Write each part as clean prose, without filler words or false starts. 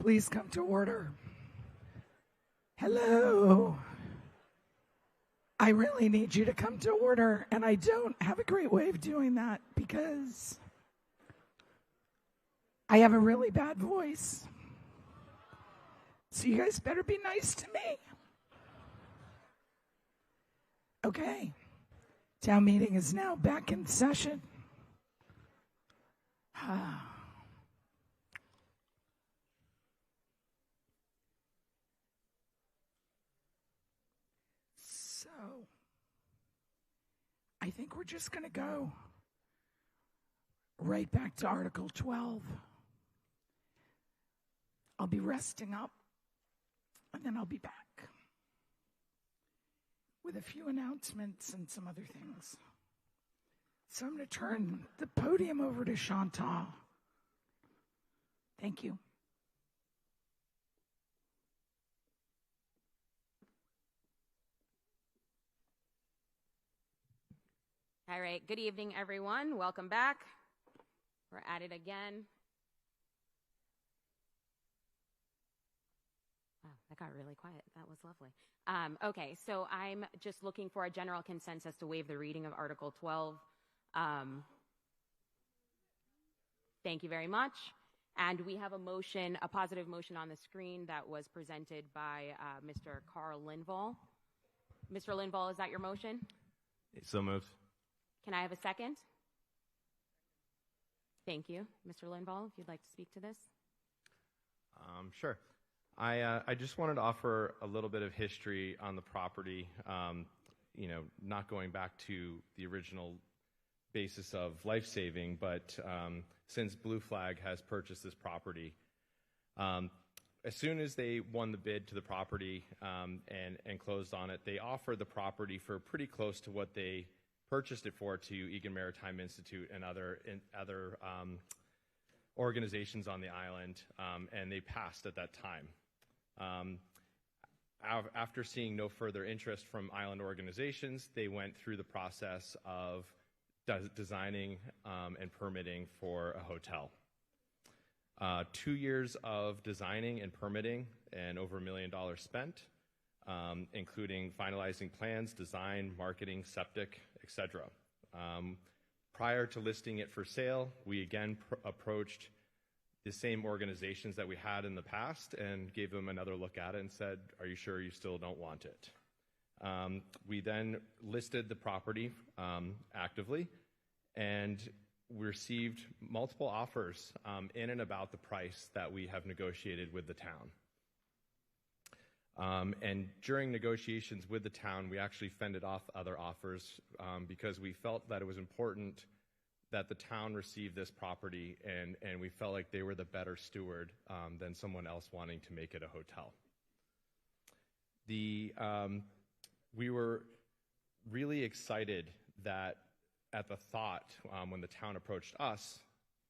please come to order? Hello. I really need you to come to order, and I don't have a great way of doing that because I have a really bad voice. So you guys better be nice to me. Okay. Town meeting is now back in session. So, I think we're just going to go right back to Article 12. I'll be resting up, and then I'll be back with a few announcements and some other things. So I'm going to turn the podium over to Chantal. Thank you. All right, good evening, everyone. Welcome back. We're at it again. Wow, that got really quiet. That was lovely. Okay, so I'm just looking for a general consensus to waive the reading of Article 12. Thank you very much. And we have a motion, a positive motion on the screen that was presented by Mr. Carl Linval. Mr. Linval, is that your motion? So moved. Can I have a second? Thank you. Mr. Linval, if you'd like to speak to this. Sure. I just wanted to offer a little bit of history on the property, not going back to the original basis of life-saving, but since Blue Flag has purchased this property, as soon as they won the bid to the property and closed on it, they offered the property for pretty close to what they purchased it for to Egan Maritime Institute and other organizations on the island, and they passed at that time. After seeing no further interest from island organizations, they went through the process of designing and permitting for a hotel. 2 years of designing and permitting and over $1 million spent, including finalizing plans, design, marketing, septic, etc. Prior to listing it for sale, we again approached the same organizations that we had in the past and gave them another look at it and said, are you sure you still don't want it? We then listed the property actively and we received multiple offers in and about the price that we have negotiated with the town. And during negotiations with the town, we actually fended off other offers because we felt that it was important that the town receive this property, and we felt like they were the better steward than someone else wanting to make it a hotel. We were really excited that at the thought when the town approached us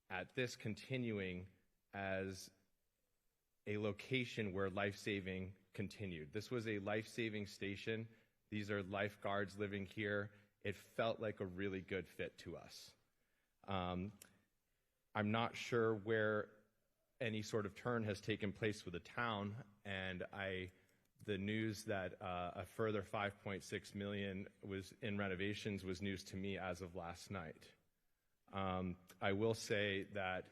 at this continuing as a location where life-saving continued. This was a life-saving station. These are lifeguards living here. It felt like a really good fit to us. I'm not sure where any sort of turn has taken place with the town, and the news that a further $5.6 million was in renovations was news to me as of last night. I will say that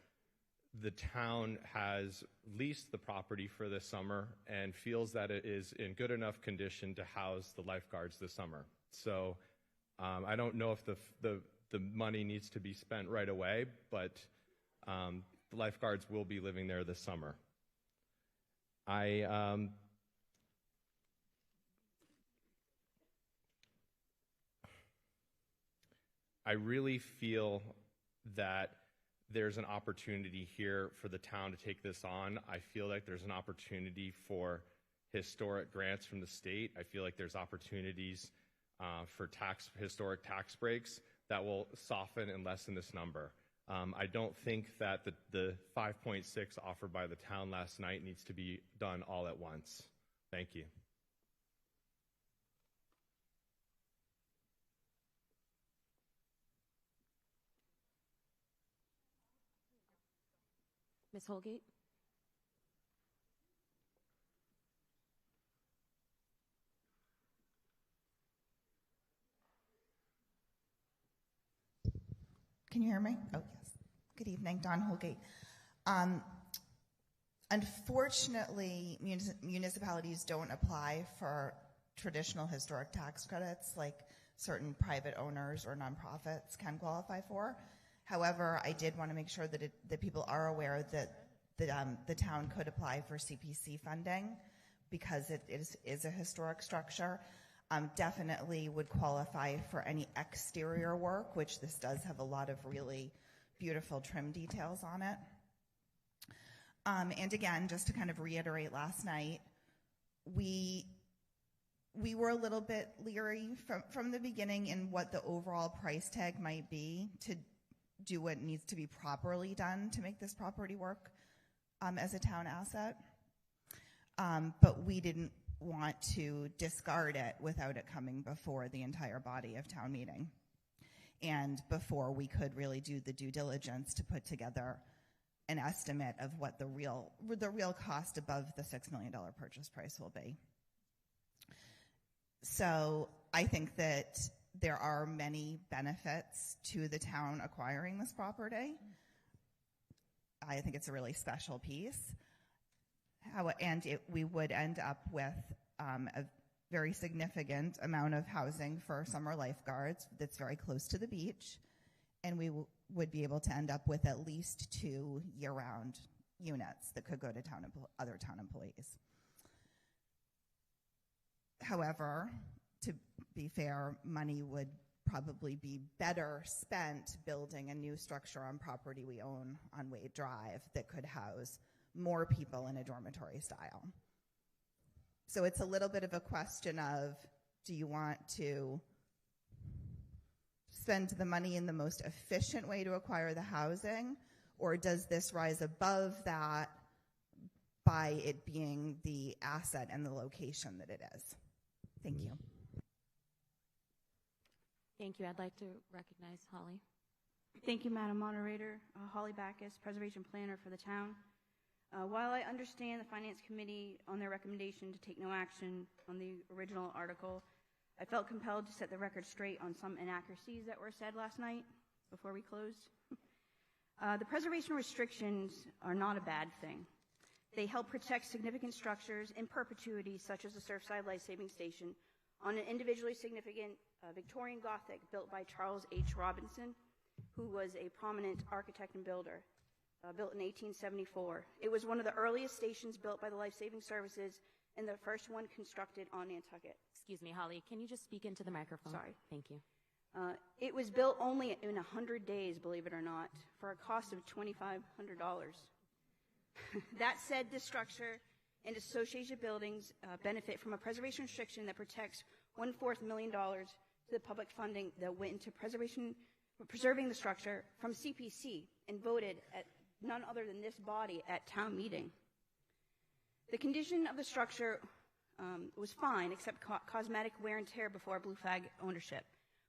the town has leased the property for this summer and feels that it is in good enough condition to house the lifeguards this summer. So I don't know if the money needs to be spent right away, but the lifeguards will be living there this summer. I really feel that there's an opportunity here for the town to take this on. I feel like there's an opportunity for historic grants from the state. I feel like there's opportunities for historic tax breaks that will soften and lessen this number. I don't think that the 5.6 offered by the town last night needs to be done all at once. Thank you. Ms. Holgate? Can you hear me? Oh, yes. Good evening, Don Holgate. Unfortunately, municipalities don't apply for traditional historic tax credits like certain private owners or nonprofits can qualify for. However, I did want to make sure that people are aware that the town could apply for CPC funding because it is a historic structure. Definitely would qualify for any exterior work, which this does have a lot of really beautiful trim details on it. And again, just to kind of reiterate last night, we were a little bit leery from the beginning in what the overall price tag might be to do what needs to be properly done to make this property work as a town asset. But we didn't want to discard it without it coming before the entire body of town meeting and before we could really do the due diligence to put together an estimate of what the real cost above the $6 million purchase price will be. So I think that there are many benefits to the town acquiring this property. I think it's a really special piece. We would end up with a very significant amount of housing for summer lifeguards that's very close to the beach, and we would be able to end up with at least 2 year-round units that could go to other town employees. However, to be fair, money would probably be better spent building a new structure on property we own on Wade Drive that could house more people in a dormitory style. So it's a little bit of a question of, do you want to spend the money in the most efficient way to acquire the housing, or does this rise above that by it being the asset and the location that it is? Thank you. Thank you. I'd like to recognize Holly. Thank you, Madam Moderator. Holly Backus, Preservation Planner for the town. While I understand the Finance Committee on their recommendation to take no action on the original article, I felt compelled to set the record straight on some inaccuracies that were said last night before we closed. The preservation restrictions are not a bad thing. They help protect significant structures in perpetuity, such as the Surfside Life Saving Station, on an individually significant Victorian Gothic built by Charles H. Robinson, who was a prominent architect and builder, built in 1874. It was one of the earliest stations built by the Life Saving Services and the first one constructed on Nantucket. Excuse me, Holly, can you just speak into the microphone? Sorry. Thank you. It was built only in 100 days, believe it or not, for a cost of $2,500. That said, this structure and associated buildings benefit from a preservation restriction that protects $1.4 million to the public funding that went into preserving the structure from CPC and voted at none other than this body at town meeting. The condition of the structure was fine, except cosmetic wear and tear before Blue Flag ownership.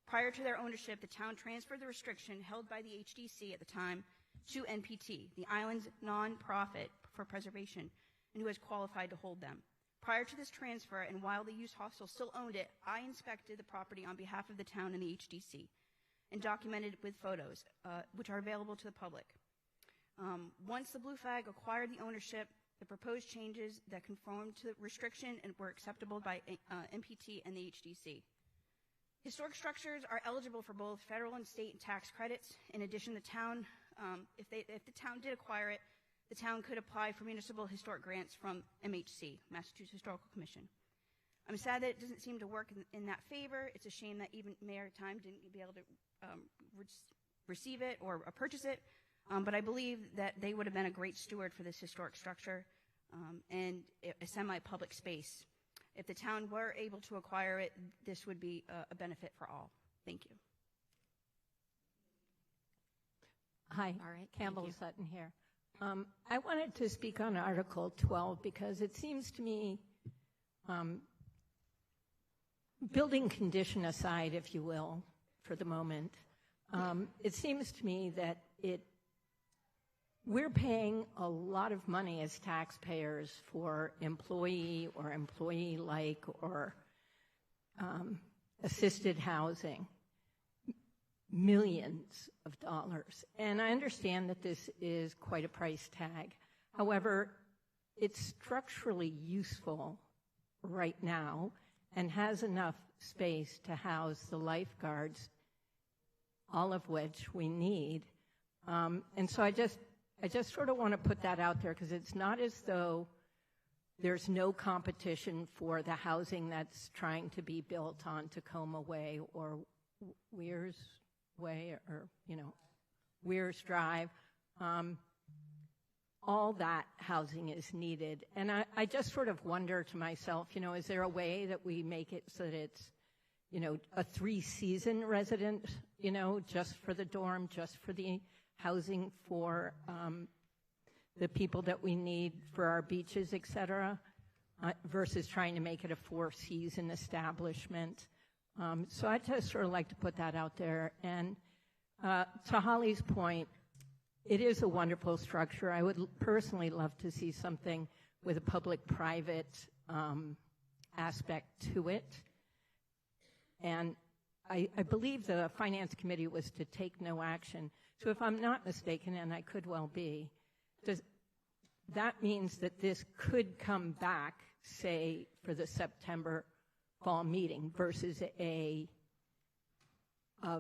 Prior to their ownership, the town transferred the restriction held by the HDC at the time to NPT, the island's non-profit for preservation, and who has qualified to hold them. Prior to this transfer, and while the youth hostel still owned it, I inspected the property on behalf of the town and the HDC and documented it with photos, which are available to the public. Once the Blue Flag acquired the ownership, the proposed changes that conformed to the restriction and were acceptable by NPT and the HDC. Historic structures are eligible for both federal and state tax credits. In addition, the town, if the town did acquire it, the town could apply for municipal historic grants from MHC, Massachusetts Historical Commission. I'm sad that it doesn't seem to work in that favor. It's a shame that even Maritime didn't be able to receive it or purchase it. But I believe that they would have been a great steward for this historic structure and a semi-public space. If the town were able to acquire it, this would be a benefit for all. Thank you. Hi, All right, Campbell Sutton here. I wanted to speak on Article 12 because it seems to me, building condition aside, if you will, for the moment, it seems to me that we're paying a lot of money as taxpayers for employee or employee-like or assisted housing. millions of dollars. And I understand that this is quite a price tag. However, it's structurally useful right now and has enough space to house the lifeguards, all of which we need. And so I just sort of want to put that out there, because it's not as though there's no competition for the housing that's trying to be built on Tacoma Way or Weirs Way, or, Weirs Drive. All that housing is needed. And I just sort of wonder to myself, is there a way that we make it so that it's, a 3-season resident, just for the dorm, just for the housing for the people that we need for our beaches, et cetera, versus trying to make it a 4-season establishment. So I just sort of like to put that out there. And to Holly's point, it is a wonderful structure. I would personally love to see something with a public-private aspect to it. And I believe the Finance Committee was to take no action. So if I'm not mistaken, and I could well be, that means that this could come back, say, for the September fall meeting versus a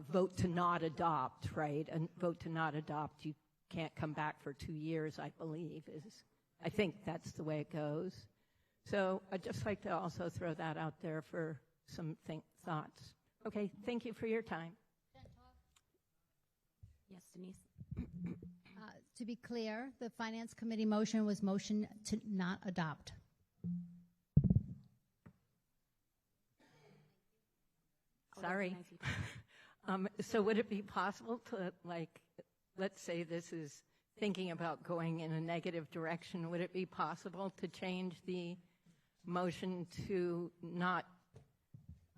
vote to not adopt, right? A vote to not adopt, you can't come back for 2 years, I believe. I think that's the way it goes. So I'd just like to also throw that out there for some thoughts. Okay, thank you for your time. Yes, Denise. To be clear, the Finance Committee motion was motion to not adopt. Sorry. So would it be possible to, let's say this is thinking about going in a negative direction, would it be possible to change the motion to not,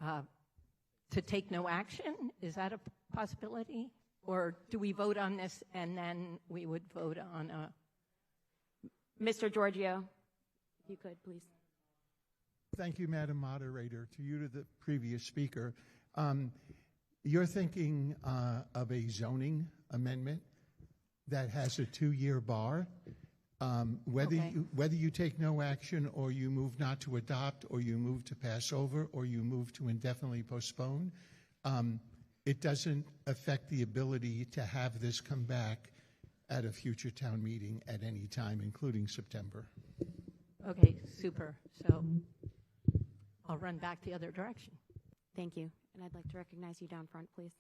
to take no action? Is that a possibility? Or do we vote on this and then we would vote on a... Mr. Giorgio, if you could, please. Thank you, Madam Moderator. To you, to the previous speaker. You're thinking of a zoning amendment that has a 2-year bar. Whether you take no action or you move not to adopt or you move to pass over or you move to indefinitely postpone, it doesn't affect the ability to have this come back at a future town meeting at any time, including September. Okay, super. So I'll run back the other direction. Thank you. And I'd like to recognize you down front, please.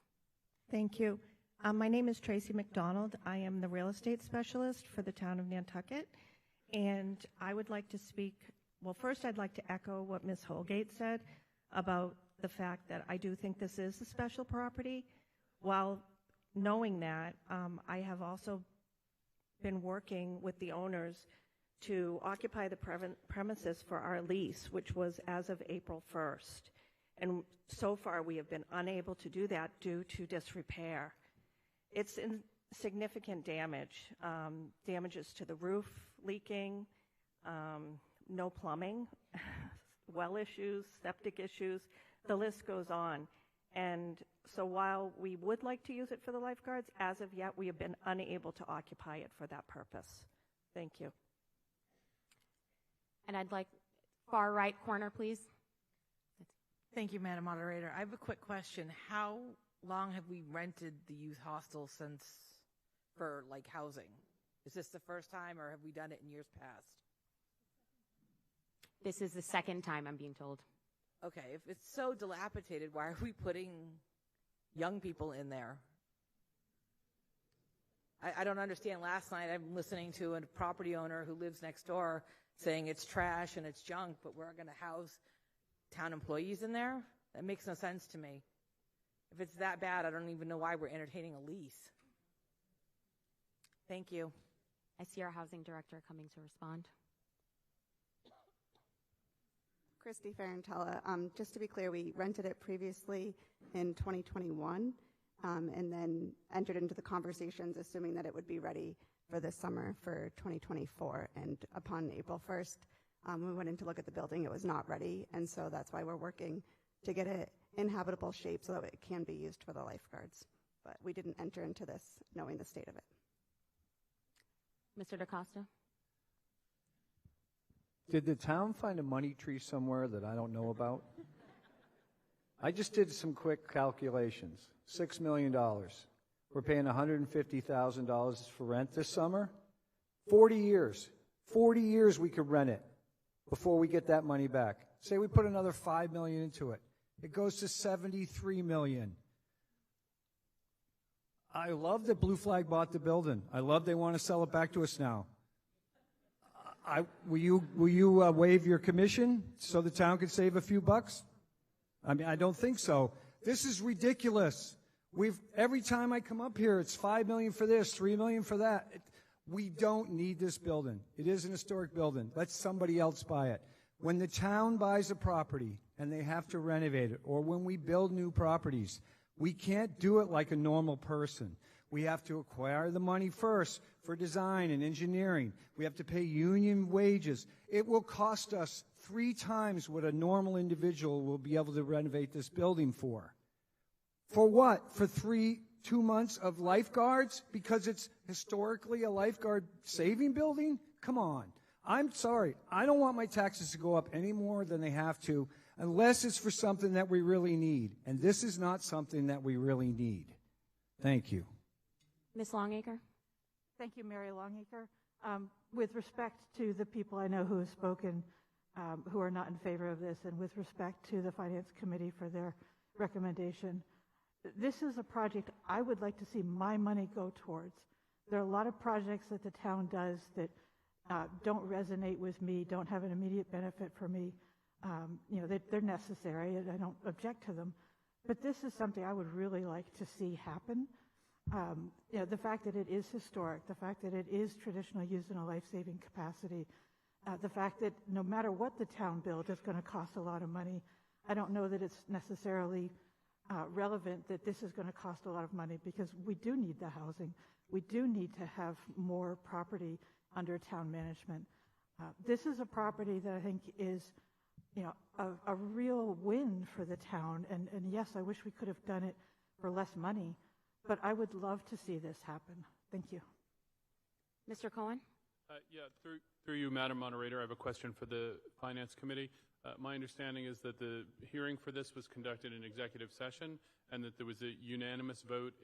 Thank you. My name is Tracy McDonald. I am the real estate specialist for the Town of Nantucket. And I would like to speak, well, first I'd like to echo what Ms. Holgate said about the fact that I do think this is a special property. While knowing that, I have also been working with the owners to occupy the premises for our lease, which was as of April 1st. And so far we have been unable to do that due to disrepair. It's in significant damage, damages to the roof, leaking, no plumbing, well issues, septic issues, the list goes on. And so while we would like to use it for the lifeguards, as of yet we have been unable to occupy it for that purpose. Thank you. And I'd like far right corner, please. Thank you, Madam Moderator. I have a quick question. How long have we rented the youth hostel since for housing? Is this the first time or have we done it in years past? This is the second time, I'm being told. Okay, if it's so dilapidated, why are we putting young people in there? I don't understand. Last night I'm listening to a property owner who lives next door saying it's trash and it's junk, but we're going to house town employees in there? That makes no sense to me. If it's that bad, I don't even know why we're entertaining a lease. Thank you. I see our housing director coming to respond. Christy Ferrantella. Just to be clear, we rented it previously in 2021 and then entered into the conversations assuming that it would be ready for this summer for 2024. And upon April 1st, we went in to look at the building. It was not ready, and so that's why we're working to get it in habitable shape so that it can be used for the lifeguards. but we didn't enter into this knowing the state of it. Mr. DaCosta? Did the town find a money tree somewhere that I don't know about? I just did some quick calculations. $6 million. We're paying $150,000 for rent this summer. 40 years. 40 years we could rent it before we get that money back. Say we put another $5 million into it. It goes to $73 million. I love that Blue Flag bought the building. I love they want to sell it back to us now. Will you waive your commission so the town could save a few bucks? I mean, I don't think so. This is ridiculous. Every time I come up here, it's $5 million for this, $3 million for that. We don't need this building. It is an historic building. Let somebody else buy it. When the town buys a property and they have to renovate it, or when we build new properties, we can't do it like a normal person. We have to acquire the money first for design and engineering. We have to pay union wages. It will cost us 3 times what a normal individual will be able to renovate this building for. For what? For 2 months of lifeguards? Because it's historically a lifeguard saving building? Come on. I'm sorry. I don't want my taxes to go up any more than they have to unless it's for something that we really need. And this is not something that we really need. Thank you. Ms. Longacre? Thank you, Mary Longacre. With respect to the people I know who have spoken who are not in favor of this, and with respect to the Finance Committee for their recommendation, this is a project I would like to see my money go towards. There are a lot of projects that the town does that don't resonate with me, don't have an immediate benefit for me. They're necessary, and I don't object to them. But this is something I would really like to see happen. The fact that it is historic, the fact that it is traditional use in a life-saving capacity, the fact that no matter what the town builds, it's going to cost a lot of money. I don't know that it's necessarily relevant that this is going to cost a lot of money, because we do need the housing. We do need to have more property under town management. This is a property that I think is a real win for the town. And yes, I wish we could have done it for less money, but I would love to see this happen. Thank you. Mr. Cohen? Through you, Madam Moderator, I have a question for the Finance Committee. My understanding is that the hearing for this was conducted in executive session, and that there was a unanimous vote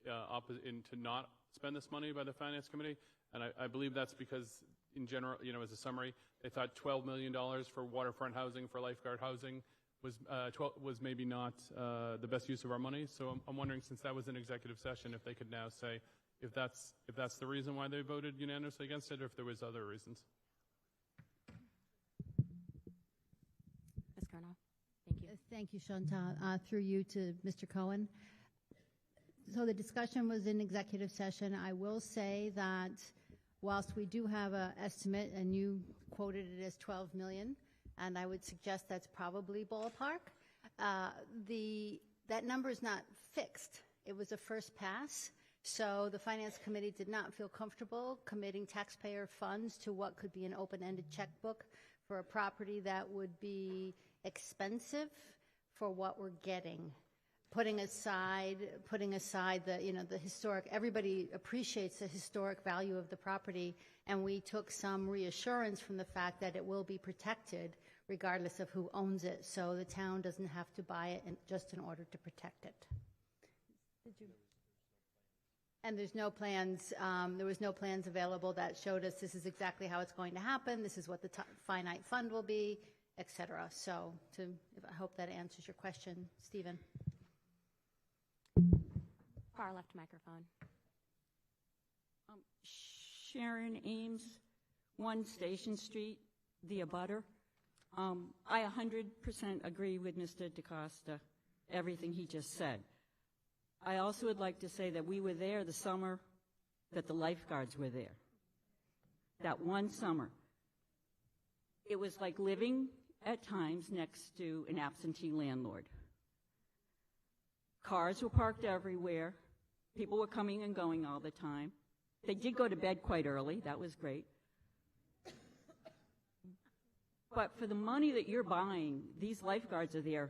to not spend this money by the Finance Committee. And I believe that's because, in general, as a summary, they thought $12 million for waterfront housing, for lifeguard housing, was maybe not the best use of our money. So I'm wondering, since that was an executive session, if they could now say if that's the reason why they voted unanimously against it, or if there was other reasons. Ms. Colonel, thank you. Thank you, Chantal. Through you to Mr. Cohen. So the discussion was in executive session. I will say that whilst we do have an estimate, and you quoted it as $12 million, and I would suggest that's probably ballpark, that number is not fixed. It was a first pass, so the Finance Committee did not feel comfortable committing taxpayer funds to what could be an open-ended checkbook for a property that would be expensive for what we're getting. Putting aside the historic, everybody appreciates the historic value of the property, and we took some reassurance from the fact that it will be protected regardless of who owns it, so the town doesn't have to buy it just in order to protect it. And there's no plans, there was no plans available that showed us this is exactly how it's going to happen, this is what the finite fund will be, etc. So I hope that answers your question, Stephen. Far left microphone. Sharon Ames, 1 Station Street, the abutter. I 100% agree with Mr. DaCosta, everything he just said. I also would like to say that we were there the summer that the lifeguards were there. That one summer. It was like living at times next to an absentee landlord. Cars were parked everywhere. People were coming and going all the time. They did go to bed quite early. That was great. But for the money that you're buying, these lifeguards are there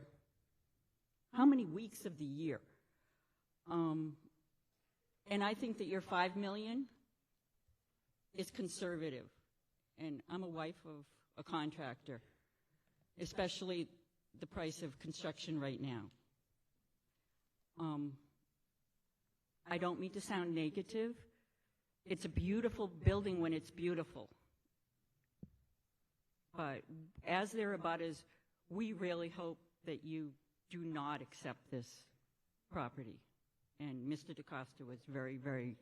how many weeks of the year? And I think that your $5 million is conservative. And I'm a wife of a contractor, especially the price of construction right now. I don't mean to sound negative. It's a beautiful building when it's beautiful. But as their abutters, we really hope that you do not accept this property. And Mr. DaCosta was very, very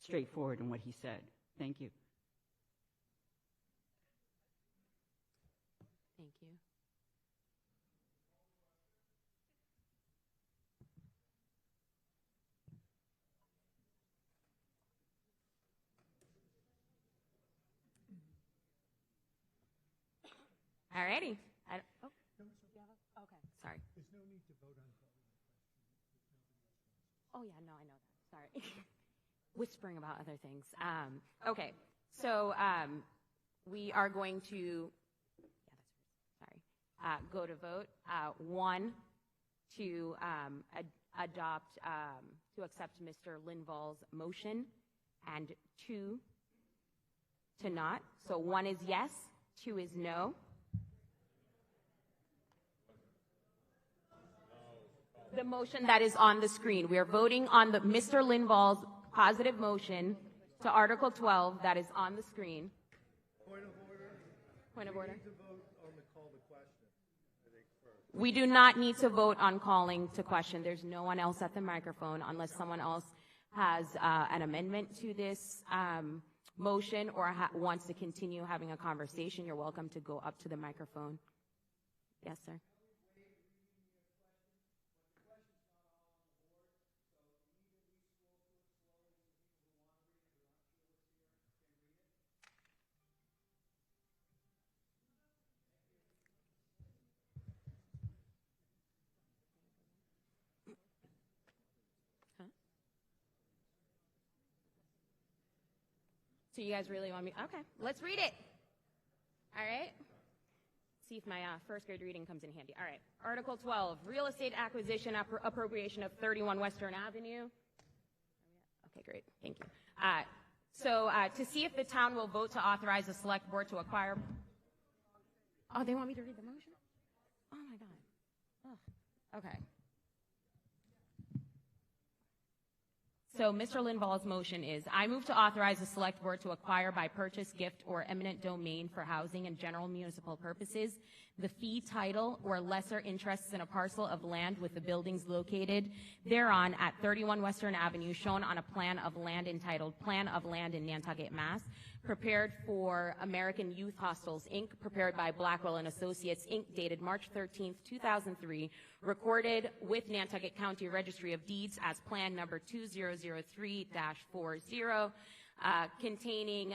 straightforward in what he said. Thank you. Thank you. All righty. Okay, sorry. There's no need to vote on calling the question. Oh, yeah, no, I know that. Sorry. Whispering about other things. Okay, so we are going to, go to vote. One, to adopt, to accept Mr. Linvall's motion, and two, to not. So one is yes, two is no. The motion that is on the screen. We are voting on the Mr. Linvall's positive motion to Article 12 that is on the screen. Point of order. Point of order. We need to vote on the call to question, I think, first. We do not need to vote on calling to question. There's no one else at the microphone unless someone else has an amendment to this motion or wants to continue having a conversation. You're welcome to go up to the microphone. Yes, sir. So you guys really want me? Okay, let's read it. All right. See if my first grade reading comes in handy. All right. Article 12, real estate acquisition appropriation of 31 Western Avenue. Okay, great. Thank you. So to see if the town will vote to authorize the select board to acquire. Oh, they want me to read the motion? Oh my God. Oh, okay. So Mr. Linvall's motion is, I move to authorize the select board to acquire by purchase, gift, or eminent domain for housing and general municipal purposes the fee title or lesser interests in a parcel of land with the buildings located thereon at 31 Western Avenue, shown on a plan of land entitled Plan of Land in Nantucket, Mass., prepared for American Youth Hostels, Inc., prepared by Blackwell and Associates, Inc., dated March 13th, 2003, recorded with Nantucket County Registry of Deeds as Plan Number 2003-40, containing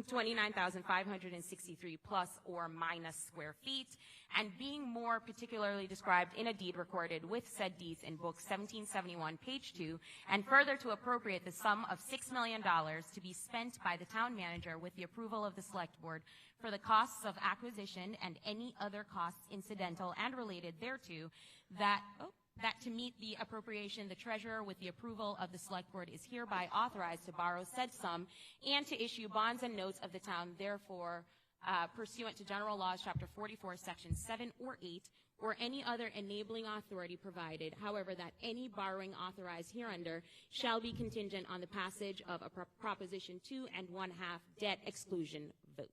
29,563 plus or minus square feet, and being more particularly described in a deed recorded with said deeds in Book 1771, page 2, and further to appropriate the sum of $6 million to be spent by the town manager with the approval of the select board for the costs of acquisition and any other costs incidental and related thereto, that to meet the appropriation, the treasurer, with the approval of the select board, is hereby authorized to borrow said sum and to issue bonds and notes of the town, therefore, pursuant to general laws, chapter 44, section 7 or 8, or any other enabling authority provided, however, that any borrowing authorized hereunder shall be contingent on the passage of a Proposition 2 1/2 debt exclusion vote.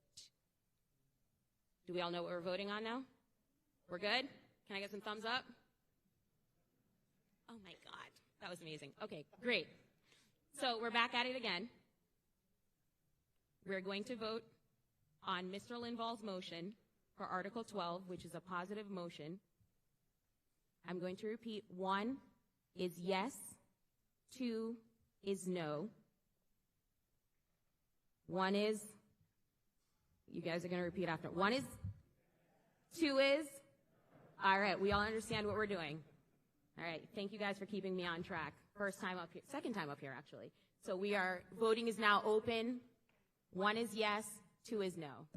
Do we all know what we're voting on now? We're good? Can I get some thumbs up? Oh my God, that was amazing. Okay, great. So we're back at it again. We're going to vote on Mr. Linvall's motion for Article 12, which is a positive motion. I'm going to repeat. 1 is yes, 2 is no. 1 is, you guys are going to repeat after. 1 is, 2 is. All right, we all understand what we're doing. All right, thank you guys for keeping me on track. First time up here, second time up here, actually. So voting is now open. 1 is yes, 2 is no.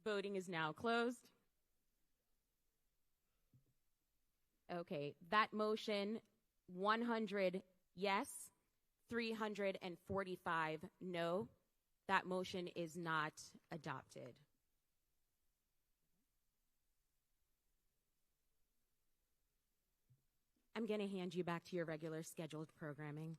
Voting is now closed. Okay, that motion, 100 yes, 345 no. That motion is not adopted. I'm going to hand you back to your regular scheduled programming.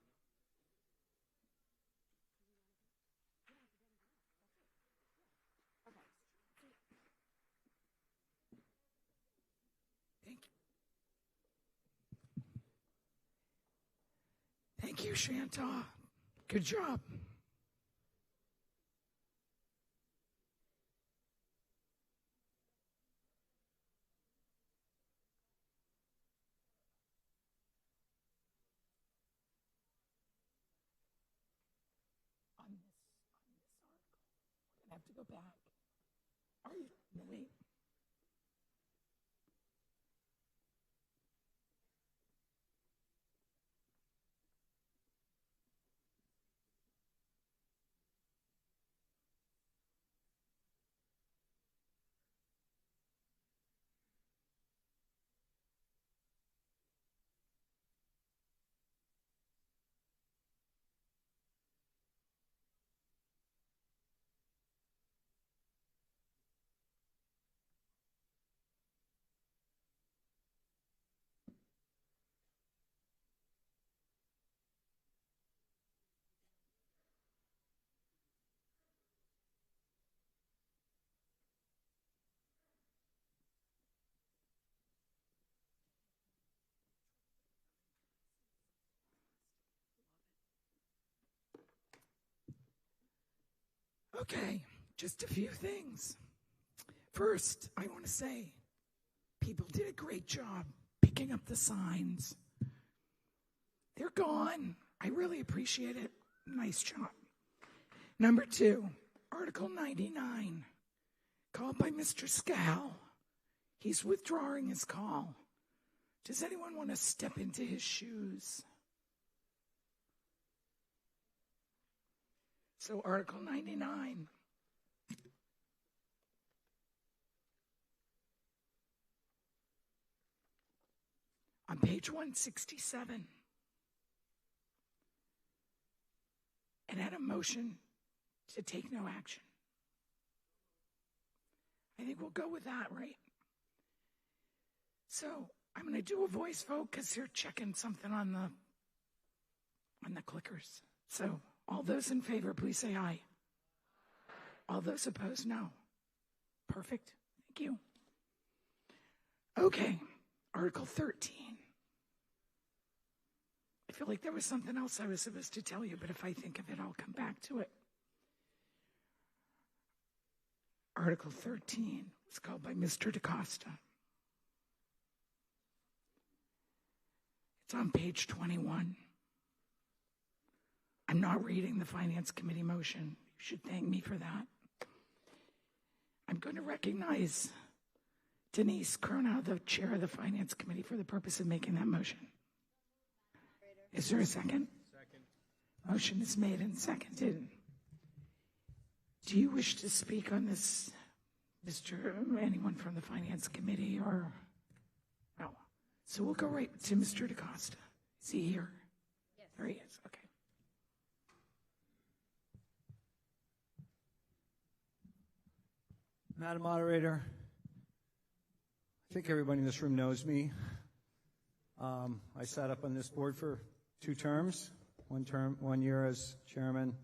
Thank you, Shanta. Good job. On this article, we're going to have to go back. Are you? No, wait. Okay, just a few things. First, I want to say people did a great job picking up the signs. They're gone. I really appreciate it. Nice job. Number 2, Article 99, called by Mr. Scal. He's withdrawing his call. Does anyone want to step into his shoes? So Article 99. On page 167. And had a motion to take no action. I think we'll go with that, right? So I'm going to do a voice vote because they're checking something on the clickers. So all those in favor, please say aye. All those opposed, no. Perfect. Thank you. Okay, Article 13. I feel like there was something else I was supposed to tell you, but if I think of it, I'll come back to it. Article 13 was called by Mr. DaCosta. It's on page 21. I'm not reading the Finance Committee motion. You should thank me for that. I'm going to recognize Denise Cronau, the chair of the Finance Committee, for the purpose of making that motion. Is there a second? Second. Motion is made and seconded. Do you wish to speak on this, anyone from the Finance Committee, or no? So we'll go right to Mr. DaCosta. Is he here? Yes. There he is. Okay. Madam Moderator, I think everybody in this room knows me. I sat up on this board for 2 terms, 1 year as chairman.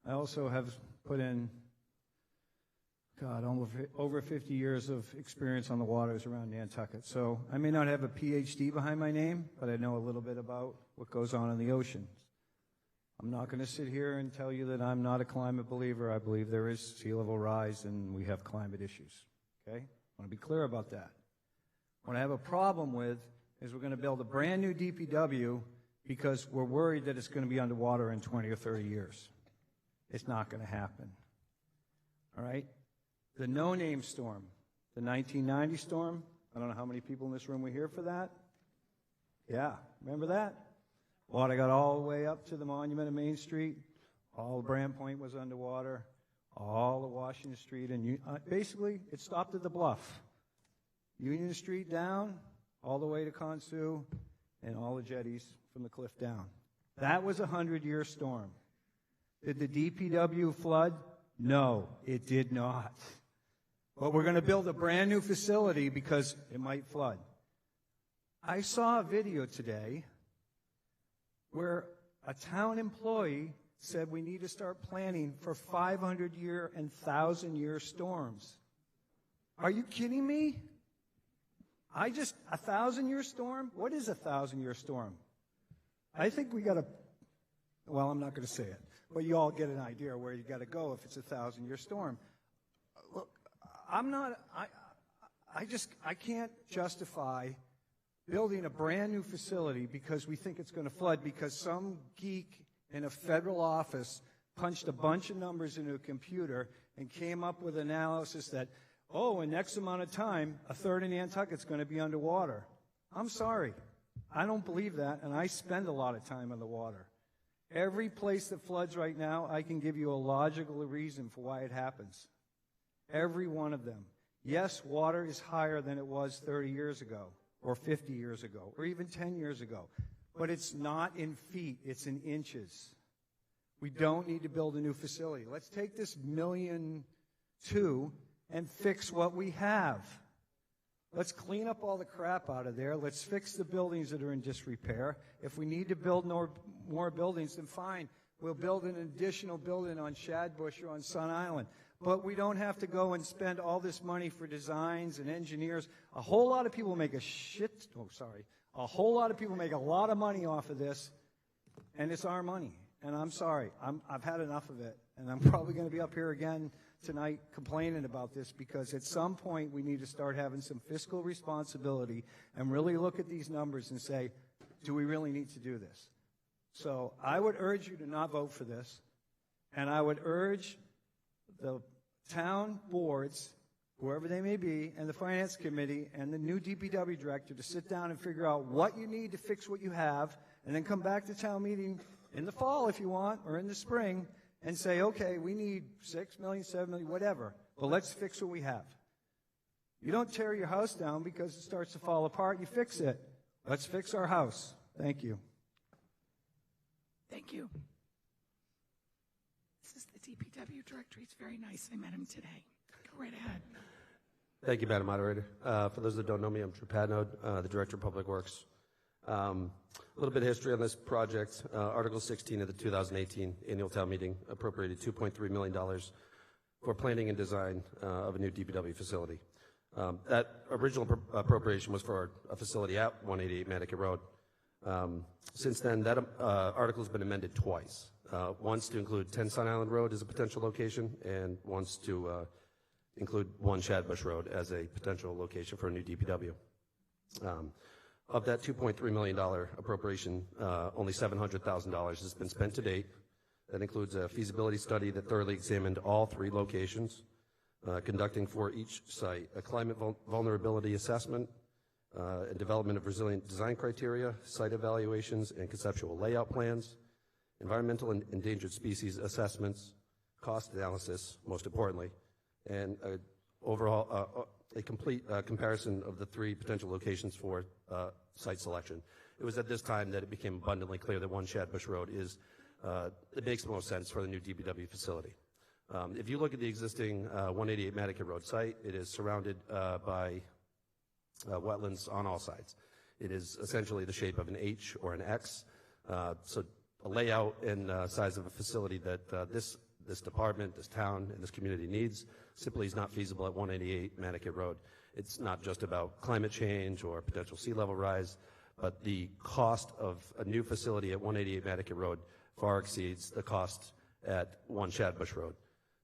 I also have put in, over 50 years of experience on the waters around Nantucket. So I may not have a PhD behind my name, but I know a little bit about what goes on in the oceans. I'm not going to sit here and tell you that I'm not a climate believer. I believe there is sea level rise and we have climate issues. Okay? I want to be clear about that. What I have a problem with is we're going to build a brand new DPW because we're worried that it's going to be underwater in 20 or 30 years. It's not going to happen. All right? The no-name storm, the 1990 storm, I don't know how many people in this room were here for that. Yeah, remember that? Water got all the way up to the monument of Main Street. All of Brand Point was underwater. all of Washington Street, and basically it stopped at the Bluff. Union Street down, all the way to Consu, and all the jetties from the cliff down. That was a 100-year storm. Did the DPW flood? No, it did not. But we're going to build a brand new facility because it might flood. I saw a video today where a town employee said we need to start planning for 500-year and 1,000-year storms. Are you kidding me? A 1,000-year storm? What is a 1,000-year storm? I think we got to, well, I'm not going to say it, but you all get an idea where you got to go if it's a 1,000-year storm. Look, I can't justify building a brand new facility because we think it's going to flood because some geek in a federal office punched a bunch of numbers into a computer and came up with analysis that, oh, in X amount of time, a third of Nantucket's going to be underwater. I'm sorry. I don't believe that, and I spend a lot of time on the water. Every place that floods right now, I can give you a logical reason for why it happens. Every one of them. Yes, water is higher than it was 30 years ago, or 50 years ago, or even 10 years ago. But it's not in feet, it's in inches. We don't need to build a new facility. Let's take this $1.2 million and fix what we have. Let's clean up all the crap out of there. Let's fix the buildings that are in disrepair. If we need to build more buildings, then fine. We'll build an additional building on Shadbush or on Sun Island. But we don't have to go and spend all this money for designs and engineers. A whole lot of people make a whole lot of people make a lot of money off of this, and it's our money. And I'm sorry. I've had enough of it, and I'm probably going to be up here again tonight complaining about this because at some point we need to start having some fiscal responsibility and really look at these numbers and say, do we really need to do this? So I would urge you to not vote for this, and I would urge the town boards, whoever they may be, and the finance committee and the new DPW director to sit down and figure out what you need to fix what you have, and then come back to town meeting in the fall if you want, or in the spring, and say, okay, we need $6 million, $7 million, whatever, but let's fix what we have. You don't tear your house down because it starts to fall apart. You fix it. Let's fix our house. Thank you. Thank you. This is the DPW director. He's very nice. I met him today. Go right ahead. Thank you, Madam Moderator. For those that don't know me, I'm Drew Padnode, the Director of Public Works. A little bit of history on this project. Article 16 of the 2018 annual town meeting appropriated $2.3 million for planning and design of a new DPW facility. That original appropriation was for a facility at 188 Nantucket Road. Since then, that article has been amended twice. Once to include 10 Sun Island Road as a potential location, and once to include 1 Shadbush Road as a potential location for a new DPW. Of that $2.3 million appropriation, only $700,000 has been spent to date. That includes a feasibility study that thoroughly examined all 3 locations, conducting for each site a climate vulnerability assessment, and development of resilient design criteria, site evaluations and conceptual layout plans, environmental and endangered species assessments, cost analysis, most importantly, and overall a complete comparison of the 3 potential locations for site selection. It was at this time that it became abundantly clear that 1 Shadbush Road it makes the most sense for the new DPW facility. If you look at the existing 188 Nantucket Road site, it is surrounded by wetlands on all sides. It is essentially the shape of an H or an X. So a layout and size of a facility that this department, this town, and this community needs simply is not feasible at 188 Nantucket Road. It's not just about climate change or potential sea level rise, but the cost of a new facility at 188 Nantucket Road far exceeds the cost at 1 Shadbush Road.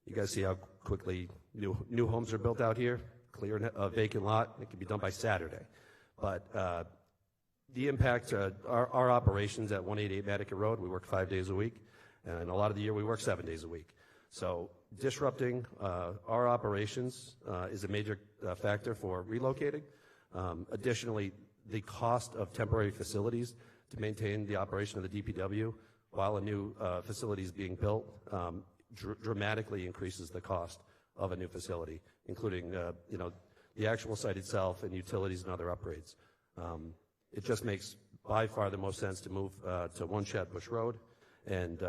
You guys see how quickly new homes are built out here? Clear a vacant lot, it can be done by Saturday. But the impact, our operations at 188 Nantucket Road, we work 5 days a week, and a lot of the year we work 7 days a week. So disrupting our operations is a major factor for relocating. Additionally, the cost of temporary facilities to maintain the operation of the DPW while a new facility is being built dramatically increases the cost of a new facility, including the actual site itself and utilities and other upgrades. It just makes by far the most sense to move to 1 Shadbush Road, and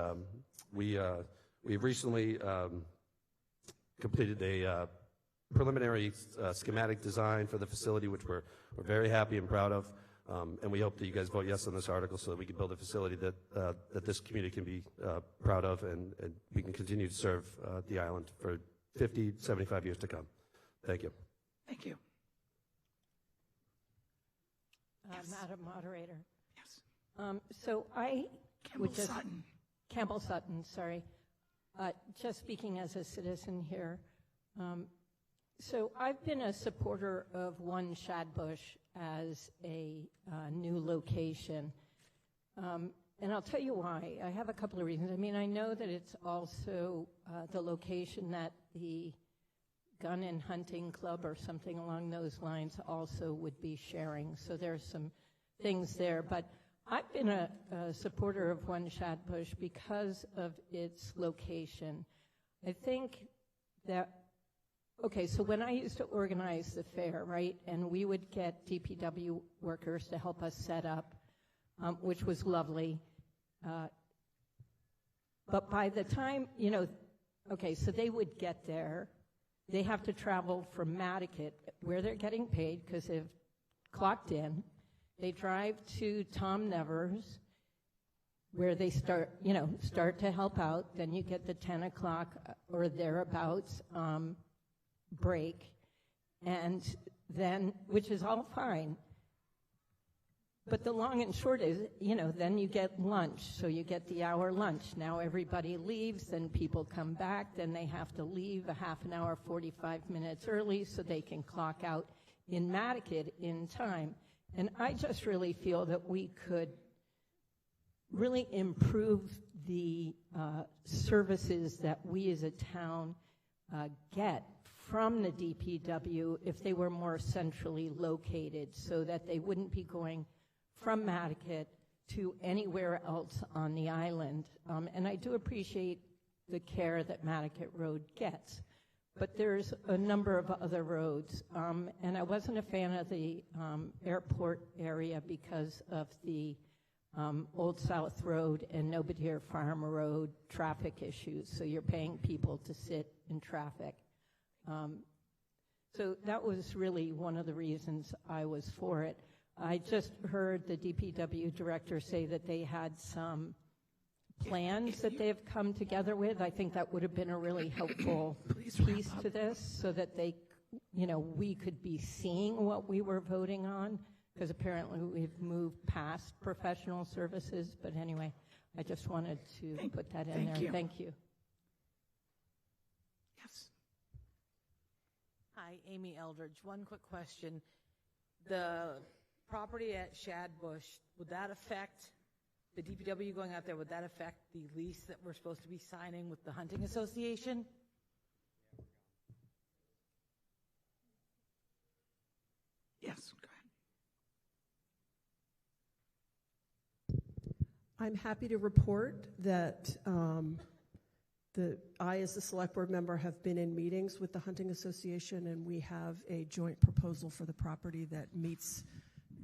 we've recently completed a preliminary schematic design for the facility, which we're very happy and proud of. And we hope that you guys vote yes on this article so that we can build a facility that this community can be proud of, and we can continue to serve the island for 50, 75 years to come. Thank you. Thank you. Madam Moderator. Yes. So I Campbell would just... Sutton. Campbell Sutton, sorry. Just speaking as a citizen here. So I've been a supporter of 1 Shadbush as a new location. And I'll tell you why. I have a couple of reasons. I mean, I know that it's also the location that the Gun and Hunting Club or something along those lines also would be sharing. So there's some things there. But I've been a supporter of 1 Shadbush because of its location. I think that, okay, so when I used to organize the fair, right, and we would get DPW workers to help us set up, which was lovely. But by the time, okay, so they would get there. They have to travel from Nantucket, where they're getting paid because they've clocked in. They drive to Tom Nevers, where they start to help out. Then you get the 10 o'clock or thereabouts break, and then, which is all fine. But the long and short is, then you get lunch. So you get the hour lunch. Now everybody leaves, then people come back, then they have to leave a half an hour, 45 minutes early so they can clock out in Nantucket in time. And I just really feel that we could really improve the services that we as a town get from the DPW if they were more centrally located, so that they wouldn't be going from Nantucket to anywhere else on the island. And I do appreciate the care that Nantucket Road gets. But there's a number of other roads. And I wasn't a fan of the airport area because of the Old South Road and Nobodere Farm Road traffic issues. So you're paying people to sit in traffic. So that was really one of the reasons I was for it. I just heard the DPW director say that they had some plans that they've come together with. I think that would have been a really helpful piece to this, so that they, we could be seeing what we were voting on, because apparently we've moved past professional services. But anyway, I just wanted to put that in there. Thank you. Yes. Hi, Amy Eldridge. One quick question. The property at Shadbush, would that affect the DPW going out there? Would that affect the lease that we're supposed to be signing with the Hunting Association? Yes, go ahead. I'm happy to report that I, as a select board member, have been in meetings with the Hunting Association, and we have a joint proposal for the property that meets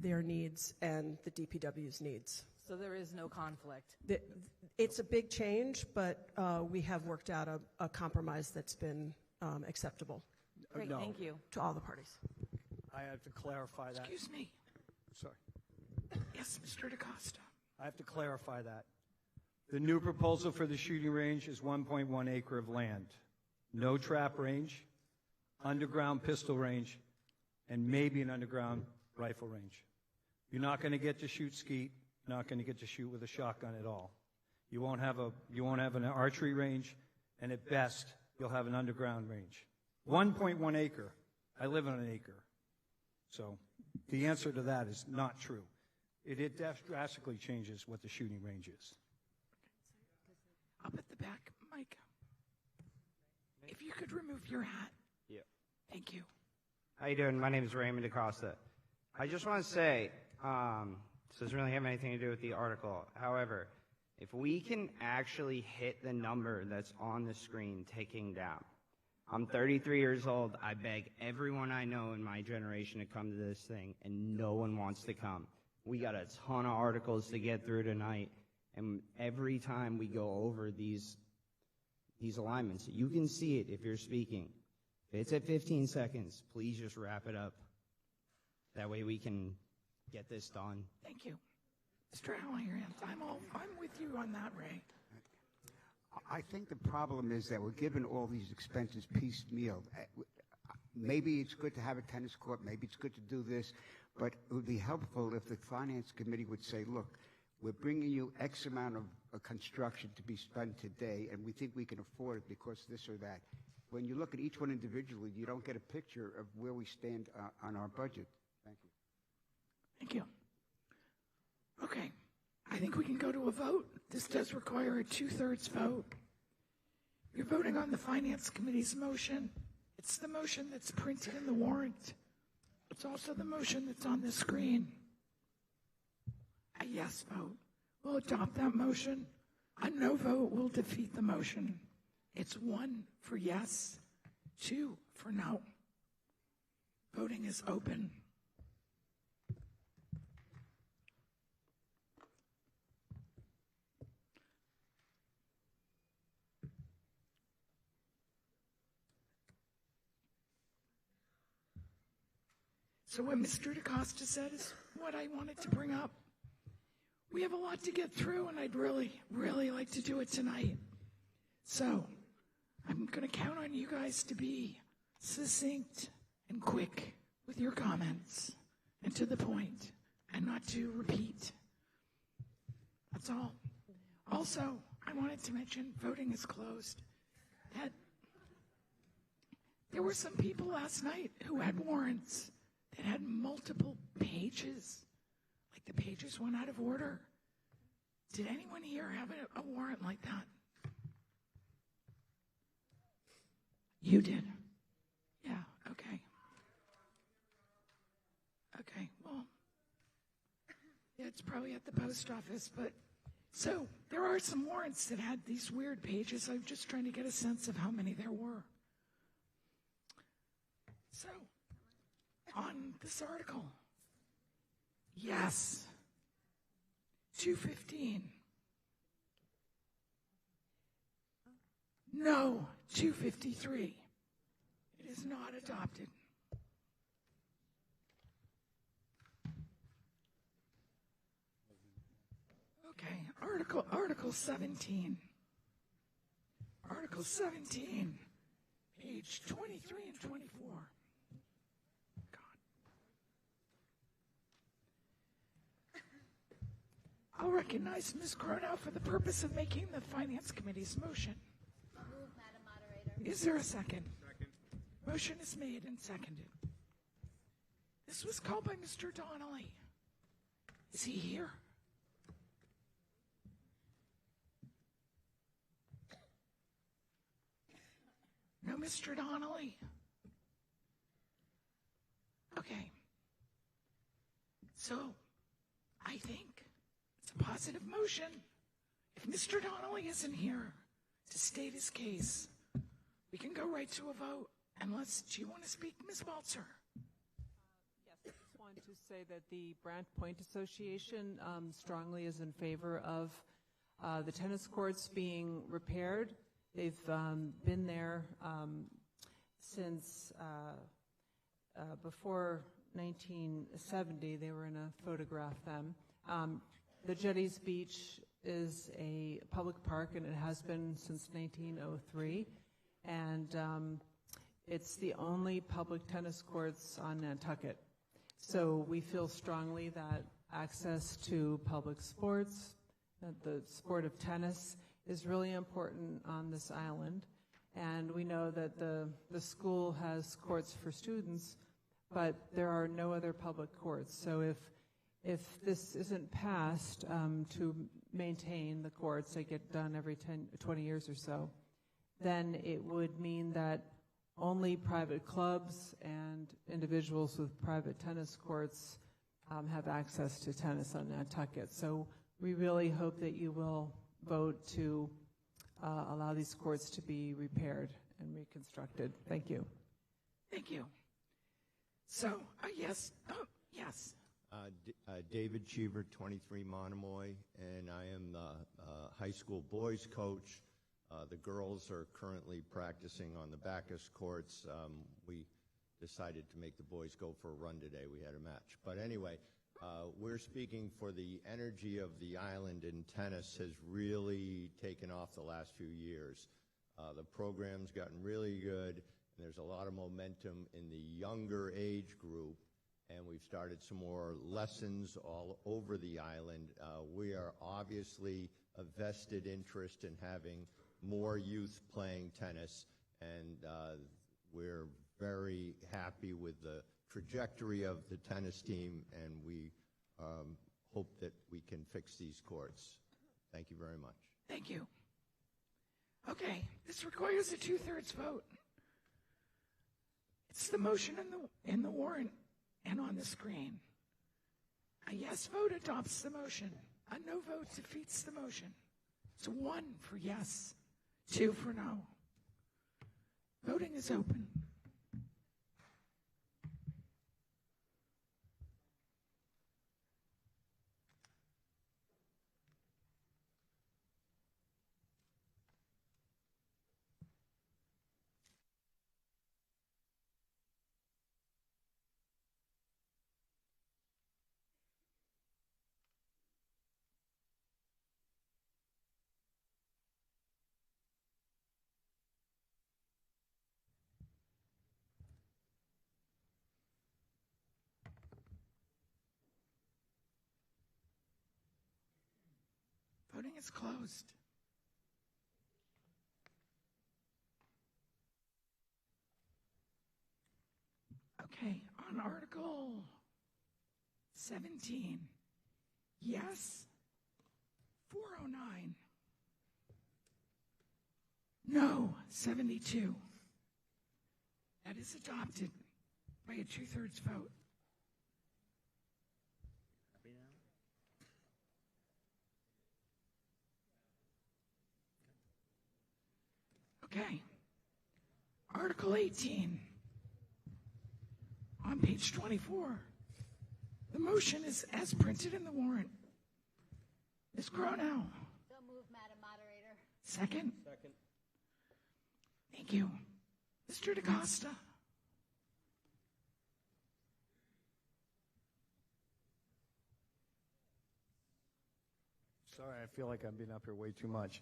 their needs and the DPW's needs. So there is no conflict? It's a big change, but we have worked out a compromise that's been acceptable. Great, thank you. To all the parties. I have to clarify that. Excuse me. Sorry. Yes, Mr. DaCosta. I have to clarify that. The new proposal for the shooting range is 1.1 acre of land. No trap range, underground pistol range, and maybe an underground rifle range. You're not going to get to shoot skeet. You're not going to get to shoot with a shotgun at all. You won't have an archery range, and at best, you'll have an underground range. 1.1 acre. I live on an acre. So the answer to that is not true. It drastically changes what the shooting range is. Up at the back, Mike. If you could remove your hat. Yeah. Thank you. How you doing? My name is Raymond DaCosta. I just want to say, this doesn't really have anything to do with the article. However, If we can actually hit the number that's on the screen ticking down. I'm 33 years old. I beg everyone I know in my generation to come to this thing, and no one wants to come. We got a ton of articles to get through tonight, and every time we go over these alignments, you can see it if you're speaking. If it's at 15 seconds, please just wrap it up. That way we can get this done. Thank you. Mr. Halligan, I'm with you on that, Ray. I think the problem is that we're given all these expenses piecemeal. Maybe it's good to have a tennis court, maybe it's good to do this, but it would be helpful if the Finance Committee would say, look, we're bringing you X amount of construction to be spent today, and we think we can afford it because this or that. When you look at each one individually, you don't get a picture of where we stand on our budget. Thank you. Thank you. Okay, I think we can go to a vote. This does require a 2/3 vote. You're voting on the Finance Committee's motion. It's the motion that's printed in the warrant. It's also the motion that's on the screen. A yes vote will adopt that motion. A no vote will defeat the motion. It's 1 for yes, 2 for no. Voting is open. So what Mr. DaCosta said is what I wanted to bring up. We have a lot to get through, and I'd really, really like to do it tonight. So I'm going to count on you guys to be succinct and quick with your comments and to the point and not to repeat. That's all. Also, I wanted to mention voting is closed. That there were some people last night who had warrants that had multiple pages, like the pages went out of order. Did anyone here have a warrant like that? You did? Yeah, okay. Okay, well, yeah, it's probably at the post office, but so there are some warrants that had these weird pages. I'm just trying to get a sense of how many there were. So, on this article, yes, 215. No, 253. It is not adopted. Okay, Article 17. Article 17, page 23 and 24. I'll recognize Ms. Cronow for the purpose of making the Finance Committee's motion. Move, Madam Moderator. Is there a second? Second. Motion is made and seconded. This was called by Mr. Donnelly. Is he here? No, Mr. Donnelly? Okay. So, I think it's a positive motion. If Mr. Donnelly isn't here to state his case, we can go right to a vote. Unless, do you want to speak, Ms. Waltzer? Yes, I just wanted to say that the Brant Point Association strongly is in favor of the tennis courts being repaired. They've been there since before 1970. They were in a photograph then. The Jetties Beach is a public park, and it has been since 1903. And it's the only public tennis courts on Nantucket. So we feel strongly that access to public sports, the sport of tennis, is really important on this island. And we know that the school has courts for students, but there are no other public courts. So if this isn't passed to maintain the courts, they get done every 20 years or so, then it would mean that only private clubs and individuals with private tennis courts have access to tennis on Nantucket. So we really hope that you will vote to allow these courts to be repaired and reconstructed. Thank you. Thank you. So, yes. Oh, yes. David Cheever, 23 Monomoy, and I am the high school boys coach. The girls are currently practicing on the Bacchus courts. We decided to make the boys go for a run today. We had a match. But anyway, we're speaking for the energy of the island, and tennis has really taken off the last few years. The program's gotten really good, and there's a lot of momentum in the younger age group, and we've started some more lessons all over the island. We are obviously a vested interest in having more youth playing tennis, and we're very happy with the trajectory of the tennis team, and we hope that we can fix these courts. Thank you very much. Thank you. Okay, this requires a 2/3 vote. It's the motion in the warrant and on the screen. A yes vote adopts the motion. A no vote defeats the motion. So 1 for yes, 2 for no. Voting is open. Voting is closed. Okay, on Article 17, yes, 409. No, 72. That is adopted by a 2/3 vote. Okay. Article 18. On page 24. The motion is as printed in the warrant. Ms. Cronow. So moved, Madam Moderator. Second? Second. Thank you. Mr. DaCosta. Sorry, I feel like I've been up here way too much.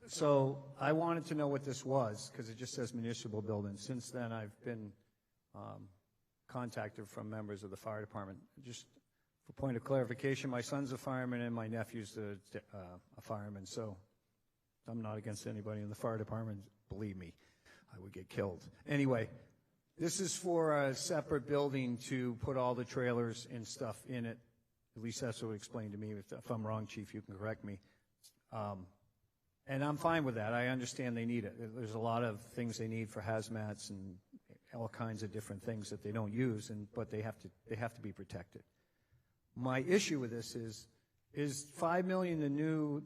So I wanted to know what this was, because it just says municipal building. Since then, I've been contacted from members of the fire department. Just for point of clarification, my son's a fireman and my nephew's a fireman, so I'm not against anybody in the fire department. Believe me, I would get killed. Anyway, this is for a separate building to put all the trailers and stuff in it. At least that's what it explained to me. If I'm wrong, Chief, you can correct me. And I'm fine with that. I understand they need it. There's a lot of things they need for hazmats and all kinds of different things that they don't use, but they have to be protected. My issue with this is $5 million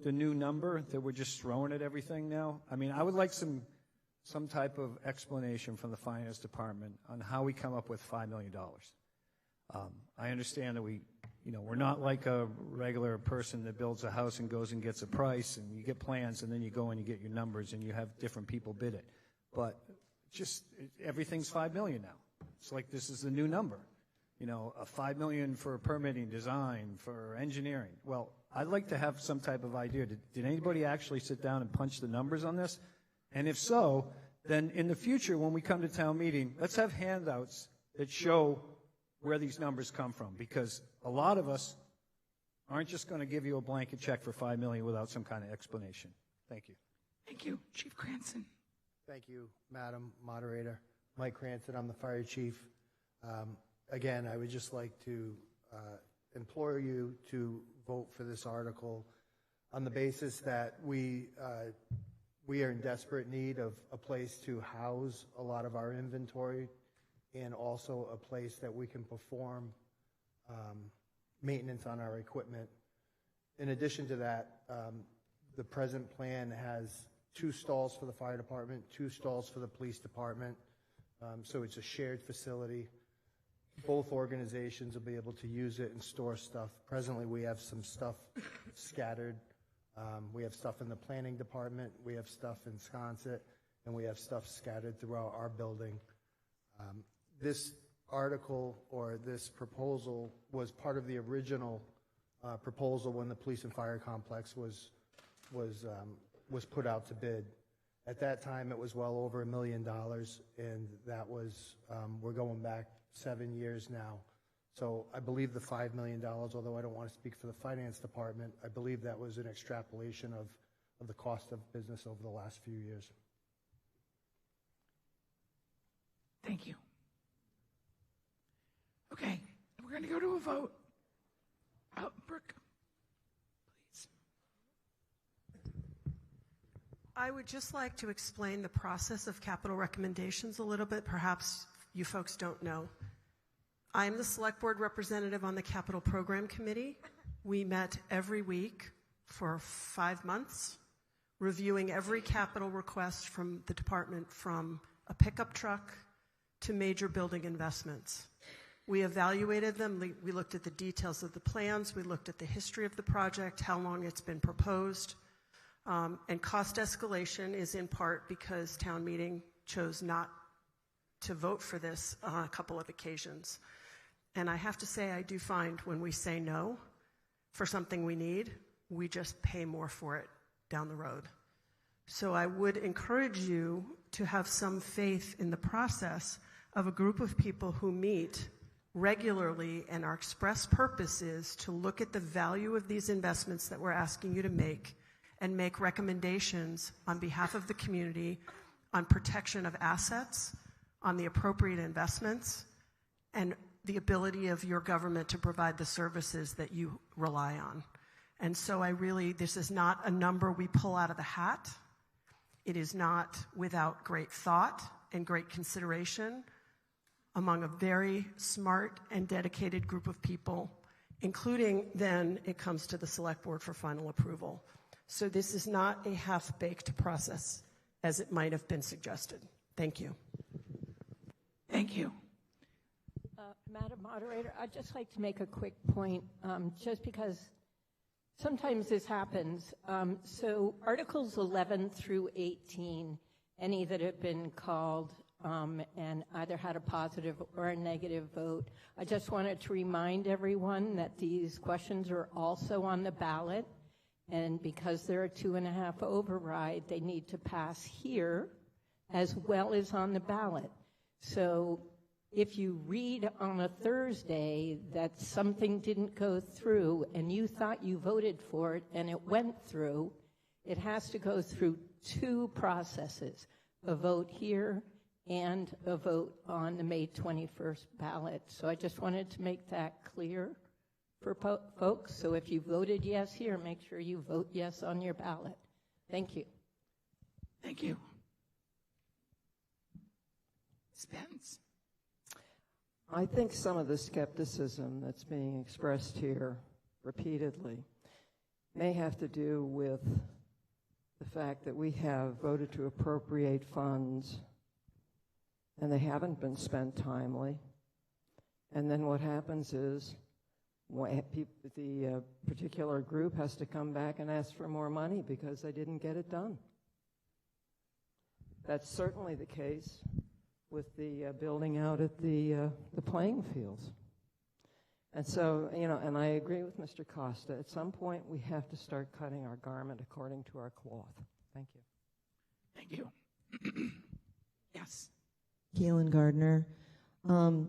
the new number that we're just throwing at everything now? I mean, I would like some type of explanation from the finance department on how we come up with $5 million. I understand that we're not like a regular person that builds a house and goes and gets a price and you get plans and then you go and you get your numbers and you have different people bid it. But just everything's $5 million now. It's like this is the new number. A $5 million for permitting, design, for engineering. Well, I'd like to have some type of idea. Did anybody actually sit down and punch the numbers on this? And if so, then in the future when we come to town meeting, let's have handouts that show where these numbers come from, because a lot of us aren't just going to give you a blanket check for $5 million without some kind of explanation. Thank you. Thank you. Chief Cranston. Thank you, Madam Moderator. Mike Cranston, I'm the fire chief. Again, I would just like to implore you to vote for this article on the basis that we are in desperate need of a place to house a lot of our inventory, and also a place that we can perform maintenance on our equipment. In addition to that, The present plan has 2 stalls for the fire department, 2 stalls for the police department. So it's a shared facility. Both organizations will be able to use it and store stuff. Presently, we have some stuff scattered. We have stuff in the planning department, we have stuff in Sconset, and we have stuff scattered throughout our building. This article or this proposal was part of the original proposal when the police and fire complex was put out to bid. At that time, it was well over $1 million, and that was, we're going back 7 years now. So I believe the $5 million, although I don't want to speak for the finance department, I believe that was an extrapolation of the cost of business over the last few years. Thank you. Okay, we're going to go to a vote. Brooke, please. I would just like to explain the process of capital recommendations a little bit. Perhaps you folks don't know. I am the Select Board representative on the Capital Program Committee. We met every week for 5 months, reviewing every capital request from the department, from a pickup truck to major building investments. We evaluated them. We looked at the details of the plans. We looked at the history of the project, how long it's been proposed. And cost escalation is in part because town meeting chose not to vote for this on a couple of occasions. And I have to say, I do find when we say no for something we need, we just pay more for it down the road. So I would encourage you to have some faith in the process of a group of people who meet regularly, and our express purpose is to look at the value of these investments that we're asking you to make and make recommendations on behalf of the community on protection of assets, on the appropriate investments, and the ability of your government to provide the services that you rely on. And so this is not a number we pull out of the hat. It is not without great thought and great consideration among a very smart and dedicated group of people, including then it comes to the Select Board for final approval. So this is not a half-baked process, as it might have been suggested. Thank you. Thank you. Madam Moderator, I'd just like to make a quick point, just because sometimes this happens. So Articles 11 through 18, any that have been called and either had a positive or a negative vote, I just wanted to remind everyone that these questions are also on the ballot, and because they're a 2.5 override, they need to pass here as well as on the ballot. So if you read on a Thursday that something didn't go through and you thought you voted for it and it went through, it has to go through 2 processes, a vote here and a vote on the May 21st ballot. So I just wanted to make that clear for folks. So if you voted yes here, make sure you vote yes on your ballot. Thank you. Thank you. Spence. I think some of the skepticism that's being expressed here repeatedly may have to do with the fact that we have voted to appropriate funds and they haven't been spent timely. And then what happens is the particular group has to come back and ask for more money because they didn't get it done. That's certainly the case with the building out at the playing fields. And so, and I agree with Mr. Costa. At some point, we have to start cutting our garment according to our cloth. Thank you. Thank you. Yes. Keelan Gardner. When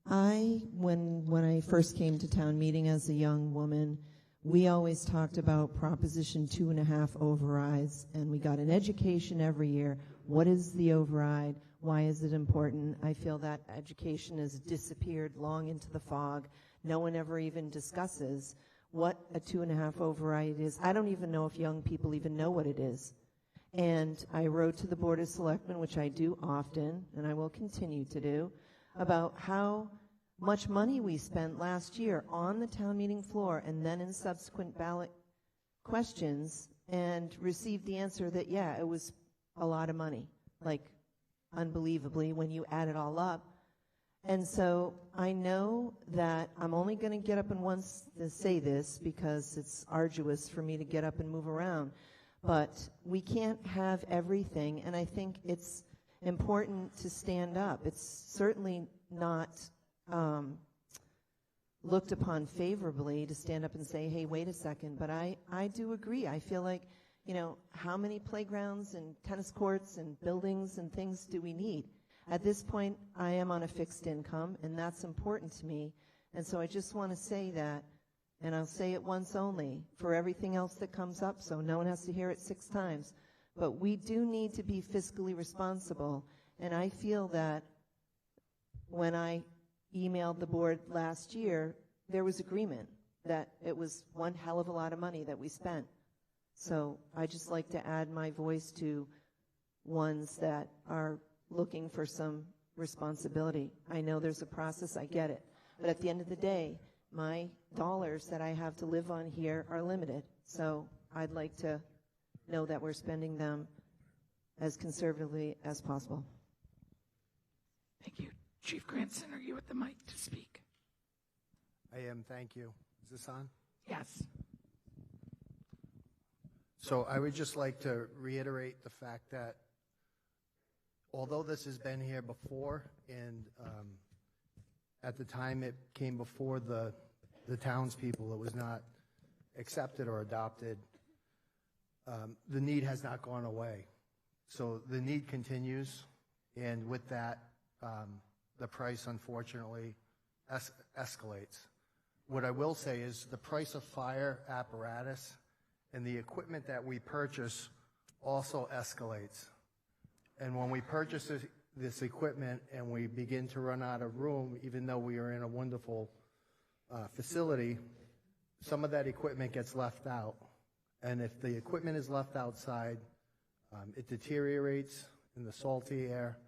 I first came to town meeting as a young woman, we always talked about Proposition 2.5 overrides, and we got an education every year. What is the override? Why is it important? I feel that education has disappeared long into the fog. No one ever even discusses what a 2.5 override is. I don't even know if young people even know what it is. And I wrote to the Board of Selectmen, which I do often, and I will continue to do, about how much money we spent last year on the town meeting floor and then in subsequent ballot questions and received the answer that, yeah, it was a lot of money, like unbelievably when you add it all up. And so I know that I'm only going to get up and once to say this because it's arduous for me to get up and move around. But we can't have everything, and I think it's important to stand up. It's certainly not looked upon favorably to stand up and say, hey, wait a second. But I do agree. I feel like, you know, how many playgrounds and tennis courts and buildings and things do we need? At this point, I am on a fixed income, and that's important to me. And so I just want to say that, and I'll say it once only for everything else that comes up, so no one has to hear it 6 times. But we do need to be fiscally responsible, and I feel that when I emailed the board last year, there was agreement that it was one hell of a lot of money that we spent. So I just like to add my voice to ones that are looking for some responsibility. I know there's a process, I get it. But at the end of the day, my dollars that I have to live on here are limited. So I'd like to know that we're spending them as conservatively as possible. Thank you. Chief Granson, are you at the mic to speak? I am, thank you. Is this on? Yes. So I would just like to reiterate the fact that although this has been here before, and at the time it came before the townspeople, it was not accepted or adopted, the need has not gone away. So the need continues, and with that, the price, unfortunately, escalates. What I will say is the price of fire apparatus and the equipment that we purchase also escalates. And when we purchase this equipment and we begin to run out of room, even though we are in a wonderful facility, some of that equipment gets left out. And if the equipment is left outside, it deteriorates in the salty air,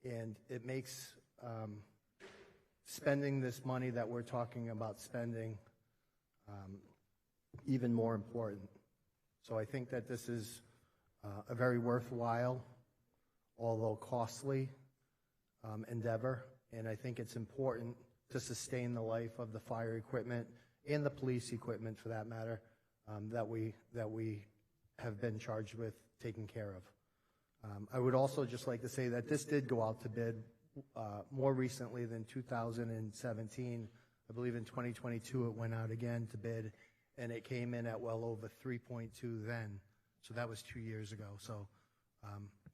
and it makes spending this money that we're talking about spending even more important. So I think that this is a very worthwhile, although costly, endeavor, and I think it's important to sustain the life of the fire equipment and the police equipment, for that matter, that we have been charged with taking care of. I would also just like to say that this did go out to bid more recently than 2017. I believe in 2022 it went out again to bid, and it came in at well over 3.2 then. So that was 2 years ago. So,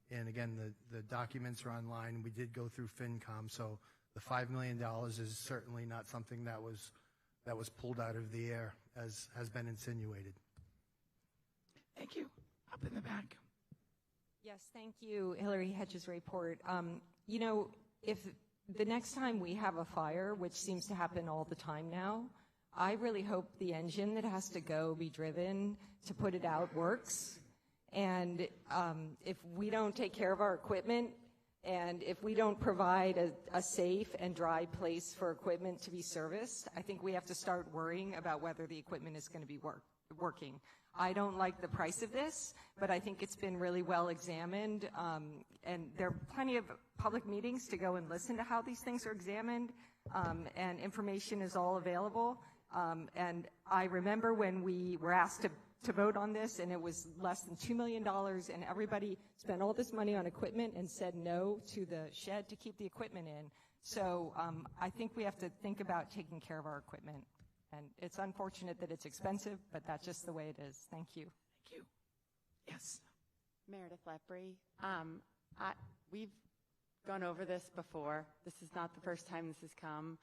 and again, the documents are online. We did go through FinCom, so the $5 million is certainly not something that was pulled out of the air, as has been insinuated. Thank you. Up in the back. Yes, thank you, Hillary Hedges report. You know, if the next time we have a fire, which seems to happen all the time now, I really hope the engine that has to go be driven to put it out works. And if we don't take care of our equipment, and if we don't provide a safe and dry place for equipment to be serviced, I think we have to start worrying about whether the equipment is going to be working. I don't like the price of this, but I think it's been really well examined, and there are plenty of public meetings to go and listen to how these things are examined, and information is all available. And I remember when we were asked to vote on this, and it was less than $2 million, and everybody spent all this money on equipment and said no to the shed to keep the equipment in. So I think we have to think about taking care of our equipment. And it's unfortunate that it's expensive, but that's just the way it is. Thank you. Thank you. Yes. Meredith Lepre. We've gone over this before. This is not the first time this has come.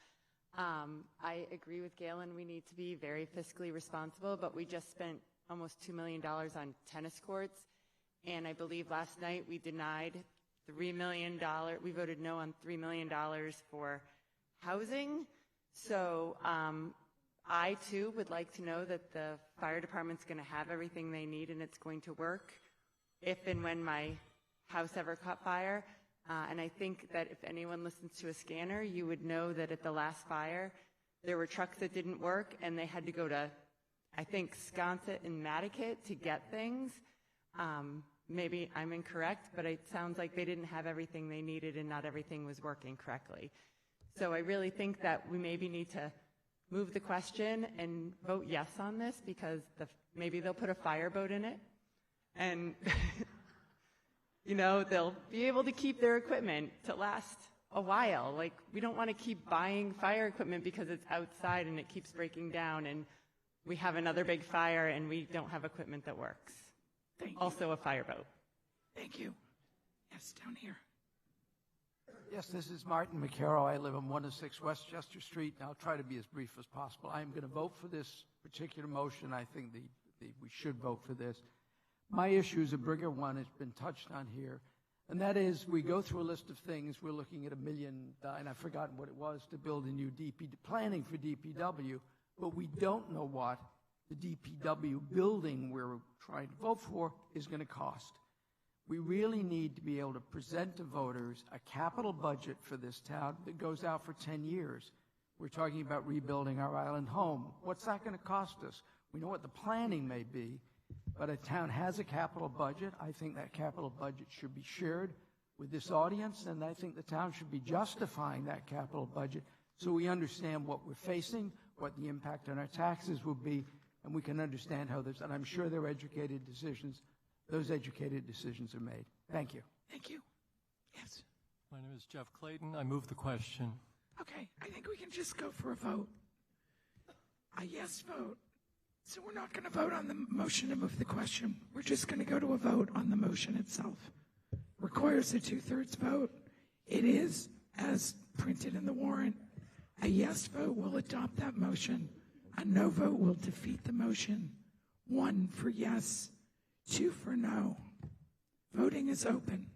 I agree with Galen. We need to be very fiscally responsible, but we just spent almost $2 million on tennis courts. And I believe last night we denied $3 million. We voted no on $3 million for housing. So I, too, would like to know that the fire department's going to have everything they need and it's going to work if and when my house ever caught fire. And I think that if anyone listens to a scanner, you would know that at the last fire, there were trucks that didn't work and they had to go to I think Sconset and Nantucket to get things. Maybe I'm incorrect, but it sounds like they didn't have everything they needed and not everything was working correctly. So I really think that we maybe need to move the question and vote yes on this, because maybe they'll put a fireboat in it and they'll be able to keep their equipment to last a while. Like, we don't want to keep buying fire equipment because it's outside and it keeps breaking down and we have another big fire and we don't have equipment that works. Also a fireboat. Thank you. Yes, down here. Yes, this is Martin McCarroll. I live on 106 West Chester Street, and I'll try to be as brief as possible. I am going to vote for this particular motion. I think we should vote for this. My issue is a bigger one. It's been touched on here, and that is we go through a list of things. We're looking at $1 million, and I've forgotten what it was, to build a new planning for DPW, but we don't know what the DPW building we're trying to vote for is going to cost. We really need to be able to present to voters a capital budget for this town that goes out for 10 years. We're talking about rebuilding our island home. What's that going to cost us? We know what the planning may be, but a town has a capital budget. I think that capital budget should be shared with this audience, and I think the town should be justifying that capital budget so we understand what we're facing, what the impact on our taxes will be, and we can understand how this, and I'm sure they're educated decisions. Those educated decisions are made. Thank you. Thank you. Yes. My name is Jeff Clayton. I move the question. Okay, I think we can just go for a vote. A yes vote. So we're not going to vote on the motion to move the question. We're just going to go to a vote on the motion itself. Requires a 2/3 vote. It is, as printed in the warrant. A yes vote will adopt that motion. A no vote will defeat the motion. 1 for yes, 2 for no. Voting is open.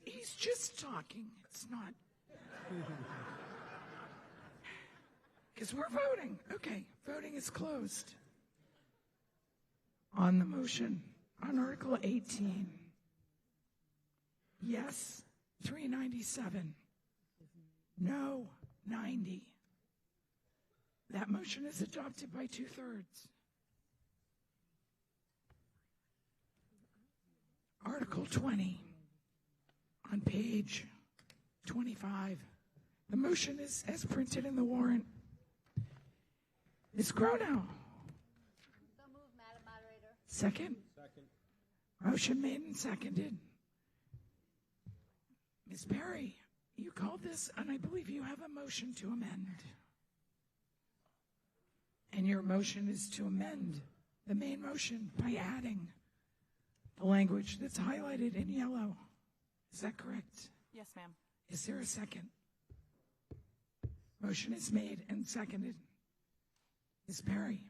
He's just talking. It's not. Because we're voting. Okay, voting is closed. On the motion, on Article 18. Yes, 397. No, 90. That motion is adopted by 2/3. Article 20. On page 25, the motion is as printed in the warrant. Ms. Gronow. So moved, Madam Moderator. Second? Second. Motion made and seconded. Ms. Perry, you called this, and I believe you have a motion to amend. And your motion is to amend the main motion by adding the language that's highlighted in yellow. Is that correct? Yes, ma'am. Is there a second? Motion is made and seconded. Ms. Perry.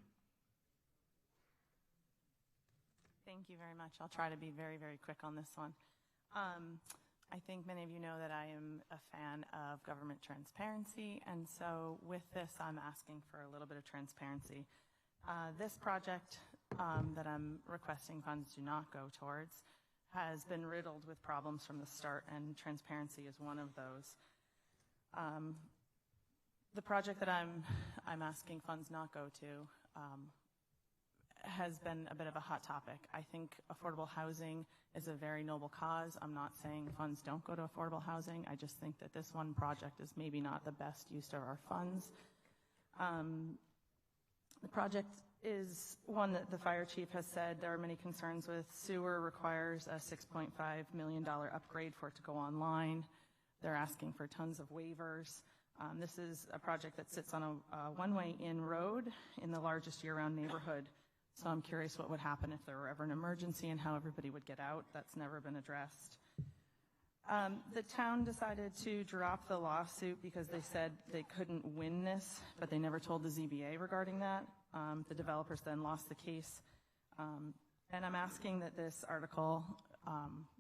Thank you very much. I'll try to be very, very quick on this one. I think many of you know that I am a fan of government transparency, and so with this, I'm asking for a little bit of transparency. This project that I'm requesting funds do not go towards has been riddled with problems from the start, and transparency is one of those. The project that I'm asking funds not go to has been a bit of a hot topic. I think affordable housing is a very noble cause. I'm not saying funds don't go to affordable housing. I just think that this one project is maybe not the best use of our funds. The project is one that the fire chief has said there are many concerns with. Sewer requires a $6.5 million upgrade for it to go online. They're asking for tons of waivers. This is a project that sits on a one-way in road in the largest year-round neighborhood. So I'm curious what would happen if there were ever an emergency and how everybody would get out. That's never been addressed. The town decided to drop the lawsuit because they said they couldn't win this, but they never told the ZBA regarding that. The developers then lost the case. And I'm asking that this article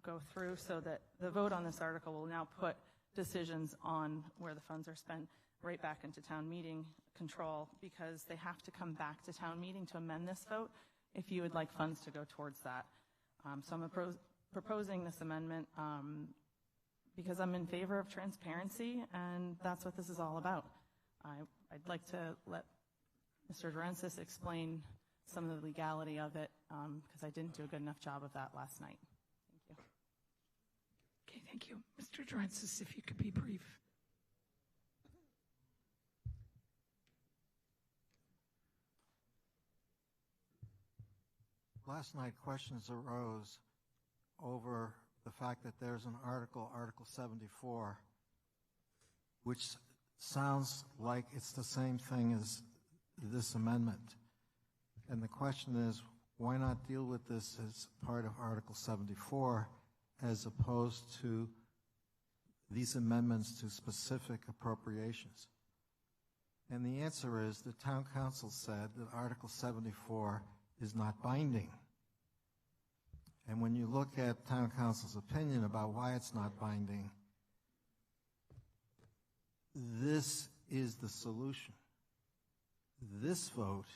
go through so that the vote on this article will now put decisions on where the funds are spent right back into town meeting control, because they have to come back to town meeting to amend this vote if you would like funds to go towards that. So I'm proposing this amendment because I'm in favor of transparency, and that's what this is all about. I'd like to let Mr. Durensis explain some of the legality of it, because I didn't do a good enough job of that last night. Thank you. Okay, thank you. Mr. Durensis, if you could be brief. Last night, questions arose over the fact that there's an article, Article 74, which sounds like it's the same thing as this amendment. And the question is, why not deal with this as part of Article 74 as opposed to these amendments to specific appropriations? And the answer is the town council said that Article 74 is not binding. And when you look at town council's opinion about why it's not binding, this is the solution. This vote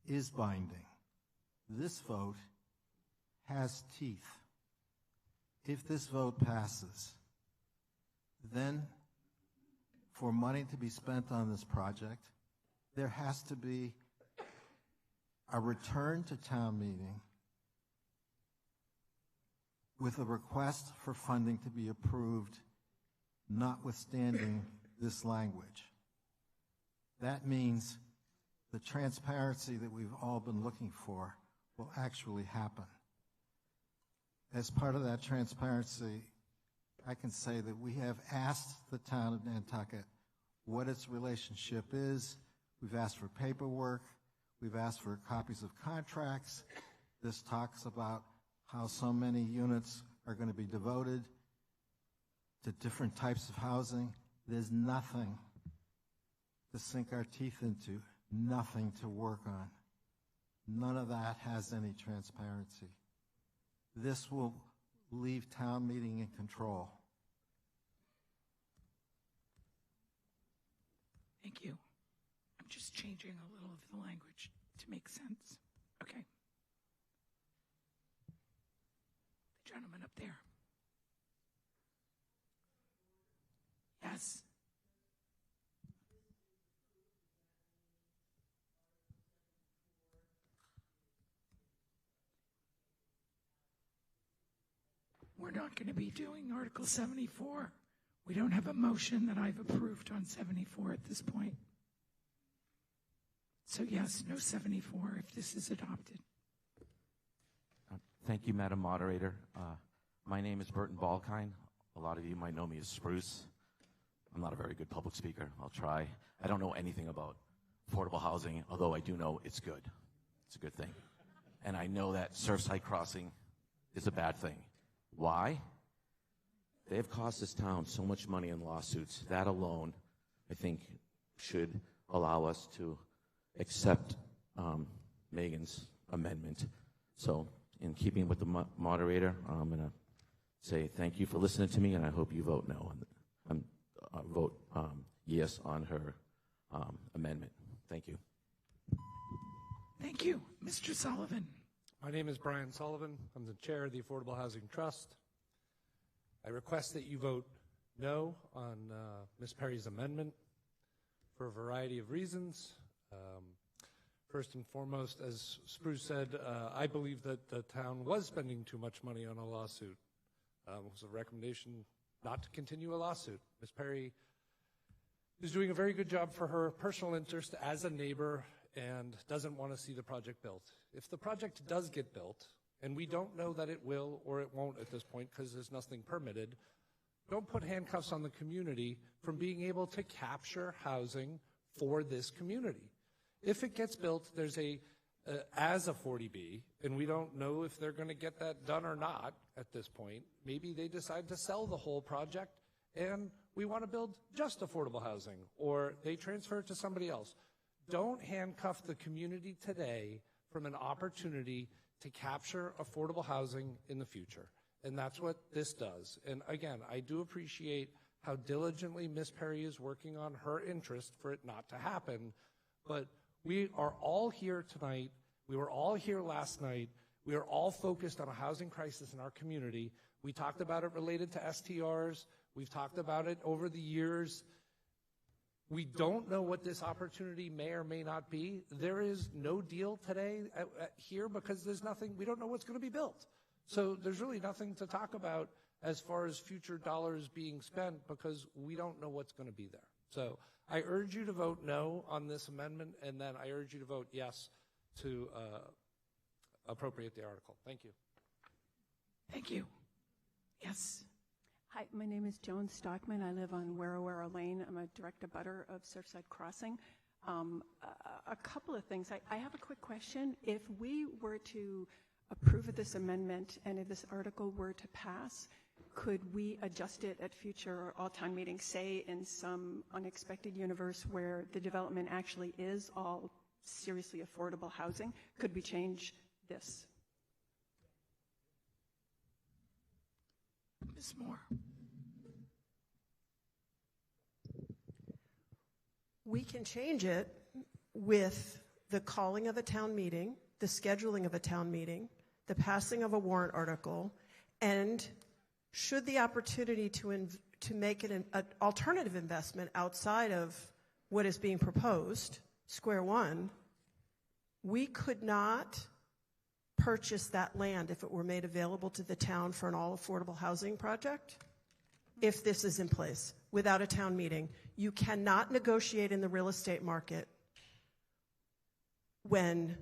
is binding. This vote has teeth. If this vote passes, then for money to be spent on this project, there has to be a return to town meeting with a request for funding to be approved, notwithstanding this language. That means the transparency that we've all been looking for will actually happen. As part of that transparency, I can say that we have asked the town of Nantucket what its relationship is. We've asked for paperwork. We've asked for copies of contracts. This talks about how so many units are going to be devoted to different types of housing. There's nothing to sink our teeth into, nothing to work on. None of that has any transparency. This will leave town meeting in control. Thank you. I'm just changing a little of the language to make sense. Okay. The gentleman up there. Yes. We're not going to be doing Article 74. We don't have a motion that I've approved on 74 at this point. So yes, no 74 if this is adopted. Thank you, Madam Moderator. My name is Burton Balkine. A lot of you might know me as Spruce. I'm not a very good public speaker. I'll try. I don't know anything about affordable housing, although I do know it's good. It's a good thing. And I know that Surfside Crossing is a bad thing. Why? They have cost this town so much money in lawsuits. That alone, I think, should allow us to accept Megan's amendment. So, in keeping with the moderator, I'm going to say thank you for listening to me, and I hope you vote no, vote yes on her amendment. Thank you. Thank you. Mr. Sullivan. My name is Brian Sullivan. I'm the chair of the Affordable Housing Trust. I request that you vote no on Ms. Perry's amendment for a variety of reasons. First and foremost, as Spruce said, I believe that the town was spending too much money on a lawsuit. It was a recommendation not to continue a lawsuit. Ms. Perry is doing a very good job for her personal interest as a neighbor and doesn't want to see the project built. If the project does get built, and we don't know that it will or it won't at this point because there's nothing permitted, don't put handcuffs on the community from being able to capture housing for this community. If it gets built, there's a as a 40B, and we don't know if they're going to get that done or not at this point. Maybe they decide to sell the whole project and we want to build just affordable housing, or they transfer it to somebody else. Don't handcuff the community today from an opportunity to capture affordable housing in the future. And that's what this does. And again, I do appreciate how diligently Ms. Perry is working on her interest for it not to happen. But we are all here tonight. We were all here last night. We are all focused on a housing crisis in our community. We talked about it related to STRs. We've talked about it over the years. We don't know what this opportunity may or may not be. There is no deal today here because there's nothing, we don't know what's going to be built. So there's really nothing to talk about as far as future dollars being spent because we don't know what's going to be there. So I urge you to vote no on this amendment, and then I urge you to vote yes to appropriate the article. Thank you. Thank you. Yes. Hi, my name is Joan Stockman. I live on Warrawara Lane. I'm a direct abutter of Surfside Crossing. A couple of things. I have a quick question. If we were to approve of this amendment and if this article were to pass, could we adjust it at future all-time meetings, say in some unexpected universe where the development actually is all seriously affordable housing? Could we change this? Ms. Moore. We can change it with the calling of a town meeting, the scheduling of a town meeting, the passing of a warrant article, and should the opportunity to make it an alternative investment outside of what is being proposed, square one, we could not purchase that land if it were made available to the town for an all-affordable housing project if this is in place without a town meeting. You cannot negotiate in the real estate market when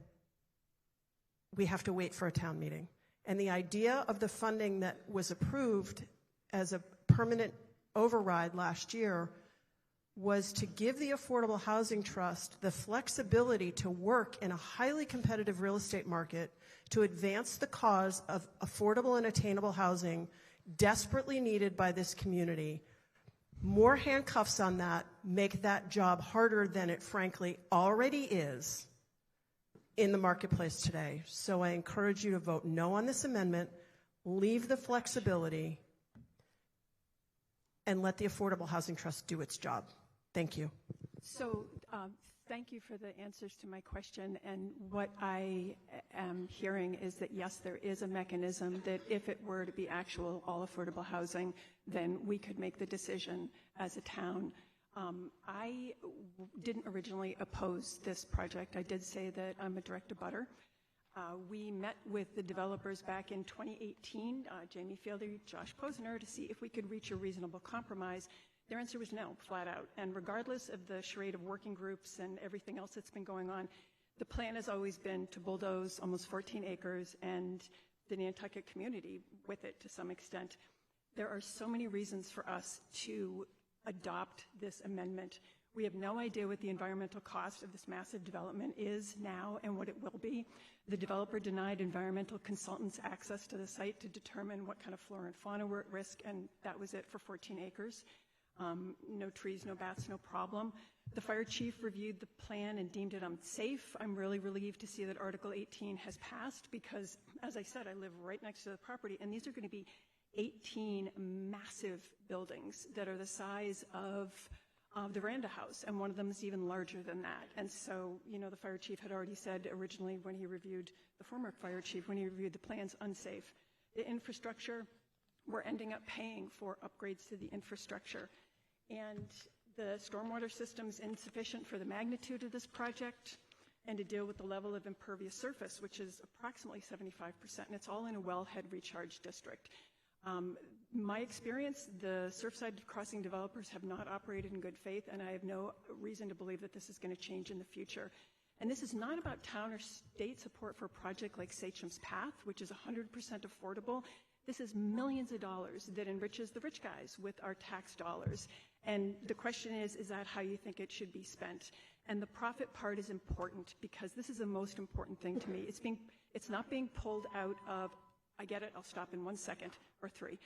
we have to wait for a town meeting. And the idea of the funding that was approved as a permanent override last year was to give the Affordable Housing Trust the flexibility to work in a highly competitive real estate market to advance the cause of affordable and attainable housing desperately needed by this community. More handcuffs on that make that job harder than it frankly already is in the marketplace today. So I encourage you to vote no on this amendment, leave the flexibility, and let the Affordable Housing Trust do its job. Thank you. So thank you for the answers to my question. And what I am hearing is that, yes, there is a mechanism that if it were to be actual all affordable housing, then we could make the decision as a town. I didn't originally oppose this project. I did say that I'm a direct abutter. We met with the developers back in 2018, Jamie Fielder, Josh Posner, to see if we could reach a reasonable compromise. Their answer was no, flat out. And regardless of the charade of working groups and everything else that's been going on, the plan has always been to bulldoze almost 14 acres and the Nantucket community with it to some extent. There are so many reasons for us to adopt this amendment. We have no idea what the environmental cost of this massive development is now and what it will be. The developer denied environmental consultants access to the site to determine what kind of flora and fauna were at risk, and that was it for 14 acres. No trees, no bats, no problem. The fire chief reviewed the plan and deemed it unsafe. I'm really relieved to see that Article 18 has passed because, as I said, I live right next to the property, and these are going to be 18 massive buildings that are the size of the Veranda House, and one of them is even larger than that. And so, you know, the fire chief had already said originally when he reviewed, the former fire chief, when he reviewed the plans, unsafe. The infrastructure, we're ending up paying for upgrades to the infrastructure. And the stormwater system's insufficient for the magnitude of this project and to deal with the level of impervious surface, which is approximately 75%, and it's all in a wellhead recharge district. My experience, the Surfside Crossing developers have not operated in good faith, and I have no reason to believe that this is going to change in the future. And this is not about town or state support for a project like Sachem's Path, which is 100% affordable. This is millions of dollars that enriches the rich guys with our tax dollars. And the question is that how you think it should be spent? And the profit part is important because this is the most important thing to me. It's not being pulled out of, I get it, I'll stop in 1 second or 3,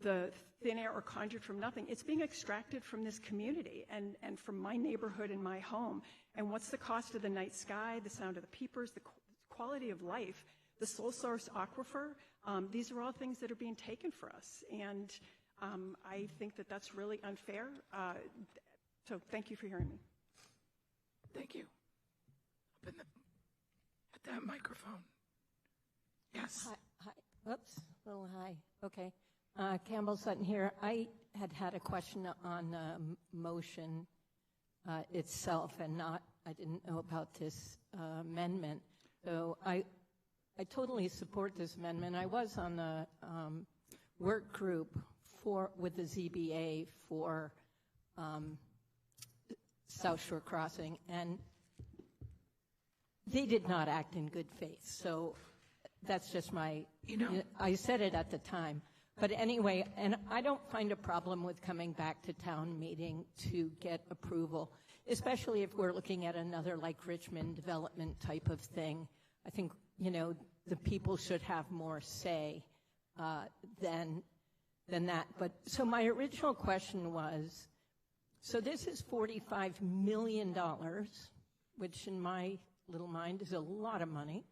the thin air or conjured from nothing. It's being extracted from this community and from my neighborhood and my home. And what's the cost of the night sky, the sound of the peepers, the quality of life, the sole source aquifer? These are all things that are being taken for us. And I think that that's really unfair. So thank you for hearing me. Thank you. Up at that microphone. Yes. Hi. Oops, little high. Okay. Campbell Sutton here. I had a question on the motion itself, and I didn't know about this amendment. So I totally support this amendment. I was on the work group with the ZBA for South Shore Crossing, and they did not act in good faith. So that's just I said it at the time. But anyway, and I don't find a problem with coming back to town meeting to get approval, especially if we're looking at another like Richmond development type of thing. I think, the people should have more say than that. But so my original question was, so this is $45 million, which in my little mind is a lot of money.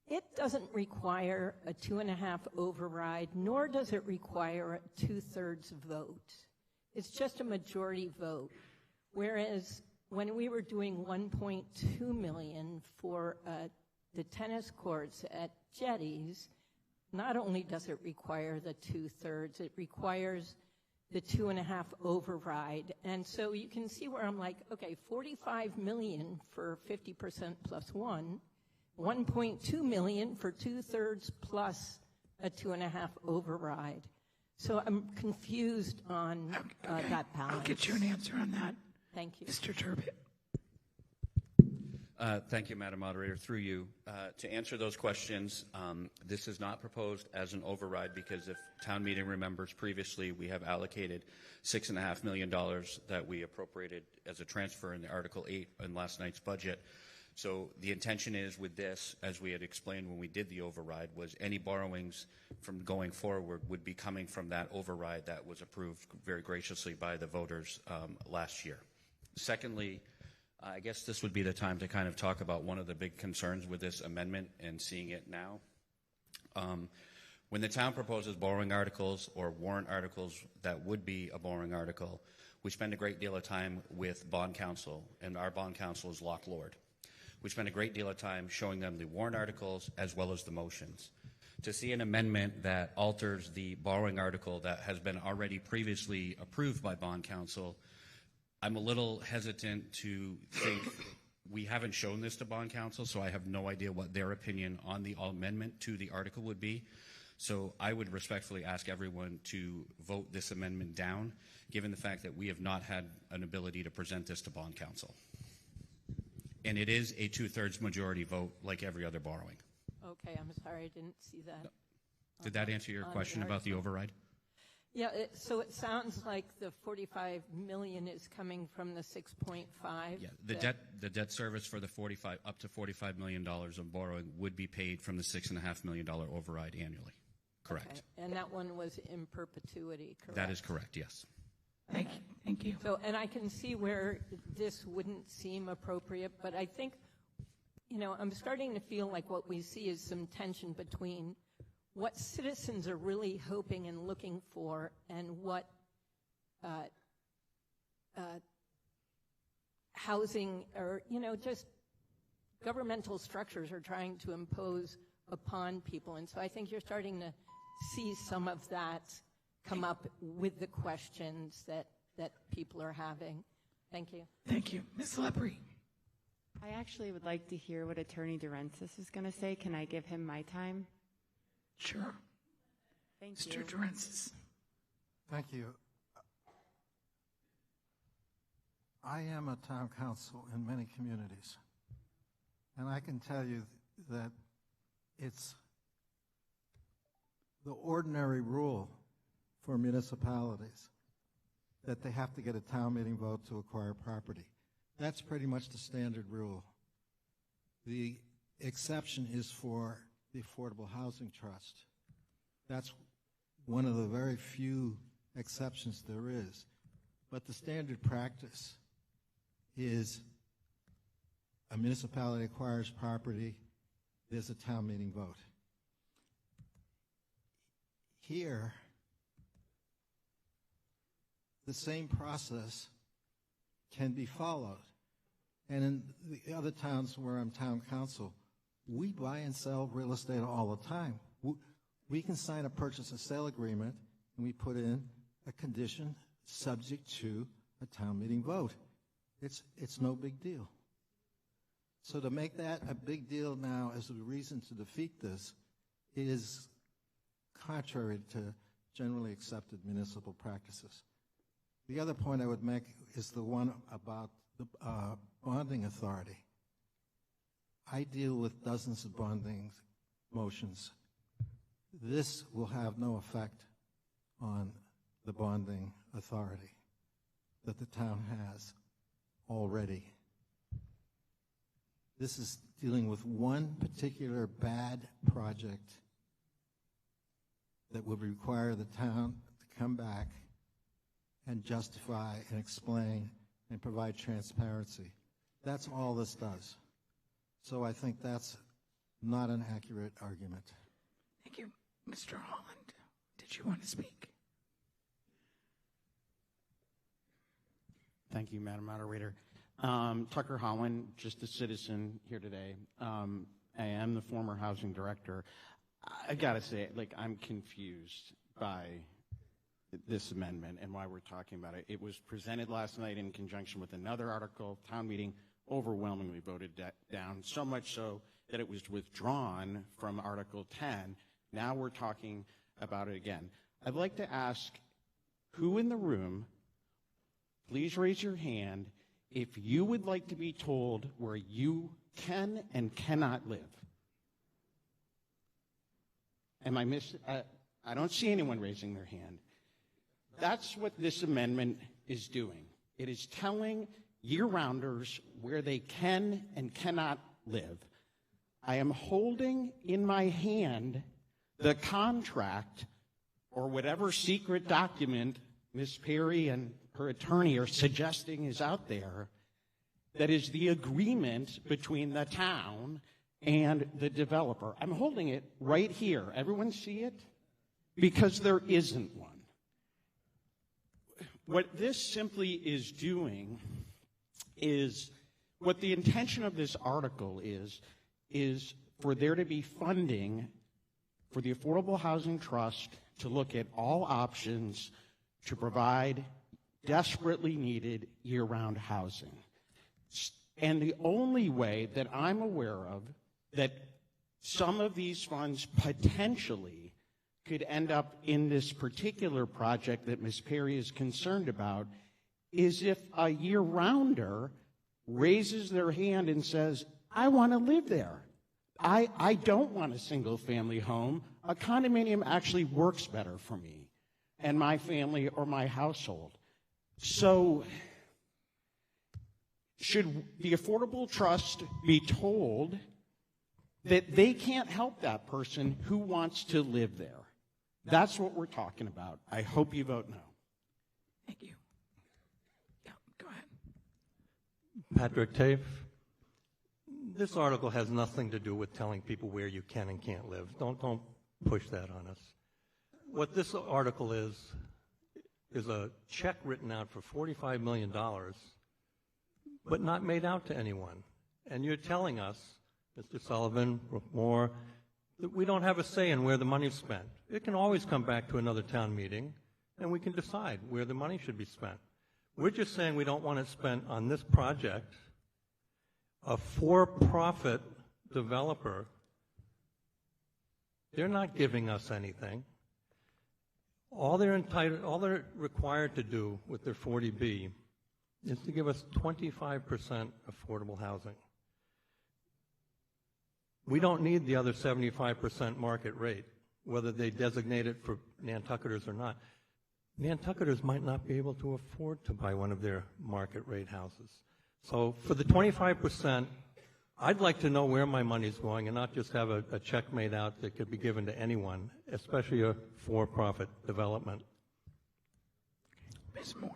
It doesn't require a 2.5 override, nor does it require a 2/3 vote. It's just a majority vote. Whereas when we were doing $1.2 million for the tennis courts at Jetties, not only does it require the 2/3, it requires the 2.5 override. And so you can see where I'm like, okay, $45 million for 50% plus 1, $1.2 million for 2/3 plus a 2.5 override. So I'm confused on that balance. I'll get you an answer on that. Thank you. Mr. Turbot. Thank you, Madam Moderator. Through you, to answer those questions, this is not proposed as an override because if town meeting remembers previously, we have allocated $6.5 million that we appropriated as a transfer in the Article 8 in last night's budget. So the intention is with this, as we had explained when we did the override, was any borrowings from going forward would be coming from that override that was approved very graciously by the voters last year. Secondly, I guess this would be the time to kind of talk about one of the big concerns with this amendment and seeing it now. When the town proposes borrowing articles or warrant articles that would be a borrowing article, we spend a great deal of time with bond counsel, and our bond counsel is Loch Lord. We spend a great deal of time showing them the warrant articles as well as the motions. To see an amendment that alters the borrowing article that has been already previously approved by bond counsel, I'm a little hesitant to think we haven't shown this to bond counsel, so I have no idea what their opinion on the amendment to the article would be. So I would respectfully ask everyone to vote this amendment down, given the fact that we have not had an ability to present this to bond counsel. And it is a 2/3 majority vote like every other borrowing. Okay, I'm sorry, I didn't see that. Did that answer your question about the override? Yeah, so it sounds like the $45 million is coming from the 6.5. Yeah, the debt service for the up to $45 million of borrowing would be paid from the $6.5 million override annually. Correct. Okay. And that one was in perpetuity, correct? That is correct, yes. Thank you. So, and I can see where this wouldn't seem appropriate, but I think, I'm starting to feel like what we see is some tension between what citizens are really hoping and looking for and what housing or, just governmental structures are trying to impose upon people. And so I think you're starting to see some of that come up with the questions that people are having. Thank you. Thank you. Ms. Lepre. I actually would like to hear what Attorney Durensis is going to say. Can I give him my time? Sure. Thank you. Mr. Durensis. Thank you. I am a town council in many communities, and I can tell you that it's the ordinary rule for municipalities that they have to get a town meeting vote to acquire property. That's pretty much the standard rule. The exception is for the Affordable Housing Trust. That's one of the very few exceptions there is. But the standard practice is a municipality acquires property, there's a town meeting vote. Here, the same process can be followed. And in the other towns where I'm town council, we buy and sell real estate all the time. We can sign a purchase and sale agreement, and we put in a condition subject to a town meeting vote. It's no big deal. So to make that a big deal now as a reason to defeat this is contrary to generally accepted municipal practices. The other point I would make is the one about the bonding authority. I deal with dozens of bonding motions. This will have no effect on the bonding authority that the town has already. This is dealing with one particular bad project that would require the town to come back and justify and explain and provide transparency. That's all this does. So I think that's not an accurate argument. Thank you. Mr. Holland, did you want to speak? Thank you, Madam Moderator. Tucker Holland, just a citizen here today. I am the former housing director. I gotta say, I'm confused by this amendment and why we're talking about it. It was presented last night in conjunction with another article. Town meeting overwhelmingly voted down, so much so that it was withdrawn from Article 10. Now we're talking about it again. I'd like to ask who in the room, please raise your hand, if you would like to be told where you can and cannot live. Am I missing? I don't see anyone raising their hand. That's what this amendment is doing. It is telling year-rounders where they can and cannot live. I am holding in my hand the contract or whatever secret document Ms. Perry and her attorney are suggesting is out there that is the agreement between the town and the developer. I'm holding it right here. Everyone see it? Because there isn't one. What this simply is doing is, what the intention of this article is for there to be funding for the Affordable Housing Trust to look at all options to provide desperately needed year-round housing. And the only way that I'm aware of that some of these funds potentially could end up in this particular project that Ms. Perry is concerned about is if a year-rounder raises their hand and says, I want to live there. I don't want a single-family home. A condominium actually works better for me and my family or my household. So should the Affordable Trust be told that they can't help that person who wants to live there? That's what we're talking about. I hope you vote no. Thank you. Yeah, go ahead. Patrick Tafe. This article has nothing to do with telling people where you can and can't live. Don't push that on us. What this article is a check written out for $45 million, but not made out to anyone. And you're telling us, Mr. Sullivan, Moore, that we don't have a say in where the money's spent. It can always come back to another town meeting, and we can decide where the money should be spent. We're just saying we don't want it spent on this project. A for-profit developer, they're not giving us anything. All they're required to do with their 40B is to give us 25% affordable housing. We don't need the other 75% market rate, whether they designate it for Nantucketers or not. Nantucketers might not be able to afford to buy one of their market rate houses. So for the 25%, I'd like to know where my money's going and not just have a check made out that could be given to anyone, especially a for-profit development. Ms. Moore.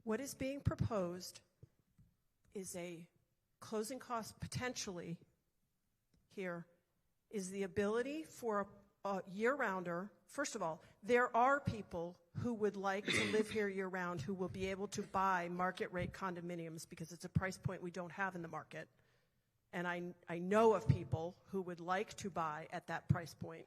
What is being proposed is a closing cost potentially here is the ability for a year-rounder. First of all, there are people who would like to live here year-round who will be able to buy market-rate condominiums because it's a price point we don't have in the market. And I know of people who would like to buy at that price point.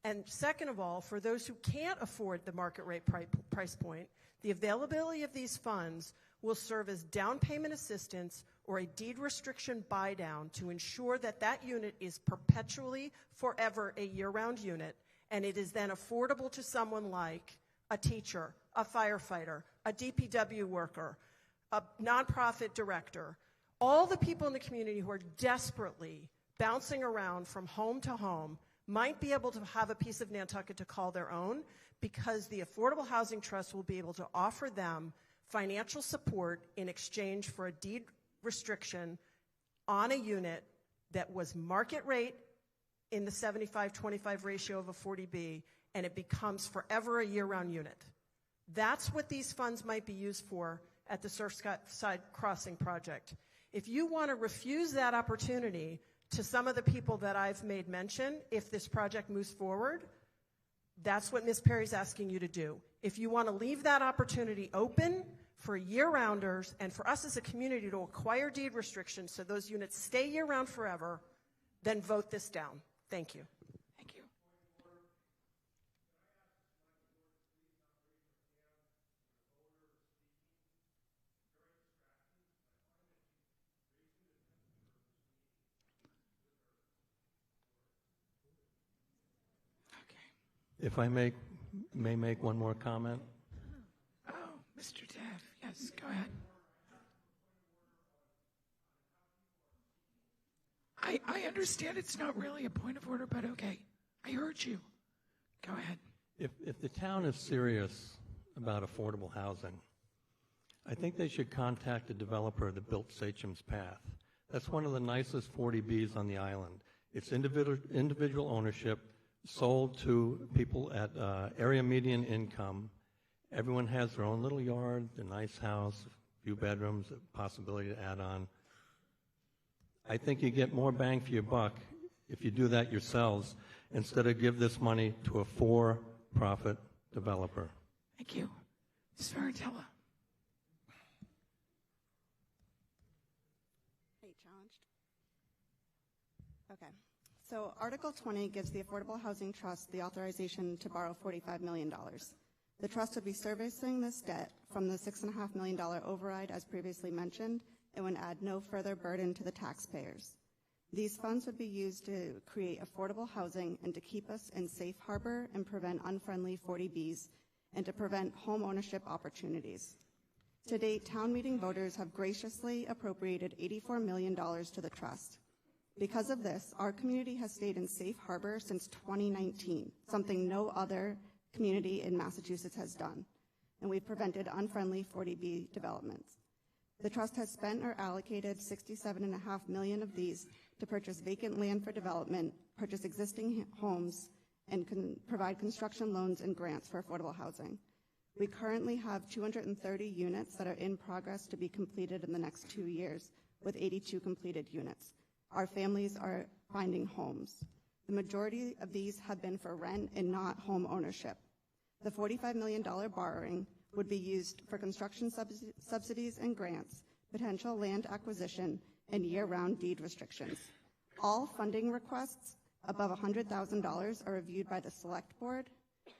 And second of all, for those who can't afford the market-rate price point, the availability of these funds will serve as down payment assistance or a deed restriction buy-down to ensure that that unit is perpetually, forever a year-round unit, and it is then affordable to someone like a teacher, a firefighter, a DPW worker, a nonprofit director, all the people in the community who are desperately bouncing around from home to home might be able to have a piece of Nantucket to call their own because the Affordable Housing Trust will be able to offer them financial support in exchange for a deed restriction on a unit that was market rate in the 75-25 ratio of a 40B, and it becomes forever a year-round unit. That's what these funds might be used for at the Surfside Crossing project. If you want to refuse that opportunity to some of the people that I've made mention, if this project moves forward, that's what Ms. Perry's asking you to do. If you want to leave that opportunity open for year-rounders and for us as a community to acquire deed restrictions so those units stay year-round forever, then vote this down. Thank you. Thank you. If I may make one more comment. Oh, Mr. Taff, yes, go ahead. I understand it's not really a point of order, but okay. I heard you. Go ahead. If the town is serious about affordable housing, I think they should contact the developer that built Sachem's Path. That's one of the nicest 40Bs on the island. It's individual ownership, sold to people at area median income. Everyone has their own little yard, a nice house, a few bedrooms, a possibility to add on. I think you get more bang for your buck if you do that yourselves instead of give this money to a for-profit developer. Thank you. Ms. Farentella. Challenged. Okay. So Article 20 gives the Affordable Housing Trust the authorization to borrow $45 million. The trust would be servicing this debt from the $6.5 million override as previously mentioned and would add no further burden to the taxpayers. These funds would be used to create affordable housing and to keep us in safe harbor and prevent unfriendly 40Bs and to prevent home ownership opportunities. To date, town meeting voters have graciously appropriated $84 million to the trust. Because of this, our community has stayed in safe harbor since 2019, something no other community in Massachusetts has done, and we've prevented unfriendly 40B developments. The trust has spent or allocated $67.5 million of these to purchase vacant land for development, purchase existing homes, and provide construction loans and grants for affordable housing. We currently have 230 units that are in progress to be completed in the next 2 years, with 82 completed units. Our families are finding homes. The majority of these have been for rent and not home ownership. The $45 million borrowing would be used for construction subsidies and grants, potential land acquisition, and year-round deed restrictions. All funding requests above $100,000 are reviewed by the Select Board,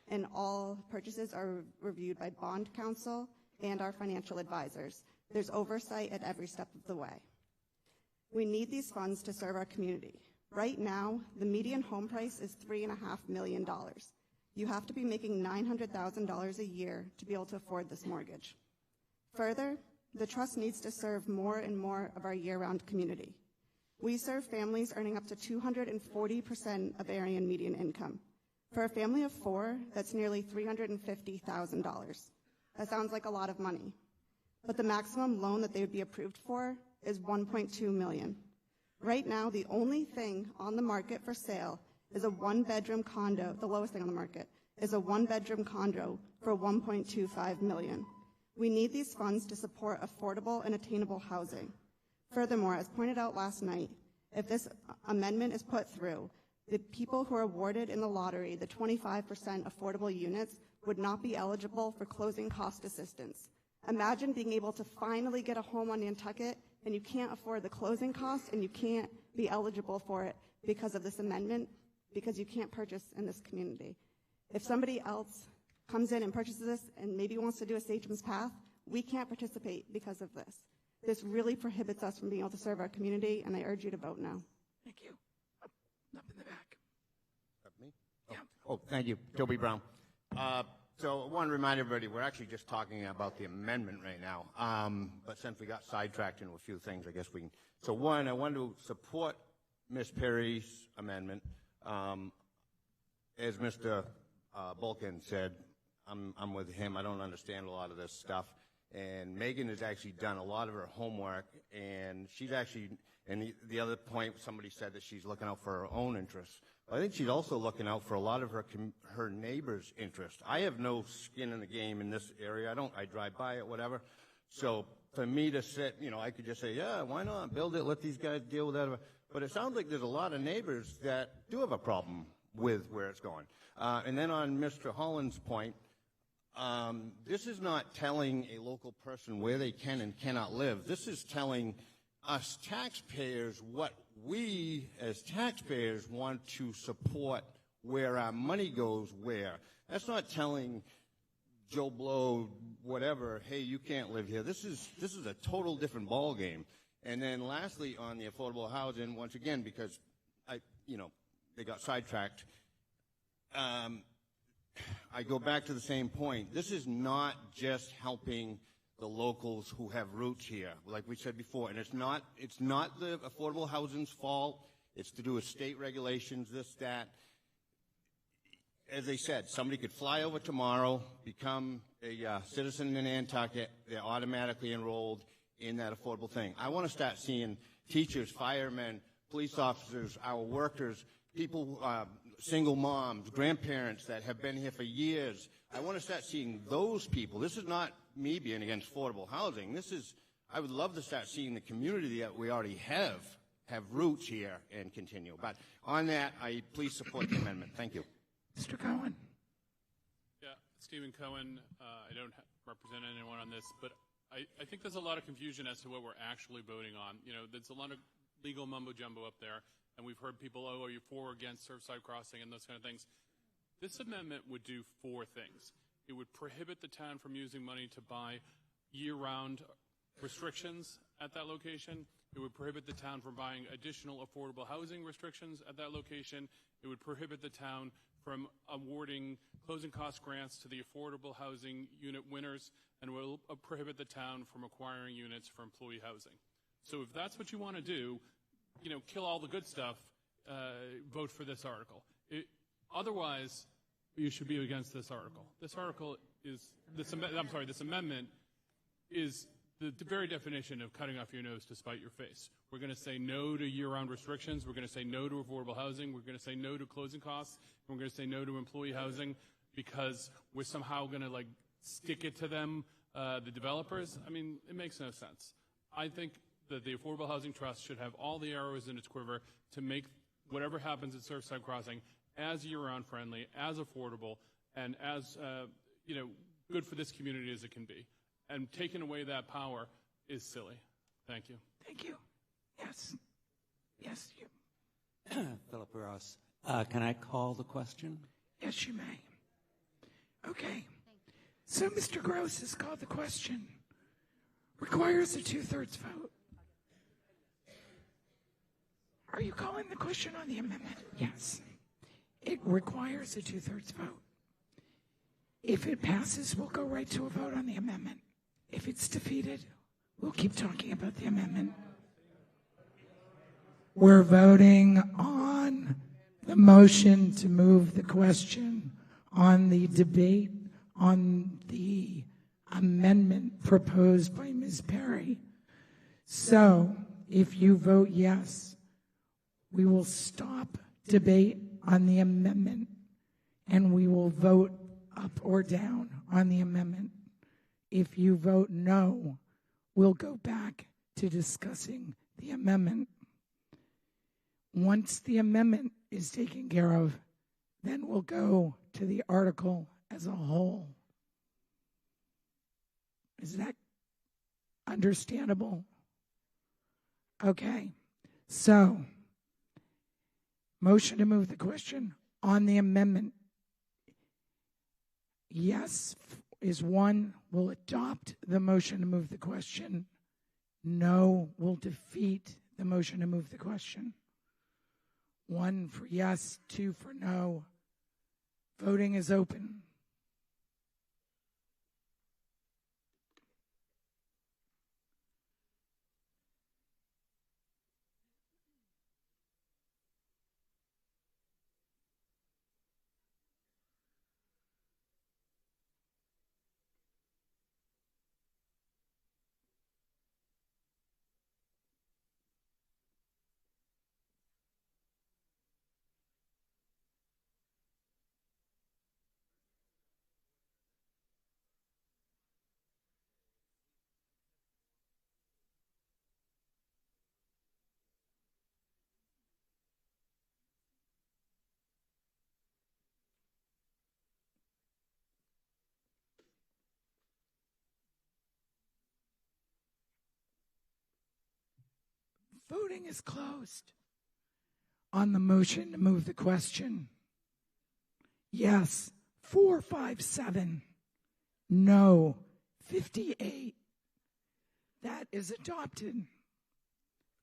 and all purchases are reviewed by Bond Counsel and our financial advisors. There's oversight at every step of the way. We need these funds to serve our community. Right now, the median home price is $3.5 million. You have to be making $900,000 a year to be able to afford this mortgage. Further, the trust needs to serve more and more of our year-round community. We serve families earning up to 240% of area median income. For a family of 4, that's nearly $350,000. That sounds like a lot of money. But the maximum loan that they would be approved for is $1.2 million. Right now, the only thing on the market for sale is a one-bedroom condo. The lowest thing on the market is a one-bedroom condo for $1.25 million. We need these funds to support affordable and attainable housing. Furthermore, as pointed out last night, if this amendment is put through, the people who are awarded in the lottery the 25% affordable units would not be eligible for closing cost assistance. Imagine being able to finally get a home on Nantucket and you can't afford the closing costs and you can't be eligible for it because of this amendment, because you can't purchase in this community. If somebody else comes in and purchases this and maybe wants to do a Sagem's Path, we can't participate because of this. This really prohibits us from being able to serve our community, and I urge you to vote no. Thank you. Up in the back. Me? Oh, thank you. Toby Brown. So I want to remind everybody, we're actually just talking about the amendment right now. But since we got sidetracked into a few things, I guess we can. So one, I want to support Ms. Perry's amendment. As Mr. Bulkin said, I'm with him. I don't understand a lot of this stuff. And Megan has actually done a lot of her homework, and she's actually, and the other point, somebody said that she's looking out for her own interests. I think she's also looking out for a lot of her neighbors' interests. I have no skin in the game in this area. I drive by it, whatever. So for me to sit, I could just say, yeah, why not build it, let these guys deal with that. But it sounds like there's a lot of neighbors that do have a problem with where it's going. And then on Mr. Holland's point, this is not telling a local person where they can and cannot live. This is telling us taxpayers what we as taxpayers want to support, where our money goes where. That's not telling Joe Blow, whatever, hey, you can't live here. This is a total different ball game. And then lastly, on the affordable housing, once again, because they got sidetracked, I go back to the same point. This is not just helping the locals who have roots here, like we said before, and it's not the affordable housing's fault. It's to do with state regulations, this, that. As they said, somebody could fly over tomorrow, become a citizen in Nantucket, they're automatically enrolled in that affordable thing. I want to start seeing teachers, firemen, police officers, our workers, people, single moms, grandparents that have been here for years. I want to start seeing those people. This is not me being against affordable housing. I would love to start seeing the community that we already have roots here and continue. But on that, please support the amendment. Thank you. Mr. Cohen. Yeah, Stephen Cohen. I don't represent anyone on this, but I think there's a lot of confusion as to what we're actually voting on. There's a lot of legal mumbo-jumbo up there, and we've heard people, are you for or against Surfside Crossing and those kind of things. This amendment would do 4 things. It would prohibit the town from using money to buy year-round restrictions at that location. It would prohibit the town from buying additional affordable housing restrictions at that location. It would prohibit the town from awarding closing cost grants to the affordable housing unit winners, and will prohibit the town from acquiring units for employee housing. So if that's what you want to do, kill all the good stuff, vote for this article. Otherwise, you should be against this article. This amendment is the very definition of cutting off your nose to spite your face. We're going to say no to year-round restrictions. We're going to say no to affordable housing. We're going to say no to closing costs. And we're going to say no to employee housing because we're somehow going to stick it to them, the developers. I mean, it makes no sense. I think that the Affordable Housing Trust should have all the arrows in its quiver to make whatever happens at Surfside Crossing as year-round friendly, as affordable, and as good for this community as it can be. And taking away that power is silly. Thank you. Thank you. Yes. Yes, you. Philip Ross. Can I call the question? Yes, you may. Okay. So Mr. Gross has called the question. Requires a 2/3 vote. Are you calling the question on the amendment? Yes. It requires a 2/3 vote. If it passes, we'll go right to a vote on the amendment. If it's defeated, we'll keep talking about the amendment. We're voting on the motion to move the question on the debate on the amendment proposed by Ms. Perry. So if you vote yes, we will stop debate on the amendment and we will vote up or down on the amendment. If you vote no, we'll go back to discussing the amendment. Once the amendment is taken care of, then we'll go to the article as a whole. Is that understandable? Okay. So, motion to move the question on the amendment. Yes is 1, will adopt the motion to move the question. No will defeat the motion to move the question. 1 for yes, 2 for no. Voting is open. Voting is closed on the motion to move the question. Yes, 457. No, 58. That is adopted.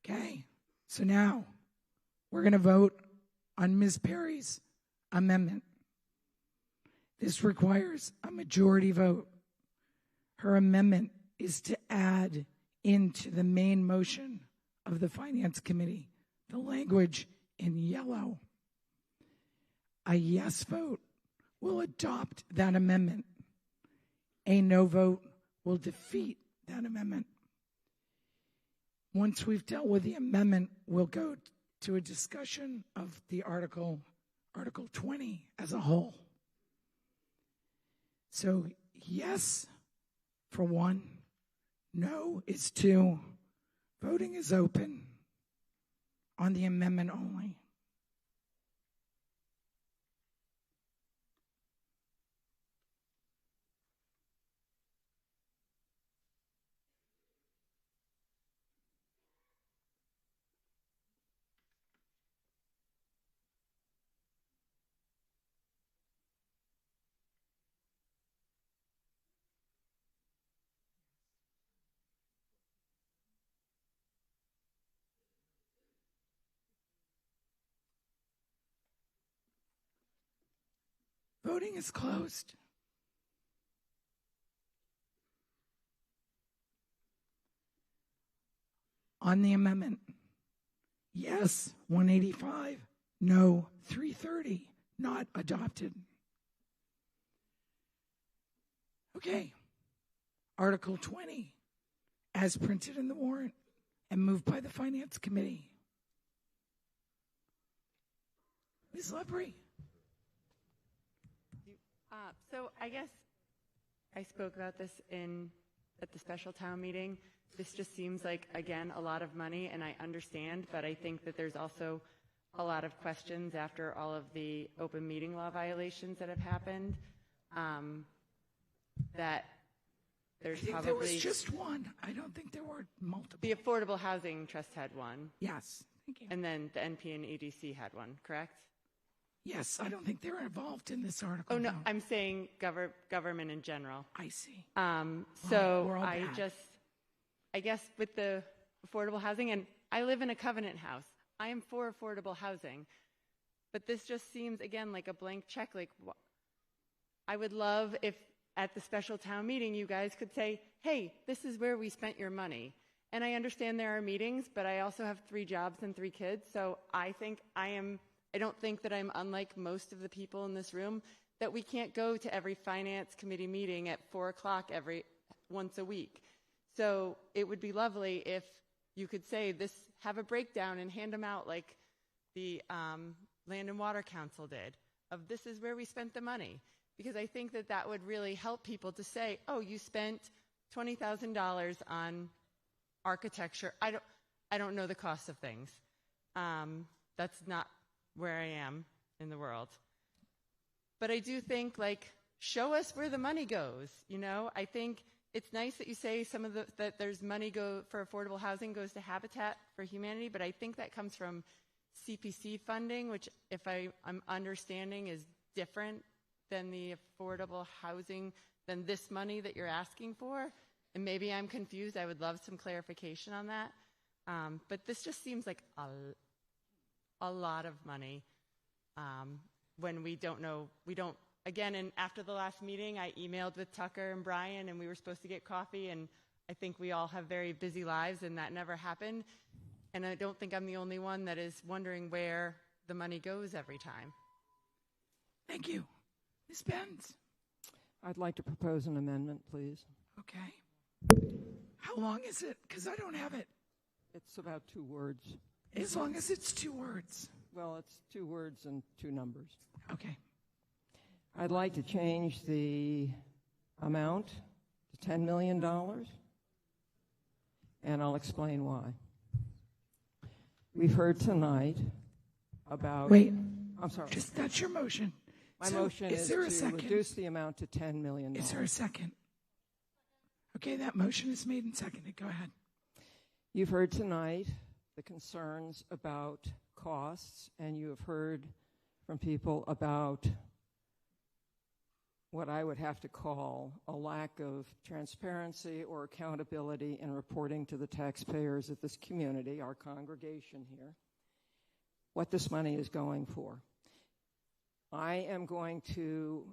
Okay, so now we're going to vote on Ms. Perry's amendment. This requires a majority vote. Her amendment is to add into the main motion of the Finance Committee the language in yellow. A yes vote will adopt that amendment. A no vote will defeat that amendment. Once we've dealt with the amendment, we'll go to a discussion of the Article 20 as a whole. So yes for 1, no is 2. Voting is open on the amendment only. Voting is closed. On the amendment, yes, 185, no, 330, not adopted. Okay, Article 20, as printed in the warrant and moved by the Finance Committee. Ms. Lepre. So I guess I spoke about this at the special town meeting. This just seems like, again, a lot of money, and I understand, but I think that there's also a lot of questions after all of the open meeting law violations that have happened. That there's I think probably there was just one. I don't think there were multiple. The Affordable Housing Trust had one. Yes, thank you. And then the NP and EDC had one, correct? Yes, I don't think they're involved in this article. Oh, no, I'm saying government in general. I see. So we're all I bad. guess with the affordable housing, and I live in a covenant house. I am for affordable housing. But this just seems, again, like a blank check. Like, I would love if at the special town meeting you guys could say, hey, this is where we spent your money. And I understand there are meetings, but I also have 3 jobs and 3 kids. So I think I am I don't think that I'm unlike most of the people in this room, that we can't go to every finance committee meeting at 4 o'clock once a week. So it would be lovely if you could say this, have a breakdown and hand them out like the Land and Water Council did, of this is where we spent the money. Because I think that that would really help people to say, oh, you spent $20,000 on architecture. I don't know the cost of things. That's not where I am in the world. But I do think, like, show us where the money goes. You know, I think it's nice that you say that there's money for affordable housing goes to Habitat for Humanity, but I think that comes from CPC funding, which, if I'm understanding, is different than the affordable housing, than this money that you're asking for. And maybe I'm confused. I would love some clarification on that. But this just seems like a lot of money when we don't know. Again, and after the last meeting, I emailed with Tucker and Brian, and we were supposed to get coffee, and I think we all have very busy lives, and that never happened. And I don't think I'm the only one that is wondering where the money goes every time. Thank you. Ms. Benz. I'd like to propose an amendment, please. Okay. How long is it? Because I don't have it. It's about 2 words. As long as it's 2 words. Well, it's 2 words and 2 numbers. Okay. I'd like to change the amount to $10 million, and I'll explain why. We've heard tonight about... Wait. I'm sorry. That's your motion. My motion is to reduce the amount to $10 million. Is there a second? Okay, that motion is made and seconded. Go ahead. You've heard tonight the concerns about costs, and you have heard from people about what I would have to call a lack of transparency or accountability in reporting to the taxpayers of this community, our congregation here, what this money is going for. I am going to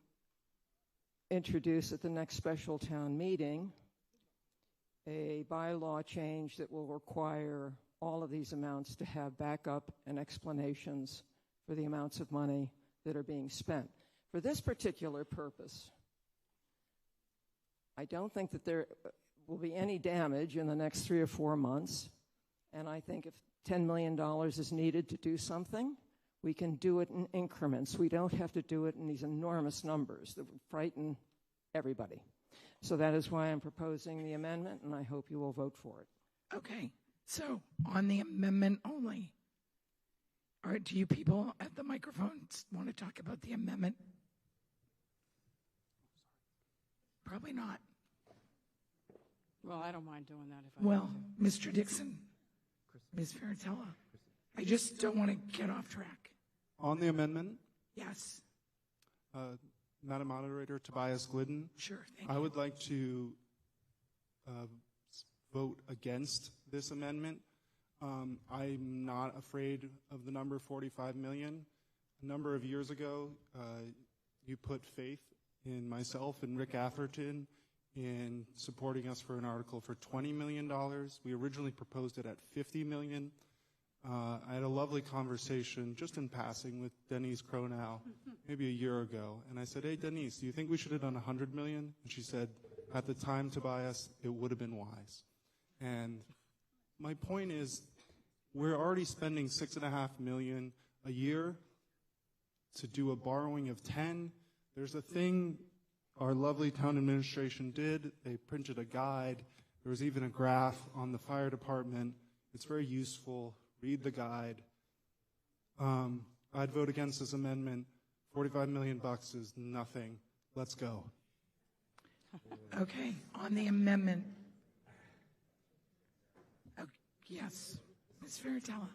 introduce at the next special town meeting a bylaw change that will require all of these amounts to have backup and explanations for the amounts of money that are being spent. For this particular purpose, I don't think that there will be any damage in the next 3 or 4 months, and I think if $10 million is needed to do something, we can do it in increments. We don't have to do it in these enormous numbers that would frighten everybody. So that is why I'm proposing the amendment, and I hope you will vote for it. Okay. So on the amendment only, do you people at the microphones want to talk about the amendment? Probably not. Well, I don't mind doing that if I Well, want to. Mr. Dixon, Ms. Ferratella, I just don't want to get off track. On the amendment? Yes. Madam Moderator, Tobias Glidden. Sure, thank you. I would like to vote against this amendment. I'm not afraid of the number 45 million. A number of years ago, you put faith in myself and Rick Atherton in supporting us for an article for $20 million. We originally proposed it at $50 million. I had a lovely conversation just in passing with Denise Cronow maybe a year ago. And I said, hey, Denise, do you think we should have done $100 million? And she said, at the time, Tobias, it would have been wise. And my point is, we're already spending $6.5 million a year to do a borrowing of 10. There's a thing our lovely town administration did. They printed a guide. There was even a graph on the fire department. It's very useful. Read the guide. I'd vote against this amendment. $45 million is nothing. Let's go. Okay, on the amendment. Yes, Ms. Ferratella.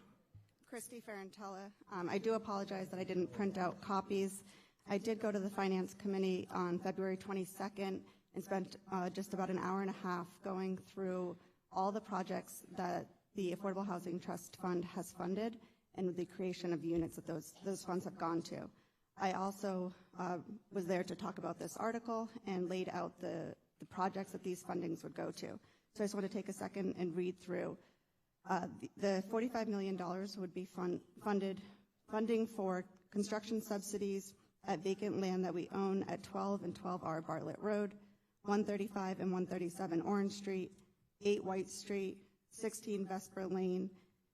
Christy Ferrantella. I do apologize that I didn't print out copies. I did go to the Finance Committee on February 22nd and spent just about an hour and a half going through all the projects that the Affordable Housing Trust Fund has funded and the creation of units that those funds have gone to. I also was there to talk about this article and laid out the projects that these fundings would go to. So I just want to take a second and read through. The $45 million would be funded funding for construction subsidies at vacant land that we own at 12 and 12R Bartlett Road, 135 and 137 Orange Street, 8 White Street, 16 Vesper Lane,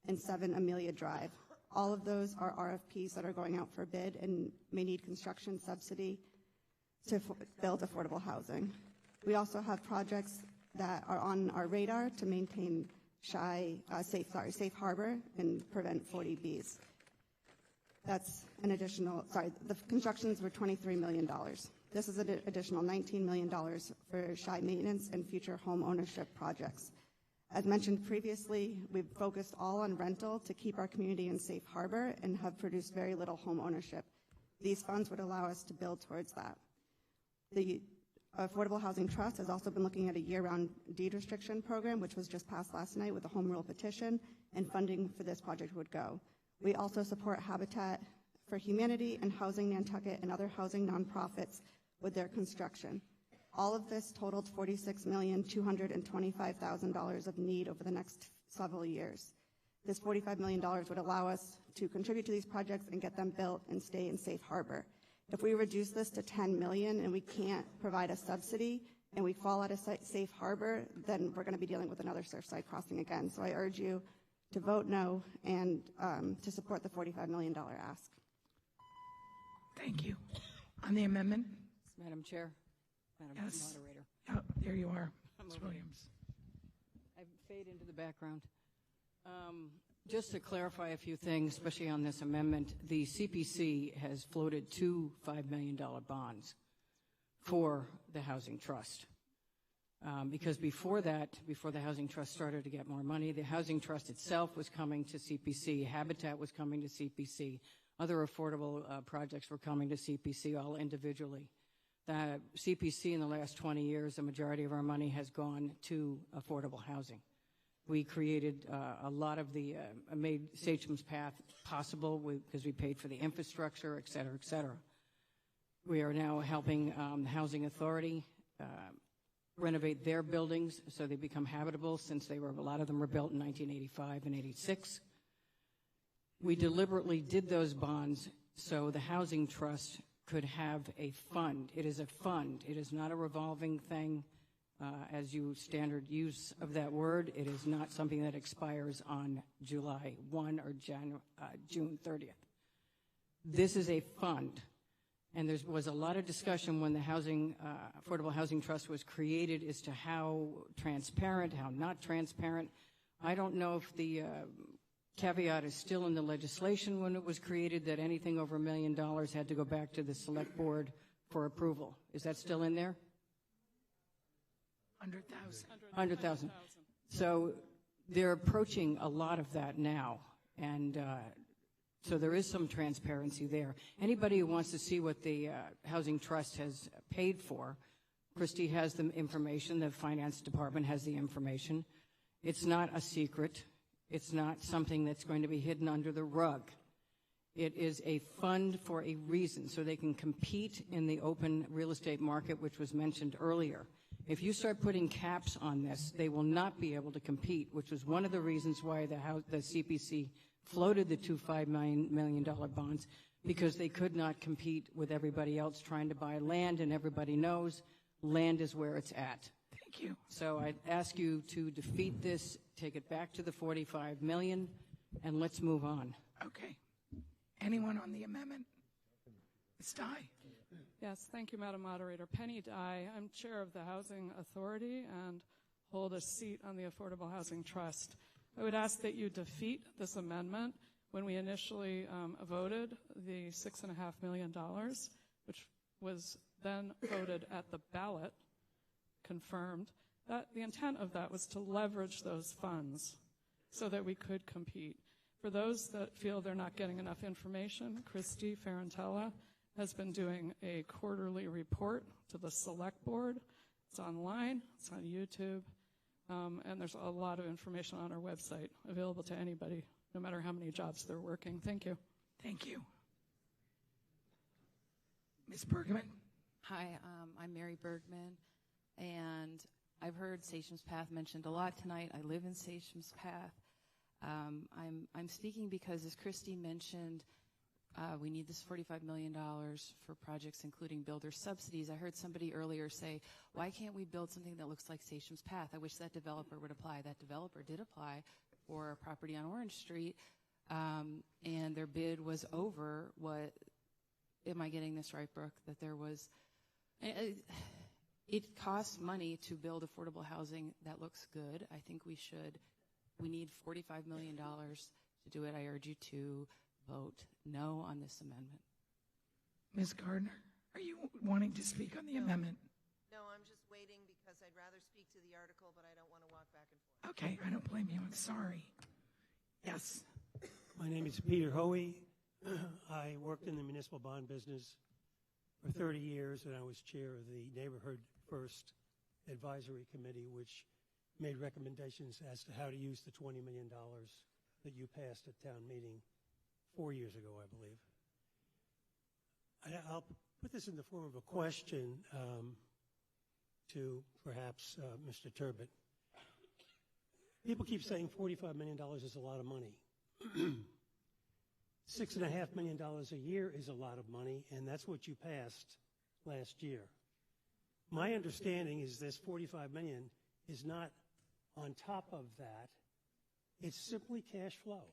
and 7 Amelia Drive. All of those are RFPs that are going out for bid and may need construction subsidy to build affordable housing. We also have projects that are on our radar to maintain safe harbor and prevent 40Bs. That's an additional, the constructions were $23 million. This is an additional $19 million for shy maintenance and future home ownership projects. As mentioned previously, we've focused all on rental to keep our community in safe harbor and have produced very little home ownership. These funds would allow us to build towards that. The Affordable Housing Trust has also been looking at a year-round deed restriction program, which was just passed last night with a home rule petition, and funding for this project would go. We also support Habitat for Humanity and Housing Nantucket and other housing nonprofits with their construction. All of this totaled $46,225,000 of need over the next several years. This $45 million would allow us to contribute to these projects and get them built and stay in safe harbor. If we reduce this to $10 million and we can't provide a subsidy and we fall out of safe harbor, then we're going to be dealing with another Surfside crossing again. So I urge you to vote no and to support the $45 million ask. Thank you. On the amendment? Madam Chair, Madam Yes. Moderator. Oh, there you are, Ms. Williams. I fade into the background. Just to clarify a few things, especially on this amendment, the CPC has floated two $5 million bonds for the Housing Trust. Because before that, before the Housing Trust started to get more money, the Housing Trust itself was coming to CPC, Habitat was coming to CPC, other affordable projects were coming to CPC all individually. The CPC in the last 20 years, the majority of our money has gone to affordable housing. We created a lot of the, made Sachem's Path possible because we paid for the infrastructure, et cetera, et cetera. We are now helping the Housing Authority renovate their buildings so they become habitable, since they were, a lot of them were built in 1985 and 86. We deliberately did those bonds so the Housing Trust could have a fund. It is a fund. It is not a revolving thing, as you standard use of that word. It is not something that expires on July 1 or June 30th. This is a fund. And there was a lot of discussion when the Affordable Housing Trust was created as to how transparent, how not transparent. I don't know if the caveat is still in the legislation when it was created that anything over $1 million had to go back to the select board for approval. Is that still in there? 100,000. 100,000. So they're approaching a lot of that now. And so there is some transparency there. Anybody who wants to see what the Housing Trust has paid for, Christy has the information, the Finance Department has the information. It's not a secret. It's not something that's going to be hidden under the rug. It is a fund for a reason, so they can compete in the open real estate market, which was mentioned earlier. If you start putting caps on this, they will not be able to compete, which was one of the reasons why the CPC floated the two $5 million bonds, because they could not compete with everybody else trying to buy land, and everybody knows land is where it's at. Thank you. So I'd ask you to defeat this, take it back to the $45 million, and let's move on. Okay. Anyone on the amendment? Ms. Dye. Yes, thank you, Madam Moderator. Penny Dye. I'm chair of the Housing Authority and hold a seat on the Affordable Housing Trust. I would ask that you defeat this amendment. When we initially voted the $6.5 million, which was then voted at the ballot, confirmed, that the intent of that was to leverage those funds so that we could compete. For those that feel they're not getting enough information, Christy Ferrantella has been doing a quarterly report to the Select Board. It's online, it's on YouTube, and there's a lot of information on our website available to anybody, no matter how many jobs they're working. Thank you. Thank you. Ms. Bergman. Hi, I'm Mary Bergman, and I've heard Sachem's Path mentioned a lot tonight. I live in Sachem's Path. I'm speaking because, as Christy mentioned, we need this $45 million for projects including builder subsidies. I heard somebody earlier say, why can't we build something that looks like Sachem's Path? I wish that developer would apply. That developer did apply for a property on Orange Street, and their bid was over what, am I getting this right, Brooke, that there was, it costs money to build affordable housing that looks good. I think we need $45 million to do it. I urge you to vote no on this amendment. Ms. Gardner, are you wanting to speak on the amendment? No, I'm just waiting because I'd rather speak to the article, but I don't want to walk back and forth. Okay, I don't blame you. I'm sorry. Yes. My name is Peter Hoey. I worked in the municipal bond business for 30 years, and I was chair of the Neighborhood First Advisory Committee, which made recommendations as to how to use the $20 million that you passed at town meeting 4 years ago, I believe. I'll put this in the form of a question to perhaps Mr. Turbot. People keep saying $45 million is a lot of money. $6.5 million a year is a lot of money, and that's what you passed last year. My understanding is this $45 million is not on top of that. It's simply cash flow.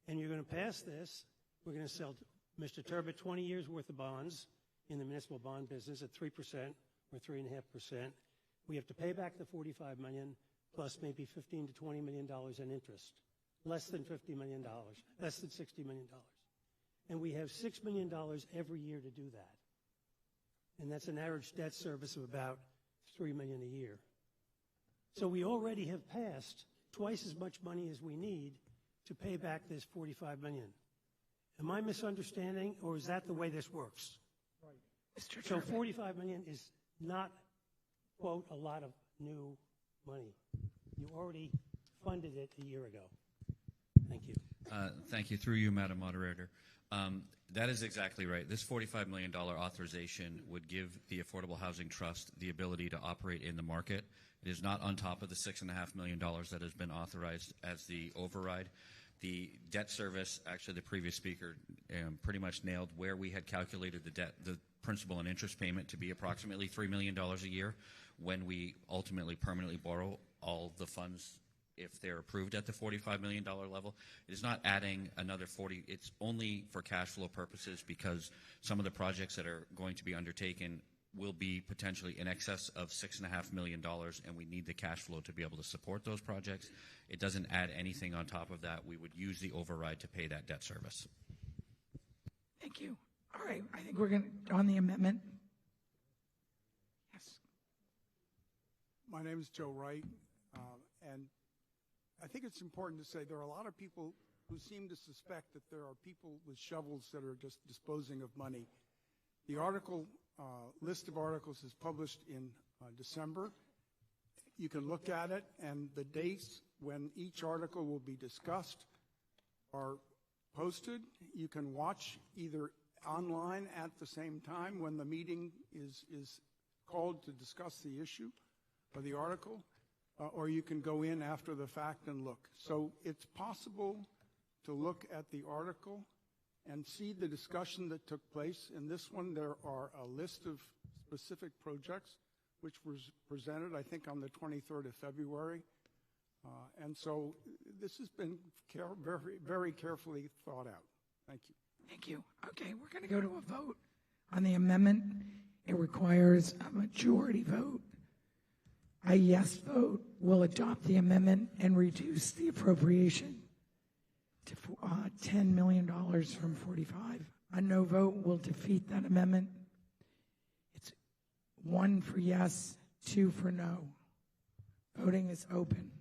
And you're going to pass this. We're going to sell Mr. Turbot 20 years worth of bonds in the municipal bond business at 3% or 3.5%. We have to pay back the $45 million plus maybe $15 to $20 million in interest. Less than $50 million, less than $60 million. And we have $6 million every year to do that. And that's an average debt service of about $3 million a year. So we already have passed twice as much money as we need to pay back this $45 million. Am I misunderstanding, or is that the way this works? Right. So $45 million is not, quote, a lot of new money. You already funded it a year ago. Thank you. Thank you. Through you, Madam Moderator. That is exactly right. This $45 million authorization would give the Affordable Housing Trust the ability to operate in the market. It is not on top of the $6.5 million that has been authorized as the override. The debt service, actually the previous speaker pretty much nailed where we had calculated the debt, the principal and interest payment to be approximately $3 million a year when we ultimately permanently borrow all the funds if they're approved at the $45 million level. It is not adding another 40. It's only for cash flow purposes because some of the projects that are going to be undertaken will be potentially in excess of $6.5 million, and we need the cash flow to be able to support those projects. It doesn't add anything on top of that. We would use the override to pay that debt service. Thank you. All right, I think we're going to, on the amendment. Yes. My name is Joe Wright, and I think it's important to say there are a lot of people who seem to suspect that there are people with shovels that are just disposing of money. The article, list of articles is published in December. You can look at it, and the dates when each article will be discussed are posted. You can watch either online at the same time when the meeting is called to discuss the issue or the article, or you can go in after the fact and look. So it's possible to look at the article and see the discussion that took place. In this one, there are a list of specific projects which was presented, I think, on the 23rd of February. And so this has been very, very carefully thought out. Thank you. Thank you. Okay, we're going to go to a vote on the amendment. It requires a majority vote. A yes vote will adopt the amendment and reduce the appropriation to $10 million from 45. A no vote will defeat that amendment. It's 1 for yes, 2 for no. Voting is open.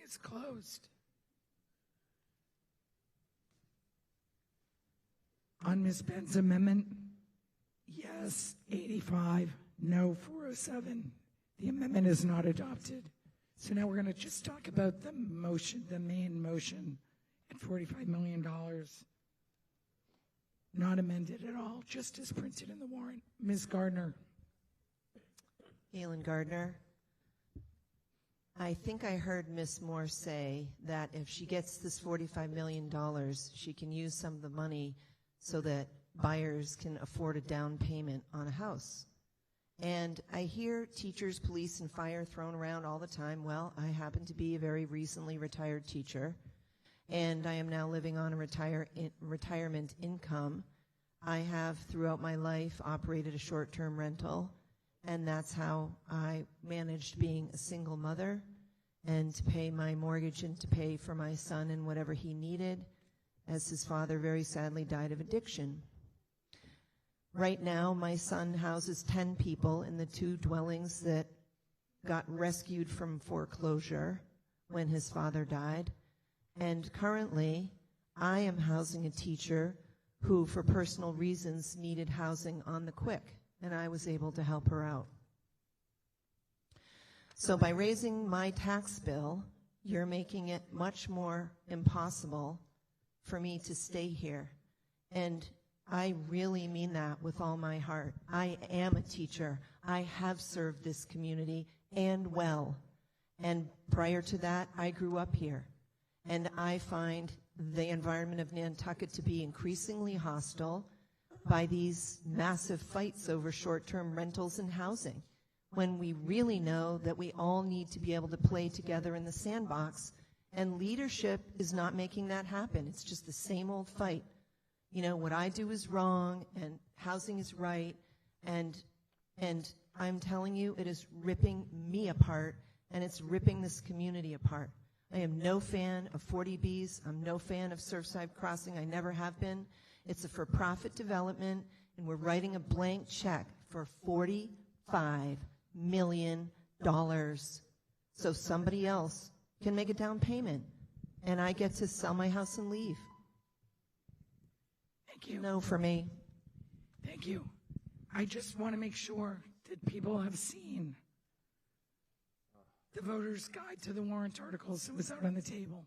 is closed. On Ms. Penn's amendment, yes, 85, no, 407. The amendment is not adopted. So now we're going to just talk about the motion, the main motion at $45 million. Not amended at all, just as printed in the warrant. Ms. Gardner. Galen Gardner. I think I heard Ms. Moore say that if she gets this $45 million, she can use some of the money so that buyers can afford a down payment on a house. And I hear teachers, police, and fire thrown around all the time. Well, I happen to be a very recently retired teacher, and I am now living on a retirement income. I have, throughout my life, operated a short-term rental, and that's how I managed being a single mother and to pay my mortgage and to pay for my son and whatever he needed, as his father very sadly died of addiction. Right now, my son houses 10 people in the 2 dwellings that got rescued from foreclosure when his father died. And currently, I am housing a teacher who, for personal reasons, needed housing on the quick, and I was able to help her out. So by raising my tax bill, you're making it much more impossible for me to stay here. And I really mean that with all my heart. I am a teacher. I have served this community and well. And prior to that, I grew up here. And I find the environment of Nantucket to be increasingly hostile by these massive fights over short-term rentals and housing, when we really know that we all need to be able to play together in the sandbox, and leadership is not making that happen. It's just the same old fight. You know, what I do is wrong, and housing is right, and I'm telling you, it is ripping me apart, and it's ripping this community apart. I am no fan of 40Bs. I'm no fan of Surfside Crossing. I never have been. It's a for-profit development, and we're writing a blank check for $45 million so somebody else can make a down payment, and I get to sell my house and leave. Thank you. No for me. Thank you. I just want to make sure that people have seen the voter's guide to the warrant articles that was out on the table,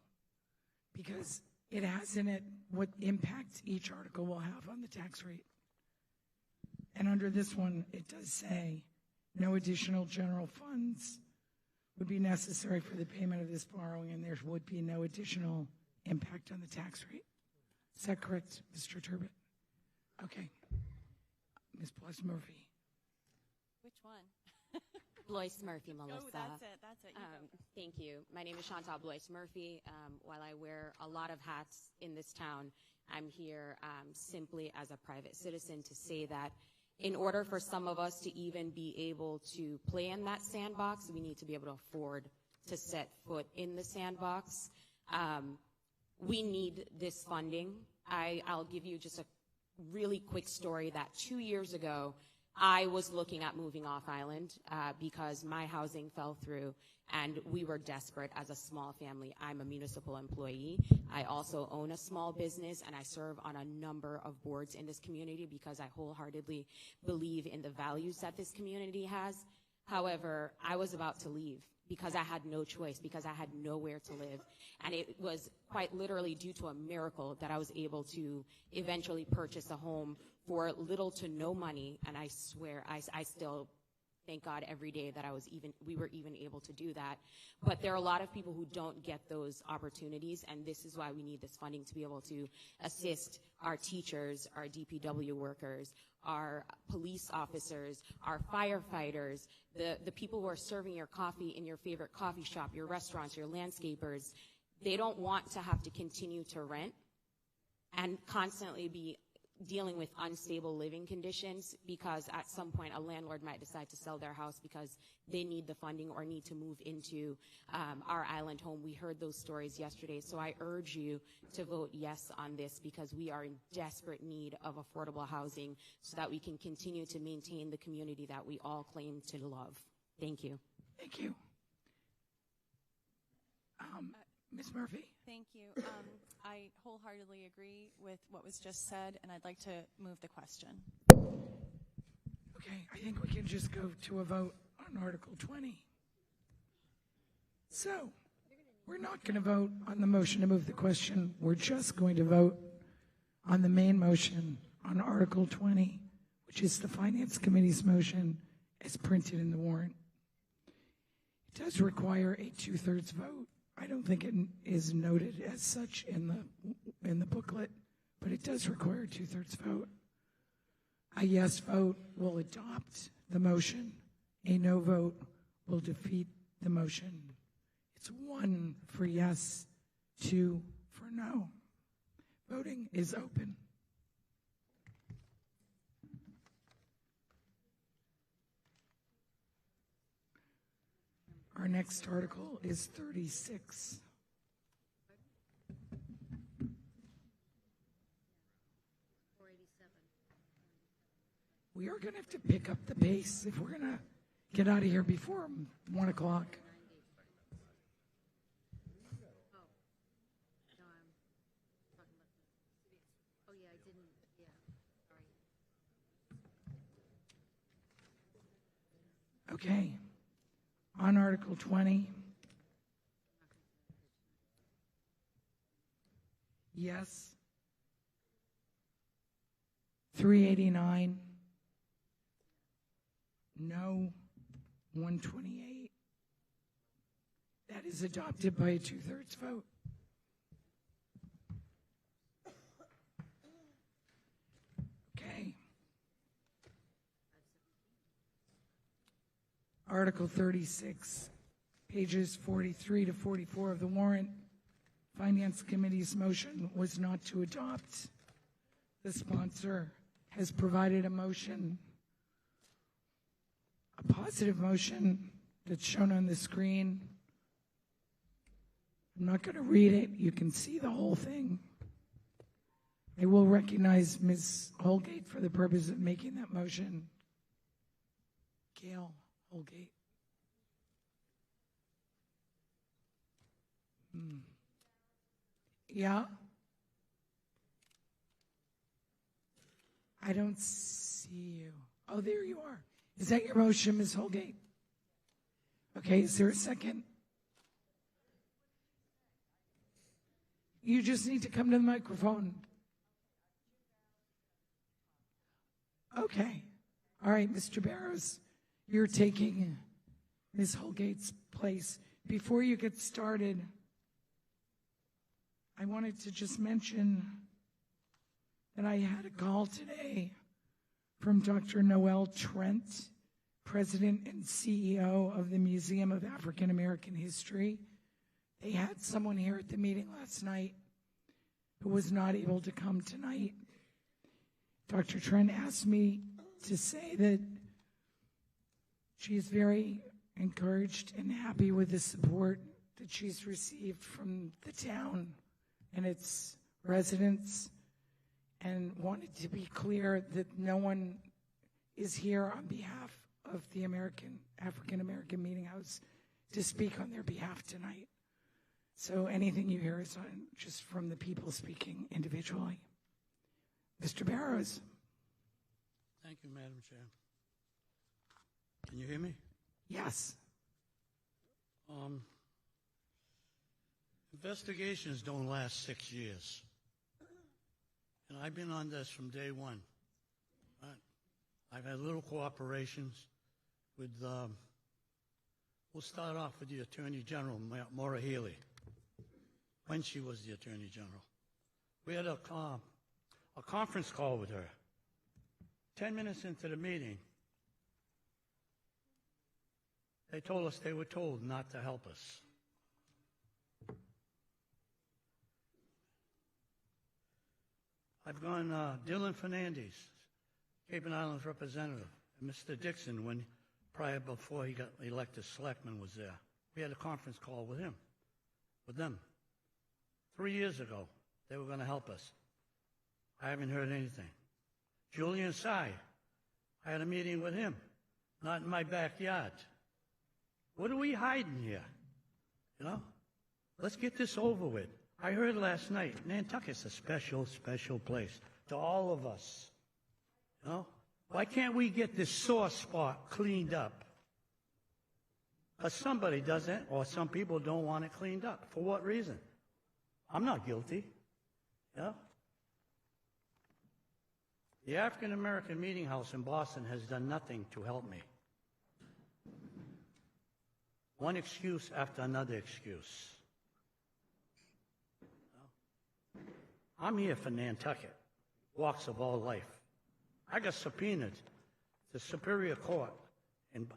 because it has in it what impact each article will have on the tax rate. And under this one, it does say no additional general funds would be necessary for the payment of this borrowing, and there would be no additional impact on the tax rate. Is that correct, Mr. Turbot? Okay. Ms. Blois Murphy. Which one? Blois Murphy, Melissa. Oh, that's it. That's it. Thank you. My name is Chantal Blois Murphy. While I wear a lot of hats in this town, I'm here simply as a private citizen to say that in order for some of us to even be able to play in that sandbox, we need to be able to afford to set foot in the sandbox. We need this funding. I'll give you just a really quick story that 2 years ago, I was looking at moving off island because my housing fell through and we were desperate as a small family. I'm a municipal employee. I also own a small business, and I serve on a number of boards in this community because I wholeheartedly believe in the values that this community has. However, I was about to leave because I had no choice, because I had nowhere to live. And it was quite literally due to a miracle that I was able to eventually purchase a home for little to no money. And I swear, I still thank God every day that we were even able to do that. But there are a lot of people who don't get those opportunities, and this is why we need this funding to be able to assist our teachers, our DPW workers, our police officers, our firefighters, the people who are serving your coffee in your favorite coffee shop, your restaurants, your landscapers. They don't want to have to continue to rent and constantly be dealing with unstable living conditions, because at some point a landlord might decide to sell their house because they need the funding or need to move into our island home. We heard those stories yesterday. So I urge you to vote yes on this, because we are in desperate need of affordable housing so that we can continue to maintain the community that we all claim to love. Thank you. Thank you. Ms. Murphy? Thank you. I wholeheartedly agree with what was just said, and I'd like to move the question. Okay, I think we can just go to a vote on Article 20. So, we're not going to vote on the motion to move the question. We're just going to vote on the main motion on Article 20, which is the Finance Committee's motion as printed in the warrant. It does require a 2/3 vote. I don't think it is noted as such in the booklet, but it does require a 2/3 vote. A yes vote will adopt the motion. A no vote will defeat the motion. It's 1 for yes, 2 for no. Voting is open. Our next article is 36. We are going to have to pick up the pace if we're going to get out of here before 1 o'clock. Okay. On Article 20, yes, 389, no, 128. That is adopted by a 2/3 vote. Okay. Article 36, pages 43 to 44 of the warrant. Finance Committee's motion was not to adopt. The sponsor has provided a motion, a positive motion that's shown on the screen. I'm not going to read it. You can see the whole thing. I will recognize Ms. Holgate for the purpose of making that motion. Gail Holgate. Yeah. I don't see you. Oh, there you are. Is that your motion, Ms. Holgate? Okay, is there a second? You just need to come to the microphone. Okay. All right, Mr. Barrows, you're taking Ms. Holgate's place. Before you get started, I wanted to just mention that I had a call today from Dr. Noel Trent, President and CEO of the Museum of African American History. They had someone here at the meeting last night who was not able to come tonight. Dr. Trent asked me to say that she is very encouraged and happy with the support that she's received from the town and its residents, and wanted to be clear that no one is here on behalf of the African American Meeting House to speak on their behalf tonight. So anything you hear is just from the people speaking individually. Mr. Barrows. Thank you, Madam Chair. Can you hear me? Yes. Investigations don't last 6 years. And I've been on this from day one. I've had little cooperations with, we'll start off with the Attorney General, Maura Healey, when she was the Attorney General. We had a conference call with her. 10 minutes into the meeting, they told us they were told not to help us. I've gone, Dylan Fernandez, Cape and Islands representative, and Mr. Dixon, before he got elected selectman, was there. We had a conference call with them. 3 years ago, they were going to help us. I haven't heard anything. Julian Sy, I had a meeting with him, not in my backyard. What are we hiding here? Let's get this over with. I heard last night, Nantucket's a special, special place to all of us. You know? Why can't we get this sore spot cleaned up? Because somebody doesn't, or some people don't want it cleaned up. For what reason? I'm not guilty. You know? The African American Meeting House in Boston has done nothing to help me. One excuse after another excuse. I'm here for Nantucket, walks of all life. I got subpoenaed to Superior Court, and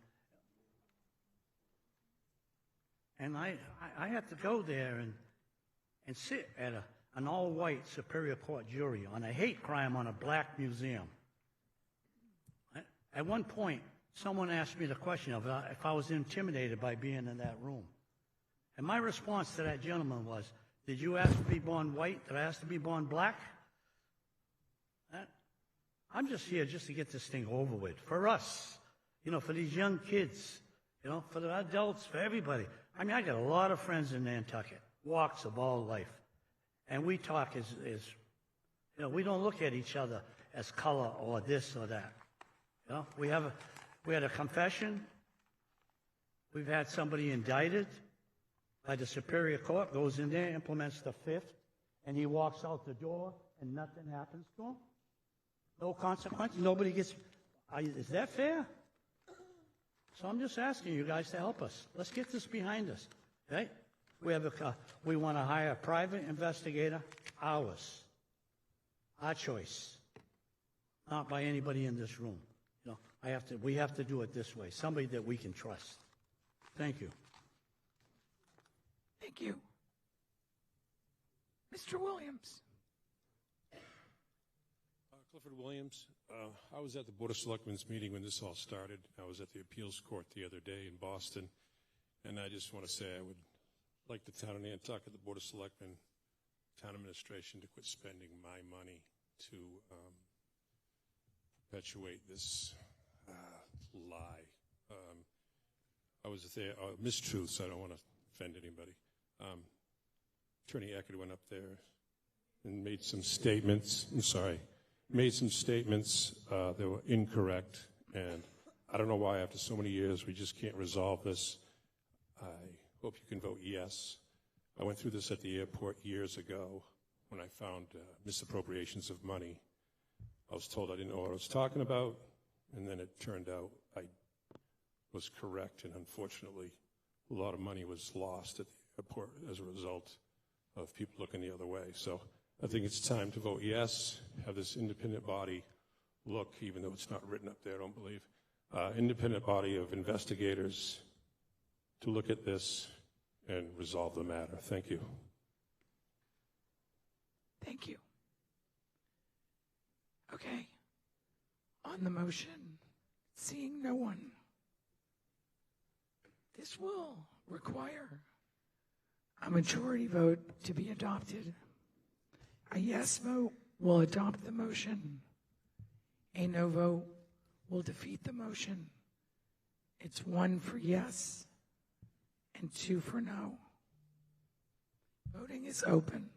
I had to go there and sit at an all-white Superior Court jury on a hate crime on a black museum. At one point, someone asked me the question of if I was intimidated by being in that room. And my response to that gentleman was, did you ask to be born white? Did I ask to be born black? I'm just here just to get this thing over with. For us, you know, for these young kids, you know, for the adults, for everybody. I mean, I got a lot of friends in Nantucket, walks of all life. And we talk as you know, we don't look at each other as color or this or that. You know, we had a confession. We've had somebody indicted by the Superior Court, goes in there, implements the fifth, and he walks out the door, and nothing happens to him. No consequence. Nobody gets. Is that fair? So I'm just asking you guys to help us. Let's get this behind us. Okay? We want to hire a private investigator, ours, our choice, not by anybody in this room. You know, we have to do it this way. Somebody that we can trust. Thank you. Thank you. Mr. Williams. Clifford Williams. I was at the Board of Selectmen's meeting when this all started. I was at the appeals court the other day in Boston, and I just want to say I would like the town of Nantucket, the Board of Selectmen, town administration to quit spending my money to perpetuate this lie. I was there, mistruths. I don't want to offend anybody. Attorney Eckert went up there and made some statements. Made some statements that were incorrect, and I don't know why after so many years we just can't resolve this. I hope you can vote yes. I went through this at the airport years ago when I found misappropriations of money. I was told I didn't know what I was talking about, and then it turned out I was correct, and unfortunately a lot of money was lost at the airport as a result of people looking the other way. So I think it's time to vote yes, have this independent body look, even though it's not written up there, I don't believe, independent body of investigators to look at this and resolve the matter. Thank you. Thank you. Okay. On the motion, seeing no one, this will require a majority vote to be adopted. A yes vote will adopt the motion. A no vote will defeat the motion. It's 1 for yes and 2 for no. Voting is open.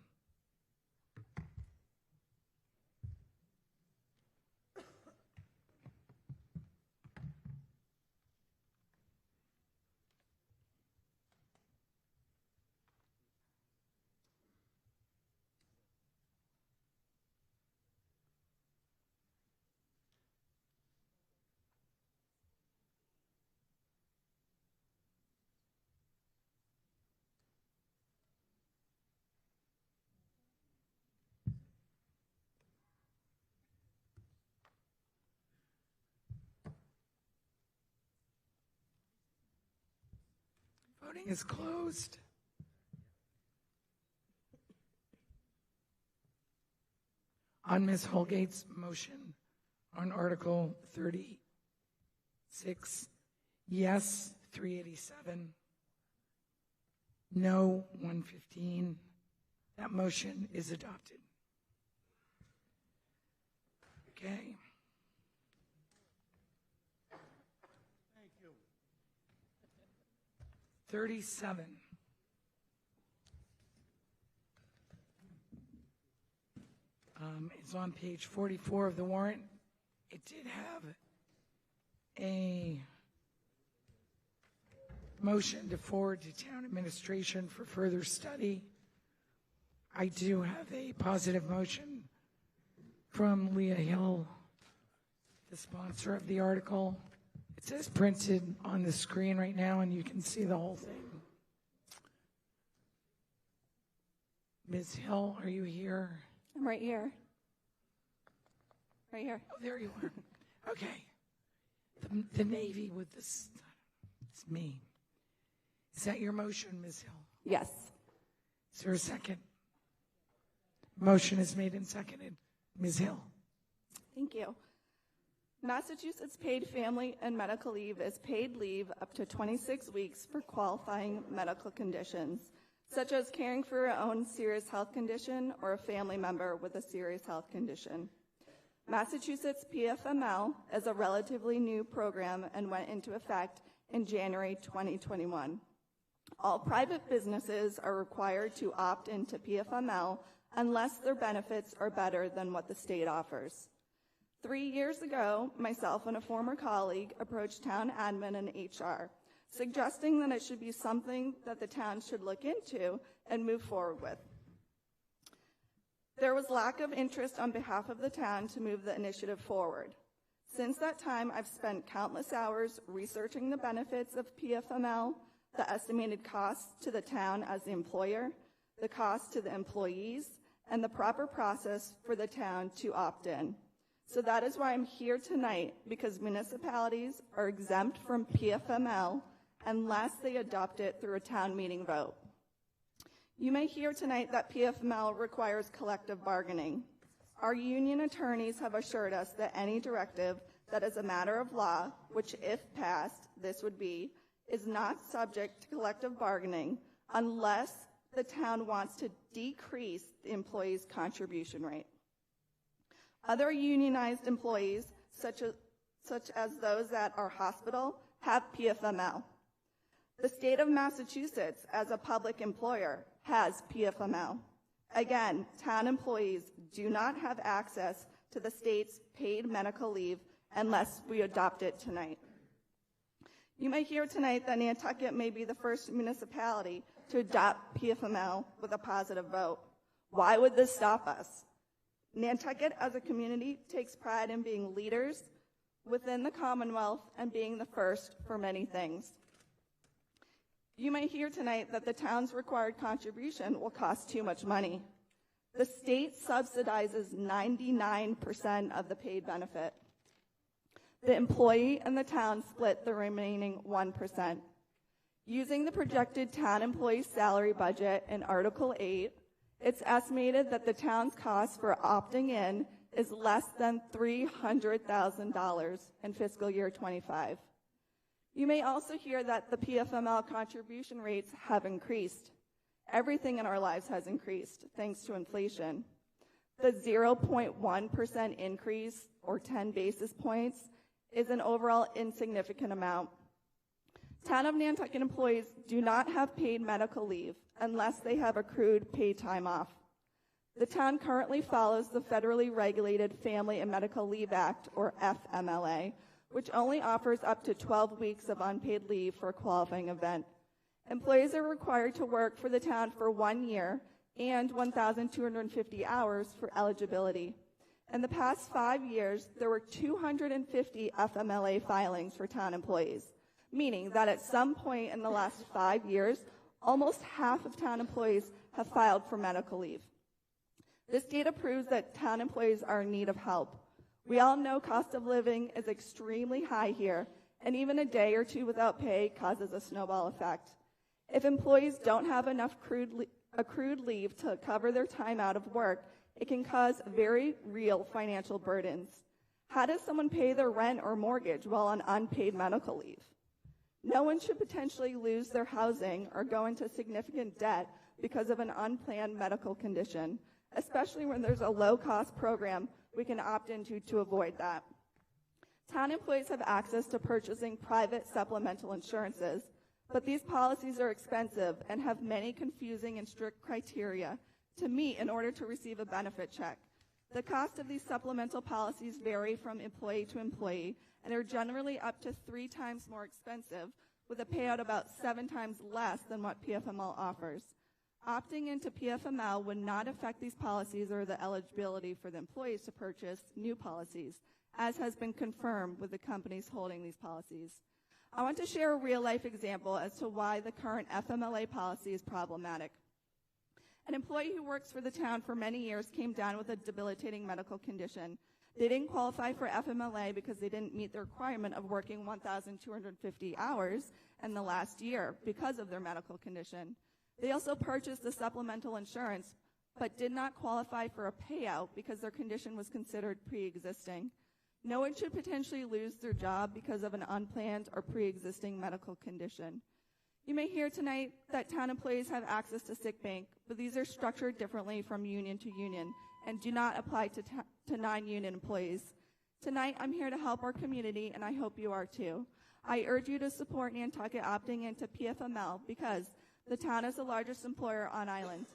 Voting is closed. On Ms. Holgate's motion on Article 36, yes 387, no 115. That motion is adopted. Okay. Thank you. 37. is on page 44 of the warrant. It did have a motion to forward to town administration for further study. I do have a positive motion from Leah Hill, the sponsor of the article. It says printed on the screen right now, and you can see the whole thing. Ms. Hill, are you here? I'm right here. Right here. Oh, there you are. Okay. The Navy with this. It's me. Is that your motion, Ms. Hill? Yes. Is there a second? Motion is made and seconded. Ms. Hill. Thank you. Massachusetts paid family and medical leave is paid leave up to 26 weeks for qualifying medical conditions, such as caring for your own serious health condition or a family member with a serious health condition. Massachusetts PFML is a relatively new program and went into effect in January 2021. All private businesses are required to opt into PFML unless their benefits are better than what the state offers. 3 years ago, myself and a former colleague approached town admin and HR, suggesting that it should be something that the town should look into and move forward with. There was lack of interest on behalf of the town to move the initiative forward. Since that time, I've spent countless hours researching the benefits of PFML, the estimated costs to the town as the employer, the cost to the employees, and the proper process for the town to opt in. So that is why I'm here tonight, because municipalities are exempt from PFML unless they adopt it through a town meeting vote. You may hear tonight that PFML requires collective bargaining. Our union attorneys have assured us that any directive that is a matter of law, which if passed, this would be, is not subject to collective bargaining unless the town wants to decrease the employee's contribution rate. Other unionized employees, such as those at our hospital, have PFML. The state of Massachusetts, as a public employer, has PFML. Again, town employees do not have access to the state's paid medical leave unless we adopt it tonight. You may hear tonight that Nantucket may be the first municipality to adopt PFML with a positive vote. Why would this stop us? Nantucket as a community takes pride in being leaders within the Commonwealth and being the first for many things. You may hear tonight that the town's required contribution will cost too much money. The state subsidizes 99% of the paid benefit. The employee and the town split the remaining 1%. Using the projected town employee salary budget in Article 8, it's estimated that the town's cost for opting in is less than $300,000 in fiscal year 25. You may also hear that the PFML contribution rates have increased. Everything in our lives has increased thanks to inflation. The 0.1% increase, or 10 basis points, is an overall insignificant amount. Town of Nantucket employees do not have paid medical leave unless they have accrued paid time off. The town currently follows the federally regulated Family and Medical Leave Act, or FMLA, which only offers up to 12 weeks of unpaid leave for a qualifying event. Employees are required to work for the town for 1 year and 1,250 hours for eligibility. In the past 5 years, there were 250 FMLA filings for town employees, meaning that at some point in the last 5 years, almost half of town employees have filed for medical leave. This data proves that town employees are in need of help. We all know cost of living is extremely high here, and even a day or two without pay causes a snowball effect. If employees don't have enough accrued leave to cover their time out of work, it can cause very real financial burdens. How does someone pay their rent or mortgage while on unpaid medical leave? No one should potentially lose their housing or go into significant debt because of an unplanned medical condition, especially when there's a low-cost program we can opt into to avoid that. Town employees have access to purchasing private supplemental insurances, but these policies are expensive and have many confusing and strict criteria to meet in order to receive a benefit check. The cost of these supplemental policies vary from employee to employee and are generally up to 3 times more expensive, with a payout about 7 times less than what PFML offers. Opting into PFML would not affect these policies or the eligibility for the employees to purchase new policies, as has been confirmed with the companies holding these policies. I want to share a real-life example as to why the current FMLA policy is problematic. An employee who works for the town for many years came down with a debilitating medical condition. They didn't qualify for FMLA because they didn't meet the requirement of working 1,250 hours in the last year because of their medical condition. They also purchased the supplemental insurance, but did not qualify for a payout because their condition was considered pre-existing. No one should potentially lose their job because of an unplanned or pre-existing medical condition. You may hear tonight that town employees have access to sick bank, but these are structured differently from union to union and do not apply to non-union employees. Tonight, I'm here to help our community, and I hope you are too. I urge you to support Nantucket opting into PFML because the town is the largest employer on island.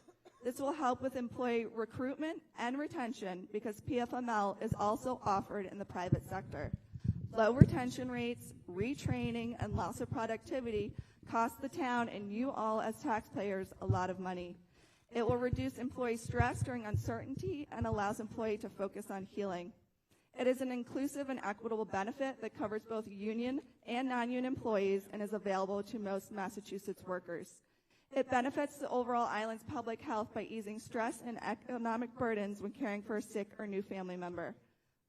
This will help with employee recruitment and retention because PFML is also offered in the private sector. Low retention rates, retraining, and loss of productivity cost the town and you all as taxpayers a lot of money. It will reduce employee stress during uncertainty and allows employee to focus on healing. It is an inclusive and equitable benefit that covers both union and non-union employees and is available to most Massachusetts workers. It benefits the overall island's public health by easing stress and economic burdens when caring for a sick or new family member.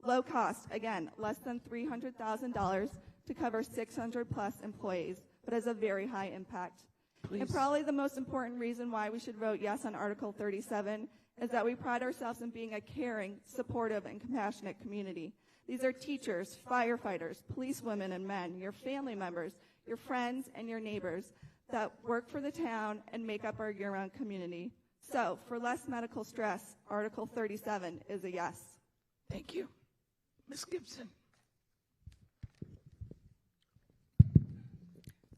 Low cost, again, less than $300,000 to cover 600 plus employees, but has a very high impact. Please. And probably the most important reason why we should vote yes on Article 37 is that we pride ourselves in being a caring, supportive, and compassionate community. These are teachers, firefighters, policewomen and men, your family members, your friends, and your neighbors that work for the town and make up our year-round community. So, for less medical stress, Article 37 is a yes. Thank you. Ms. Gibson.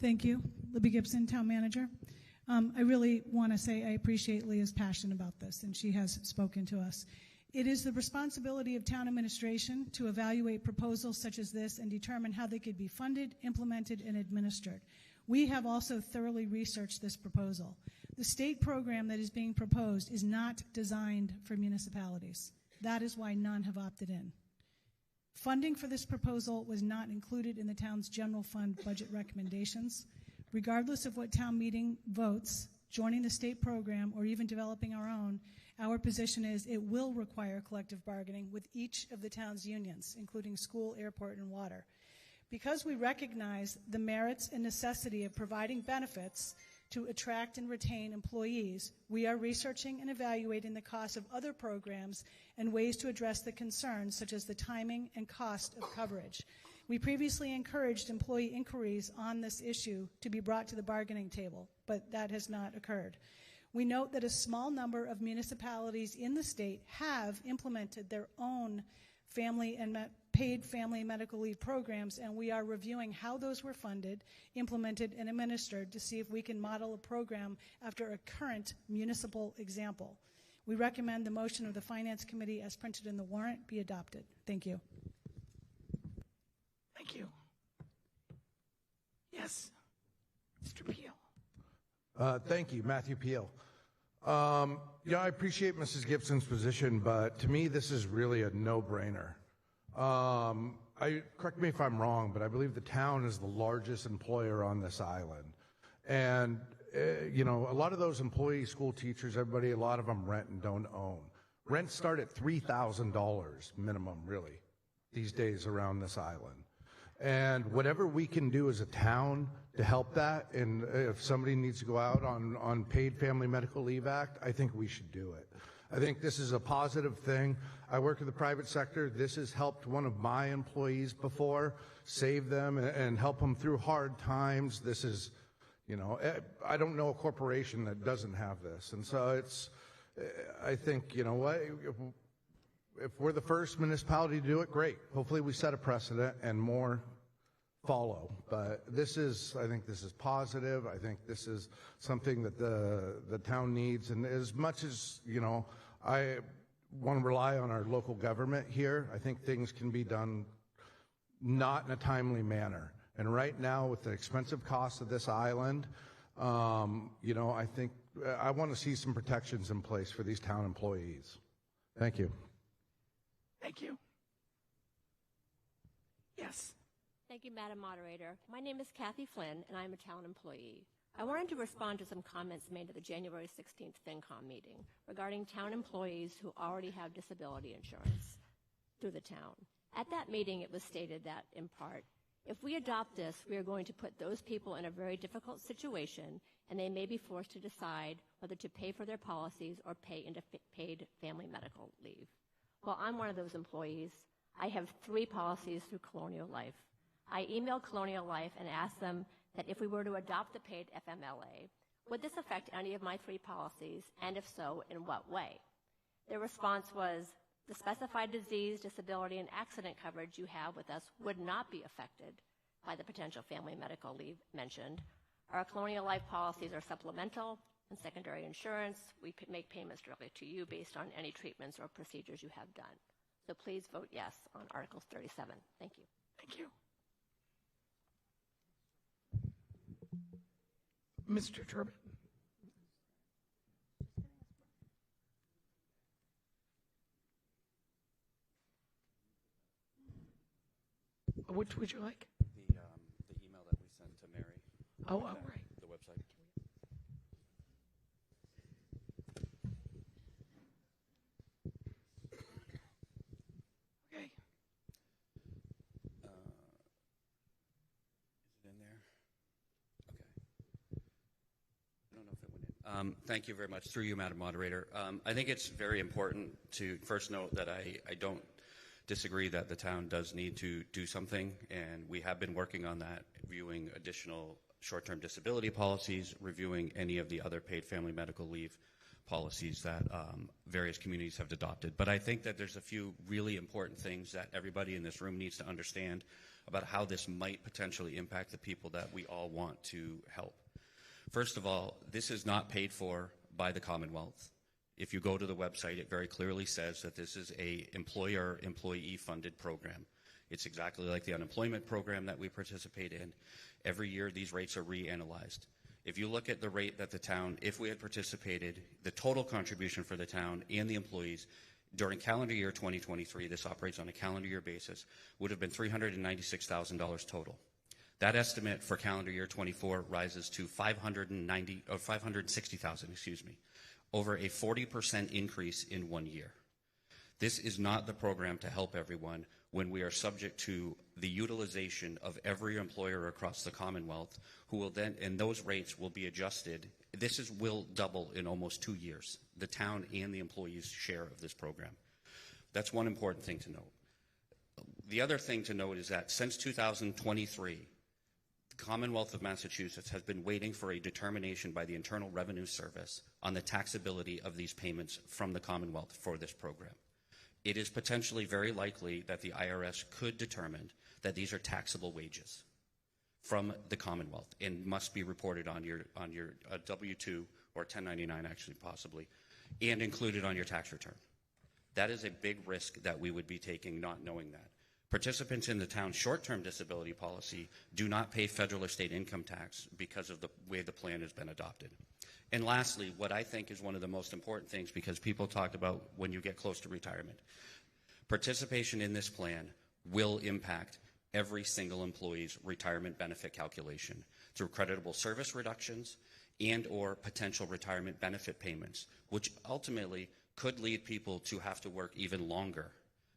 Thank you. Libby Gibson, Town Manager. I really want to say I appreciate Leah's passion about this, and she has spoken to us. It is the responsibility of town administration to evaluate proposals such as this and determine how they could be funded, implemented, and administered. We have also thoroughly researched this proposal. The state program that is being proposed is not designed for municipalities. That is why none have opted in. Funding for this proposal was not included in the town's general fund budget recommendations. Regardless of what town meeting votes, joining the state program or even developing our own, our position is it will require collective bargaining with each of the town's unions, including school, airport, and water. Because we recognize the merits and necessity of providing benefits to attract and retain employees, we are researching and evaluating the cost of other programs and ways to address the concerns such as the timing and cost of coverage. We previously encouraged employee inquiries on this issue to be brought to the bargaining table, but that has not occurred. We note that a small number of municipalities in the state have implemented their own family and paid family and medical leave programs, and we are reviewing how those were funded, implemented, and administered to see if we can model a program after a current municipal example. We recommend the motion of the Finance Committee as printed in the warrant be adopted. Thank you. Thank you. Yes, Mr. Peel. Thank you, Matthew Peel. I appreciate Mrs. Gibson's position, but to me, this is really a no-brainer. Correct me if I'm wrong, but I believe the town is the largest employer on this island. And, a lot of those employees, school teachers, everybody, a lot of them rent and don't own. Rents start at $3,000 minimum, really, these days around this island. And whatever we can do as a town to help that, and if somebody needs to go out on Paid Family Medical Leave Act, I think we should do it. I think this is a positive thing. I work in the private sector. This has helped one of my employees before, save them and help them through hard times. This is, I don't know a corporation that doesn't have this. And so I think, if we're the first municipality to do it, great. Hopefully we set a precedent and more follow. But I think this is positive. I think this is something that the town needs. And as much as, want to rely on our local government here. I think things can be done not in a timely manner. And right now, with the expensive cost of this island, I think I want to see some protections in place for these town employees. Thank you. Thank you. Yes. Thank you, Madam Moderator. My name is Kathy Flynn, and I'm a town employee. I wanted to respond to some comments made at the January 16th FinCom meeting regarding town employees who already have disability insurance through the town. At that meeting, it was stated that, in part, if we adopt this, we are going to put those people in a very difficult situation, and they may be forced to decide whether to pay for their policies or pay into paid family medical leave. Well, I'm one of those employees. I have 3 policies through Colonial Life. I emailed Colonial Life and asked them that if we were to adopt the paid FMLA, would this affect any of my 3 policies, and if so, in what way? Their response was, the specified disease, disability, and accident coverage you have with us would not be affected by the potential family medical leave mentioned. Our Colonial Life policies are supplemental and secondary insurance. We make payments directly to you based on any treatments or procedures you have done. So please vote yes on Article 37. Thank you. Thank you. Mr. Turbin. Which would you like? The email that we sent to Mary. Oh, right. The website. Okay. Is it in there? Okay. I don't know if it went in. Thank you very much. Through you, Madam Moderator. I think it's very important to first note that I don't disagree that the town does need to do something, and we have been working on that, reviewing additional short-term disability policies, reviewing any of the other paid family medical leave policies that various communities have adopted. But I think that there's a few really important things that everybody in this room needs to understand about how this might potentially impact the people that we all want to help. First of all, this is not paid for by the Commonwealth. If you go to the website, it very clearly says that this is a employer-employee funded program. It's exactly like the unemployment program that we participate in. Every year, these rates are reanalyzed. If you look at the rate that the town, if we had participated, the total contribution for the town and the employees during calendar year 2023, this operates on a calendar year basis, would have been $396,000 total. That estimate for calendar year 24 rises to $560,000, over a 40% increase in 1 year. This is not the program to help everyone when we are subject to the utilization of every employer across the Commonwealth, who will then, and those rates will be adjusted. Will double in almost 2 years, the town and the employees' share of this program. That's one important thing to note. The other thing to note is that since 2023, the Commonwealth of Massachusetts has been waiting for a determination by the Internal Revenue Service on the taxability of these payments from the Commonwealth for this program. It is potentially very likely that the IRS could determine that these are taxable wages from the Commonwealth and must be reported on your W-2 or 1099, actually, possibly, and included on your tax return. That is a big risk that we would be taking, not knowing that. Participants in the town's short-term disability policy do not pay federal or state income tax because of the way the plan has been adopted. And lastly, what I think is one of the most important things, because people talk about when you get close to retirement, participation in this plan will impact every single employee's retirement benefit calculation through creditable service reductions and or potential retirement benefit payments, which ultimately could lead people to have to work even longer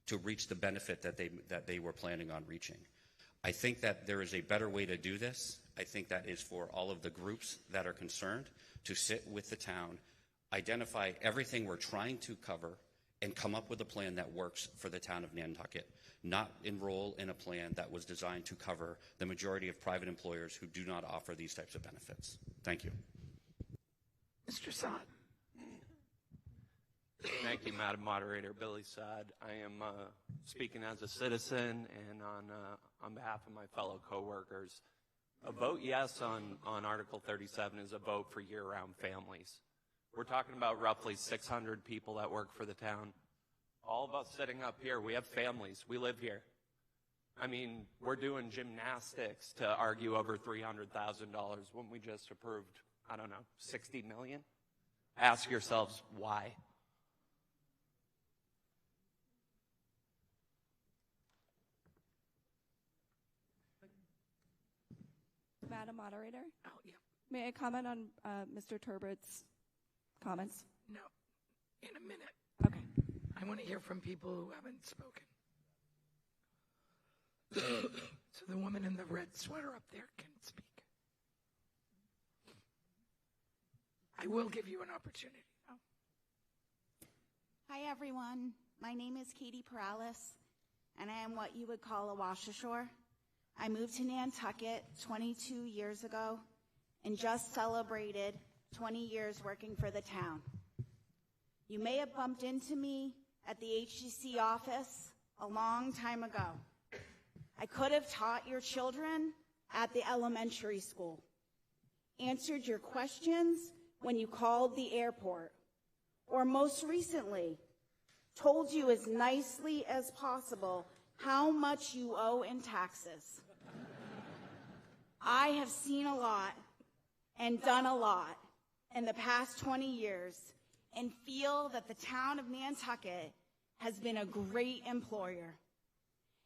to reach the benefit that they were planning on reaching. I think that there is a better way to do this. I think that is for all of the groups that are concerned to sit with the town, identify everything we're trying to cover, and come up with a plan that works for the town of Nantucket, not enroll in a plan that was designed to cover the majority of private employers who do not offer these types of benefits. Thank you. Mr. Saad. Thank you, Madam Moderator. Billy Saad. I am speaking as a citizen and on behalf of my fellow coworkers. A vote yes on Article 37 is a vote for year-round families. We're talking about roughly 600 people that work for the town. All of us sitting up here, we have families. We live here. I mean, we're doing gymnastics to argue over $300,000 when we just approved, I don't know, $60 million. Ask yourselves why. Madam Moderator? Oh, yeah. May I comment on Mr. Turbert's comments? No, in a minute. Okay. I want to hear from people who haven't spoken. So the woman in the red sweater up there can speak. I will give you an opportunity. Oh. Hi, everyone. My name is Katie Perales, and I am what you would call a wash-ashore. I moved to Nantucket 22 years ago and just celebrated 20 years working for the town. You may have bumped into me at the HGC office a long time ago. I could have taught your children at the elementary school, answered your questions when you called the airport, or most recently, told you as nicely as possible how much you owe in taxes. I have seen a lot and done a lot in the past 20 years and feel that the town of Nantucket has been a great employer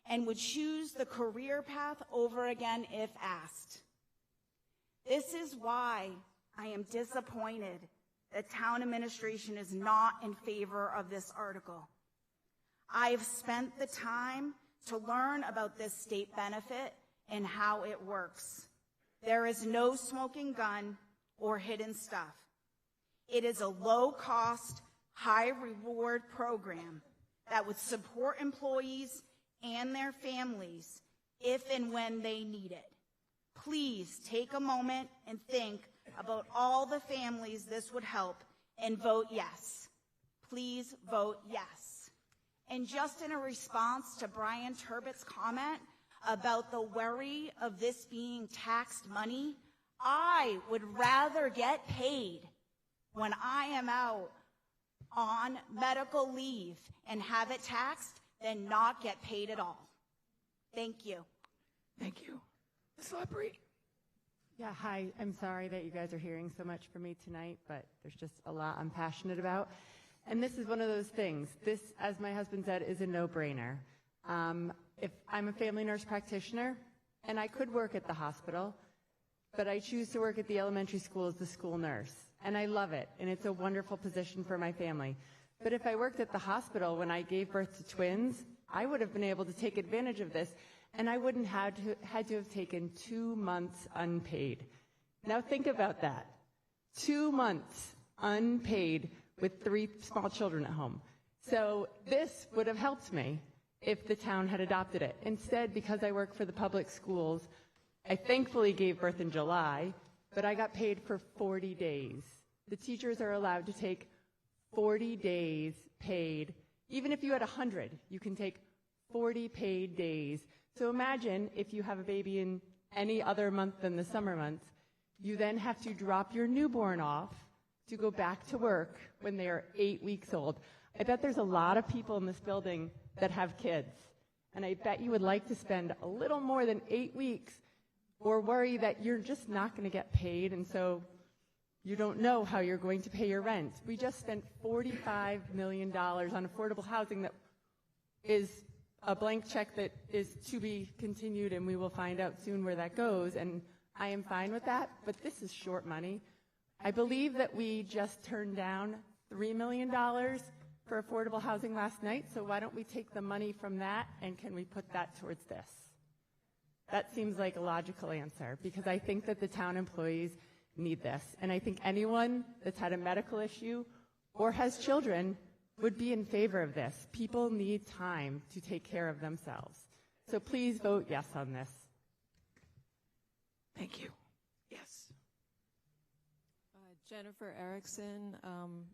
and would choose the career path over again if asked. This is why I am disappointed that town administration is not in favor of this article. I've spent the time to learn about this state benefit and how it works. There is no smoking gun or hidden stuff. It is a low-cost, high-reward program that would support employees and their families if and when they need it. Please take a moment and think about all the families this would help and vote yes. Please vote yes. And just in a response to Brian Turbert's comment about the worry of this being taxed money, I would rather get paid when I am out on medical leave and have it taxed than not get paid at all. Thank you. Thank you. Ms. Lepre? Yeah, hi. I'm sorry that you guys are hearing so much from me tonight, but there's just a lot I'm passionate about. And this is one of those things. This, as my husband said, is a no-brainer. If I'm a family nurse practitioner, and I could work at the hospital, but I choose to work at the elementary school as the school nurse. And I love it, and it's a wonderful position for my family. But if I worked at the hospital when I gave birth to twins, I would have been able to take advantage of this, and I wouldn't had to have taken 2 months unpaid. Now think about that. 2 months unpaid with 3 small children at home. So this would have helped me if the town had adopted it. Instead, because I work for the public schools, I thankfully gave birth in July, but I got paid for 40 days. The teachers are allowed to take 40 days paid. Even if you had 100, you can take 40 paid days. So imagine if you have a baby in any other month than the summer months, you then have to drop your newborn off to go back to work when they are 8 weeks old. I bet there's a lot of people in this building that have kids, and I bet you would like to spend a little more than 8 weeks or worry that you're just not going to get paid, and so you don't know how you're going to pay your rent. We just spent $45 million on affordable housing that is a blank check that is to be continued, and we will find out soon where that goes, and I am fine with that, but this is short money. I believe that we just turned down $3 million for affordable housing last night, so why don't we take the money from that and can we put that towards this? That seems like a logical answer, because I think that the town employees need this, and I think anyone that's had a medical issue or has children would be in favor of this. People need time to take care of themselves. So please vote yes on this. Thank you. Yes. Jennifer Erickson,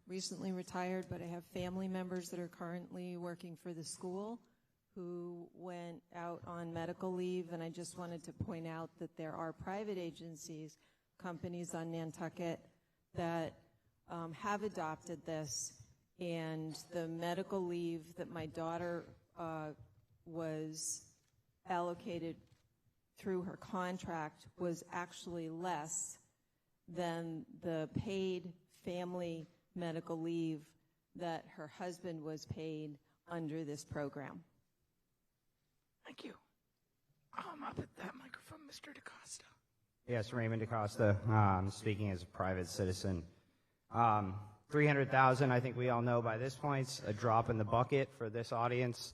recently retired, but I have family members that are currently working for the school who went out on medical leave, and I just wanted to point out that there are private agencies, companies on Nantucket that have adopted this, and the medical leave that my daughter was allocated through her contract was actually less than the paid family medical leave that her husband was paid under this program. Thank you. Up at that microphone, Mr. DaCosta. Yes, Raymond DaCosta. Speaking as a private citizen. 300,000, I think we all know by this point, a drop in the bucket for this audience.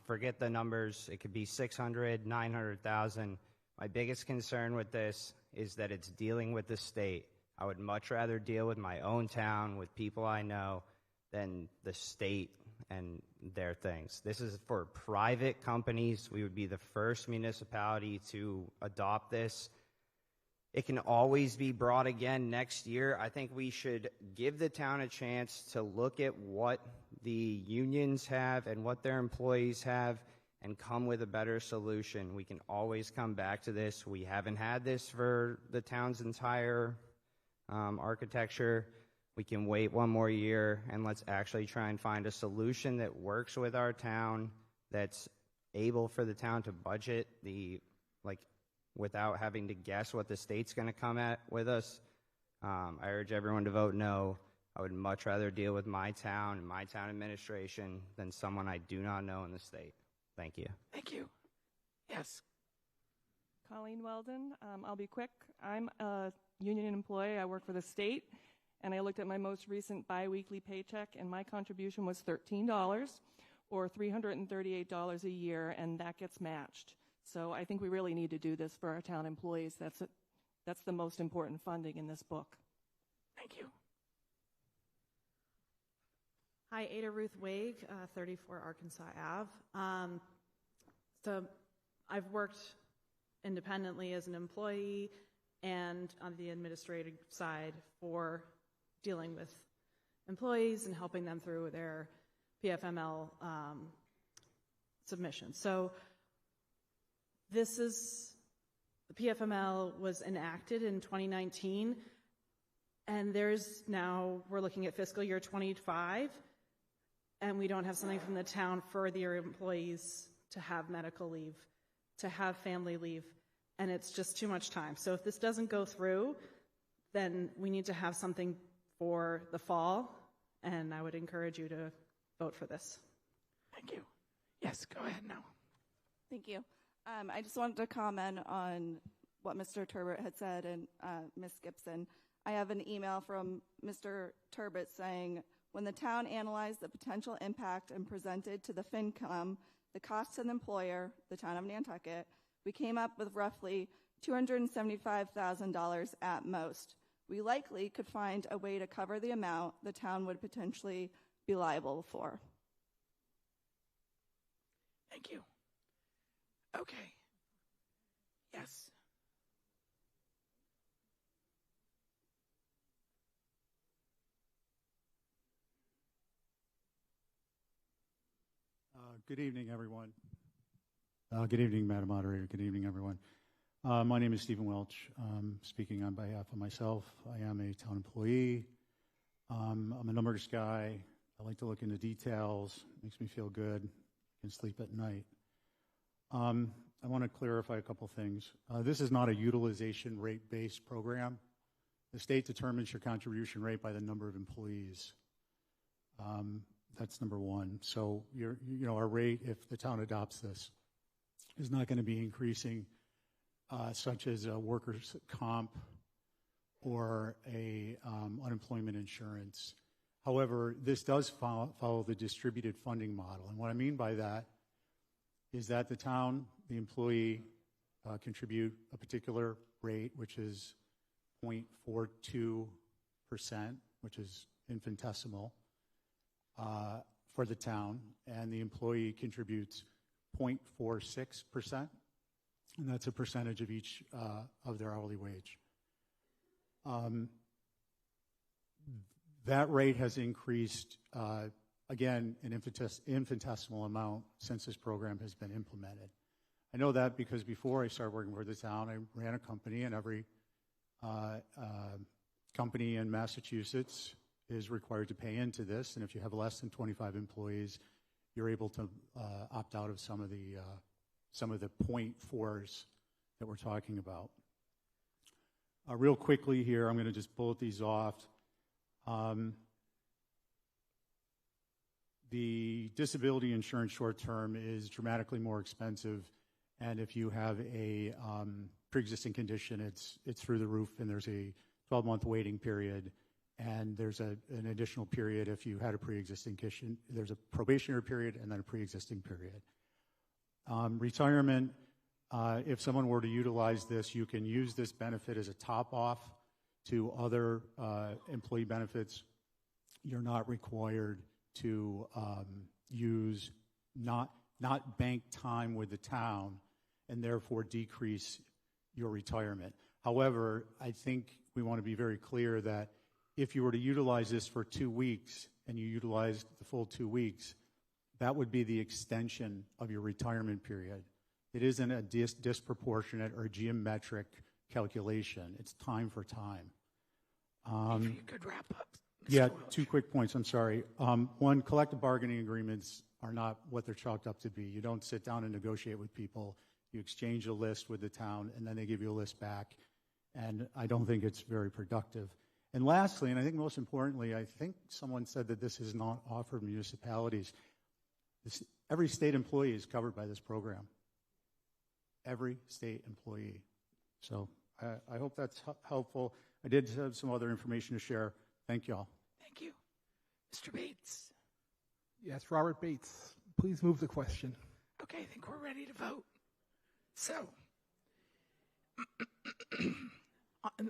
Forget the numbers. It could be 600, 900,000. My biggest concern with this is that it's dealing with the state. I would much rather deal with my own town, with people I know, than the state and their things. This is for private companies. We would be the first municipality to adopt this. It can always be brought again next year. I think we should give the town a chance to look at what the unions have and what their employees have and come with a better solution. We can always come back to this. We haven't had this for the town's entire architecture. We can wait one more year, and let's actually try and find a solution that works with our town, that's able for the town to budget without having to guess what the state's going to come at with us. I urge everyone to vote no. I would much rather deal with my town and my town administration than someone I do not know in the state. Thank you. Thank you. Yes. Colleen Weldon. I'll be quick. I'm a union employee. I work for the state, and I looked at my most recent biweekly paycheck, and my contribution was $13 or $338 a year, and that gets matched. So I think we really need to do this for our town employees. That's the most important funding in this book. Thank you. Hi, Ada Ruth Waig, 34 Arkansas Ave. So I've worked independently as an employee and on the administrative side for dealing with employees and helping them through their PFML submissions. So the PFML was enacted in 2019, and we're looking at fiscal year 25, and we don't have something from the town for the employees to have medical leave, to have family leave, and it's just too much time. So if this doesn't go through, then we need to have something for the fall, and I would encourage you to vote for this. Thank you. Yes, go ahead now. Thank you. I just wanted to comment on what Mr. Turbot had said and Ms. Gibson. I have an email from Mr. Turbot saying, when the town analyzed the potential impact and presented to the FinCom the cost to the employer, the town of Nantucket, we came up with roughly $275,000 at most. We likely could find a way to cover the amount the town would potentially be liable for. Thank you. Okay. Yes. Good evening, everyone. Good evening, Madam Moderator. Good evening, everyone. My name is Stephen Welch. Speaking on behalf of myself, I am a town employee. I'm a numbers guy. I like to look into details. Makes me feel good. I can sleep at night. I want to clarify a couple things. This is not a utilization rate-based program. The state determines your contribution rate by the number of employees. That's number one. So our rate, if the town adopts this, is not going to be increasing, such as a workers' comp or a unemployment insurance. However, this does follow the distributed funding model. And what I mean by that is that the town, the employee, contribute a particular rate, which is 0.42%, which is infinitesimal for the town, and the employee contributes 0.46%, and that's a percentage of each of their hourly wage. That rate has increased, again, an infinitesimal amount since this program has been implemented. I know that because before I started working for the town, I ran a company, and every company in Massachusetts is required to pay into this, and if you have less than 25 employees, you're able to opt out of some of the point fours that we're talking about. Real quickly here, I'm going to just bullet these off. The disability insurance short-term is dramatically more expensive, and if you have a pre-existing condition, it's through the roof, and there's a 12-month waiting period, and there's an additional period if you had a pre-existing condition. There's a probationary period and then a pre-existing period. Retirement, if someone were to utilize this, you can use this benefit as a top-off to other employee benefits. You're not required to use not bank time with the town and therefore decrease your retirement. However, I think we want to be very clear that if you were to utilize this for 2 weeks and you utilized the full 2 weeks, that would be the extension of your retirement period. It isn't a disproportionate or geometric calculation. It's time for time. If you could wrap up. Yeah, 2 quick points, I'm sorry. One, collective bargaining agreements are not what they're chalked up to be. You don't sit down and negotiate with people. You exchange a list with the town, and then they give you a list back. And I don't think it's very productive. And lastly, and I think most importantly, I think someone said that this is not offered municipalities. Every state employee is covered by this program. Every state employee. So I hope that's helpful. I did have some other information to share. Thank you all. Thank you. Mr. Bates. Yes, Robert Bates. Please move the question. Okay, I think we're ready to vote. So,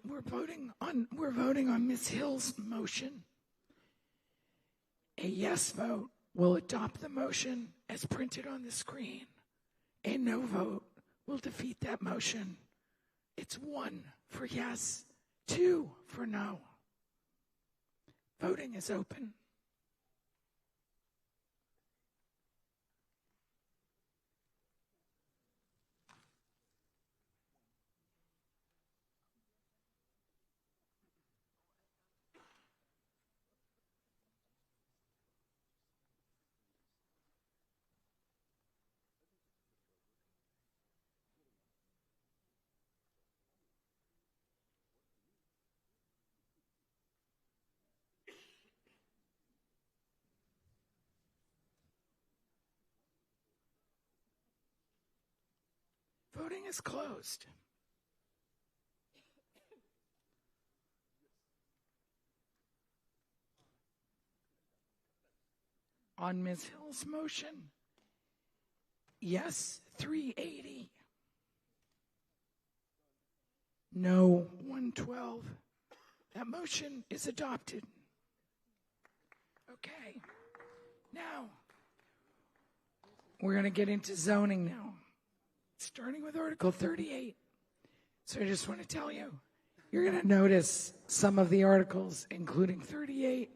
we're voting on Ms. Hill's motion. A yes vote will adopt the motion as printed on the screen. A no vote will defeat that motion. It's 1 for yes, 2 for no. Voting is open. Voting is closed. On Ms. Hill's motion, yes, 380. No, 112. That motion is adopted. Okay. Now, we're going to get into zoning now. Starting with Article 38. So I just want to tell you, you're going to notice some of the articles, including 38,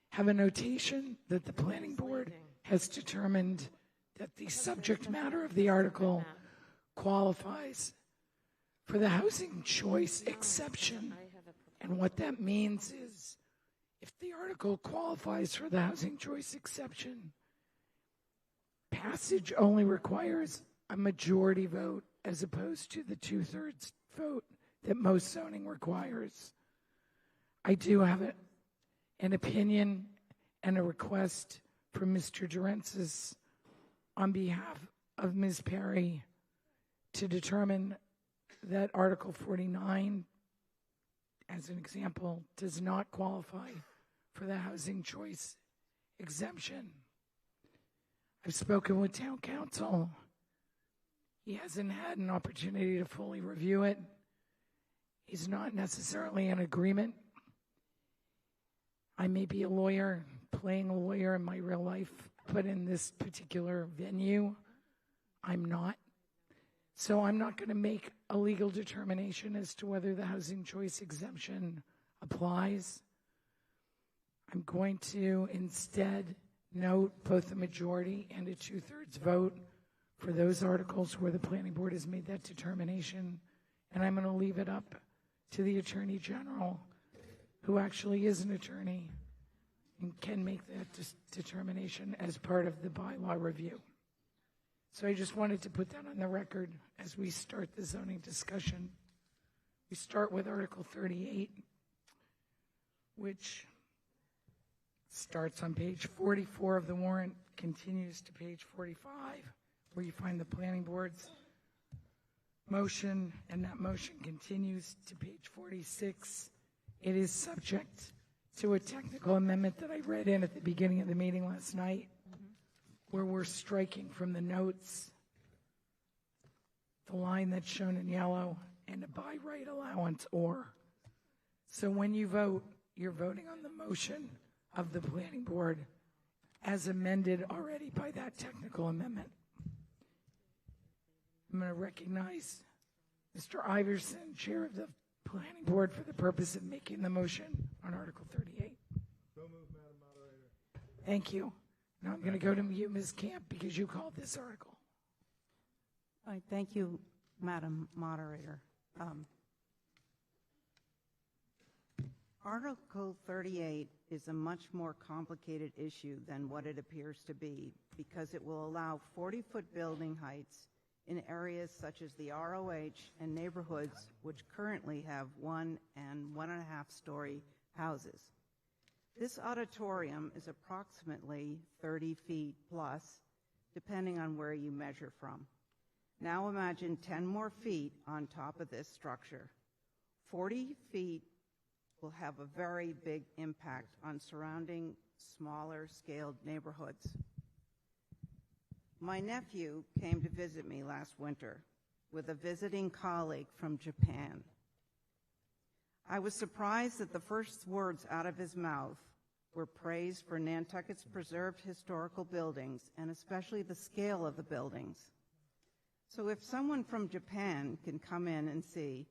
have a notation that the planning board has determined that the subject matter of the article qualifies for the housing choice exception. And what that means is, if the article qualifies for the housing choice exception, passage only requires a majority vote as opposed to the 2/3 vote that most zoning requires. I do have an opinion and a request from Mr. Durensis on behalf of Ms. Perry to determine that Article 49, as an example, does not qualify for the housing choice exemption. I've spoken with town council. He hasn't had an opportunity to fully review it. He's not necessarily in agreement. I may be a lawyer, playing a lawyer in my real life, but in this particular venue, I'm not. So I'm not going to make a legal determination as to whether the housing choice exemption applies. I'm going to instead note both a majority and a 2/3 vote for those articles where the planning board has made that determination, and I'm going to leave it up to the Attorney General who actually is an attorney and can make that determination as part of the bylaw review. So I just wanted to put that on the record as we start the zoning discussion. We start with Article 38, which starts on page 44 of the warrant, continues to page 45, where you find the planning board's motion, and that motion continues to page 46. It is subject to a technical amendment that I read in at the beginning of the meeting last night, where we're striking from the notes the line that's shown in yellow and a by right allowance or. So when you vote, you're voting on the motion of the planning board as amended already by that technical amendment. I'm going to recognize Mr. Iverson, chair of the planning board, for the purpose of making the motion on Article 38. So moved, Madam Moderator. Thank you. Now I'm going to go to you, Ms. Camp, because you called this article. Thank you, Madam Moderator. Article 38 is a much more complicated issue than what it appears to be, because it will allow 40-foot building heights in areas such as the ROH and neighborhoods which currently have 1 and 1.5 story houses. This auditorium is approximately 30 feet plus, depending on where you measure from. Now imagine 10 more feet on top of this structure. 40 feet will have a very big impact on surrounding smaller scaled neighborhoods. My nephew came to visit me last winter with a visiting colleague from Japan. I was surprised that the first words out of his mouth were praise for Nantucket's preserved historical buildings, and especially the scale of the buildings. So if someone from Japan can come in and see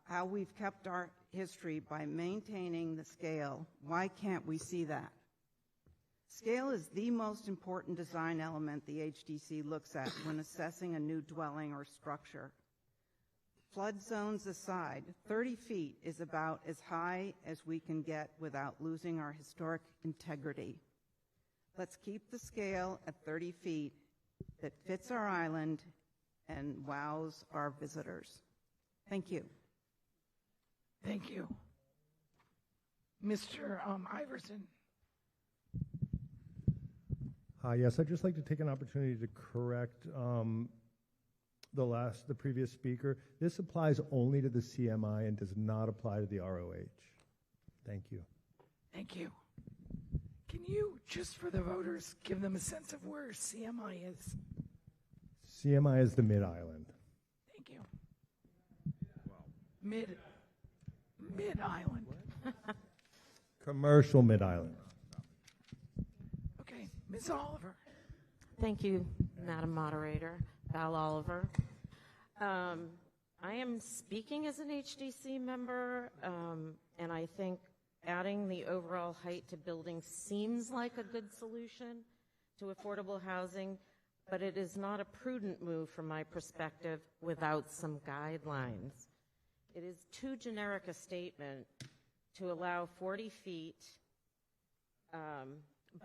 how we've kept our history by maintaining the scale, why can't we see that? Scale is the most important design element the HDC looks at when assessing a new dwelling or structure. Flood zones aside, 30 feet is about as high as we can get without losing our historic integrity. Let's keep the scale at 30 feet that fits our island and wows our visitors. Thank you. Thank you. Mr. Iverson. Hi, yes, I'd just like to take an opportunity to correct the previous speaker. This applies only to the CMI and does not apply to the ROH. Thank you. Thank you. Can you, just for the voters, give them a sense of where CMI is? CMI is the Mid-Island. Thank you. Mid-Island. Commercial Mid-Island. Okay, Ms. Oliver. Thank you, Madam Moderator. Val Oliver. I am speaking as an HDC member, and I think adding the overall height to buildings seems like a good solution to affordable housing, but it is not a prudent move from my perspective without some guidelines. It is too generic a statement to allow 40 feet,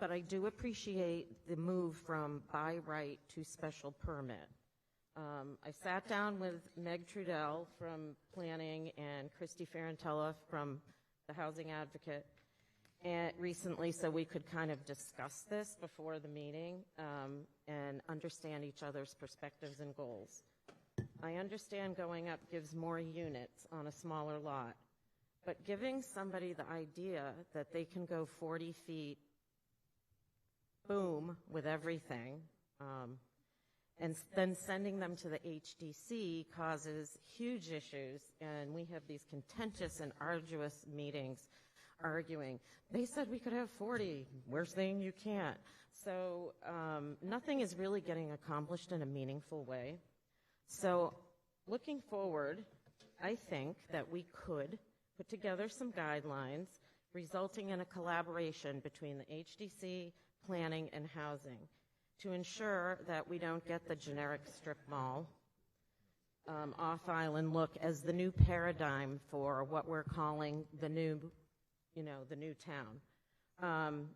but I do appreciate the move from by right to special permit. I sat down with Meg Trudell from Planning and Christy Ferrantella from the Housing Advocate recently, so we could kind of discuss this before the meeting and understand each other's perspectives and goals. I understand going up gives more units on a smaller lot, but giving somebody the idea that they can go 40 feet, boom, with everything, and then sending them to the HDC causes huge issues, and we have these contentious and arduous meetings arguing. They said we could have 40. We're saying you can't. So nothing is really getting accomplished in a meaningful way. So looking forward, I think that we could put together some guidelines resulting in a collaboration between the HDC, planning, and housing to ensure that we don't get the generic strip mall. off-island look as the new paradigm for what we're calling the new, the new town.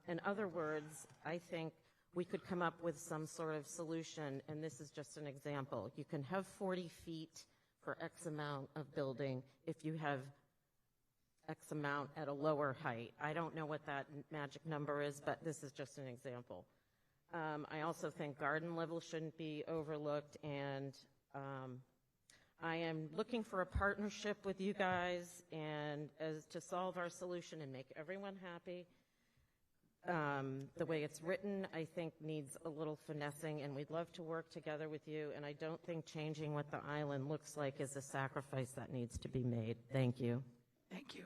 In other words, I think we could come up with some sort of solution, and this is just an example. You can have 40 feet for X amount of building if you have X amount at a lower height. I don't know what that magic number is, but this is just an example. I also think garden level shouldn't be overlooked, and I am looking for a partnership with you guys and as to solve our solution and make everyone happy. The way it's written, I think, needs a little finessing, and we'd love to work together with you, and I don't think changing what the island looks like is a sacrifice that needs to be made. Thank you. Thank you.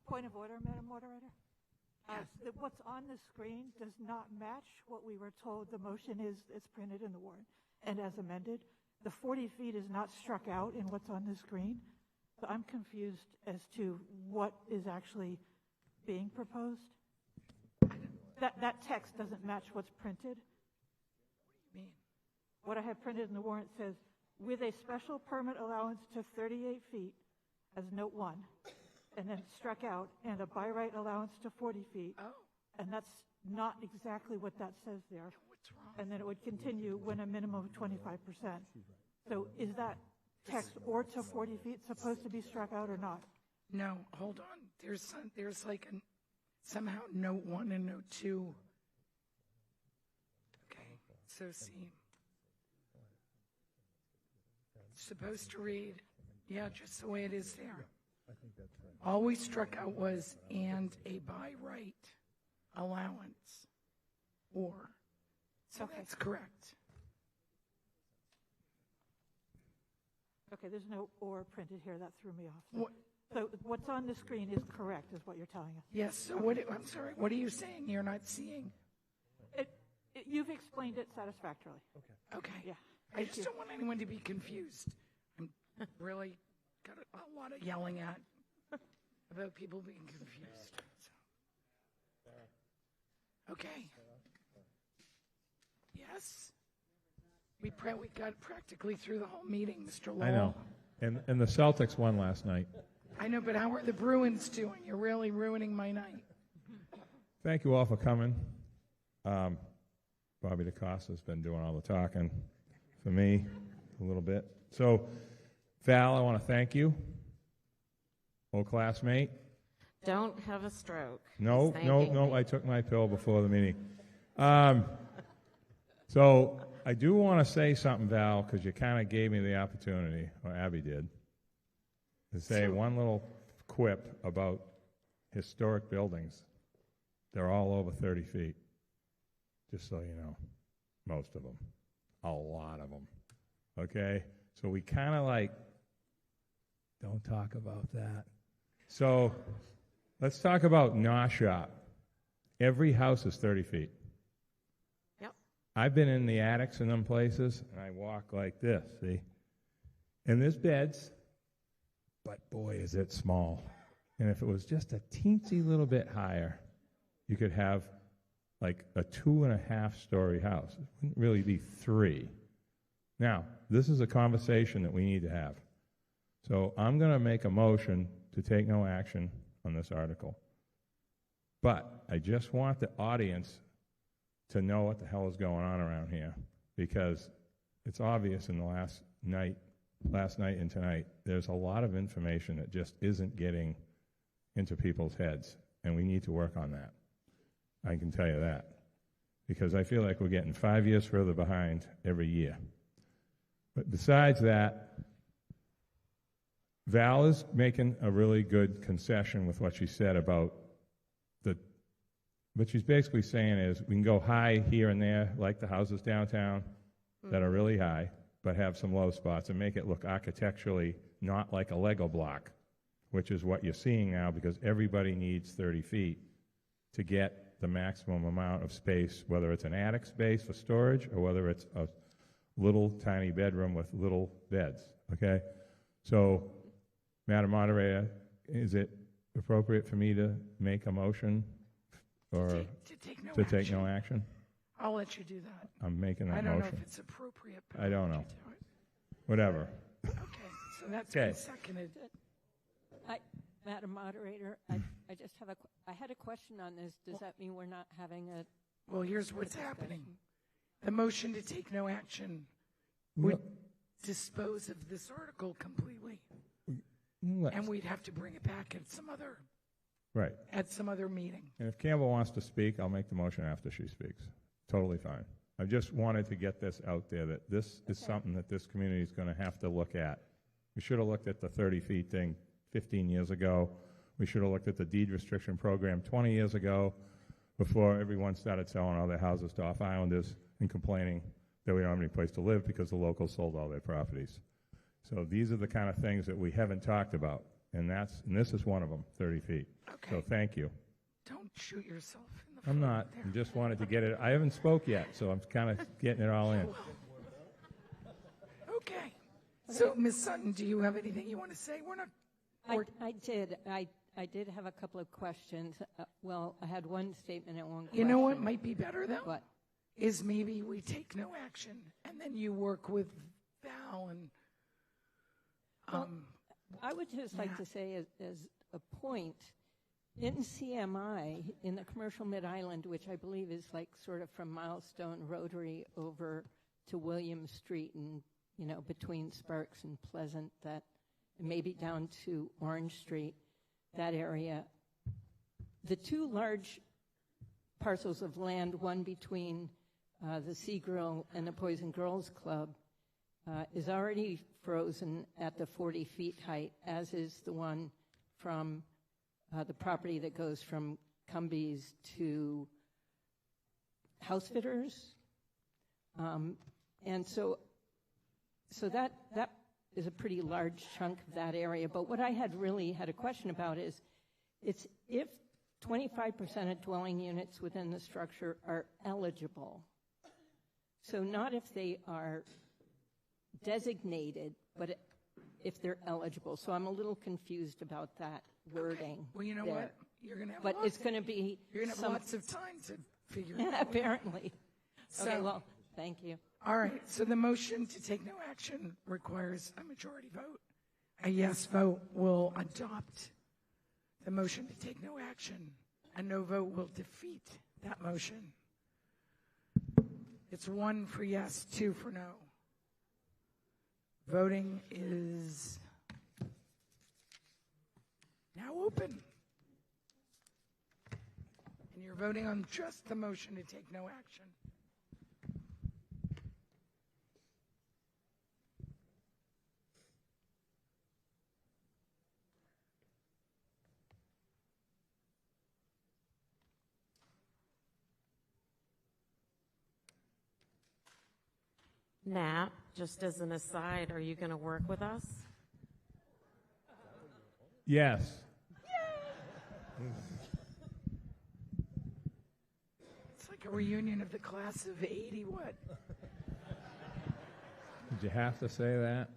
Point of order, Madam Moderator. What's on the screen does not match what we were told the motion is that's printed in the warrant and as amended. The 40 feet is not struck out in what's on the screen. So I'm confused as to what is actually being proposed. That text doesn't match what's printed. What do you mean? What I have printed in the warrant says, with a special permit allowance to 38 feet as note 1, and then struck out, and a by right allowance to 40 feet. Oh. And that's not exactly what that says there. What's wrong? And then it would continue when a minimum of 25%. So is that text or to 40 feet supposed to be struck out or not? No, hold on. There's like somehow note 1 and note 2. Okay, so see. It's supposed to read, yeah, just the way it is there. All we struck out was and a by right allowance, or. So okay. That's correct. Okay, there's no or printed here. That threw me off. So what's on the screen is correct, is what you're telling us. Yes. So I'm sorry. What are you saying? You're not seeing? You've explained it satisfactorily. Okay. Yeah. I just don't want anyone to be confused. I'm really got a lot of yelling at about people being confused. So. Okay. Yes. We got practically through the whole meeting, Mr. Lowell. I know. And the Celtics won last night. I know, but how are the Bruins doing? You're really ruining my night. Thank you all for coming. Bobby DeCosta's been doing all the talking for me a little bit. So, Val, I want to thank you. Old classmate. Don't have a stroke. No, I took my pill before the meeting. So I do want to say something, Val, because you kind of gave me the opportunity, or Abby did, to say one little quip about historic buildings. They're all over 30 feet, just so you know, most of them, a lot of them, okay? So we kind of don't talk about that. So let's talk about Gnaw Shop. Every house is 30 feet. Yep. I've been in the attics in them places, and I walk like this, see? And there's beds, but boy, is it small. And if it was just a teensy little bit higher, you could have like a 2.5-story house. It wouldn't really be 3. Now, this is a conversation that we need to have. So I'm going to make a motion to take no action on this article. But I just want the audience to know what the hell is going on around here, because it's obvious in the last night and tonight, there's a lot of information that just isn't getting into people's heads, and we need to work on that. I can tell you that, because I feel like we're getting 5 years further behind every year. But besides that, Val is making a really good concession with what she said about what she's basically saying is we can go high here and there, like the houses downtown that are really high, but have some low spots and make it look architecturally not like a Lego block, which is what you're seeing now, because everybody needs 30 feet to get the maximum amount of space, whether it's an attic space for storage or whether it's a little tiny bedroom with little beds, okay? So, Madam Moderator, is it appropriate for me to make a motion or to take no action? I'll let you do that. I'm making that motion. I don't know if it's appropriate. But I don't know. do it. Whatever. Okay. that's Okay. been seconded. Madam Moderator, I just have I had a question on this. Does that mean we're not having a? Well, here's what's happening. The motion to take no action would dispose of this article completely. And we'd have to bring it back at some other meeting. And if Campbell wants to speak, I'll make the motion after she speaks. Totally fine. I just wanted to get this out there that this is something that this community is going to have to look at. We should have looked at the 30 feet thing 15 years ago. We should have looked at the deed restriction program 20 years ago before everyone started selling all their houses to off-islanders and complaining that we don't have any place to live because the locals sold all their properties. So these are the kind of things that we haven't talked about, and this is one of them, 30 feet. Okay. So thank you. Don't shoot yourself in the foot. I'm not. I just wanted to get it. I haven't spoke yet, so I'm kind of getting it all in. Okay. So, Ms. Sutton, do you have anything you want to say? We're not. I did. I did have a couple of questions. Well, I had one statement and one question. You know what might be better, though? What? Is maybe we take no action, and then you work with Val and... I would just like to say as a point, in CMI, in the commercial mid-island, which I believe is like sort of from Milestone Rotary over to William Street and, you know, between Sparks and Pleasant, that maybe down to Orange Street, that area, the two large parcels of land, one between the Sea Grill and the Boys and Girls Club, is already frozen at the 40 feet height, as is the one from the property that goes from Cumbies to Housefitters. And so that is a pretty large chunk of that area. But what I had a question about is, it's if 25% of dwelling units within the structure are eligible. So not if they are designated, but if they're eligible. So I'm a little confused about that wording. Okay. Well, you know what? You're going to have it's going to be you're going to have lots of time to figure it out. Apparently. So, okay, well, thank you. All right. So the motion to take no action requires a majority vote. A yes vote will adopt the motion to take no action. A no vote will defeat that motion. It's 1 for yes, 2 for no. Voting is now open. And you're voting on just the motion to take no action. Nat, just as an aside, are you going to work with us? Yes. It's like a reunion of the class of 80 what? Did you have to say that?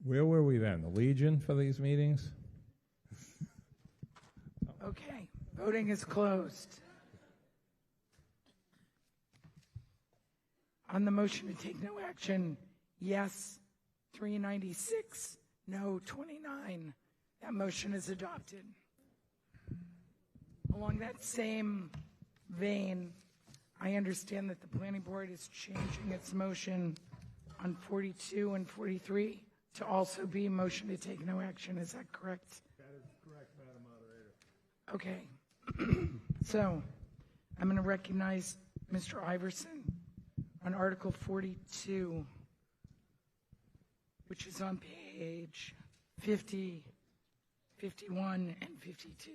Where were we then? The Legion for these meetings? Okay. Voting is closed. On the motion to take no action, yes, 396, no, 29. That motion is adopted. Along that same vein, I understand that the planning board is changing its motion on 42 and 43 to also be motion to take no action. Is that correct? That is correct, Madam Moderator. Okay. So I'm going to recognize Mr. Iverson on Article 42, which is on page 50, 51, and 52.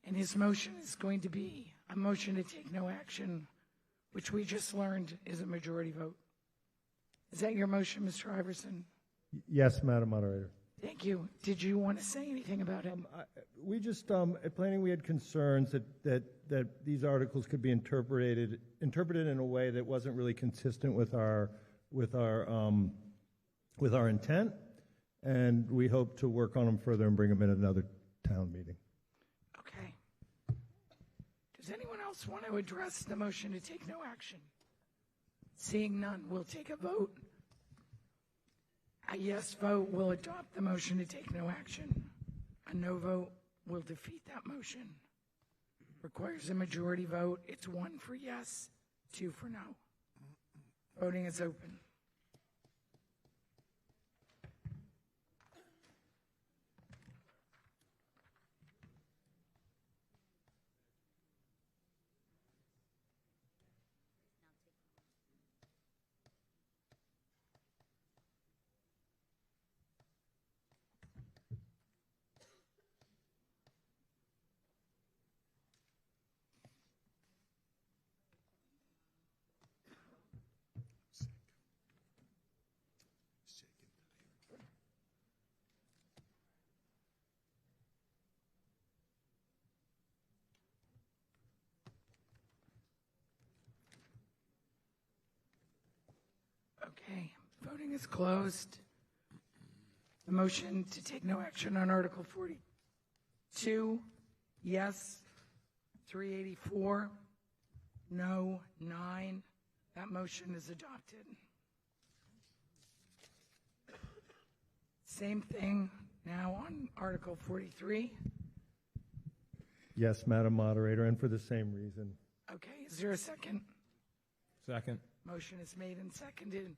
And his motion is going to be a motion to take no action, which we just learned is a majority vote. Is that your motion, Mr. Iverson? Yes, Madam Moderator. Thank you. Did you want to say anything about it? We just, at planning, we had concerns that these articles could be interpreted in a way that wasn't really consistent with our intent, and we hope to work on them further and bring them in at another town meeting. Okay. Does anyone else want to address the motion to take no action? Seeing none, we'll take a vote. A yes vote will adopt the motion to take no action. A no vote will defeat that motion. Requires a majority vote. It's 1 for yes, 2 for no. Voting is open. Okay, voting is closed. The motion to take no action on Article 42, yes, 384, no, 9. That motion is adopted. Same thing now on Article 43. Yes, Madam Moderator, and for the same reason. Okay, is there a second? Second. Motion is made and seconded.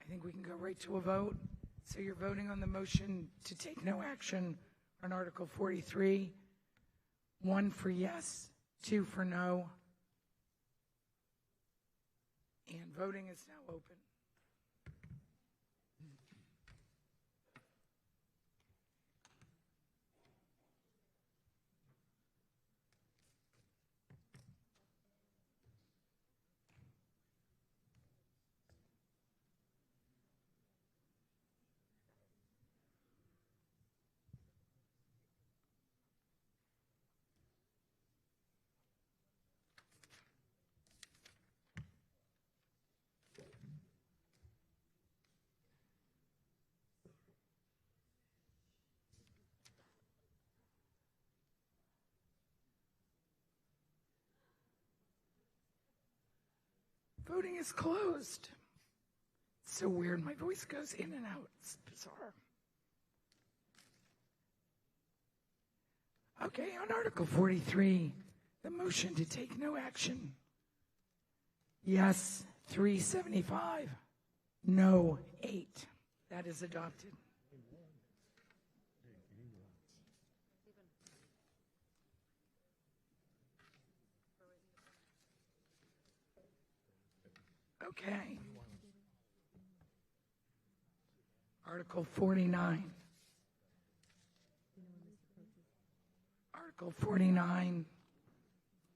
I think we can go right to a vote. So you're voting on the motion to take no action on Article 43. 1 for yes, 2 for no. And voting is now open. Voting is closed. It's so weird. My voice goes in and out. It's bizarre. Okay, on Article 43, the motion to take no action. Yes, 375. No, 8. That is adopted. Okay. Article 49. Article 49.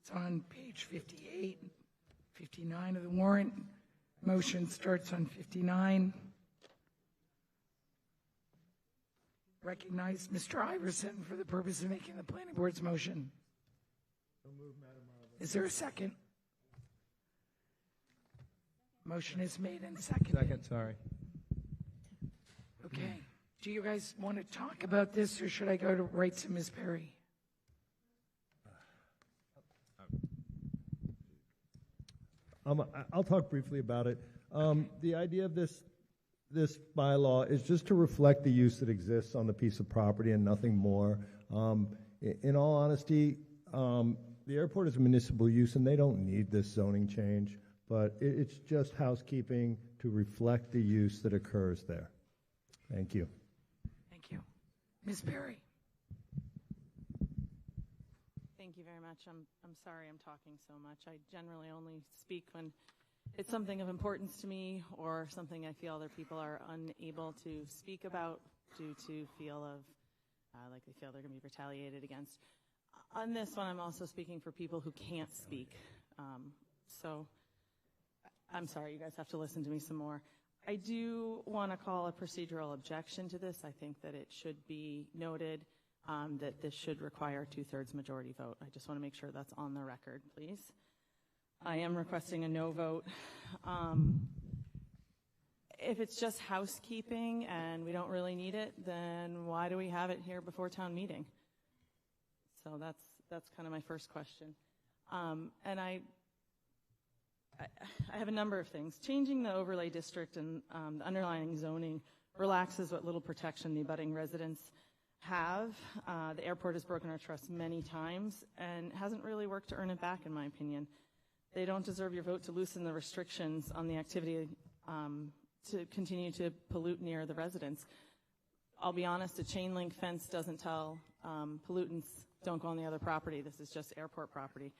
It's on page 58, 59 of the warrant. Motion starts on 59. Recognize Mr. Iverson for the purpose of making the planning board's motion. Is there a second? Motion is made and seconded. Second, sorry. Okay. Do you guys want to talk about this, or should I go right to Ms. Perry? I'll talk briefly about it. The idea of this bylaw is just to reflect the use that exists on the piece of property and nothing more. In all honesty, the airport is a municipal use and they don't need this zoning change, but it's just housekeeping to reflect the use that occurs there. Thank you. Thank you. Ms. Perry. Thank you very much. I'm sorry I'm talking so much. I generally only speak when it's something of importance to me or something I feel other people are unable to speak about due to feel of like they feel they're going to be retaliated against. On this one, I'm also speaking for people who can't speak. So I'm sorry, you guys have to listen to me some more. I do want to call a procedural objection to this. I think that it should be noted that this should require a 2/3 majority vote. I just want to make sure that's on the record, please. I am requesting a no vote. If it's just housekeeping and we don't really need it, then why do we have it here before town meeting? So that's kind of my first question. And I have a number of things. Changing the overlay district and the underlying zoning relaxes what little protection the abutting residents have. The airport has broken our trust many times and hasn't really worked to earn it back, in my opinion. They don't deserve your vote to loosen the restrictions on the activity to continue to pollute near the residents. I'll be honest, a chain link fence doesn't tell pollutants don't go on the other property. This is just airport property.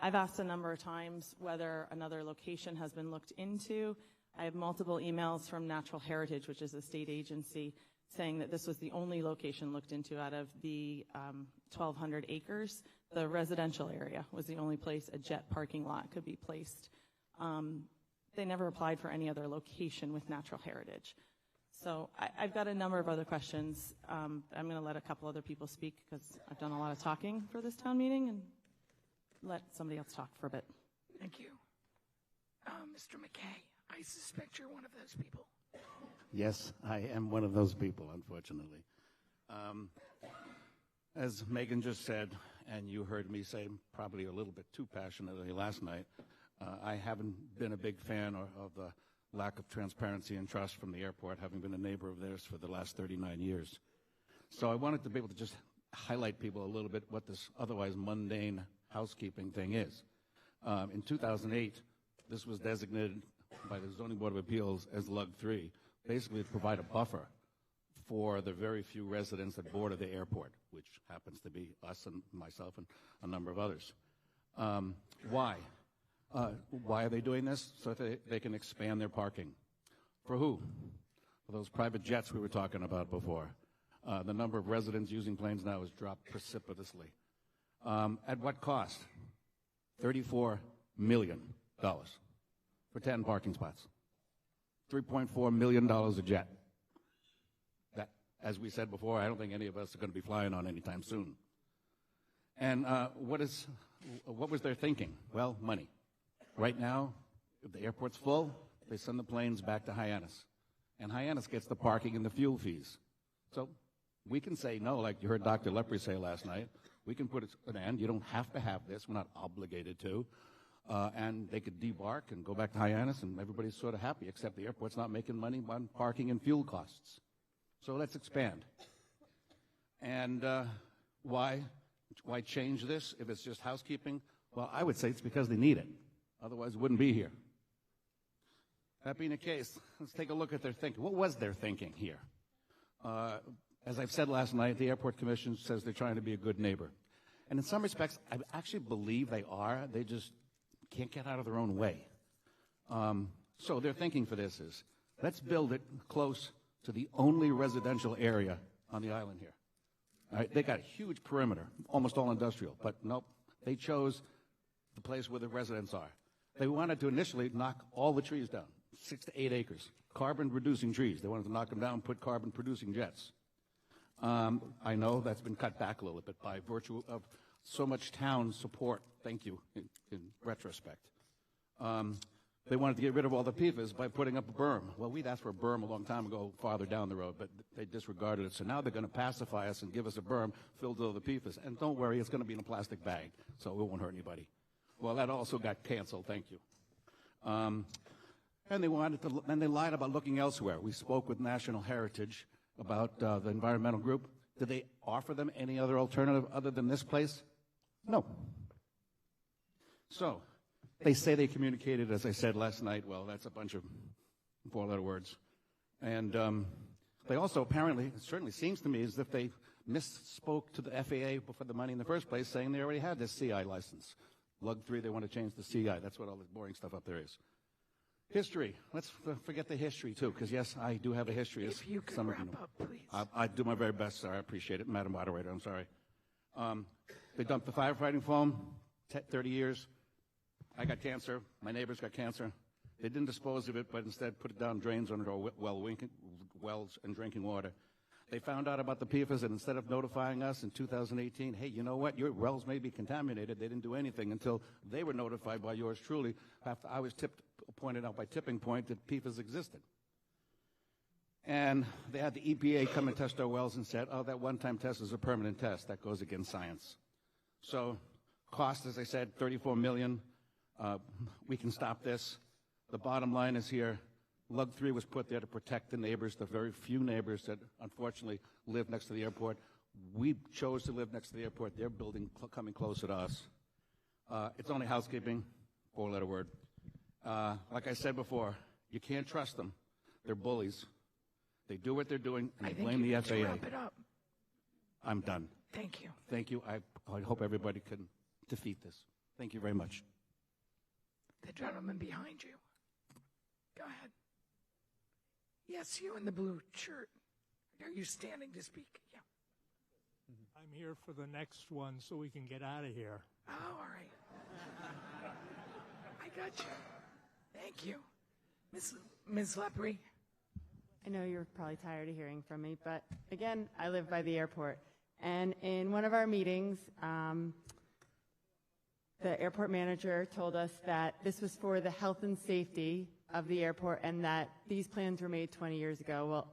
I've asked a number of times whether another location has been looked into. I have multiple emails from Natural Heritage, which is a state agency, saying that this was the only location looked into out of the 1,200 acres. The residential area was the only place a jet parking lot could be placed. They never applied for any other location with Natural Heritage. So I've got a number of other questions. I'm going to let a couple other people speak because I've done a lot of talking for this town meeting, and let somebody else talk for a bit. Thank you. Mr. McKay, I suspect you're one of those people. Yes, I am one of those people, unfortunately. As Megan just said, and you heard me say probably a little bit too passionately last night, I haven't been a big fan of the lack of transparency and trust from the airport, having been a neighbor of theirs for the last 39 years. So I wanted to be able to just highlight people a little bit what this otherwise mundane housekeeping thing is. In 2008, this was designated by the Zoning Board of Appeals as Lug 3, basically to provide a buffer for the very few residents that border the airport, which happens to be us and myself and a number of others. Why? Why are they doing this? So that they can expand their parking. For who? For those private jets we were talking about before. The number of residents using planes now has dropped precipitously. At what cost? $34 million for 10 parking spots. $3.4 million a jet. That, as we said before, I don't think any of us are going to be flying on anytime soon. And what was their thinking? Well, money. Right now, if the airport's full, they send the planes back to Hyannis. And Hyannis gets the parking and the fuel fees. So we can say no, like you heard Dr. Lepre say last night. We can put an end. You don't have to have this. We're not obligated to. And they could debark and go back to Hyannis, and everybody's sort of happy, except the airport's not making money on parking and fuel costs. So let's expand. And why change this if it's just housekeeping? Well, I would say it's because they need it. Otherwise, it wouldn't be here. That being the case, let's take a look at their thinking. What was their thinking here? As I've said last night, the Airport Commission says they're trying to be a good neighbor. And in some respects, I actually believe they are. They just can't get out of their own way. So their thinking for this is, let's build it close to the only residential area on the island here. All right, they got a huge perimeter, almost all industrial, but nope, they chose the place where the residents are. They wanted to initially knock all the trees down, 6 to 8 acres, carbon-reducing trees. They wanted to knock them down and put carbon-producing jets. I know that's been cut back a little bit by virtue of so much town support, thank you, in retrospect. They wanted to get rid of all the PFAS by putting up a berm. Well, we'd asked for a berm a long time ago farther down the road, but they disregarded it. So now they're going to pacify us and give us a berm filled with all the PFAS. And don't worry, it's going to be in a plastic bag, so it won't hurt anybody. Well, that also got canceled, thank you. And they lied about looking elsewhere. We spoke with National Heritage about the environmental group. Did they offer them any other alternative other than this place? No. So they say they communicated, as I said last night. Well, that's a bunch of four-letter words. And they also apparently, it certainly seems to me, as if they misspoke to the FAA for the money in the first place, saying they already had this CI license. Lug 3, they want to change the CI. That's what all this boring stuff up there is. History. Let's forget the history, too, because, yes, I do have a history. If you could wrap up, please. I do my very best, sir. I appreciate it. Madam Moderator, I'm sorry. They dumped the firefighting foam, 30 years. I got cancer. My neighbors got cancer. They didn't dispose of it, but instead put it down drains under our wells and drinking water. They found out about the PFAS, and instead of notifying us in 2018, hey, you know what, your wells may be contaminated, they didn't do anything until they were notified by yours truly after I was pointed out by Tipping Point that PFAS existed. And they had the EPA come and test our wells and said, oh, that one-time test is a permanent test. That goes against science. So cost, as I said, $34 million. We can stop this. The bottom line is here, Lug 3 was put there to protect the neighbors, the very few neighbors that unfortunately live next to the airport. We chose to live next to the airport. They're building coming closer to us. It's only housekeeping, four-letter word. Like I said before, you can't trust them. They're bullies. They do what they're doing, and they blame the FAA. Wrap it up. I'm done. Thank you. Thank you. I hope everybody can defeat this. Thank you very much. The gentleman behind you. Go ahead. Yes, you in the blue shirt. Are you standing to speak? Yeah. I'm here for the next one so we can get out of here. Oh, all right. I got you. Thank you. Ms. Lepre. I know you're probably tired of hearing from me, but again, I live by the airport. And in one of our meetings, the airport manager told us that this was for the health and safety of the airport and that these plans were made 20 years ago. Well,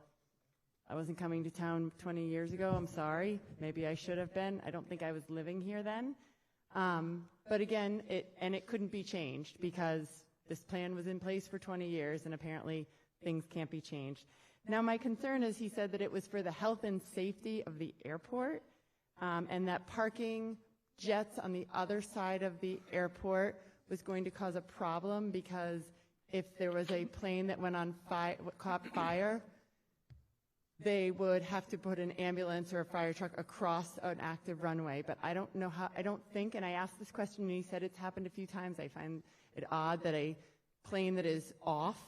I wasn't coming to town 20 years ago. I'm sorry. Maybe I should have been. I don't think I was living here then. But again, it couldn't be changed because this plan was in place for 20 years and apparently things can't be changed. Now, my concern is he said that it was for the health and safety of the airport and that parking jets on the other side of the airport was going to cause a problem because if there was a plane that went on caught fire, they would have to put an ambulance or a fire truck across an active runway. But I don't know how, I don't think, and I asked this question and he said it's happened a few times. I find it odd that a plane that is off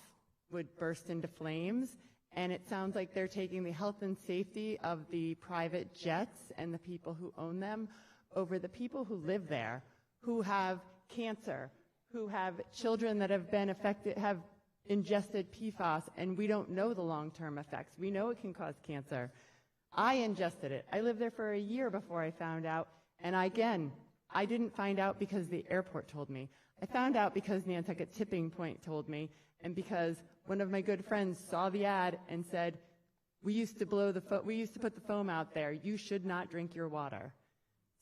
would burst into flames. And it sounds like they're taking the health and safety of the private jets and the people who own them over the people who live there, who have cancer, who have children that have been affected, have ingested PFAS, and we don't know the long-term effects. We know it can cause cancer. I ingested it. I lived there for a year before I found out, and I didn't find out because the airport told me. I found out because Nantucket Tipping Point told me, and because one of my good friends saw the ad and said, we used to put the foam out there. You should not drink your water.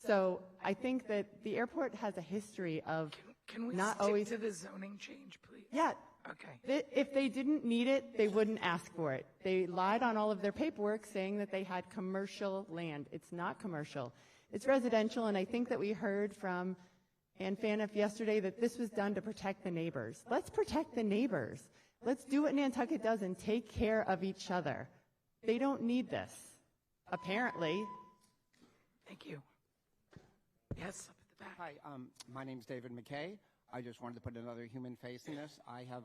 So I think that the airport has a history of Can we not stick always to the zoning change, please? Yeah. Okay. If they didn't need it, they wouldn't ask for it. They lied on all of their paperwork saying that they had commercial land. It's not commercial. It's residential, and I think that we heard from Ann Faniff yesterday that this was done to protect the neighbors. Let's protect the neighbors. Let's do what Nantucket does and take care of each other. They don't need this, apparently. Thank you. Yes, up at the back. Hi, my name's David McKay. I just wanted to put another human face in this. I have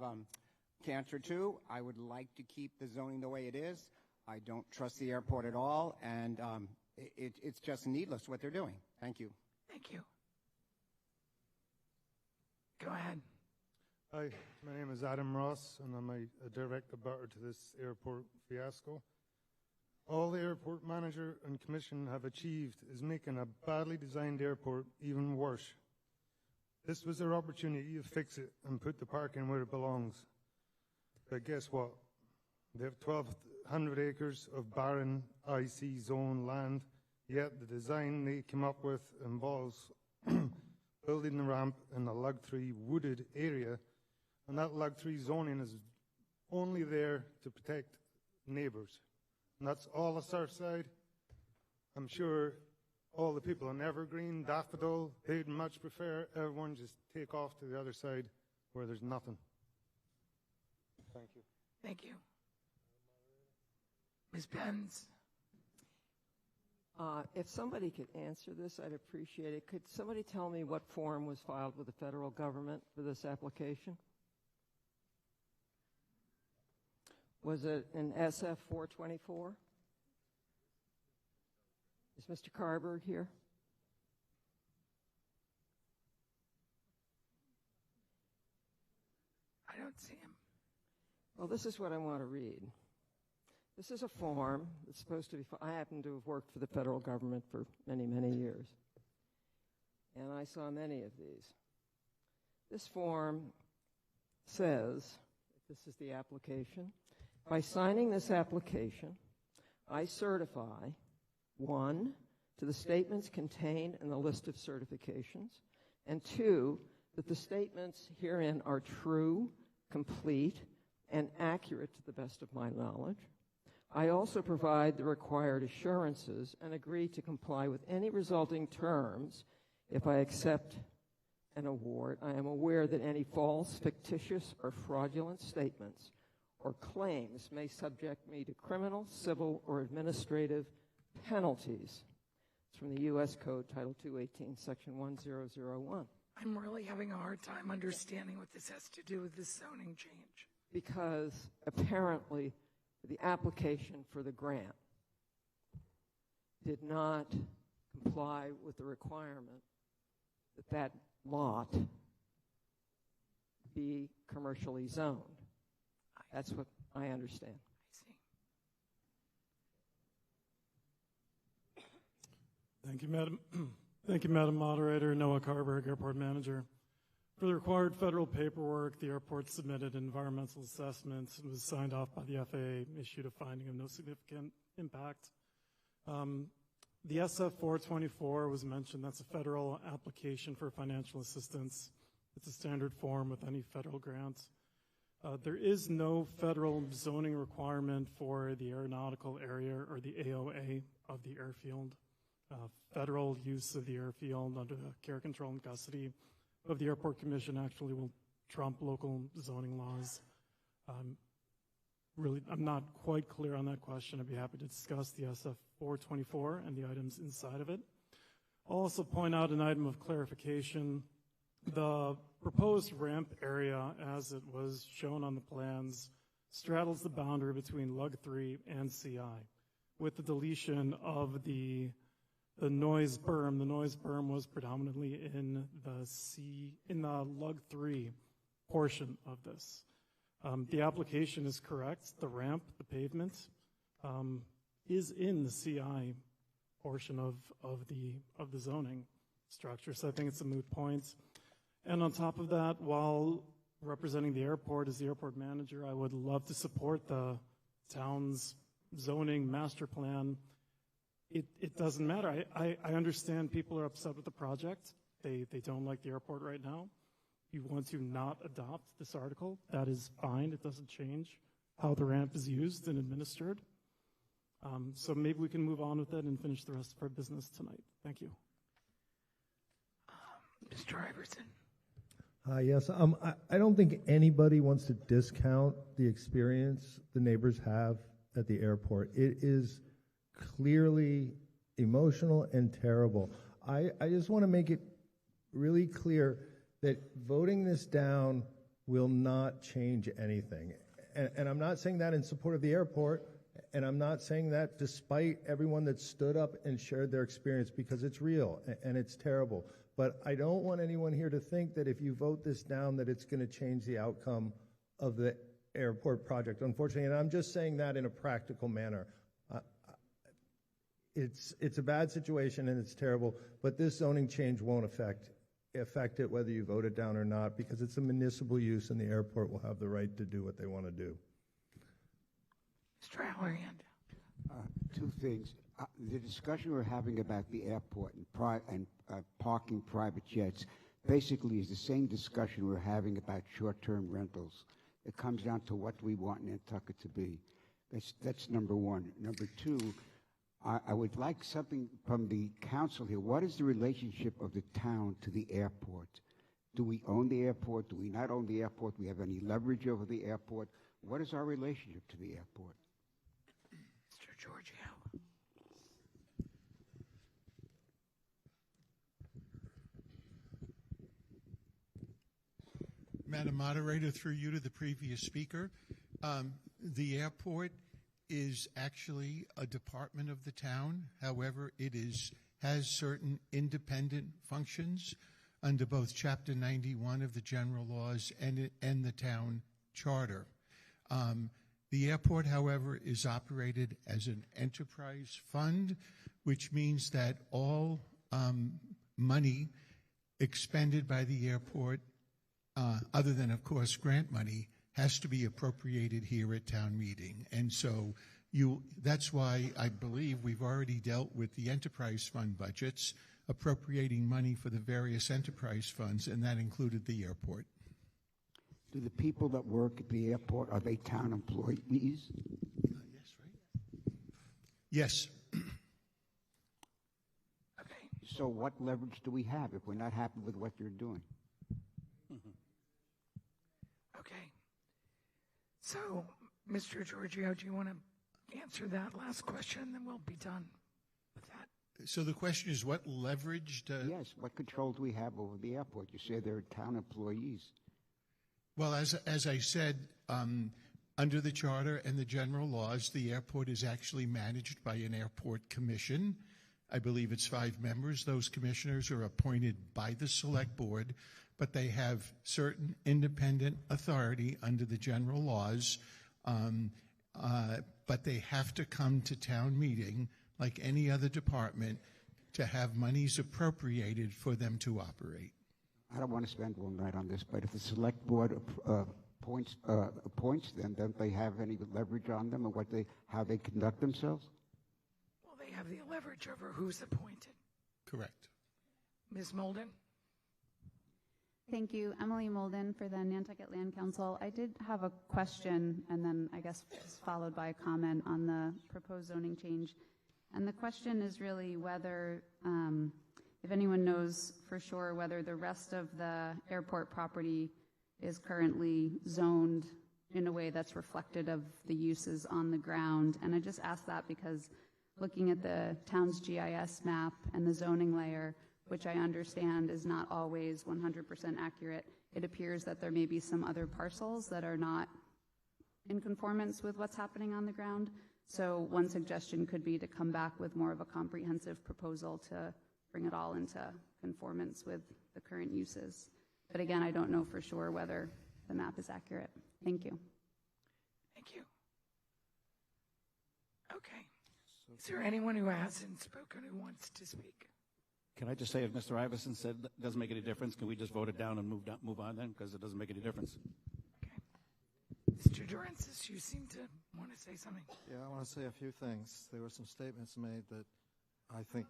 cancer too. I would like to keep the zoning the way it is. I don't trust the airport at all, and it's just needless what they're doing. Thank you. Thank you. Go ahead. Hi, my name is Adam Ross, and I'm a direct abutter to this airport fiasco. All the airport manager and commission have achieved is making a badly designed airport even worse. This was their opportunity to fix it and put the parking where it belongs. But guess what? They have 1,200 acres of barren IC zone land, yet the design they came up with involves building the ramp in the Lug 3 wooded area, and that Lug 3 zoning is only there to protect neighbors. And that's all of Surfside. I'm sure all the people in Evergreen, Daffodil, they'd much prefer everyone just take off to the other side where there's nothing. Thank you. Thank you. Ms. Benz. If somebody could answer this, I'd appreciate it. Could somebody tell me what form was filed with the federal government for this application? Was it an SF 424? Is Mr. Carberg here? I don't see him. Well, this is what I want to read. This is a form that's supposed to be, I happen to have worked for the federal government for many, many years. And I saw many of these. This form says, this is the application, by signing this application, I certify, 1, to the statements contained in the list of certifications, and 2, that the statements herein are true, complete, and accurate to the best of my knowledge. I also provide the required assurances and agree to comply with any resulting terms if I accept an award. I am aware that any false, fictitious, or fraudulent statements or claims may subject me to criminal, civil, or administrative penalties. It's from the U.S. Code, Title 218, Section 1001. I'm really having a hard time understanding what this has to do with this zoning change. Because apparently the application for the grant did not comply with the requirement that that lot be commercially zoned. That's what I understand. Thank you, Madam. Thank you, Madam Moderator. Noah Carberg, Airport Manager. For the required federal paperwork, the airport submitted an environmental assessment and was signed off by the FAA, issued a finding of no significant impact. The SF 424 was mentioned. That's a federal application for financial assistance. It's a standard form with any federal grant. There is no federal zoning requirement for the aeronautical area or the AOA of the airfield. Federal use of the airfield under the care, control, and custody of the Airport Commission actually will trump local zoning laws. I'm not quite clear on that question. I'd be happy to discuss the SF 424 and the items inside of it. I'll also point out an item of clarification. The proposed ramp area, as it was shown on the plans, straddles the boundary between Lug 3 and CI, with the deletion of the noise berm. The noise berm was predominantly in the Lug 3 portion of this. The application is correct. The ramp, the pavement, is in the CI portion of the zoning structure. So I think it's a moot point. And on top of that, while representing the airport as the airport manager, I would love to support the town's zoning master plan. It doesn't matter. I understand people are upset with the project. They don't like the airport right now. You want to not adopt this article, that is fine. It doesn't change how the ramp is used and administered. So maybe we can move on with that and finish the rest of our business tonight. Thank you. Mr. Iverson. Yes, I don't think anybody wants to discount the experience the neighbors have at the airport. It is clearly emotional and terrible. I just want to make it really clear that voting this down will not change anything. And I'm not saying that in support of the airport, and I'm not saying that despite everyone that stood up and shared their experience, because it's real and it's terrible. But I don't want anyone here to think that if you vote this down that it's going to change the outcome of the airport project, unfortunately. And I'm just saying that in a practical manner. It's a bad situation and it's terrible, but this zoning change won't affect it whether you vote it down or not, because it's a municipal use and the airport will have the right to do what they want to do. Mr. Halloran. Two things. The discussion we're having about the airport and parking private jets basically is the same discussion we're having about short-term rentals. It comes down to what we want Nantucket to be. That's number one. Number two, I would like something from the council here. What is the relationship of the town to the airport? Do we own the airport? Do we not own the airport? Do we have any leverage over the airport? What is our relationship to the airport? Mr. Giorgio. Madam Moderator, through you to the previous speaker, the airport is actually a department of the town. However, it has certain independent functions under both Chapter 91 of the general laws and the town charter. The airport, however, is operated as an enterprise fund, which means that all money expended by the airport, other than, of course, grant money, has to be appropriated here at town meeting. And so that's why I believe we've already dealt with the enterprise fund budgets, appropriating money for the various enterprise funds, and that included the airport. Do the people that work at the airport, are they town employees? Yes. So what leverage do we have if we're not happy with what you're doing? Okay. So, Mr. Giorgio, do you want to answer that last question, then we'll be done with that? So the question is, what leverage does... Yes, what control do we have over the airport? You say they're town employees. Well, as I said, under the charter and the general laws, the airport is actually managed by an airport commission. I believe it's 5 members. Those commissioners are appointed by the select board, but they have certain independent authority under the general laws, but they have to come to town meeting like any other department to have monies appropriated for them to operate. I don't want to spend all night on this, but if the select board appoints them, don't they have any leverage on them or how they conduct themselves? Well, they have the leverage over who's appointed. Correct. Ms. Molden? Thank you. Emily Molden for the Nantucket Land Council. I did have a question, and then I guess followed by a comment on the proposed zoning change. And the question is really whether, if anyone knows for sure, whether the rest of the airport property is currently zoned in a way that's reflected of the uses on the ground. And I just ask that because looking at the town's GIS map and the zoning layer, which I understand is not always 100% accurate, it appears that there may be some other parcels that are not in conformance with what's happening on the ground. So one suggestion could be to come back with more of a comprehensive proposal to bring it all into conformance with the current uses. But again, I don't know for sure whether the map is accurate. Thank you. Thank you. Okay. Is there anyone who hasn't spoken who wants to speak? Can I just say, if Mr. Iverson said that doesn't make any difference, can we just vote it down and move on then? Because it doesn't make any difference. Mr. Durensis, you seem to want to say something. Yeah, I want to say a few things. There were some statements made that I think...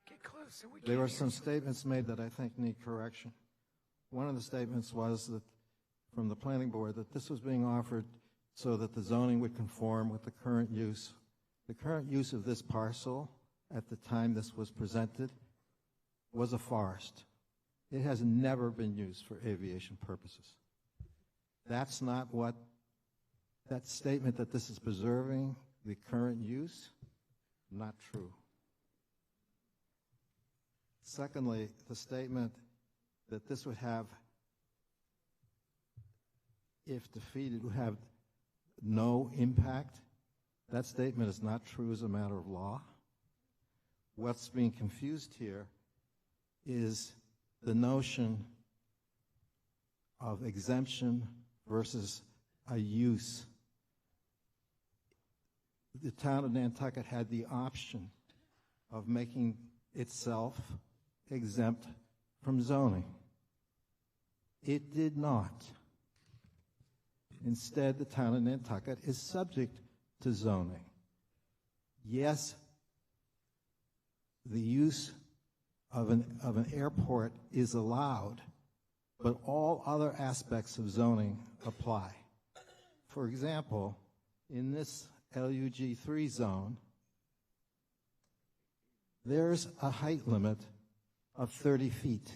Get close so we can There were hear some you. statements made that I think need correction. One of the statements was that, from the planning board, that this was being offered so that the zoning would conform with the current use. The current use of this parcel at the time this was presented was a forest. It has never been used for aviation purposes. That's not what, that statement that this is preserving the current use, not true. Secondly, the statement that this would have, if defeated, would have no impact, that statement is not true as a matter of law. What's being confused here is the notion of exemption versus a use. The town of Nantucket had the option of making itself exempt from zoning. It did not. Instead, the town of Nantucket is subject to zoning. Yes, the use of an airport is allowed, but all other aspects of zoning apply. For example, in this LUG3 zone, there's a height limit of 30 feet.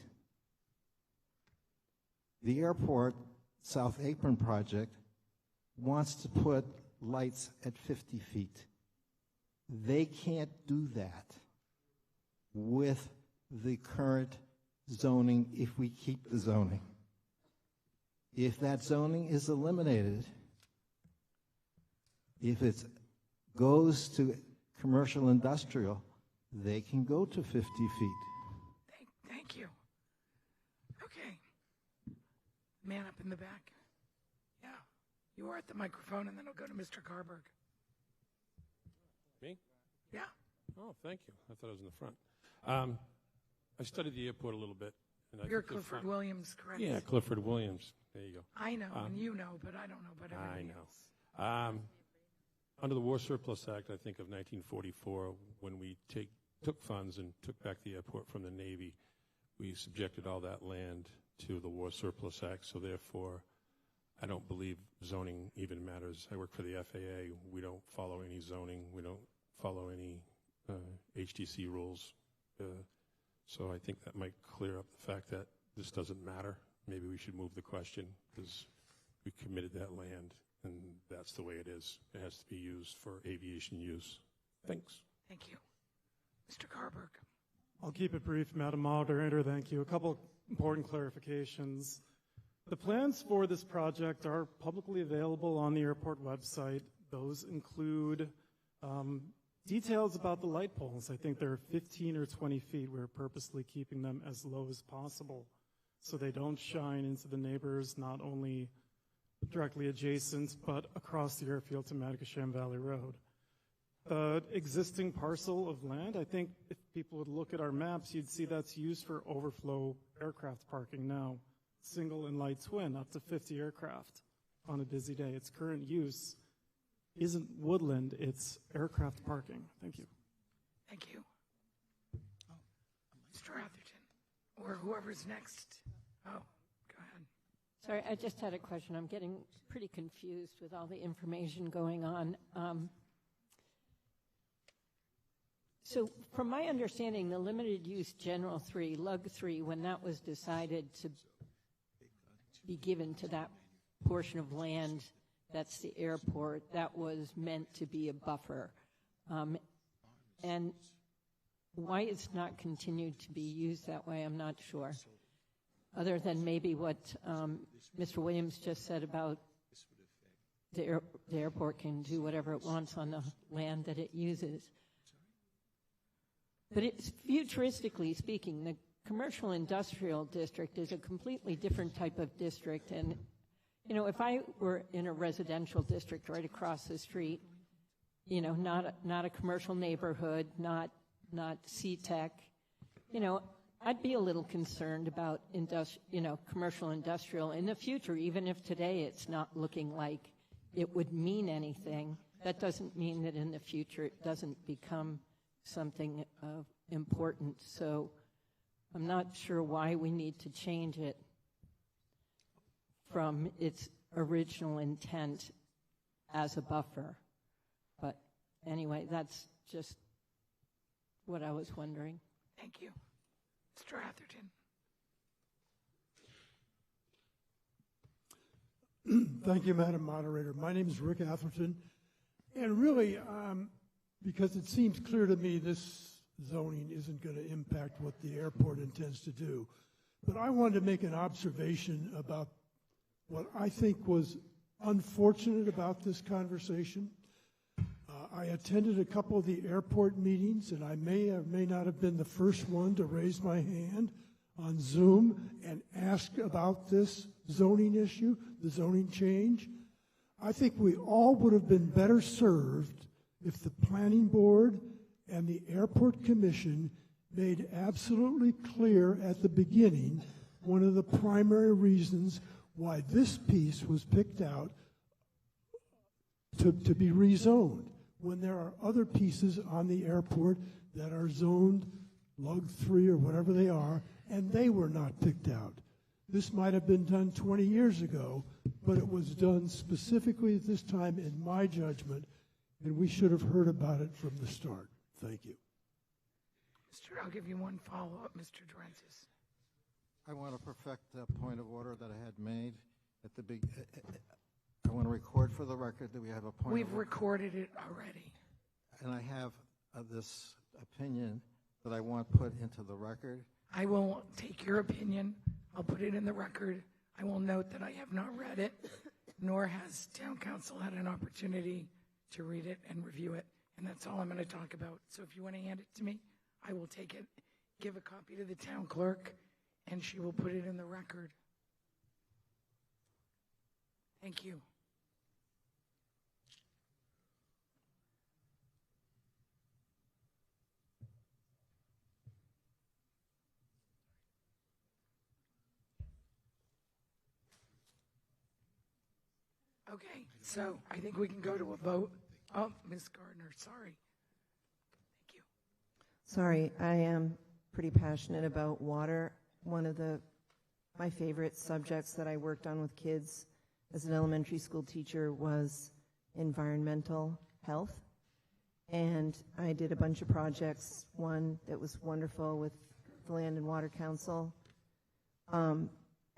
The airport South Apron project wants to put lights at 50 feet. They can't do that with the current zoning if we keep the zoning. If that zoning is eliminated, if it goes to commercial industrial, they can go to 50 feet. Thank you. Okay. Man up in the back. Yeah. You are at the microphone, and then I'll go to Mr. Carberg. Me? Yeah. Oh, thank you. I thought I was in the front. I studied the airport a little bit. And You're Clifford Williams, correct? Yeah, Clifford Williams. There you go. I know, and you know, but I don't know about everybody else. Under the War Surplus Act, I think of 1944, when we took funds and took back the airport from the Navy, we subjected all that land to the War Surplus Act. So therefore, I don't believe zoning even matters. I work for the FAA. We don't follow any zoning. We don't follow any HDC rules. So I think that might clear up the fact that this doesn't matter. Maybe we should move the question because we committed that land, and that's the way it is. It has to be used for aviation use. Thanks. Thank you. Mr. Carberg. I'll keep it brief, Madam Moderator. Thank you. A couple important clarifications. The plans for this project are publicly available on the airport website. Those include details about the light poles. I think they're 15 or 20 feet. We're purposely keeping them as low as possible so they don't shine into the neighbors, not only directly adjacent, but across the airfield to Matagasham Valley Road. The existing parcel of land, I think if people would look at our maps, you'd see that's used for overflow aircraft parking now. Single and light twin, up to 50 aircraft on a busy day. Its current use isn't woodland, it's aircraft parking. Thank you. Thank you. Mr. Atherton, or whoever's next. Oh, go ahead. Sorry, I just had a question. I'm getting pretty confused with all the information going on. So from my understanding, the limited use General 3, Lug 3, when that was decided to be given to that portion of land that's the airport, that was meant to be a buffer. And why it's not continued to be used that way, I'm not sure. Other than maybe what Mr. Williams just said about the airport can do whatever it wants on the land that it uses. But it's futuristically speaking, the commercial industrial district is a completely different type of district. And, you know, if I were in a residential district right across the street, you know, not a commercial neighborhood, not C-Tech, you know, I'd be a little concerned about commercial industrial in the future, even if today it's not looking like it would mean anything. That doesn't mean that in the future it doesn't become something of importance. So I'm not sure why we need to change it from its original intent as a buffer. But anyway, that's just what I was wondering. Thank you. Mr. Atherton. Thank you, Madam Moderator. My name is Rick Atherton. And really, because it seems clear to me this zoning isn't going to impact what the airport intends to do. But I wanted to make an observation about what I think was unfortunate about this conversation. I attended a couple of the airport meetings, and I may or may not have been the first one to raise my hand on Zoom and ask about this zoning issue, the zoning change. I think we all would have been better served if the planning board and the airport commission made absolutely clear at the beginning one of the primary reasons why this piece was picked out to be rezoned, when there are other pieces on the airport that are zoned Lug 3 or whatever they are, and they were not picked out. This might have been done 20 years ago, but it was done specifically at this time, in my judgment, and we should have heard about it from the start. Thank you. I'll give you one follow-up, Mr. Durensis. I want to perfect the point of order that I had made at the big. I want to record for the record that we have a point. We've recorded it already. And I have this opinion that I want put into the record. I will take your opinion. I'll put it in the record. I will note that I have not read it, nor has town council had an opportunity to read it and review it. And that's all I'm going to talk about. So if you want to hand it to me, I will take it, give a copy to the town clerk, and she will put it in the record. Thank you. Okay, so I think we can go to a vote. Oh, Ms. Gardner, sorry. Thank you. Sorry, I am pretty passionate about water. One of my favorite subjects that I worked on with kids as an elementary school teacher was environmental health. And I did a bunch of projects, one that was wonderful with the Land and Water Council.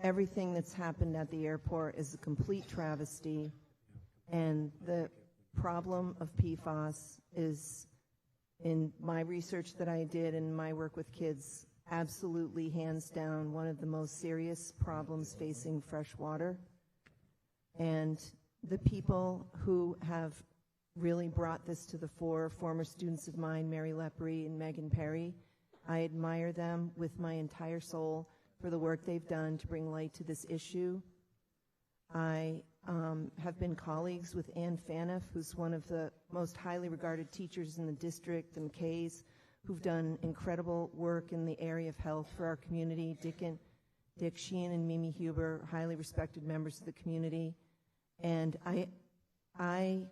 Everything that's happened at the airport is a complete travesty, and the problem of PFAS is, in my research that I did and my work with kids, absolutely hands down one of the most serious problems facing fresh water. And the people who have really brought this to the fore, former students of mine, Mary Lepre and Megan Perry, I admire them with my entire soul for the work they've done to bring light to this issue. I have been colleagues with Ann Faniff, who's one of the most highly regarded teachers in the district, the McKays, who've done incredible work in the area of health for our community. Dick Sheehan and Mimi Huber, highly respected members of the community. And I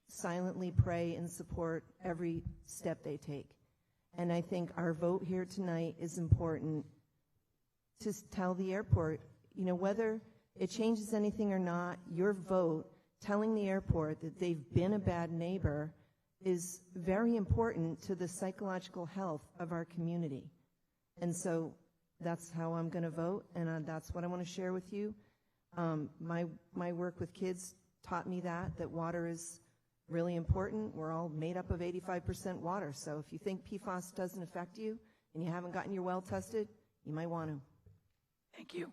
silently pray and support every step they take. And I think our vote here tonight is important to tell the airport, you know, whether it changes anything or not, your vote telling the airport that they've been a bad neighbor is very important to the psychological health of our community. And so that's how I'm going to vote, and that's what I want to share with you. My work with kids taught me that water is really important. We're all made up of 85% water, so if you think PFAS doesn't affect you and you haven't gotten your well tested, you might want to. Thank you.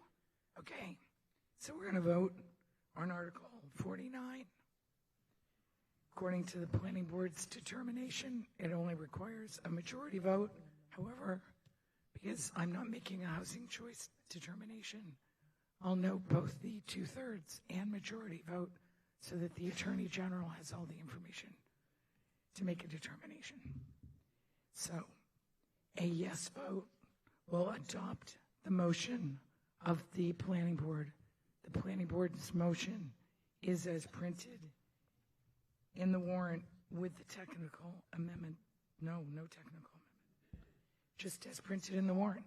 Okay, so we're going to vote on Article 49. According to the Planning Board's determination, it only requires a majority vote. However, because I'm not making a housing choice determination, I'll note both the 2/3 and majority vote so that the Attorney General has all the information to make a determination. So, a yes vote will adopt the motion of the Planning Board. The Planning Board's motion is as printed in the warrant with the technical amendment. No technical amendment. Just as printed in the warrant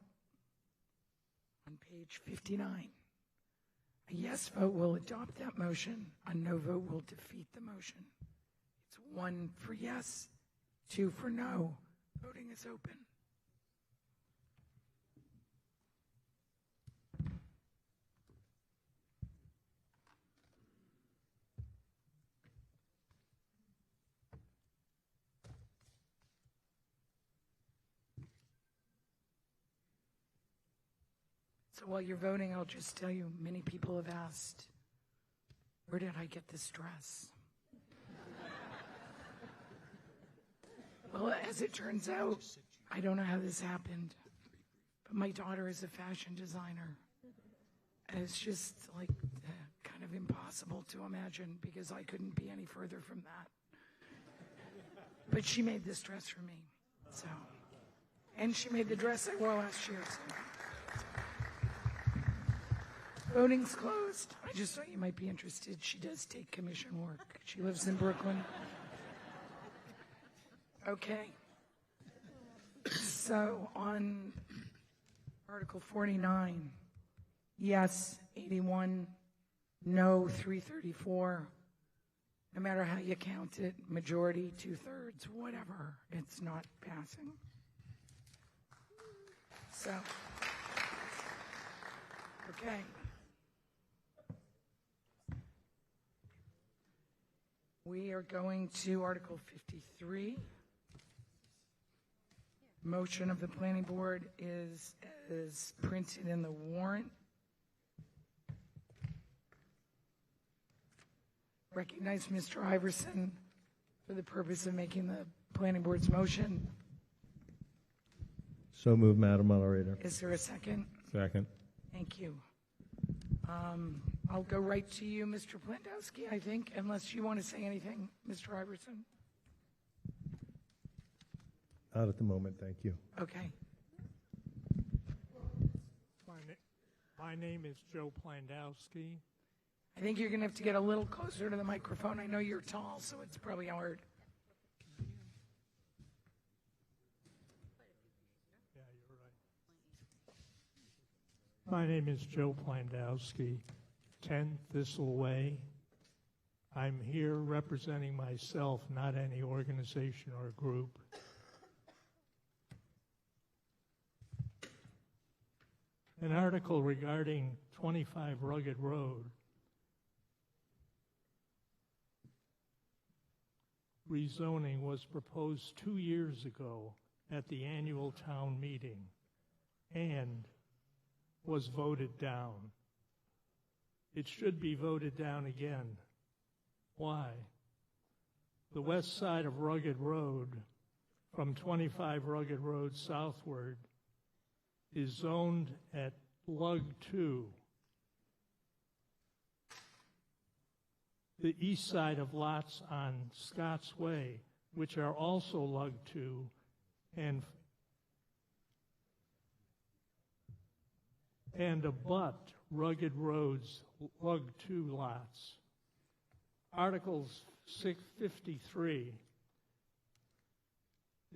on page 59. A yes vote will adopt that motion. A no vote will defeat the motion. It's 1 for yes, 2 for no. Voting is open. So while you're voting, I'll just tell you, many people have asked, where did I get this dress? Well, as it turns out, I don't know how this happened, but my daughter is a fashion designer. And it's just like kind of impossible to imagine because I couldn't be any further from that. But she made this dress for me, so. And she made the dress I wore last year, so. Voting's closed. I just thought you might be interested. She does take commission work. She lives in Brooklyn. Okay. So on Article 49, yes, 81, no, 334. No matter how you count it, majority, 2/3, whatever, it's not passing. So, okay. We are going to Article 53. Motion of the Planning Board is printed in the warrant. Recognize Mr. Iverson for the purpose of making the Planning Board's motion. So moved, Madam Moderator. Is there a second? Second. Thank you. I'll go right to you, Mr. Plandowski, I think, unless you want to say anything, Mr. Iverson. Not at the moment, thank you. Okay. My name is Joe Plandowski. I think you're going to have to get a little closer to the microphone. I know you're tall, so it's probably hard. Yeah, you're right. My name is Joe Plandowski. 10 Thistle Way. I'm here representing myself, not any organization or group. An article regarding 25 Rugged Road. Rezoning was proposed 2 years ago at the annual town meeting and was voted down. It should be voted down again. Why? The west side of Rugged Road, from 25 Rugged Road southward, is zoned at Lug 2. The east side of lots on Scott's Way, which are also Lug 2, and abut Rugged Road's Lug 2 lots. Article 653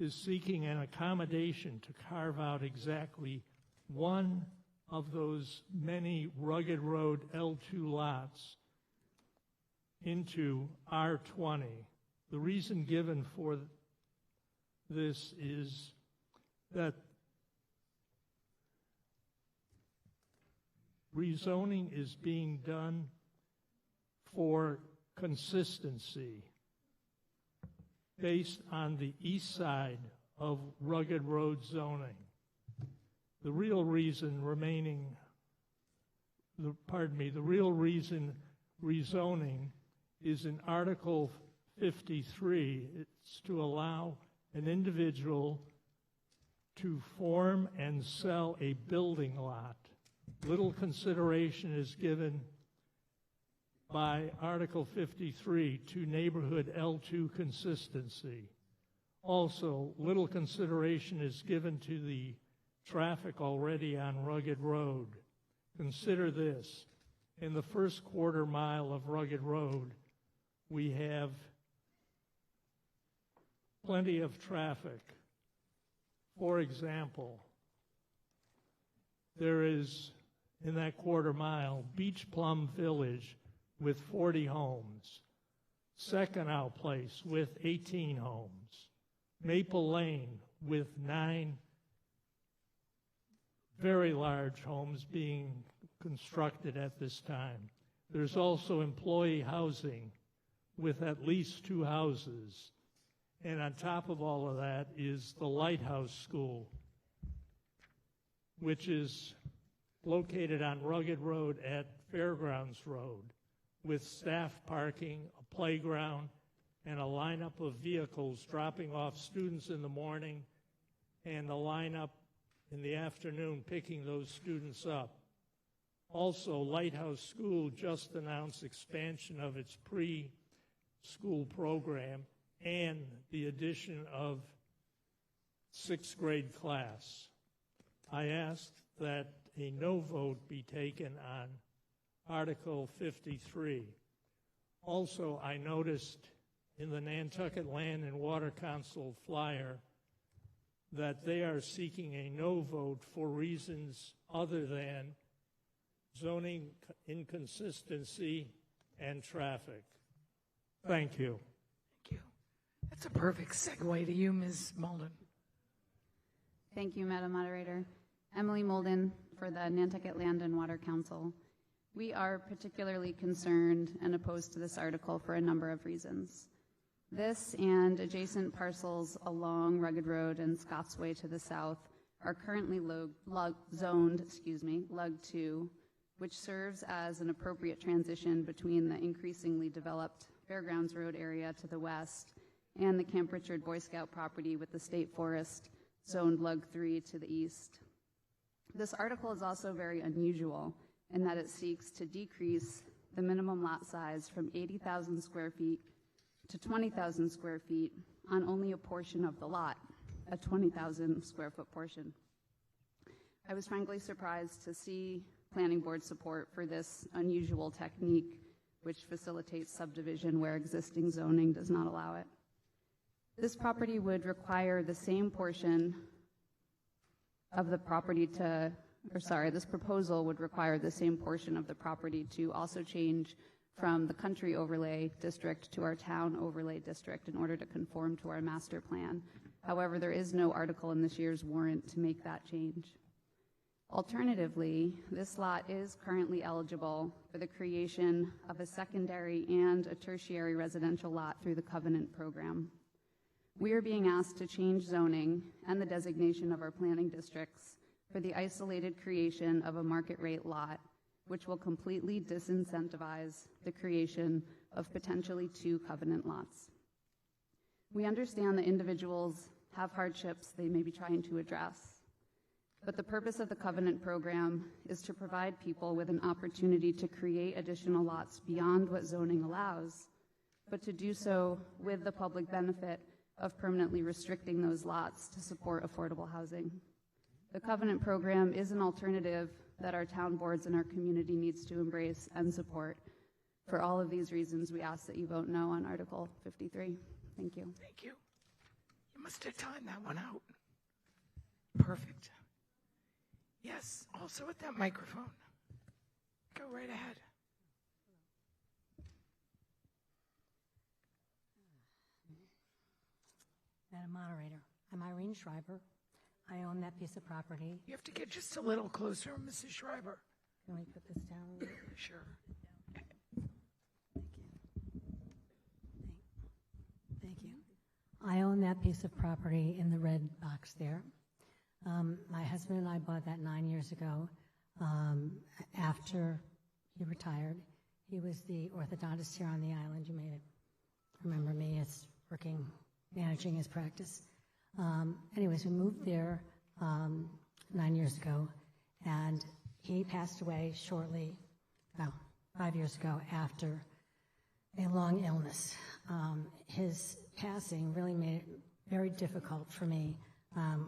is seeking an accommodation to carve out exactly one of those many Rugged Road L2 lots into R20. The reason given for this is that rezoning is being done for consistency based on the east side of Rugged Road zoning. The real reason rezoning is in Article 53. It's to allow an individual to form and sell a building lot. Little consideration is given by Article 53 to neighborhood L2 consistency. Also, little consideration is given to the traffic already on Rugged Road. Consider this. In the first quarter mile of Rugged Road, we have plenty of traffic. For example, there is, in that quarter mile, Beach Plum Village with 40 homes, Second Place with 18 homes, Maple Lane with 9 very large homes being constructed at this time. There's also employee housing with at least 2 houses. And on top of all of that is the Lighthouse School, which is located on Rugged Road at Fairgrounds Road, with staff parking, a playground, and a lineup of vehicles dropping off students in the morning and a lineup in the afternoon picking those students up. Also, Lighthouse School just announced expansion of its pre-school program and the addition of 6th grade class. I asked that a no vote be taken on Article 53. Also, I noticed in the Nantucket Land and Water Council flyer that they are seeking a no vote for reasons other than zoning inconsistency and traffic. Thank you. Thank you. That's a perfect segue to you, Ms. Malden. Thank you, Madam Moderator. Emily Molden for the Nantucket Land and Water Council. We are particularly concerned and opposed to this article for a number of reasons. This and adjacent parcels along Rugged Road and Scott's Way to the south are currently zoned Lug 2, which serves as an appropriate transition between the increasingly developed Fairgrounds Road area to the west and the Camp Richard Boy Scout property with the state forest zoned Lug 3 to the east. This article is also very unusual in that it seeks to decrease the minimum lot size from 80,000 square feet to 20,000 square feet on only a portion of the lot, a 20,000 square foot portion. I was frankly surprised to see planning board support for this unusual technique, which facilitates subdivision where existing zoning does not allow it. This property would require the same portion of the property to this proposal would require the same portion of the property to also change from the country overlay district to our town overlay district in order to conform to our master plan. However, there is no article in this year's warrant to make that change. Alternatively, this lot is currently eligible for the creation of a secondary and a tertiary residential lot through the Covenant program. We are being asked to change zoning and the designation of our planning districts for the isolated creation of a market rate lot, which will completely disincentivize the creation of potentially 2 Covenant lots. We understand that individuals have hardships they may be trying to address, but the purpose of the Covenant program is to provide people with an opportunity to create additional lots beyond what zoning allows, but to do so with the public benefit of permanently restricting those lots to support affordable housing. The Covenant program is an alternative that our town boards and our community needs to embrace and support. For all of these reasons, we ask that you vote no on Article 53. Thank you. Thank you. You must have timed that one out. Perfect. Yes, also at that microphone. Go right ahead. Madam Moderator, I'm Irene Schreiber. I own that piece of property. You have to get just a little closer, Mrs. Schreiber. Can we put this down a little? Sure. Thank you. I own that piece of property in the red box there. My husband and I bought that 9 years ago after he retired. He was the orthodontist here on the island. You may remember me as managing his practice. Anyways, we moved there 9 years ago, and he passed away shortly, 5 years ago, after a long illness. His passing really made it very difficult for me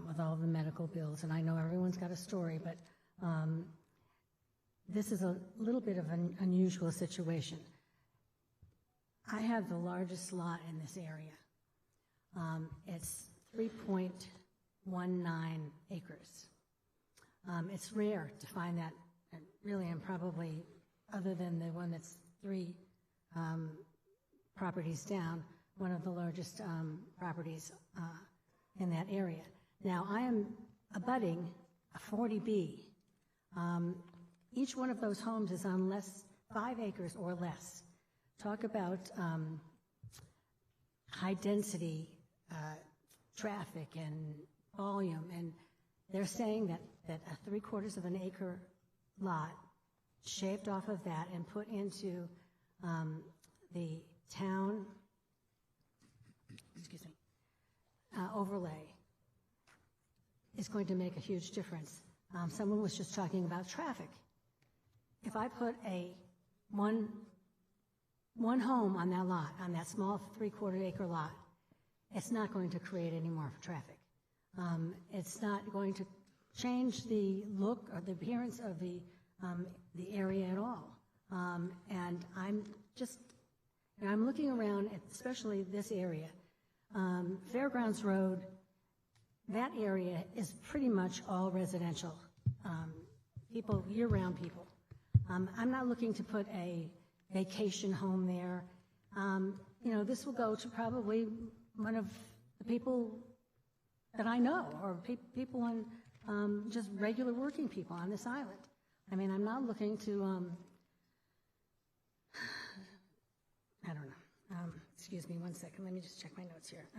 with all the medical bills, and I know everyone's got a story, but this is a little bit of an unusual situation. I have the largest lot in this area. It's 3.19 acres. It's rare to find that, really, and probably other than the one that's 3 properties down, one of the largest properties in that area. Now, I am abutting a 40B. Each one of those homes is on 5 acres or less. Talk about high density traffic and volume, and they're saying that a 3/4 of an acre lot shaved off of that and put into the town overlay is going to make a huge difference. Someone was just talking about traffic. If I put one home on that lot, on that small 3/4 acre lot, it's not going to create any more traffic. It's not going to change the look or the appearance of the area at all. And I'm looking around, especially this area. Fairgrounds Road, that area is pretty much all residential. People, year-round people. I'm not looking to put a vacation home there. This will go to probably one of the people that I know, or people on just regular working people on this island. I mean, I'm not looking to, I don't know. Excuse me 1 second. Let me just check my notes here.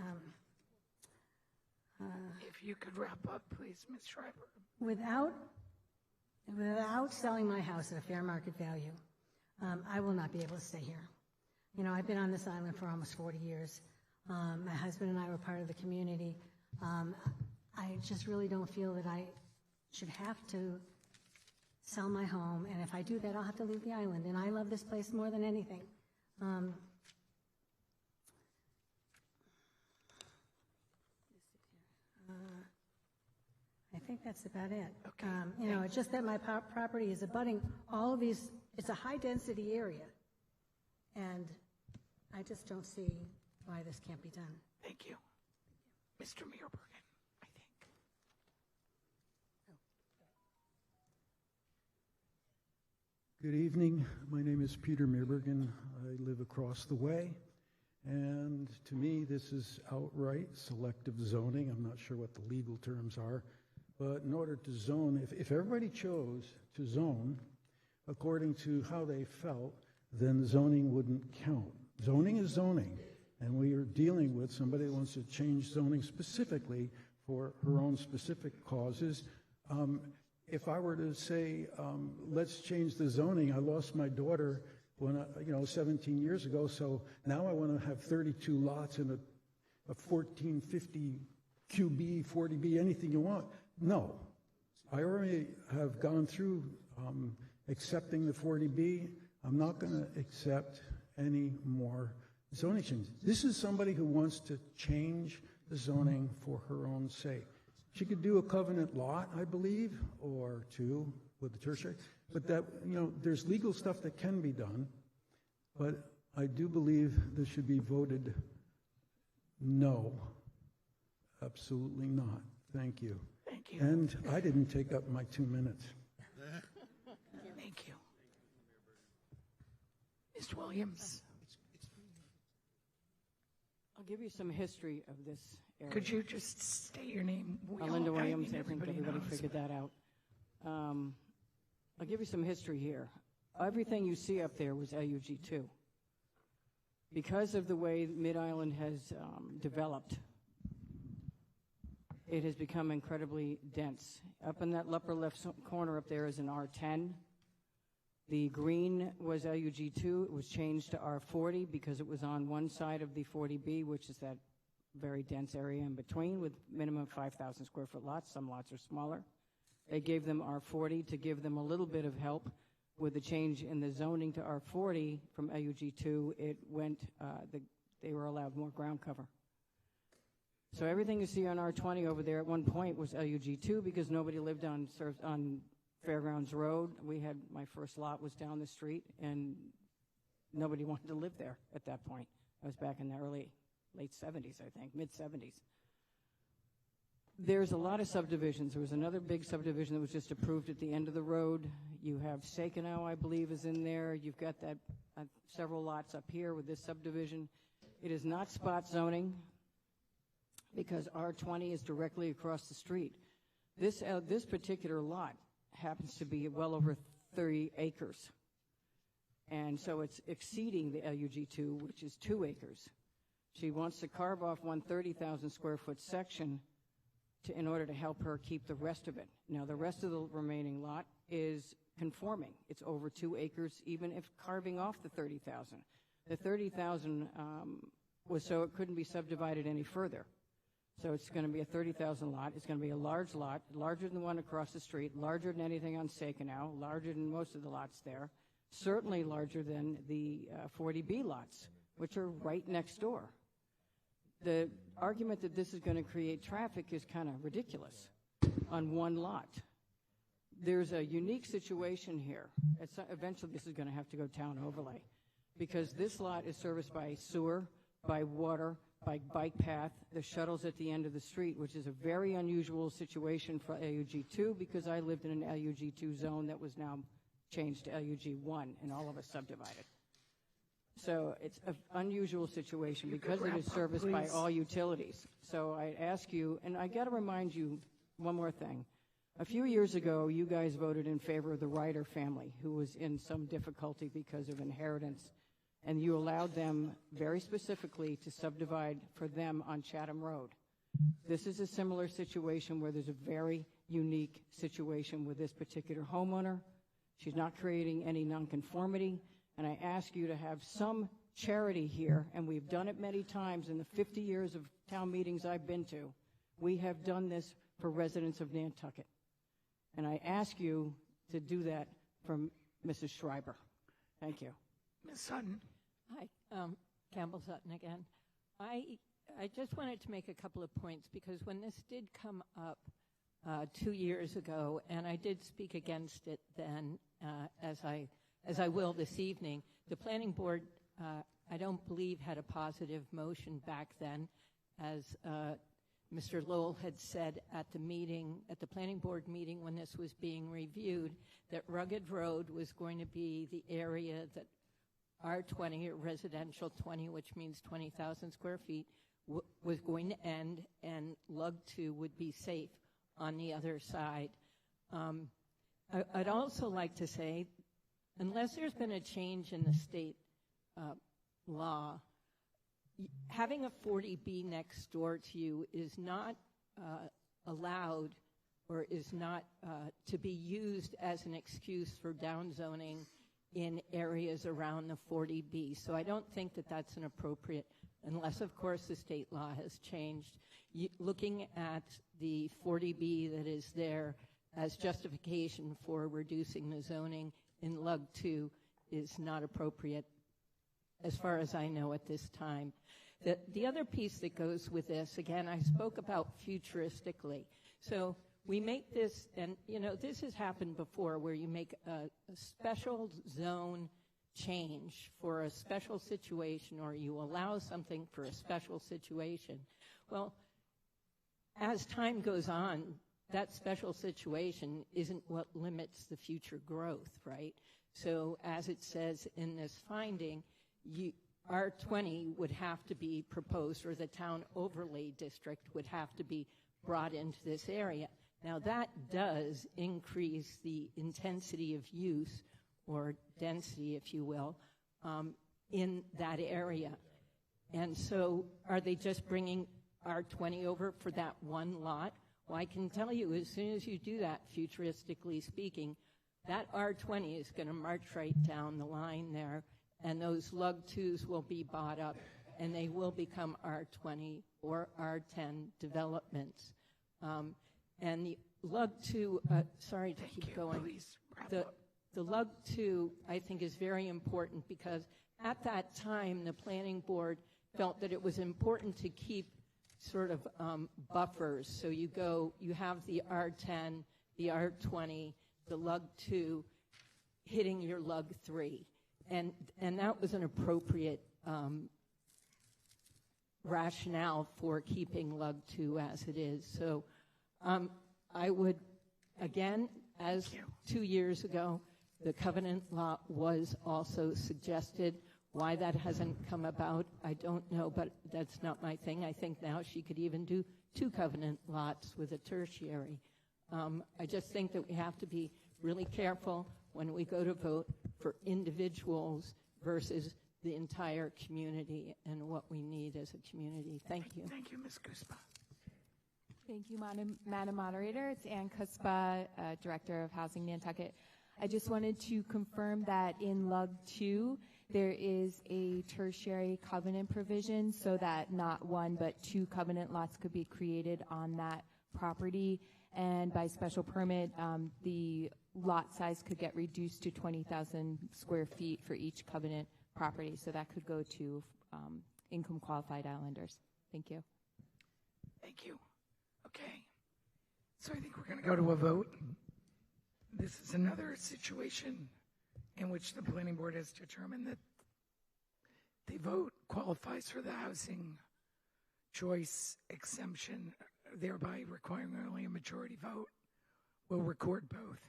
If you could wrap up, please, Ms. Schreiber. Without selling my house at a fair market value, I will not be able to stay here. I've been on this island for almost 40 years. My husband and I were part of the community. I just really don't feel that I should have to sell my home, and if I do that, I'll have to leave the island, and I love this place more than anything. I think that's about it. Okay. It's just that my property is abutting all of these. It's a high-density area, and I just don't see why this can't be done. Thank you. Mr. Meerbergen, I think. Good evening. My name is Peter Meerbergen. I live across the way. And to me, this is outright selective zoning. I'm not sure what the legal terms are. But in order to zone, if everybody chose to zone according to how they felt, then zoning wouldn't count. Zoning is zoning. And we are dealing with somebody that wants to change zoning specifically for her own specific causes. If I were to say, let's change the zoning, I lost my daughter when 17 years ago, so now I want to have 32 lots in a 1450 QB, 40B, anything you want. No. I already have gone through accepting the 40B. I'm not going to accept any more zoning changes. This is somebody who wants to change the zoning for her own sake. She could do a covenant lot, I believe, or two with the tertiary, but that, there's legal stuff that can be done, but I do believe this should be voted no. Absolutely not. Thank you. Thank you. And I didn't take up my 2 minutes. Thank you. Ms. Williams, I'll give you some history of this area. could you just state your name? Linda Williams, I think everybody everybody knows. figured that out. I'll give you some history here. Everything you see up there was LUG2. Because of the way Mid-Island has developed, it has become incredibly dense. Up in that upper left corner up there is an R10. The green was LUG2. It was changed to R40 because it was on one side of the 40B, which is that very dense area in between with minimum 5,000 square foot lots. Some lots are smaller. They gave them R40 to give them a little bit of help with the change in the zoning to R40 from LUG2. It went, they were allowed more ground cover. So everything you see on R20 over there at one point was LUG2 because nobody lived on Fairgrounds Road. My first lot was down the street, and nobody wanted to live there at that point. I was back in the late 70s, I think, mid-70s. There's a lot of subdivisions. There was another big subdivision that was just approved at the end of the road. You have Sakanow, I believe, is in there. You've got that several lots up here with this subdivision. It is not spot zoning because R20 is directly across the street. This particular lot happens to be well over 30 acres. And so it's exceeding the LUG2, which is 2 acres. She wants to carve off one 30,000 square foot section in order to help her keep the rest of it. Now, the rest of the remaining lot is conforming. It's over 2 acres, even if carving off the 30,000. The 30,000 was so it couldn't be subdivided any further. So it's going to be a 30,000 lot. It's going to be a large lot, larger than the one across the street, larger than anything on Sakanow, larger than most of the lots there, certainly larger than the 40B lots, which are right next door. The argument that this is going to create traffic is kind of ridiculous on one lot. There's a unique situation here. Eventually, this is going to have to go town overlay because this lot is serviced by sewer, by water, by bike path, the shuttles at the end of the street, which is a very unusual situation for LUG2 because I lived in an LUG2 zone that was now changed to LUG1 and all of us subdivided. So it's an unusual situation because it is serviced by all utilities. So I ask you, and I got to remind you one more thing. A few years ago, you guys voted in favor of the Ryder family, who was in some difficulty because of inheritance, and you allowed them very specifically to subdivide for them on Chatham Road. This is a similar situation where there's a very unique situation with this particular homeowner. She's not creating any nonconformity. And I ask you to have some charity here, and we've done it many times in the 50 years of town meetings I've been to. We have done this for residents of Nantucket. And I ask you to do that from Mrs. Schreiber. Thank you. Ms. Sutton. Hi, Campbell Sutton again. I just wanted to make a couple of points because when this did come up 2 years ago, and I did speak against it then, as I will this evening, the planning board, I don't believe, had a positive motion back then, as Mr. Lowell had said at the meeting, at the planning board meeting when this was being reviewed, that Rugged Road was going to be the area that R20, or residential 20, which means 20,000 square feet, was going to end, and Lug 2 would be safe on the other side. I'd also like to say, unless there's been a change in the state law, having a 40B next door to you is not allowed, or is not to be used as an excuse for downzoning in areas around the 40B. So I don't think that that's an appropriate, unless of course the state law has changed. Looking at the 40B that is there as justification for reducing the zoning in Lug 2 is not appropriate, as far as I know at this time. The other piece that goes with this, again, I spoke about futuristically. So we make this, and this has happened before, where you make a special zone change for a special situation, or you allow something for a special situation. Well, as time goes on, that special situation isn't what limits the future growth, right? So as it says in this finding, R20 would have to be proposed, or the town overlay district would have to be brought into this area. Now that does increase the intensity of use, or density, if you will, in that area. And so are they just bringing R20 over for that one lot? Well, I can tell you, as soon as you do that, futuristically speaking, that R20 is going to march right down the line there, and those Lug 2s will be bought up, and they will become R20 or R10 developments. And the Lug 2, sorry to keep going. The Lug 2, I think, is very important, because at that time, the planning board felt that it was important to keep sort of buffers. So you have the R10, the R20, the Lug 2 hitting your Lug 3. And that was an appropriate rationale for keeping Lug 2 as it is. So I would, again, as 2 years ago, the covenant lot was also suggested. Why that hasn't come about, I don't know, but that's not my thing. I think now she could even do 2 covenant lots with a tertiary. I just think that we have to be really careful when we go to vote for individuals versus the entire community and what we need as a community. Thank you. Thank you, Ms. Kuspa. Thank you, Madam Moderator. It's Ann Kuspa, Director of Housing Nantucket. I just wanted to confirm that in Lug 2, there is a tertiary covenant provision so that not 1 but 2 covenant lots could be created on that property. And by special permit, the lot size could get reduced to 20,000 square feet for each covenant property. So that could go to income qualified islanders. Thank you. Thank you. Okay. So I think we're going to go to a vote. This is another situation in which the planning board has determined that the vote qualifies for the housing choice exemption, thereby requiring only a majority vote. We'll record both.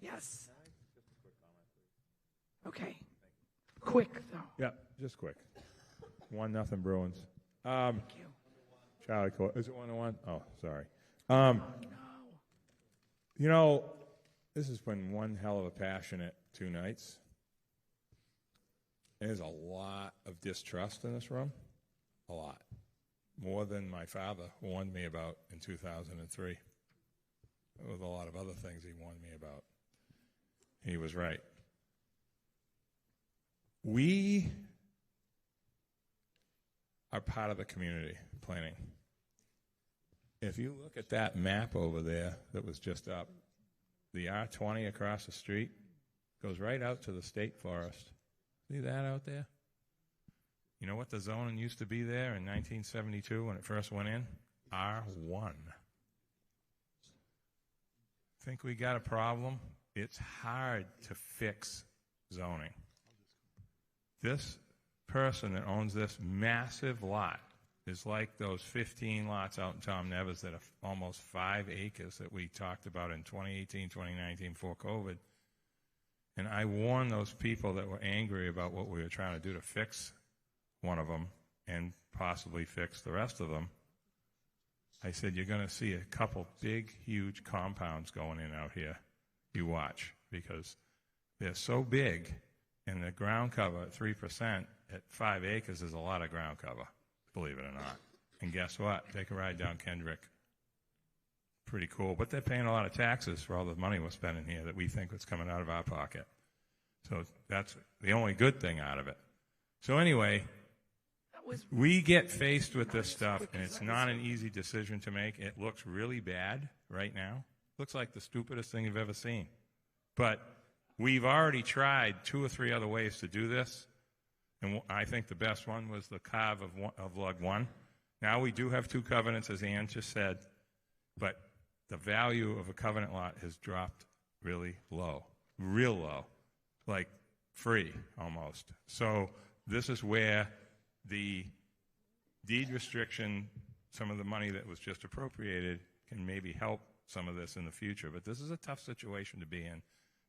Yes. Okay. Quick, though. Yeah, just quick. 1-0 Bruins. Thank you. Charlie, is it 1-1? Oh, sorry. This has been one hell of a passionate 2 nights. There's a lot of distrust in this room. A lot. More than my father warned me about in 2003. There was a lot of other things he warned me about. He was right. We are part of the community planning. If you look at that map over there that was just up, the R20 across the street goes right out to the state forest. See that out there? You know what the zoning used to be there in 1972 when it first went in? R1. Think we got a problem? It's hard to fix zoning. This person that owns this massive lot is like those 15 lots out in Tom Nevers that are almost 5 acres that we talked about in 2018, 2019 before COVID. And I warned those people that were angry about what we were trying to do to fix one of them and possibly fix the rest of them. I said, you're going to see a couple big, huge compounds going in out here. You watch, because they're so big, and the ground cover at 3% at 5 acres is a lot of ground cover, believe it or not. And guess what? Take a ride down Kendrick. Pretty cool. But they're paying a lot of taxes for all the money we're spending here that we think was coming out of our pocket. So that's the only good thing out of it. So anyway, we get faced with this stuff, and it's not an easy decision to make. It looks really bad right now. Looks like the stupidest thing you've ever seen. But we've already tried 2 or 3 other ways to do this, and I think the best one was the carve of Lug 1. Now we do have 2 covenants, as Ann just said, but the value of a covenant lot has dropped really low, real low, like free almost. So this is where the deed restriction, some of the money that was just appropriated, can maybe help some of this in the future. But this is a tough situation to be in,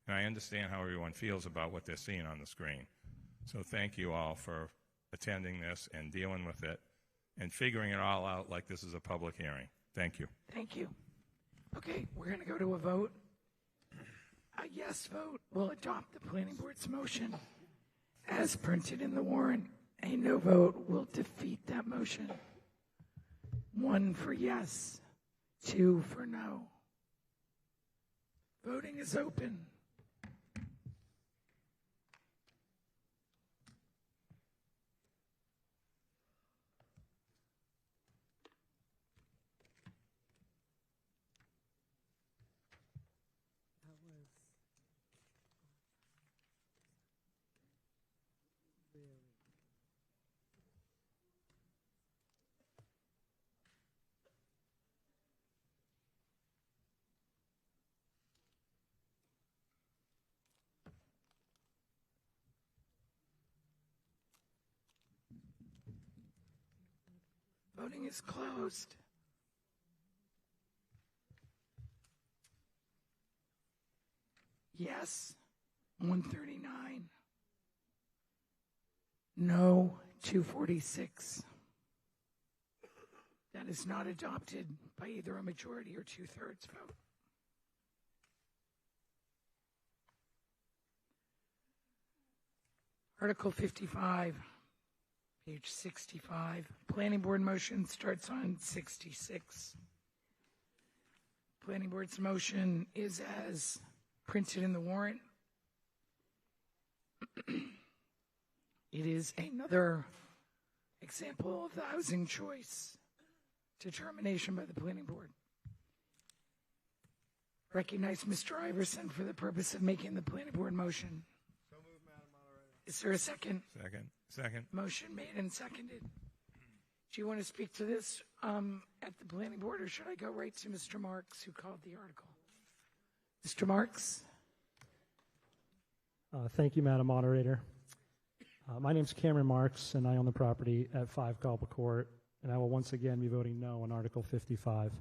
and I understand how everyone feels about what they're seeing on the screen. So thank you all for attending this and dealing with it and figuring it all out like this is a public hearing. Thank you. Thank you. Okay, we're going to go to a vote. A yes vote will adopt the planning board's motion as printed in the warrant. A no vote will defeat that motion. 1 for yes, 2 for no. Voting is open. Voting is closed. Yes, 139. No, 246. That is not adopted by either a majority or 2/3 vote. Article 55. Page 65. Planning board motion starts on 66. Planning board's motion is as printed in the warrant. It is another example of the housing choice determination by the planning board. Recognize Mr. Iverson for the purpose of making the planning board motion. So moved, Madam Moderator. Is there a second? Second. Motion made and seconded. Do you want to speak to this at the planning board, or should I go right to Mr. Marks, who called the article? Mr. Marks? Thank you, Madam Moderator. My name is Cameron Marks, and I own the property at 5 Cobble Court, and I will once again be voting no on Article 55.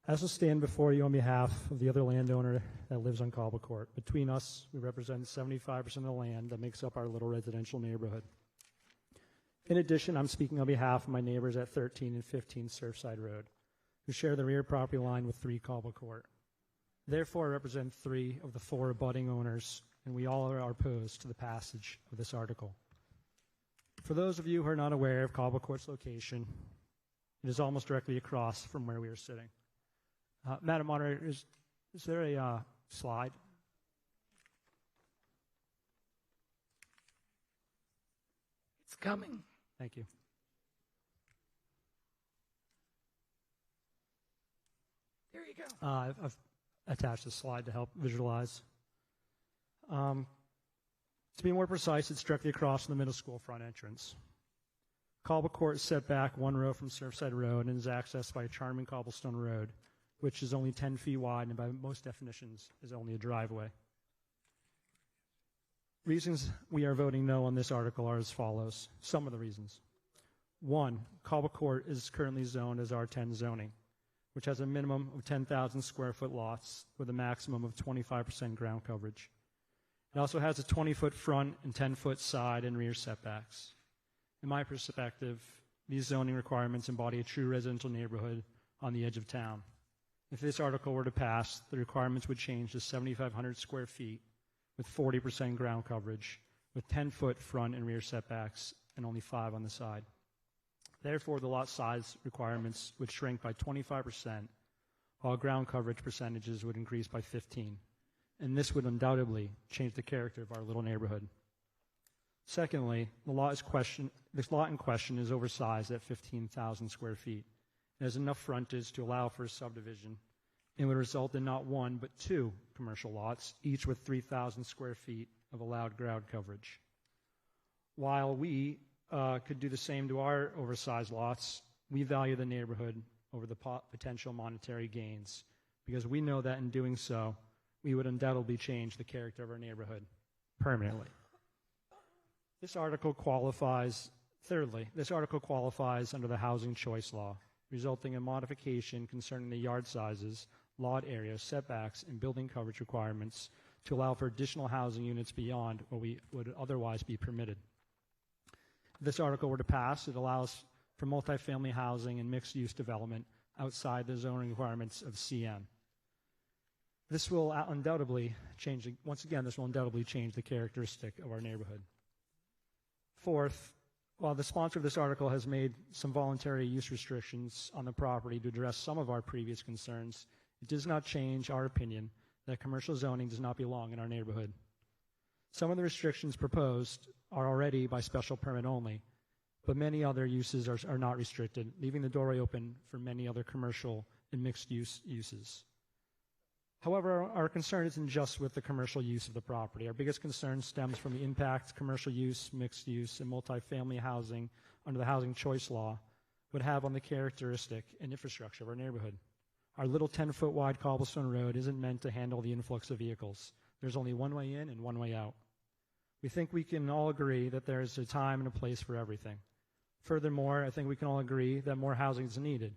I also stand before you on behalf of the other landowner that lives on Cobble Court. Between us, we represent 75% of the land that makes up our little residential neighborhood. In addition, I'm speaking on behalf of my neighbors at 13 and 15 Surfside Road, who share the rear property line with 3 Cobble Court. Therefore, I represent 3 of the 4 abutting owners, and we all are opposed to the passage of this article. For those of you who are not aware of Cobble Court's location, it is almost directly across from where we are sitting. Madam Moderator, is there a slide? It's coming. Thank you. There you go. I've attached a slide to help visualize. To be more precise, it's directly across from the middle school front entrance. Cobble Court is set back 1 row from Surfside Road and is accessed by a charming cobblestone road, which is only 10 feet wide and by most definitions is only a driveway. Reasons we are voting no on this article are as follows. Some of the reasons. One, Cobble Court is currently zoned as R10 zoning, which has a minimum of 10,000 square foot lots with a maximum of 25% ground coverage. It also has a 20-foot front and 10-foot side and rear setbacks. In my perspective, these zoning requirements embody a true residential neighborhood on the edge of town. If this article were to pass, the requirements would change to 7,500 square feet with 40% ground coverage, with 10-foot front and rear setbacks and only 5 on the side. Therefore, the lot size requirements would shrink by 25%, while ground coverage percentages would increase by 15%. And this would undoubtedly change the character of our little neighborhood. Secondly, this lot in question is oversized at 15,000 square feet. It has enough frontage to allow for a subdivision and would result in not one but 2 commercial lots, each with 3,000 square feet of allowed ground coverage. While we could do the same to our oversized lots, we value the neighborhood over the potential monetary gains because we know that in doing so, we would undoubtedly change the character of our neighborhood permanently. Thirdly, this article qualifies under the housing choice law, resulting in modification concerning the yard sizes, lot area, setbacks, and building coverage requirements to allow for additional housing units beyond what would otherwise be permitted. If this article were to pass, it allows for multifamily housing and mixed-use development outside the zoning requirements of CN. This will undoubtedly change, this will undoubtedly change the characteristic of our neighborhood. Fourth, while the sponsor of this article has made some voluntary use restrictions on the property to address some of our previous concerns, it does not change our opinion that commercial zoning does not belong in our neighborhood. Some of the restrictions proposed are already by special permit only, but many other uses are not restricted, leaving the doorway open for many other commercial and mixed-use uses. However, our concern isn't just with the commercial use of the property. Our biggest concern stems from the impact commercial use, mixed use, and multifamily housing under the housing choice law would have on the characteristic and infrastructure of our neighborhood. Our little 10-foot wide cobblestone road isn't meant to handle the influx of vehicles. There's only one way in and one way out. We think we can all agree that there is a time and a place for everything. Furthermore, I think we can all agree that more housing is needed.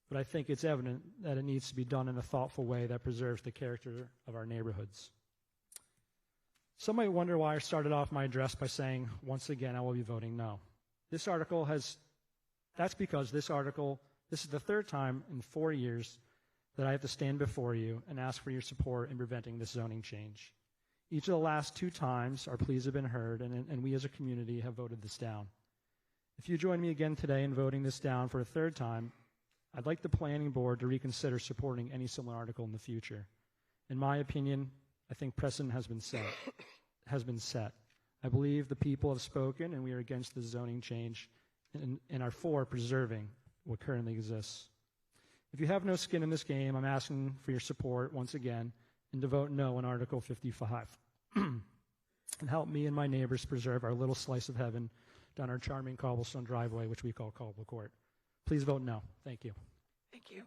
But I think it's evident that it needs to be done in a thoughtful way that preserves the character of our neighborhoods. Some might wonder why I started off my address by saying, once again, I will be voting no. That's because this is the third time in 4 years that I have to stand before you and ask for your support in preventing this zoning change. Each of the last 2 times, our pleas have been heard, and we as a community have voted this down. If you join me again today in voting this down for a third time, I'd like the planning board to reconsider supporting any similar article in the future. In my opinion, I think precedent has been set. I believe the people have spoken, and we are against the zoning change and are for preserving what currently exists. If you have no skin in this game, I'm asking for your support once again and to vote no on Article 55 and help me and my neighbors preserve our little slice of heaven down our charming cobblestone driveway, which we call Cobble Court. Please vote no. Thank you. Thank you.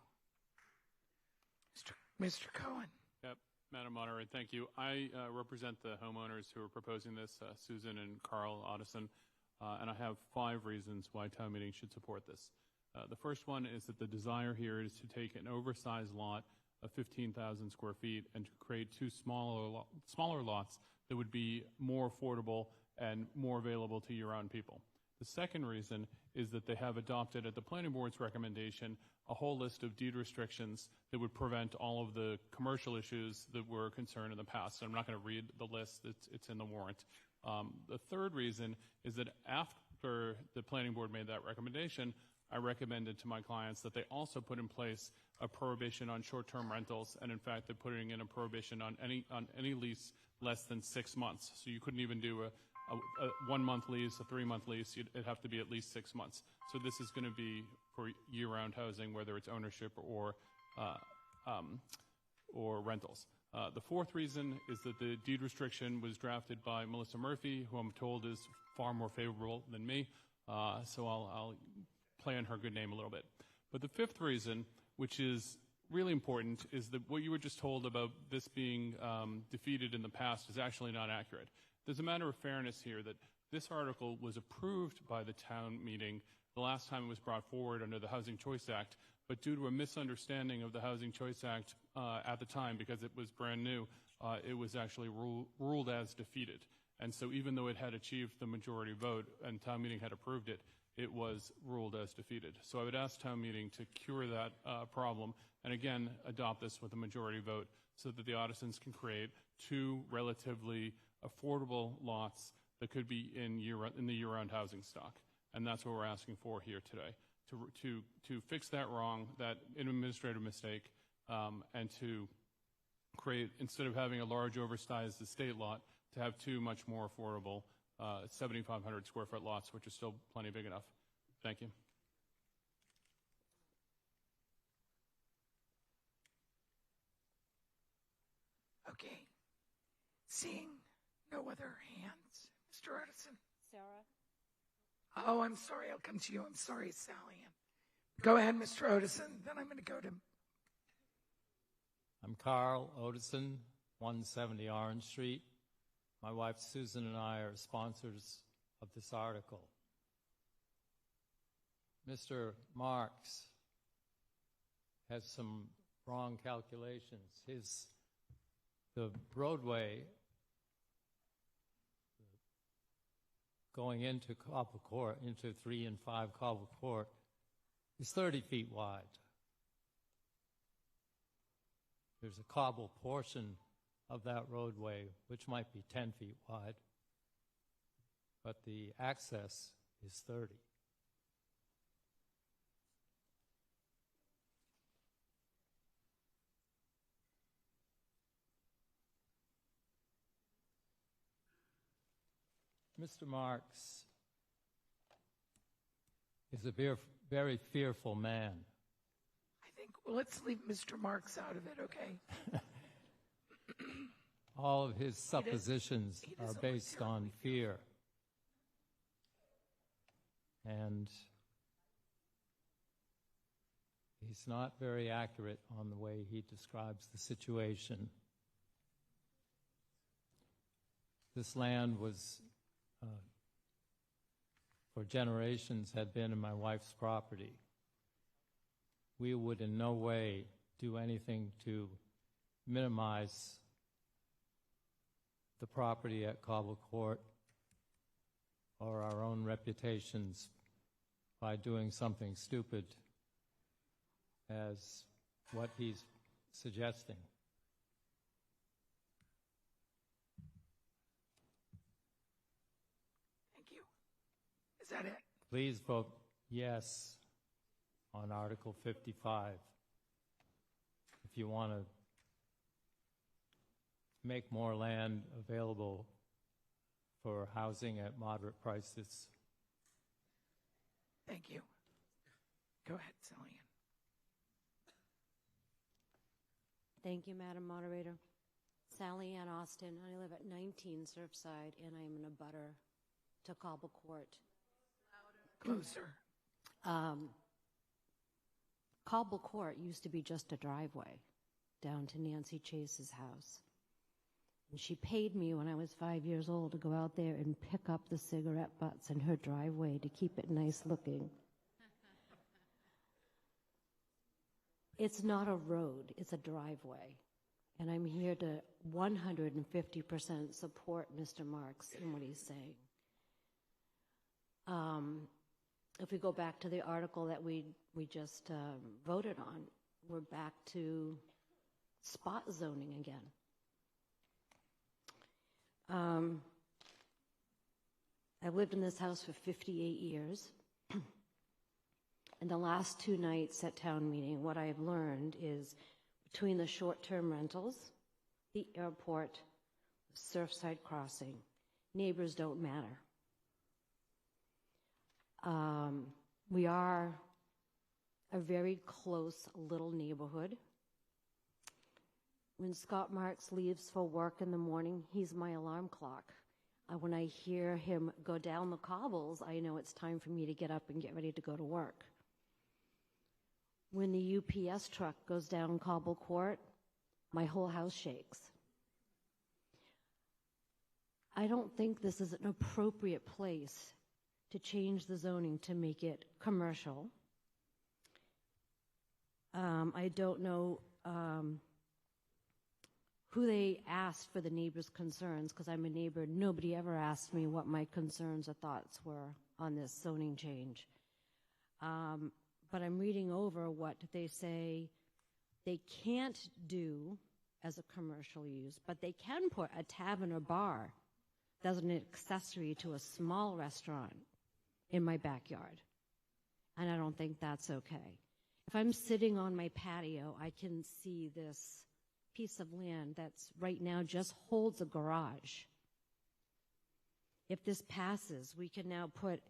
Mr. Cohen. Yep, Madam Moderator, thank you. I represent the homeowners who are proposing this, Susan and Carl Otteson, and I have 5 reasons why town meeting should support this. The first one is that the desire here is to take an oversized lot of 15,000 square feet and to create 2 smaller lots that would be more affordable and more available to year-round people. The second reason is that they have adopted, at the planning board's recommendation, a whole list of deed restrictions that would prevent all of the commercial issues that were a concern in the past. So I'm not going to read the list. It's in the warrant. The third reason is that after the planning board made that recommendation, I recommended to my clients that they also put in place a prohibition on short-term rentals, and in fact, they're putting in a prohibition on any lease less than 6 months. So you couldn't even do a 1-month lease, a 3-month lease. It'd have to be at least 6 months. So this is going to be for year-round housing, whether it's ownership or rentals. The fourth reason is that the deed restriction was drafted by Melissa Murphy, who I'm told is far more favorable than me. So I'll play on her good name a little bit. But the fifth reason, which is really important, is that what you were just told about this being defeated in the past is actually not accurate. There's a matter of fairness here that this article was approved by the town meeting the last time it was brought forward under the Housing Choice Act, but due to a misunderstanding of the Housing Choice Act at the time, because it was brand new, it was actually ruled as defeated. And so even though it had achieved the majority vote and town meeting had approved it, it was ruled as defeated. So I would ask town meeting to cure that problem and again adopt this with a majority vote so that the Audisons can create 2 relatively affordable lots that could be in the year-round housing stock. And that's what we're asking for here today, to fix that wrong, that administrative mistake, and to create, instead of having a large oversized estate lot, to have 2 much more affordable 7,500 square foot lots, which are still plenty big enough. Thank you. Okay. Seeing no other hands, Mr. Edison. Sarah? Oh, I'm sorry. I'll come to you. I'm sorry, Sally Ann. Go ahead, Mr. Odison. Then I'm going to go to... I'm Carl Odison, 170 Orange Street. My wife Susan and I are sponsors of this article. Mr. Marks has some wrong calculations. The roadway going into Cobble Court, into 3 and 5 Cobble Court, is 30 feet wide. There's a cobble portion of that roadway which might be 10 feet wide, but the access is 30. Mr. Marks is a very fearful man. I think, well, let's leave Mr. Marks out of it, okay? All of his suppositions are based on fear. And he's not very accurate on the way he describes the situation. This land was, for generations, had been in my wife's property. We would in no way do anything to minimize the property at Cobble Court or our own reputations by doing something stupid as what he's suggesting. Thank you. Is that it? Please vote yes on Article 55 if you want to make more land available for housing at moderate prices. Thank you. Go ahead, Sally Ann. Thank you, Madam Moderator. Sally Ann Austin. I live at 19 Surfside, and I am in a butter to Cobble Court. Closer. Cobble Court used to be just a driveway down to Nancy Chase's house. And she paid me when I was 5 years old to go out there and pick up the cigarette butts in her driveway to keep it nice looking. It's not a road, it's a driveway. And I'm here to 150% support Mr. Marks in what he's saying. If we go back to the article that we just voted on, we're back to spot zoning again. I've lived in this house for 58 years. And the last 2 nights at town meeting, what I've learned is between the short-term rentals, the airport, Surfside crossing, neighbors don't matter. We are a very close little neighborhood. When Scott Marks leaves for work in the morning, he's my alarm clock. When I hear him go down the cobbles, I know it's time for me to get up and get ready to go to work. When the UPS truck goes down Cobble Court, my whole house shakes. I don't think this is an appropriate place to change the zoning to make it commercial. I don't know who they asked for the neighbors' concerns, because I'm a neighbor. Nobody ever asked me what my concerns or thoughts were on this zoning change. But I'm reading over what they say they can't do as a commercial use, but they can put a tavern or bar that's an accessory to a small restaurant in my backyard. And I don't think that's okay. If I'm sitting on my patio, I can see this piece of land that's right now just holds a garage. If this passes, we can now put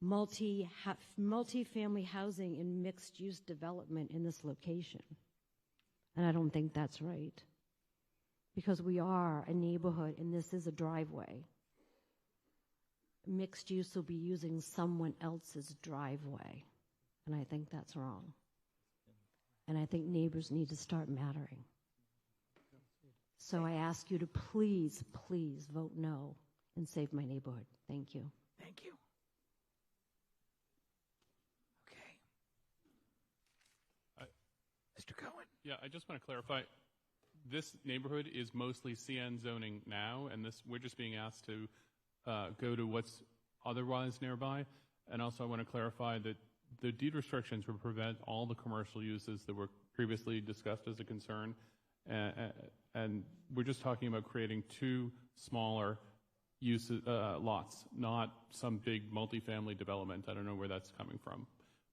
multi-family housing and mixed-use development in this location. And I don't think that's right, because we are a neighborhood and this is a driveway. Mixed use will be using someone else's driveway, and I think that's wrong. And I think neighbors need to start mattering. So I ask you to please, please vote no and save my neighborhood. Thank you. Thank you. Okay. Mr. Cohen? Yeah, I just want to clarify. This neighborhood is mostly CN zoning now, and we're just being asked to go to what's otherwise nearby. And also I want to clarify that the deed restrictions would prevent all the commercial uses that were previously discussed as a concern. And we're just talking about creating two smaller lots, not some big multifamily development. I don't know where that's coming from.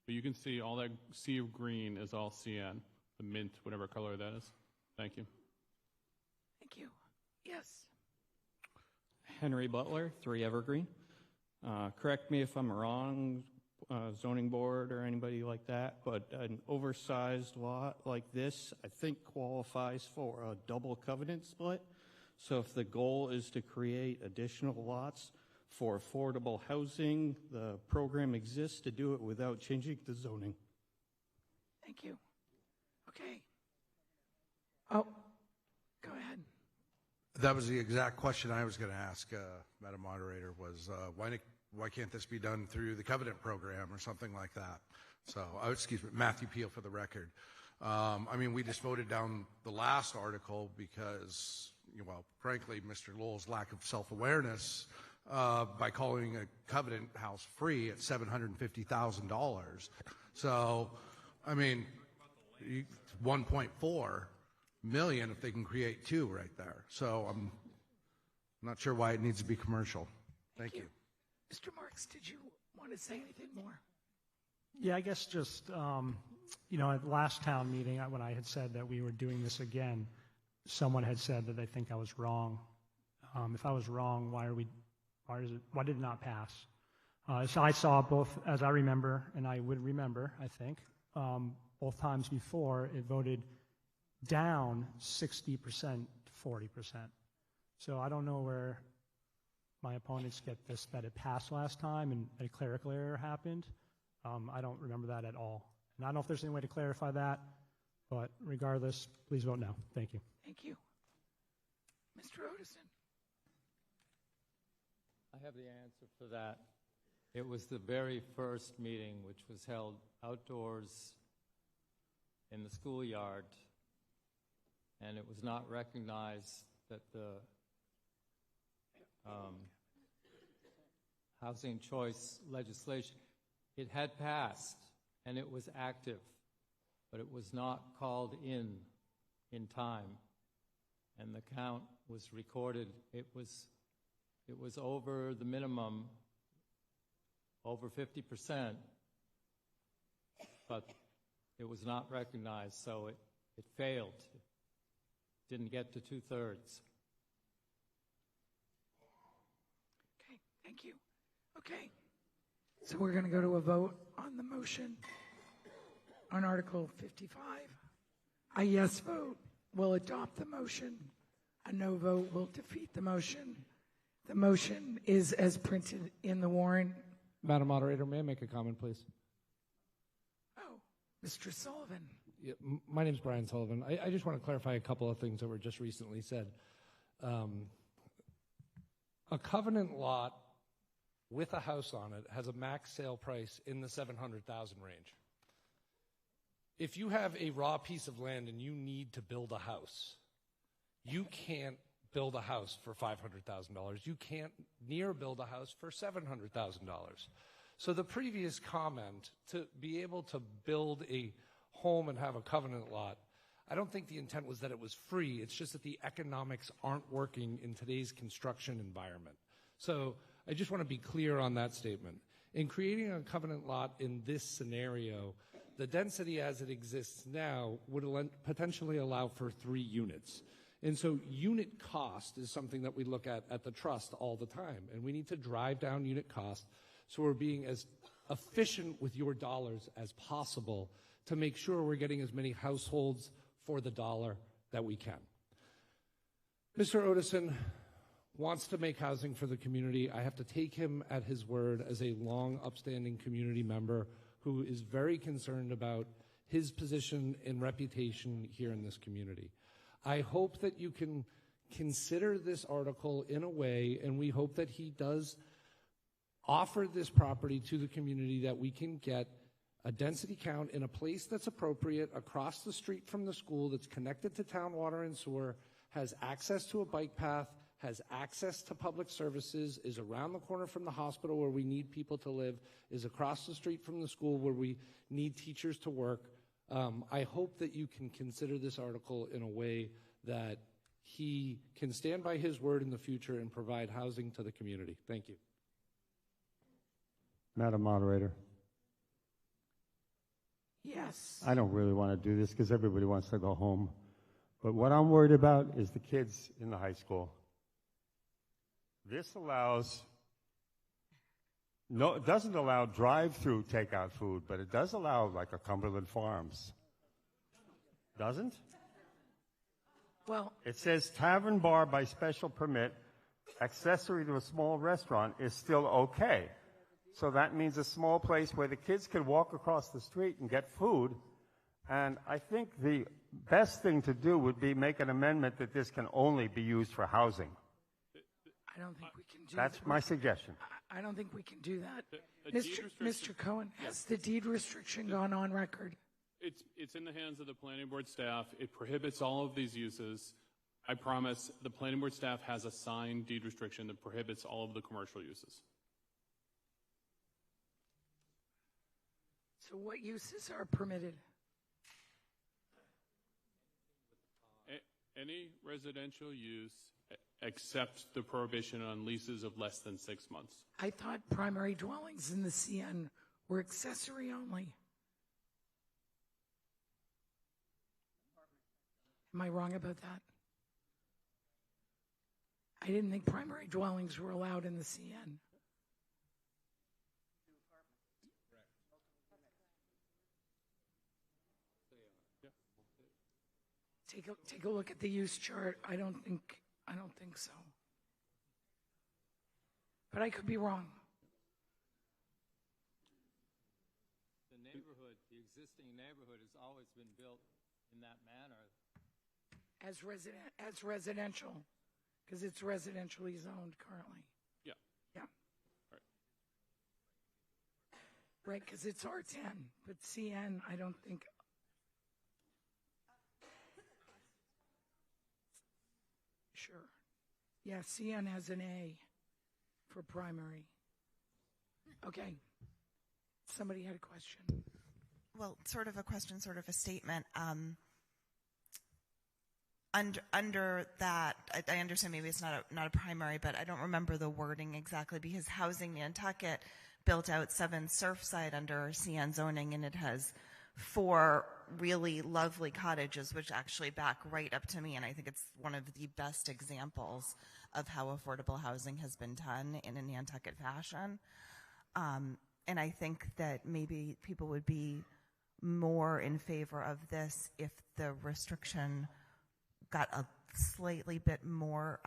But you can see all that sea of green is all CN, the mint, whatever color that is. Thank you. Thank you. Yes. Henry Butler, 3 Evergreen. Correct me if I'm wrong, zoning board or anybody like that, but an oversized lot like this, I think qualifies for a double covenant split. So if the goal is to create additional lots for affordable housing, the program exists to do it without changing the zoning. Thank you. Okay. Oh, go ahead. That was the exact question I was going to ask, Madam Moderator, was why can't this be done through the covenant program or something like that? So, excuse me, Matthew Peel for the record. I mean, we just voted down the last article because, well, frankly, Mr. Lowell's lack of self-awareness by calling a covenant house free at $750,000. So, I mean, 1.4 million if they can create 2 right there. So I'm not sure why it needs to be commercial. Thank you. Mr. Marks, did you want to say anything more? Yeah, I guess just, at last town meeting, when I had said that we were doing this again, someone had said that they think I was wrong. If I was wrong, why did it not pass? So I saw both, as I remember, and I would remember, I think, both times before, it voted down 60% to 40%. So I don't know where my opponents get this, that it passed last time and a clerical error happened. I don't remember that at all. And I don't know if there's any way to clarify that, but regardless, please vote no. Thank you. Thank you. Mr. Otteson. I have the answer for that. It was the very first meeting, which was held outdoors in the schoolyard, and it was not recognized that the housing choice legislation, it had passed and it was active, but it was not called in time, and the count was recorded. It was over the minimum, over 50%, but it was not recognized, so it failed. It didn't get to 2/3. Okay, thank you. Okay, so we're going to go to a vote on the motion on Article 55. A yes vote will adopt the motion. A no vote will defeat the motion. The motion is as printed in the warrant. Madam Moderator, may I make a comment, please? Oh, Mr. Sullivan. Yeah, my name is Brian Sullivan. I just want to clarify a couple of things that were just recently said. A covenant lot with a house on it has a max sale price in the 700,000 range. If you have a raw piece of land and you need to build a house, you can't build a house for $500,000. You can't near build a house for $700,000. So the previous comment, to be able to build a home and have a covenant lot, I don't think the intent was that it was free. It's just that the economics aren't working in today's construction environment. So I just want to be clear on that statement. In creating a covenant lot in this scenario, the density as it exists now would potentially allow for 3 units. And so unit cost is something that we look at the trust all the time. And we need to drive down unit cost so we're being as efficient with your dollars as possible to make sure we're getting as many households for the dollar that we can. Mr. Otteson wants to make housing for the community. I have to take him at his word as a long, upstanding community member who is very concerned about his position and reputation here in this community. I hope that you can consider this article in a way, and we hope that he does offer this property to the community, that we can get a density count in a place that's appropriate across the street from the school, that's connected to town water and sewer, has access to a bike path, has access to public services, is around the corner from the hospital where we need people to live, is across the street from the school where we need teachers to work. I hope that you can consider this article in a way that he can stand by his word in the future and provide housing to the community. Thank you. Madam Moderator. Yes. I don't really want to do this because everybody wants to go home. But what I'm worried about is the kids in the high school. This allows, no, it doesn't allow drive-through takeout food, but it does allow like a Cumberland Farms. Doesn't? Well, it says tavern bar by special permit, accessory to a small restaurant is still okay. So that means a small place where the kids can walk across the street and get food. And I think the best thing to do would be make an amendment that this can only be used for housing. I don't think we can do That's that. my suggestion. I don't think we can do that. The deed Mr. Cohen, has the deed restriction gone on record? It's in the hands of the planning board staff. It prohibits all of these uses. I promise the planning board staff has a signed deed restriction that prohibits all of the commercial uses. So what uses are permitted? Any residential use except the prohibition on leases of less than 6 months. I thought primary dwellings in the CN were accessory only. Am I wrong about that? I didn't think primary dwellings were allowed in the CN. Take a look at the use chart. I don't think so. But I could be wrong. The neighborhood, the existing neighborhood has always been built in that manner. As residential, because it's residentially zoned currently. Yeah. Yeah. Right, because it's R10, but CN, I don't think. Sure. Yeah, CN has an A for primary. Okay. Somebody had a question. Well, sort of a question, sort of a statement. Under that, I understand maybe it's not a primary, but I don't remember the wording exactly, because Housing Nantucket built out 7 Surfside under CN zoning, and it has 4 really lovely cottages, which actually back right up to me, and I think it's one of the best examples of how affordable housing has been done in a Nantucket fashion. And I think that maybe people would be more in favor of this if the restriction got a slightly bit more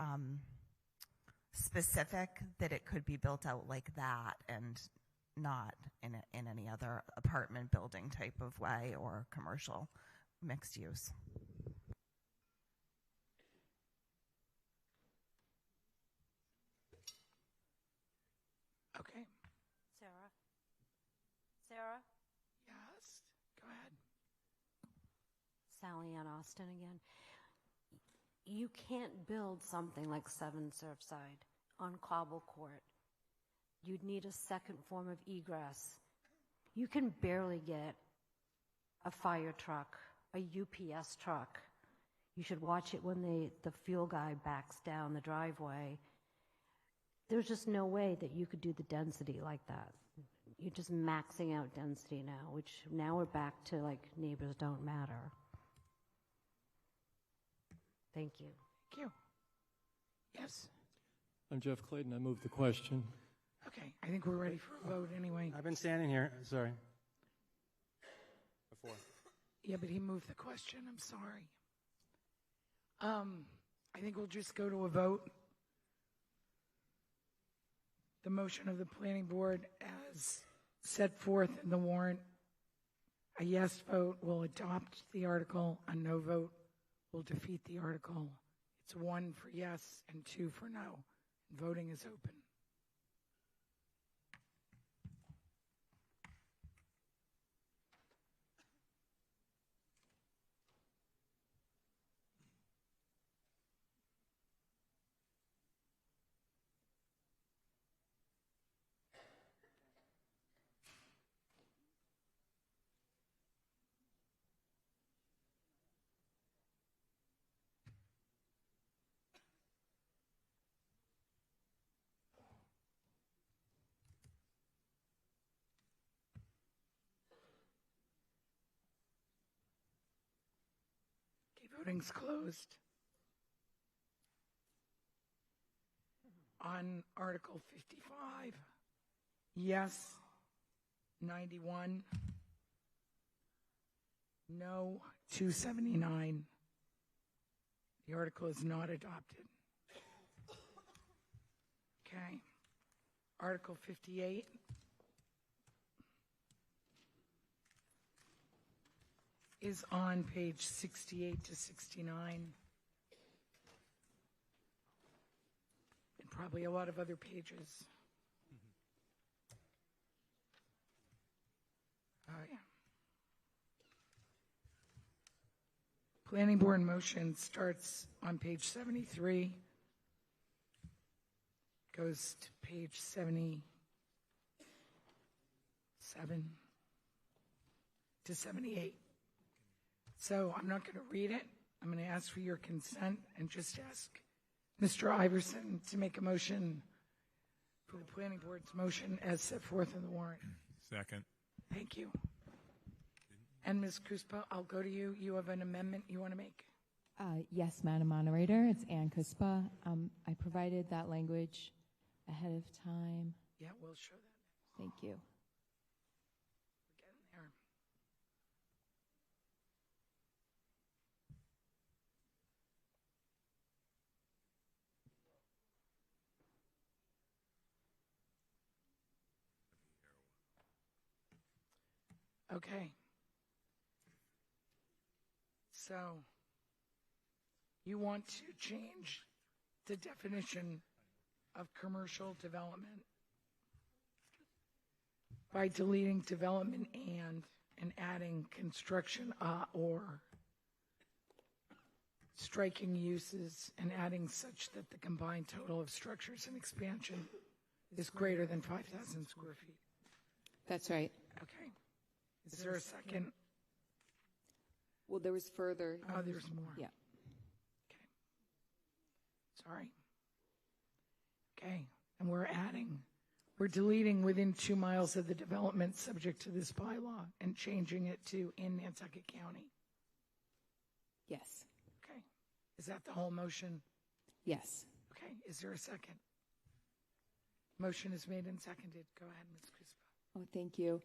specific, that it could be built out like that and not in any other apartment building type of way or commercial mixed use. Okay. Sally Ann Austin again. You can't build something like 7 Surfside on cobble court. You'd need a second form of egress. You can barely get a fire truck, a UPS truck. You should watch it when the fuel guy backs down the driveway. There's just no way that you could do the density like that. You're just maxing out density now, which now we're back to like neighbors don't matter. Thank you. Thank you. Yes. I'm Jeff Clayton. I move the question. Okay, I think we're ready for a vote anyway. I've been standing here, sorry. Before. Yeah, but he moved the question. I'm sorry. I think we'll just go to a vote. The motion of the planning board as set forth in the warrant. A yes vote will adopt the article. A no vote will defeat the article. It's 1 for yes and 2 for no. Voting is open. Voting's closed. On Article 55, yes, 91, no, 279. The article is not adopted. Okay. Article 58. Is on page 68 to 69. And probably a lot of other pages. Oh, yeah. Planning board motion starts on page 73, goes to page 77 to 78. So I'm not going to read it. I'm going to ask for your consent and just ask Mr. Iverson to make a motion for the planning board's motion as set forth in the warrant. Second. Thank you. And Ms. Kuspa, I'll go to you. You have an amendment you want to make? Yes, Madam Moderator. It's Ann Kuspa. I provided that language ahead of time. Yeah, we'll show that. Thank you. We're getting there. Okay. So, you want to change the definition of commercial development by deleting development and adding construction or striking uses and adding such that the combined total of structures and expansion is greater than 5,000 square feet. That's right. Okay. Is there a second? Well, there was further. Oh, there's more. Yeah. Okay. Sorry. Okay. And we're deleting within 2 miles of the development subject to this bylaw and changing it to in Nantucket County. Yes. Okay. Is that the whole motion? Yes. Okay. Is there a second? Motion is made and seconded. Go ahead, Ms. Crispa. Oh, thank you.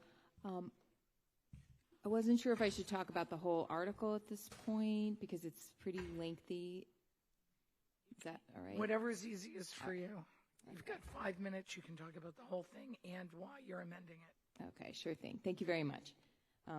I wasn't sure if I should talk about the whole article at this point because it's pretty lengthy. Is that all right? Whatever is easiest for you. You've got 5 minutes. You can talk about the whole thing and why you're amending it. Okay, sure thing. Thank you very much.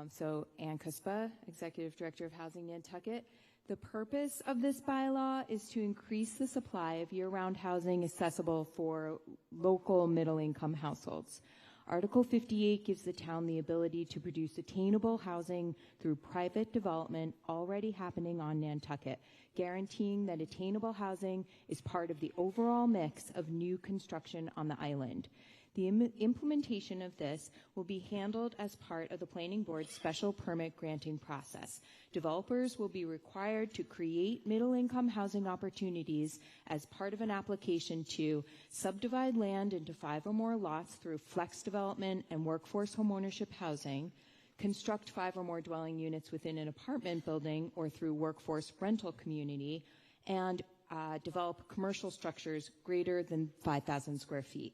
So Ann Kuspa, Executive Director of Housing Nantucket. The purpose of this bylaw is to increase the supply of year-round housing accessible for local middle-income households. Article 58 gives the town the ability to produce attainable housing through private development already happening on Nantucket, guaranteeing that attainable housing is part of the overall mix of new construction on the island. The implementation of this will be handled as part of the Planning Board's special permit granting process. Developers will be required to create middle-income housing opportunities as part of an application to subdivide land into 5 or more lots through flex development and workforce homeownership housing, construct 5 or more dwelling units within an apartment building or through workforce rental community, and develop commercial structures greater than 5,000 square feet.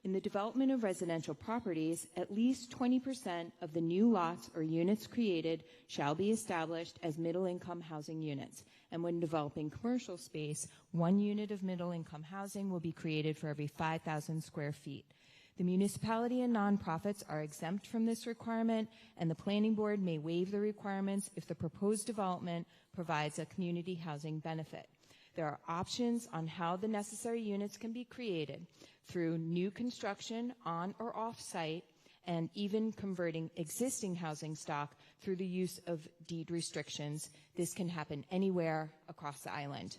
In the development of residential properties, at least 20% of the new lots or units created shall be established as middle-income housing units. And when developing commercial space, 1 unit of middle-income housing will be created for every 5,000 square feet. The municipality and nonprofits are exempt from this requirement, and the Planning Board may waive the requirements if the proposed development provides a community housing benefit. There are options on how the necessary units can be created through new construction on or off-site, and even converting existing housing stock through the use of deed restrictions. This can happen anywhere across the island.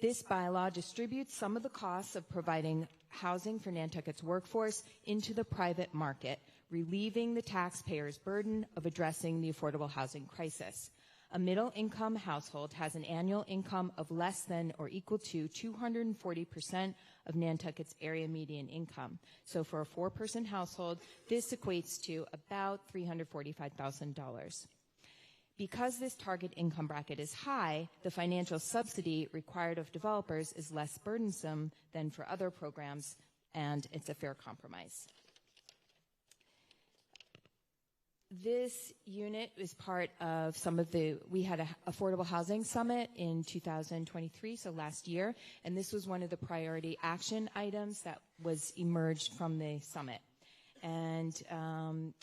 This bylaw distributes some of the costs of providing housing for Nantucket's workforce into the private market, relieving the taxpayer's burden of addressing the affordable housing crisis. A middle-income household has an annual income of less than or equal to 240% of Nantucket's area median income. So for a 4-person household, this equates to about $345,000. Because this target income bracket is high, the financial subsidy required of developers is less burdensome than for other programs, and it's a fair compromise. This unit is part of we had an affordable housing summit in 2023, so last year, and this was one of the priority action items that was emerged from the summit. And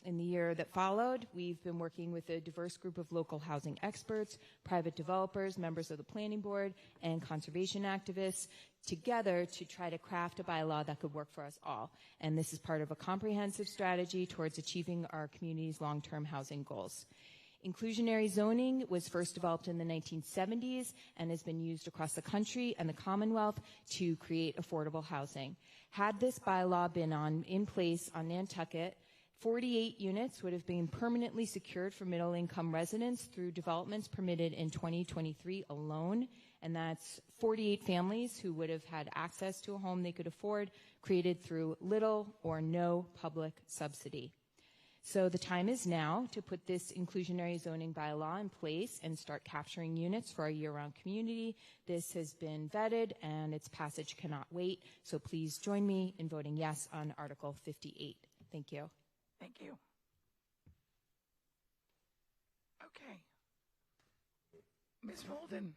in the year that followed, we've been working with a diverse group of local housing experts, private developers, members of the Planning Board, and conservation activists together to try to craft a bylaw that could work for us all. And this is part of a comprehensive strategy towards achieving our community's long-term housing goals. Inclusionary zoning was first developed in the 1970s and has been used across the country and the Commonwealth to create affordable housing. Had this bylaw been in place on Nantucket, 48 units would have been permanently secured for middle-income residents through developments permitted in 2023 alone, and that's 48 families who would have had access to a home they could afford, created through little or no public subsidy. So the time is now to put this inclusionary zoning bylaw in place and start capturing units for our year-round community. This has been vetted and its passage cannot wait. So please join me in voting yes on Article 58. Thank you. Thank you. Okay. Ms. Molden.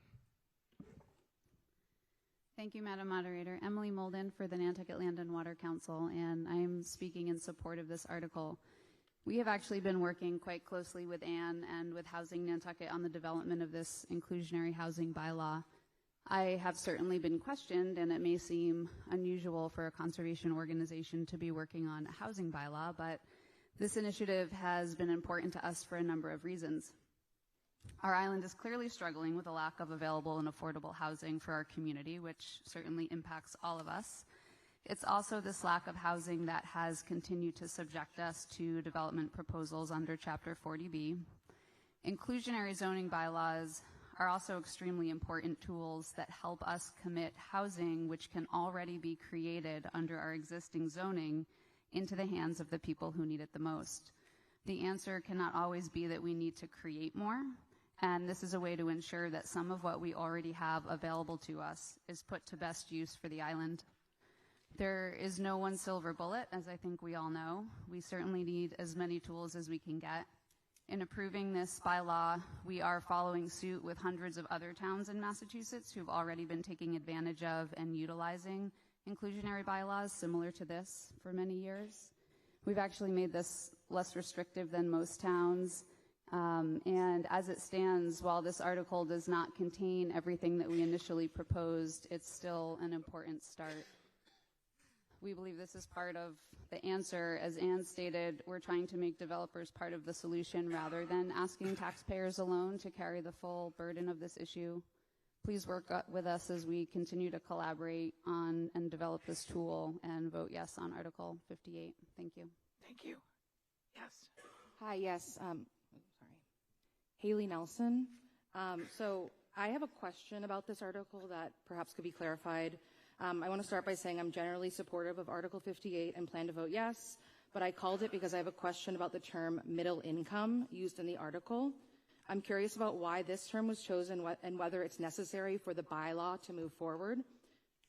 Thank you, Madam Moderator. Emily Molden for the Nantucket Land and Water Council, and I am speaking in support of this article. We have actually been working quite closely with Anne and with Housing Nantucket on the development of this inclusionary housing bylaw. I have certainly been questioned, and it may seem unusual for a conservation organization to be working on a housing bylaw, but this initiative has been important to us for a number of reasons. Our island is clearly struggling with a lack of available and affordable housing for our community, which certainly impacts all of us. It's also this lack of housing that has continued to subject us to development proposals under Chapter 40B. Inclusionary zoning bylaws are also extremely important tools that help us commit housing which can already be created under our existing zoning into the hands of the people who need it the most. The answer cannot always be that we need to create more, and this is a way to ensure that some of what we already have available to us is put to best use for the island. There is no one silver bullet, as I think we all know. We certainly need as many tools as we can get. In approving this bylaw, we are following suit with hundreds of other towns in Massachusetts who've already been taking advantage of and utilizing inclusionary bylaws similar to this for many years. We've actually made this less restrictive than most towns. And as it stands, while this article does not contain everything that we initially proposed, it's still an important start. we believe this is part of the answer. As Ann stated, we're trying to make developers part of the solution rather than asking taxpayers alone to carry the full burden of this issue. Please work with us as we continue to collaborate on and develop this tool, and vote yes on Article 58. Thank you. Thank you. Yes. Hi, yes. Sorry. Haley Nelson. So I have a question about this article that perhaps could be clarified. I want to start by saying I'm generally supportive of Article 58 and plan to vote yes, but I called it because I have a question about the term middle income used in the article. I'm curious about why this term was chosen and whether it's necessary for the bylaw to move forward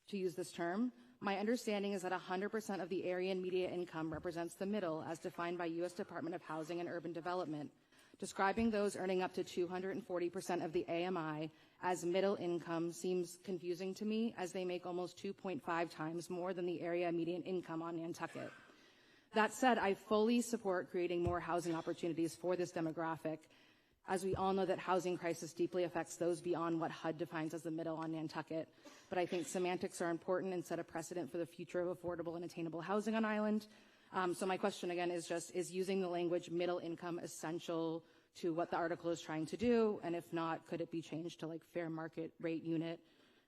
to use this term. My understanding is that 100% of the area and median income represents the middle as defined by U.S. Department of Housing and Urban Development. Describing those earning up to 240% of the AMI as middle income seems confusing to me, as they make almost 2.5 times more than the area median income on Nantucket. That said, I fully support creating more housing opportunities for this demographic, as we all know that housing crisis deeply affects those beyond what HUD defines as the middle on Nantucket. But I think semantics are important and set a precedent for the future of affordable and attainable housing on island. So my question again is just, is using the language middle income essential to what the article is trying to do? And if not, could it be changed to like fair market rate unit?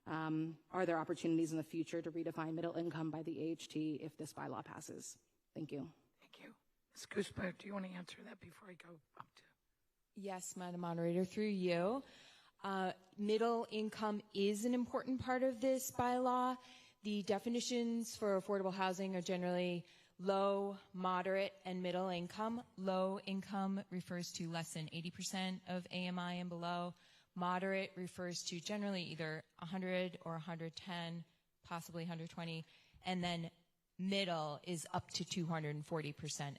Are there opportunities in the future to redefine middle income by the AHT if this bylaw passes? Thank you. Thank you. Ms. Guzman, do you want to answer that before I go up to? Yes, Madam Moderator, through you. Middle income is an important part of this bylaw. The definitions for affordable housing are generally low, moderate, and middle income. Low income refers to less than 80% of AMI and below. Moderate refers to generally either 100 or 110, possibly 120. And then middle is up to 240%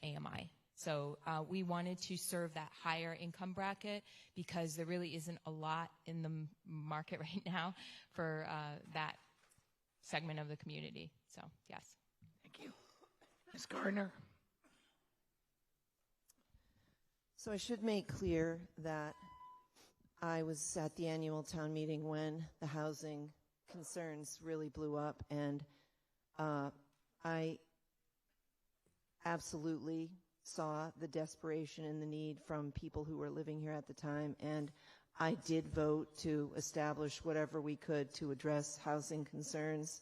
AMI. So we wanted to serve that higher income bracket because there really isn't a lot in the market right now for that segment of the community. So, yes. Thank you. Ms. Gardner. So I should make clear that I was at the annual town meeting when the housing concerns really blew up, and I absolutely saw the desperation and the need from people who were living here at the time, and I did vote to establish whatever we could to address housing concerns,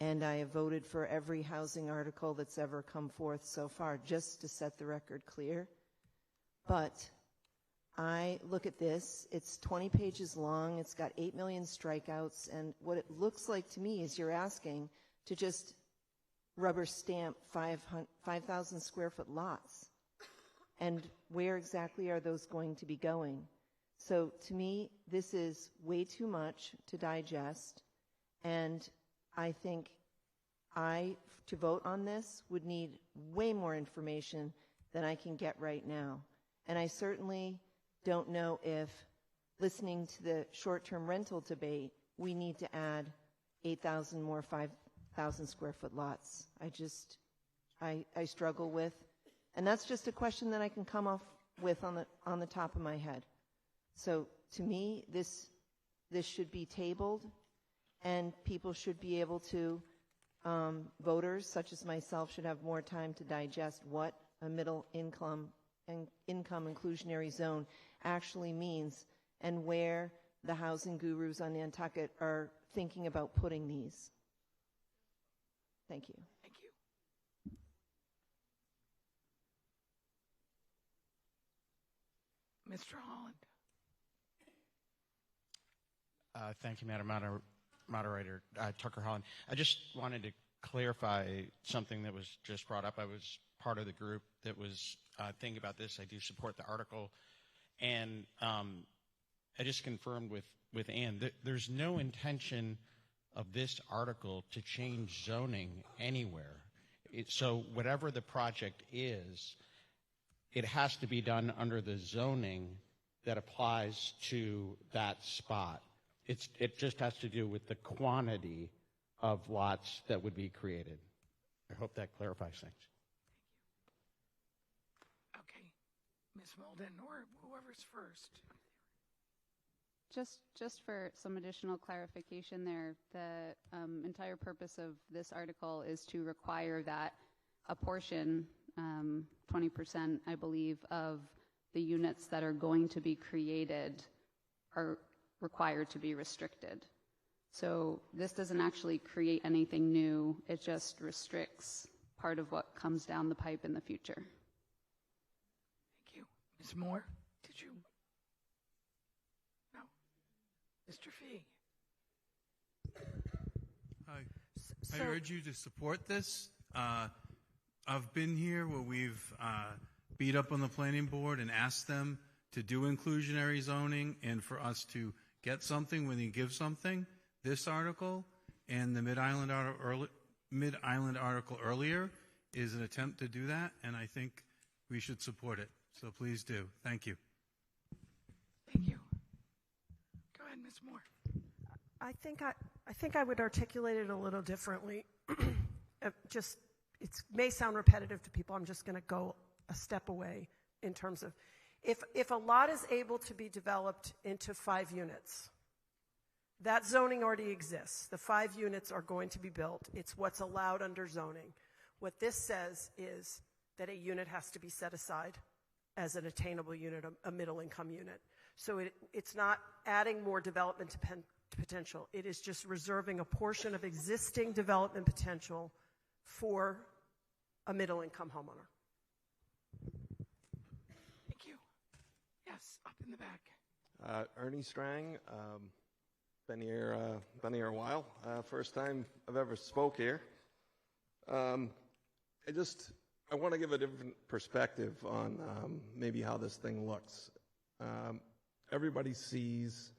and I have voted for every housing article that's ever come forth so far, just to set the record clear. But I look at this, it's 20 pages long, it's got 8 million strikeouts, and what it looks like to me is you're asking to just rubber stamp 5,000 square foot lots. And where exactly are those going to be going? So to me, this is way too much to digest, and I think to vote on this, would need way more information than I can get right now. And I certainly don't know if, listening to the short-term rental debate, we need to add 8,000 more 5,000 square foot lots. I struggle with, and that's just a question that I can come off with on the top of my head. So to me, this should be tabled, and people should be able to, voters such as myself should have more time to digest what a middle income inclusionary zone actually means, and where the housing gurus on Nantucket are thinking about putting these. Thank you. Thank you. Mr. Holland. Thank you, Madam Moderator. Tucker Holland. I just wanted to clarify something that was just brought up. I was part of the group that was thinking about this. I do support the article. And I just confirmed with Ann that there's no intention of this article to change zoning anywhere. So whatever the project is, it has to be done under the zoning that applies to that spot. It just has to do with the quantity of lots that would be created. I hope that clarifies things. Okay. Ms. Molden, or whoever's first. Just for some additional clarification there, the entire purpose of this article is to require that a portion, 20%, I believe, of the units that are going to be created are required to be restricted. So this doesn't actually create anything new. It just restricts part of what comes down the pipe in the future. Thank you. Ms. Moore, did you? No. Mr. Fee. Hi. I urge you to support this. I've been here where we've beat up on the planning board and asked them to do inclusionary zoning and for us to get something when you give something. This article and the Mid-Island article earlier is an attempt to do that, and I think we should support it. So please do. Thank you. Thank you. Go ahead, Ms. Moore. I think I would articulate it a little differently. It may sound repetitive to people. I'm just going to go a step away in terms of if a lot is able to be developed into 5 units, that zoning already exists. The 5 units are going to be built. It's what's allowed under zoning. What this says is that a unit has to be set aside as an attainable unit, a middle income unit. So it's not adding more development potential. It is just reserving a portion of existing development potential for a middle income homeowner. Thank you. Yes, up in the back. Ernie Strang, been here a while. First time I've ever spoke here. I want to give a different perspective on maybe how this thing looks. Everybody sees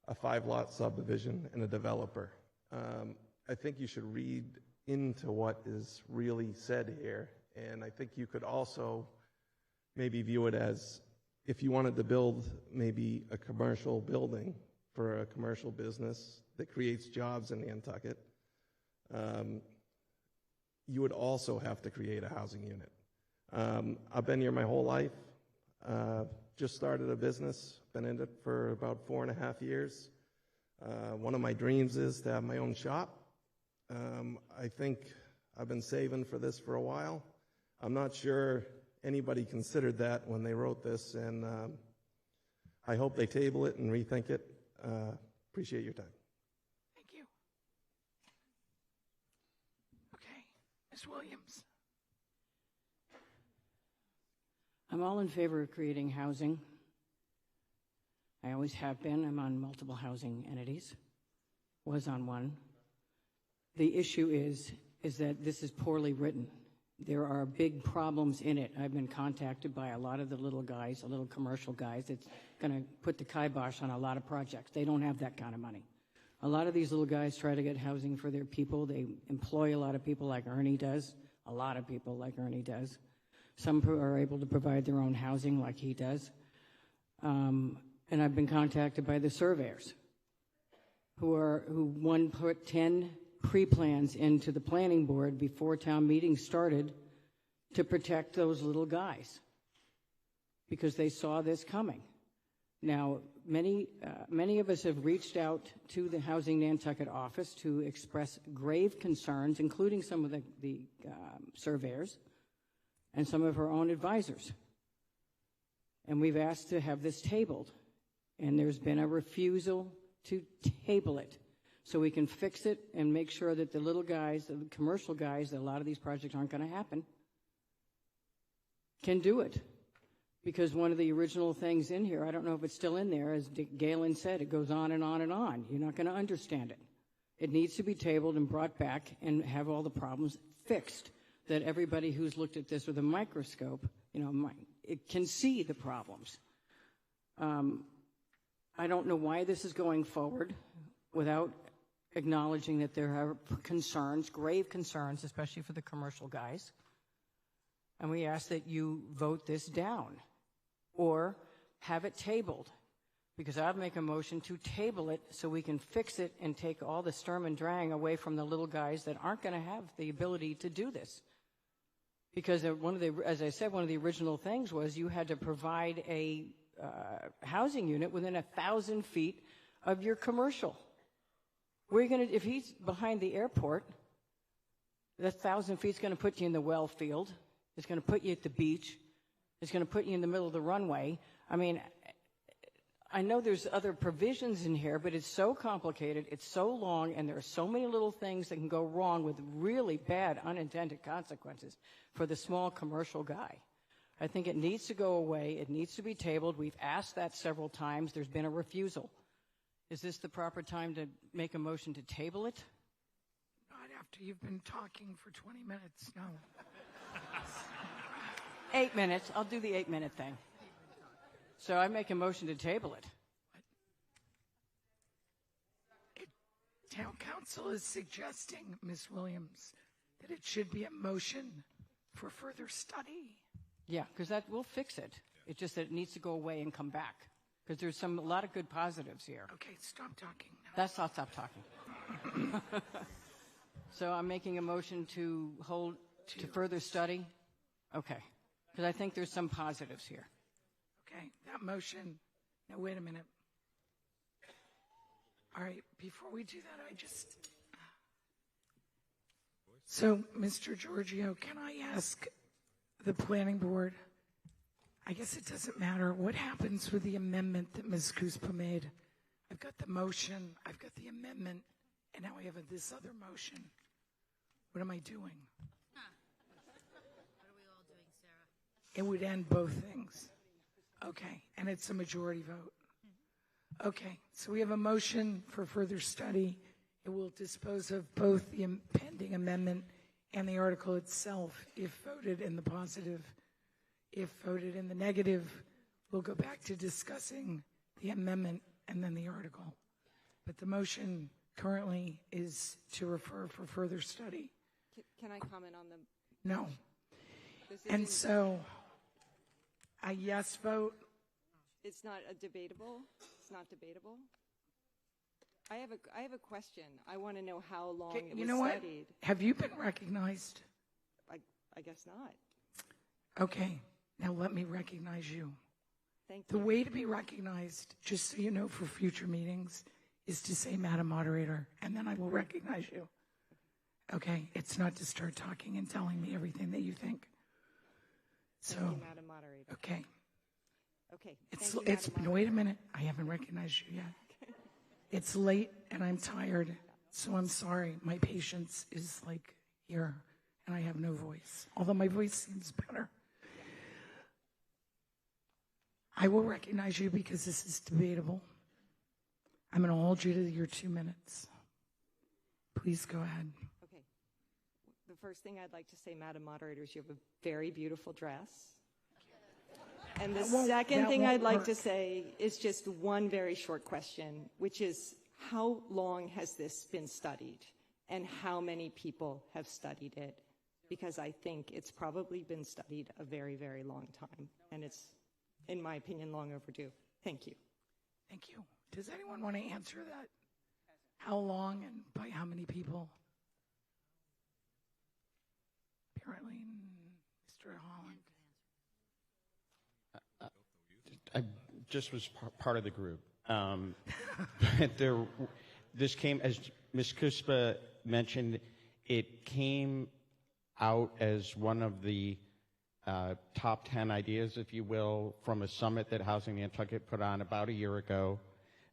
a 5-lot subdivision and a developer. I think you should read into what is really said here, and I think you could also maybe view it as if you wanted to build maybe a commercial building for a commercial business that creates jobs in Nantucket, you would also have to create a housing unit. I've been here my whole life. Just started a business, been in it for about 4.5 years. One of my dreams is to have my own shop. I think I've been saving for this for a while. I'm not sure anybody considered that when they wrote this, and I hope they table it and rethink it. Appreciate your time. Thank you. Okay, Ms. Williams. I'm all in favor of creating housing. I always have been. I'm on multiple housing entities. Was on one. The issue is that this is poorly written. There are big problems in it. I've been contacted by a lot of the little guys, the little commercial guys. It's going to put the kibosh on a lot of projects. They don't have that kind of money. A lot of these little guys try to get housing for their people. They employ a lot of people like Ernie does, a lot of people like Ernie does. Some are able to provide their own housing like he does. And I've been contacted by the surveyors who one put 10 pre-plans into the planning board before town meeting started to protect those little guys because they saw this coming. Now, many of us have reached out to the Housing Nantucket office to express grave concerns, including some of the surveyors and some of our own advisors. And we've asked to have this tabled, and there's been a refusal to table it so we can fix it and make sure that the little guys, the commercial guys, that a lot of these projects aren't going to happen, can do it. Because one of the original things in here, I don't know if it's still in there, as Dick Galen said, it goes on and on and on. You're not going to understand it. It needs to be tabled and brought back and have all the problems fixed, that everybody who's looked at this with a microscope, it can see the problems. I don't know why this is going forward without acknowledging that there are concerns, grave concerns, especially for the commercial guys. And we ask that you vote this down or have it tabled, because I'd make a motion to table it so we can fix it and take all the Sturm and Drang away from the little guys that aren't going to have the ability to do this. Because as I said, one of the original things was you had to provide a housing unit within 1,000 feet of your commercial. Where are you going to, if he's behind the airport, that 1,000 feet is going to put you in the well field. It's going to put you at the beach. It's going to put you in the middle of the runway. I mean, I know there's other provisions in here, but it's so complicated, it's so long, and there are so many little things that can go wrong with really bad unintended consequences for the small commercial guy. I think it needs to go away. It needs to be tabled. We've asked that several times. There's been a refusal. Is this the proper time to make a motion to table it? Not after you've been talking for 20 minutes, no. 8 minutes. I'll do the 8-minute thing. So I make a motion to table it. Town council is suggesting, Ms. Williams, that it should be a motion for further study. Yeah, because that will fix it. It's just that it needs to go away and come back. Because there's a lot of good positives here. Okay, stop talking now. That's not stop talking. So I'm making a motion to hold to further study. Okay, because I think there's some positives here. Okay, that motion. Now, wait a minute. All right, before we do that, So, Mr. Giorgio, can I ask the planning board, I guess it doesn't matter, what happens with the amendment that Ms. Kuspa made? I've got the motion, I've got the amendment, and now I have this other motion. What am I doing? What are we all doing, Sarah? It would end both things. Okay, and it's a majority vote. Okay, so we have a motion for further study. It will dispose of both the pending amendment and the article itself if voted in the positive. If voted in the negative, we'll go back to discussing the amendment and then the article. But the motion currently is to refer for further study. Can I comment on the... No. And so, a yes vote. It's not a debatable? It's not debatable? I have a question. I want to know how long it was studied. What? Have you been recognized? I guess not. Okay. Now let me recognize you. Thank you. The way to be recognized, just so you know for future meetings, is to say, Madam Moderator, and then I will recognize you. Okay? It's not to start talking and telling me everything that you think. So, Thank you, Madam Moderator. Okay. Okay. Wait a minute. I haven't recognized you yet. It's late and I'm tired, so I'm sorry. My patience is like here and I have no voice, although my voice seems better. I will recognize you because this is debatable. I'm going to hold you to your 2 minutes. Please go ahead. Okay. The first thing I'd like to say, Madam Moderator, is you have a very beautiful dress. And the second thing I'd like to say is just one very short question, which is how long has this been studied and how many people have studied it? Because I think it's probably been studied a very, very long time, and it's, in my opinion, long overdue. Thank you. Thank you. Does anyone want to answer that? How long and by how many people? Apparently, Mr. Holland. I just was part of the group. This came, as Ms. Kuspa mentioned, it came out as one of the top 10 ideas, if you will, from a summit that Housing Nantucket put on about a year ago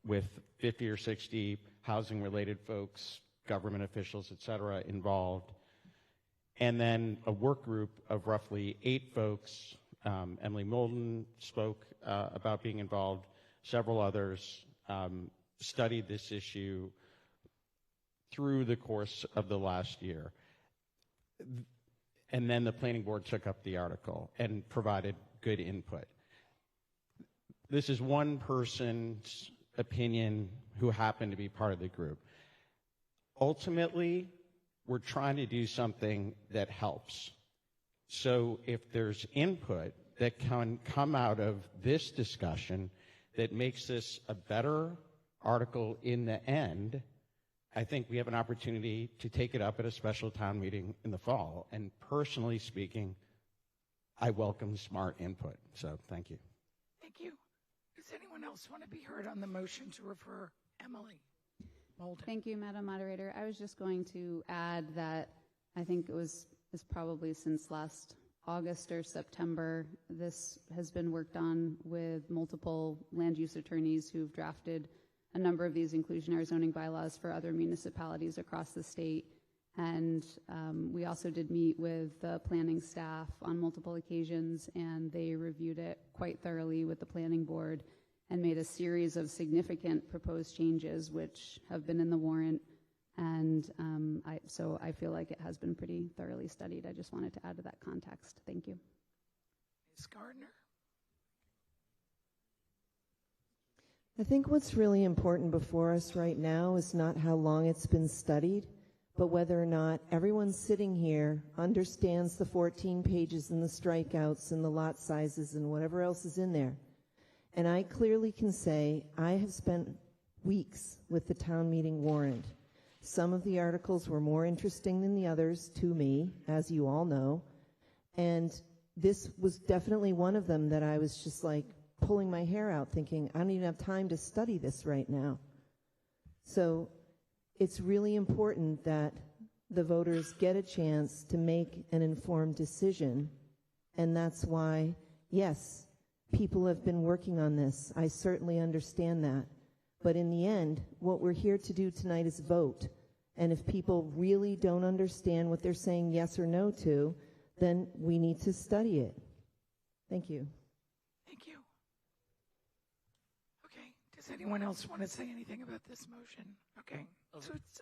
with 50 or 60 housing-related folks, government officials, et cetera, involved. And then a work group of roughly 8 folks. Emily Molden spoke about being involved. Several others studied this issue through the course of the last year. And then the planning board took up the article and provided good input. This is one person's opinion who happened to be part of the group. Ultimately, we're trying to do something that helps. So if there's input that can come out of this discussion that makes this a better article in the end, I think we have an opportunity to take it up at a special town meeting in the fall. And personally speaking, I welcome smart input. So thank you. Thank you. Does anyone else want to be heard on the motion to refer? Emily Molden. Thank you, Madam Moderator. I was just going to add that I think it's probably since last August or September, this has been worked on with multiple land use attorneys who've drafted a number of these inclusionary zoning bylaws for other municipalities across the state. And we also did meet with the planning staff on multiple occasions, and they reviewed it quite thoroughly with the planning board and made a series of significant proposed changes, which have been in the warrant. And so I feel like it has been pretty thoroughly studied. I just wanted to add to that context. Thank you. Ms. Gardner. I think what's really important before us right now is not how long it's been studied, but whether or not everyone sitting here understands the 14 pages and the strikeouts and the lot sizes and whatever else is in there. And I clearly can say I have spent weeks with the town meeting warrant. Some of the articles were more interesting than the others to me, as you all know. And this was definitely one of them that I was just like pulling my hair out thinking, I don't even have time to study this right now. So it's really important that the voters get a chance to make an informed decision. And that's why, yes, people have been working on this. I certainly understand that. But in the end, what we're here to do tonight is vote. And if people really don't understand what they're saying yes or no to, then we need to study it. Thank you. Thank you. Okay. Does anyone else want to say anything about this motion? Okay. So it's,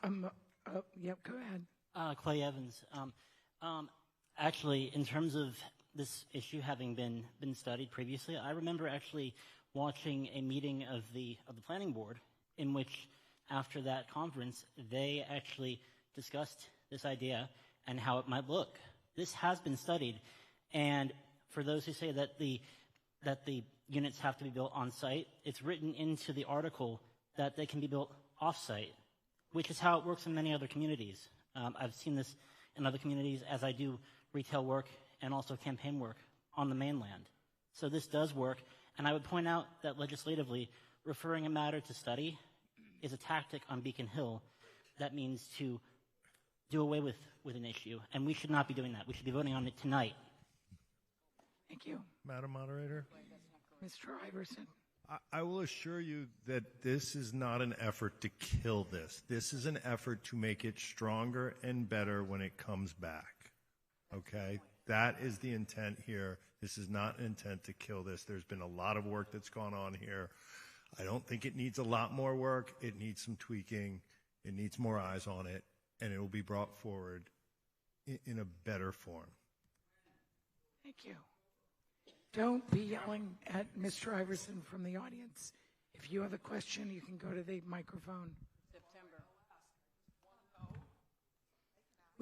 yep, go ahead. Clay Evans. Actually, in terms of this issue having been studied previously, I remember actually watching a meeting of the planning board in which, after that conference, they actually discussed this idea and how it might look. This has been studied, and for those who say that the units have to be built on site, it's written into the article that they can be built off site, which is how it works in many other communities. I've seen this in other communities as I do retail work and also campaign work on the mainland. So this does work, and I would point out that legislatively, referring a matter to study is a tactic on Beacon Hill that means to do away with an issue, and we should not be doing that. We should be voting on it tonight. Thank you. Madam Moderator? Mr. Iverson. I will assure you that this is not an effort to kill this. This is an effort to make it stronger and better when it comes back. Okay? That is the intent here. This is not an intent to kill this. There's been a lot of work that's gone on here. I don't think it needs a lot more work. It needs some tweaking. It needs more eyes on it, and it will be brought forward in a better form. Thank you. Don't be yelling at Mr. Iverson from the audience. If you have a question, you can go to the microphone.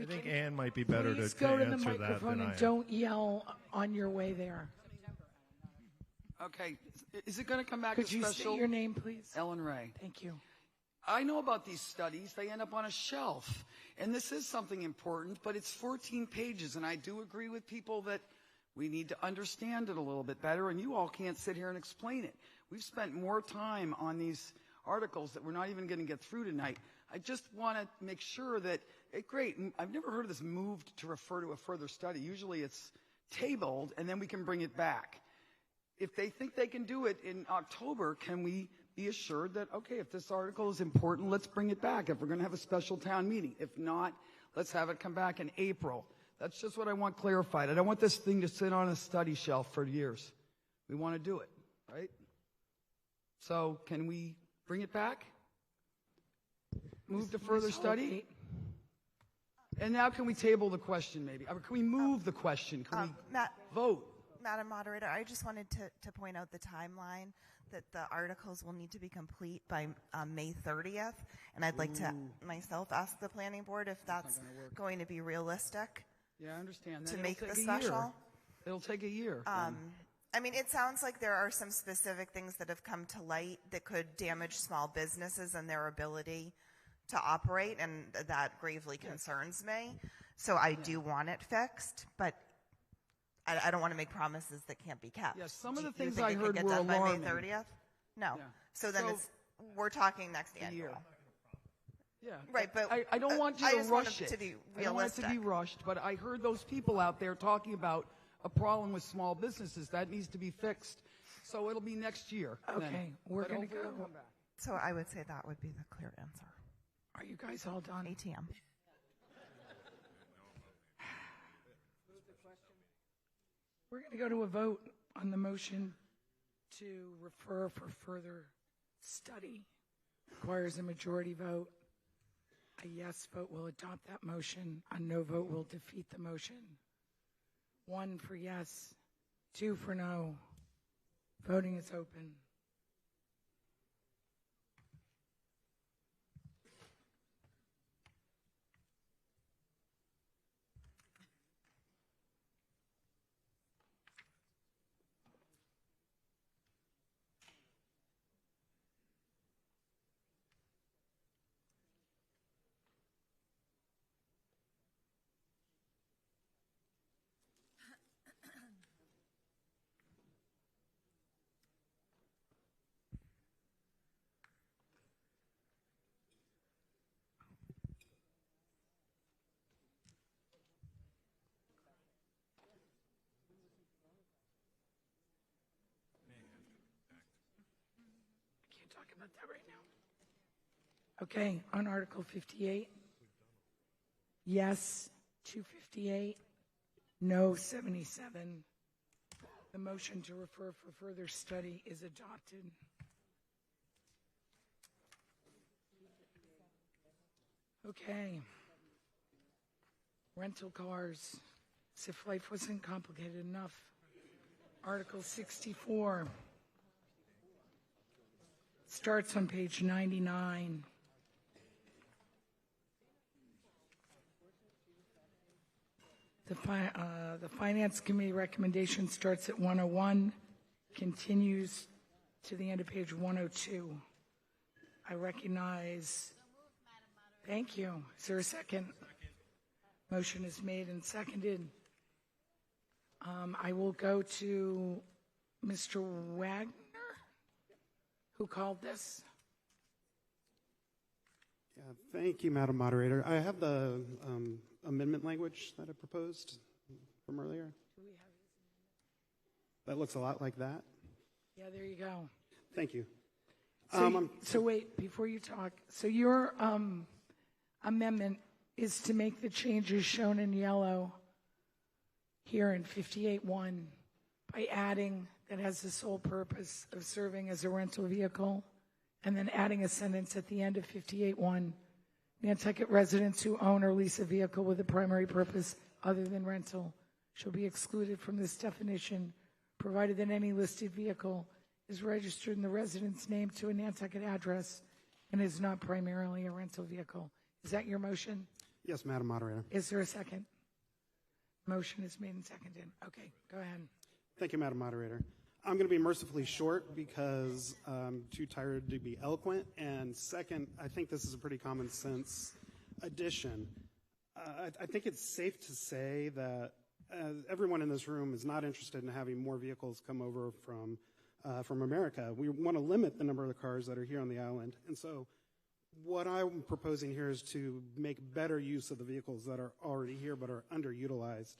I think Ann might be better to Please go to the answer that microphone than I and am. don't yell on your way there. Okay, is it going to come back Could as you special? state your name, please? Ellen Ray. Thank you. I know about these studies. They end up on a shelf. And this is something important, but it's 14 pages. And I do agree with people that we need to understand it a little bit better. And you all can't sit here and explain it. We've spent more time on these articles that we're not even going to get through tonight. I just want to make sure that, great, I've never heard of this moved to refer to a further study. Usually it's tabled, and then we can bring it back. If they think they can do it in October, can we be assured that, okay, if this article is important, let's bring it back if we're going to have a special town meeting. If not, let's have it come back in April. That's just what I want clarified. I don't want this thing to sit on a study shelf for years. We want to do it, right? So can we bring it back? Move to further study? And now can we table the question maybe? Or can we move the question? Can we vote? Madam Moderator, I just wanted to point out the timeline that the articles will need to be complete by May 30th. And I'd like to myself ask the planning board if that's going to be realistic. Yeah, I understand that. To It'll make take the a special. year. It'll take a year. I mean, it sounds like there are some specific things that have come to light that could damage small businesses and their ability to operate, and that gravely concerns me. So I do want it fixed, but I don't want to make promises that can't be kept. Yes, some of the Do you things think I it can heard get were done by May alarming. 30th? No. Yeah. So then we're talking next annual. Yeah. Right, but I don't want you I to just want rush it. to be I don't want it to be realistic. rushed, but I heard those people out there talking about a problem with small businesses. That needs to be fixed. So it'll be next year. Okay, then. we're But going to hopefully go. it'll come back. So I would say that would be the clear answer. Are you guys all done? ATM. We're going to go to a vote on the motion to refer for further study. Requires a majority vote. A yes vote will adopt that motion. A no vote will defeat the motion. 1 for yes, 2 for no. Voting is open. Can't talk about that right now. Okay, on Article 58, yes, 258, no, 77. The motion to refer for further study is adopted. Okay. Rental cars. As if life wasn't complicated enough. Article 64. Starts on page 99. The Finance Committee recommendation starts at 101, continues to the end of page 102. I recognize. Thank you. Is there a second? Motion is made and seconded. I will go to Mr. Wagner, who called this. Yeah, thank you, Madam Moderator. I have the amendment language that I proposed from earlier. That looks a lot like that. Yeah, there you go. Thank you. So wait, before you talk, so your amendment is to make the changes shown in yellow here in 58.1 by adding that has the sole purpose of serving as a rental vehicle, and then adding a sentence at the end of 58.1. Nantucket residents who own or lease a vehicle with a primary purpose other than rental shall be excluded from this definition, provided that any listed vehicle is registered in the resident's name to a Nantucket address and is not primarily a rental vehicle. Is that your motion? Yes, Madam Moderator. Is there a second? Motion is made and seconded. Okay, go ahead. Thank you, Madam Moderator. I'm going to be mercifully short because I'm too tired to be eloquent. And second, I think this is a pretty common sense addition. I think it's safe to say that everyone in this room is not interested in having more vehicles come over from America. We want to limit the number of the cars that are here on the island. And so what I'm proposing here is to make better use of the vehicles that are already here but are underutilized.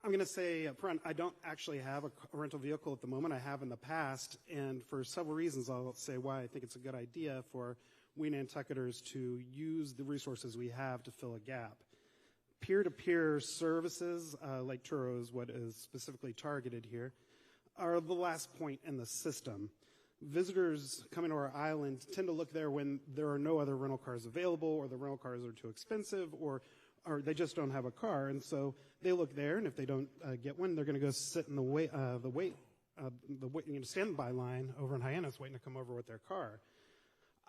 I'm going to say up front, I don't actually have a rental vehicle at the moment. I have in the past, and for several reasons, I'll say why I think it's a good idea for we Nantucketers to use the resources we have to fill a gap. Peer-to-peer services, like Turo is what is specifically targeted here, are the last point in the system. Visitors coming to our island tend to look there when there are no other rental cars available, or the rental cars are too expensive, or they just don't have a car, and so they look there, and if they don't get one, they're going to go sit in the standby line over in Hyannis waiting to come over with their car.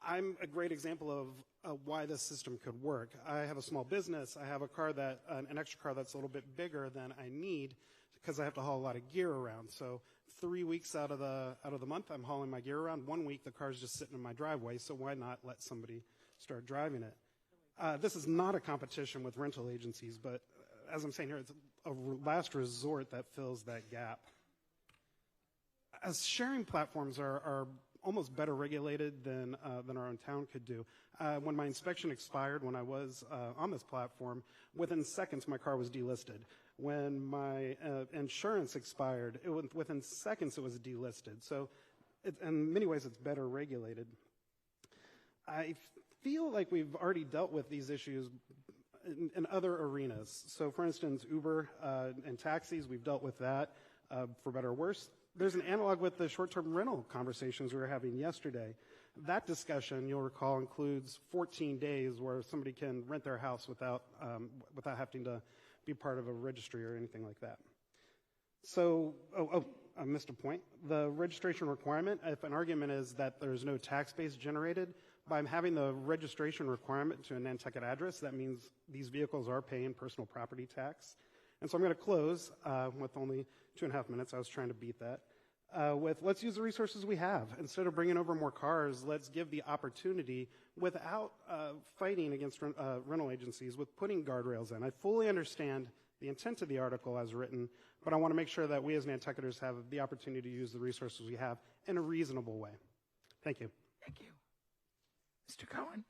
I'm a great example of why this system could work. I have a small business. I have an extra car that's a little bit bigger than I need because I have to haul a lot of gear around. So 3 weeks out of the month, I'm hauling my gear around. 1 week, the car's just sitting in my driveway. So why not let somebody start driving it? This is not a competition with rental agencies, but as I'm saying here, it's a last resort that fills that gap. As sharing platforms are almost better regulated than our own town could do. When my inspection expired, when I was on this platform, within seconds my car was delisted. When my insurance expired, within seconds it was delisted. So in many ways it's better regulated. I feel like we've already dealt with these issues in other arenas. So for instance, Uber and taxis, we've dealt with that for better or worse. There's an analog with the short-term rental conversations we were having yesterday. That discussion, you'll recall, includes 14 days where somebody can rent their house without having to be part of a registry or anything like that. So, I missed a point. The registration requirement, if an argument is that there's no tax base generated, by having the registration requirement to a Nantucket address, that means these vehicles are paying personal property tax. And so I'm going to close with only 2.5 minutes. I was trying to beat that. With let's use the resources we have. Instead of bringing over more cars, let's give the opportunity without fighting against rental agencies with putting guardrails in. I fully understand the intent of the article as written, but I want to make sure that we as Nantucketers have the opportunity to use the resources we have in a reasonable way. Thank you. Thank you. Mr. Cohen.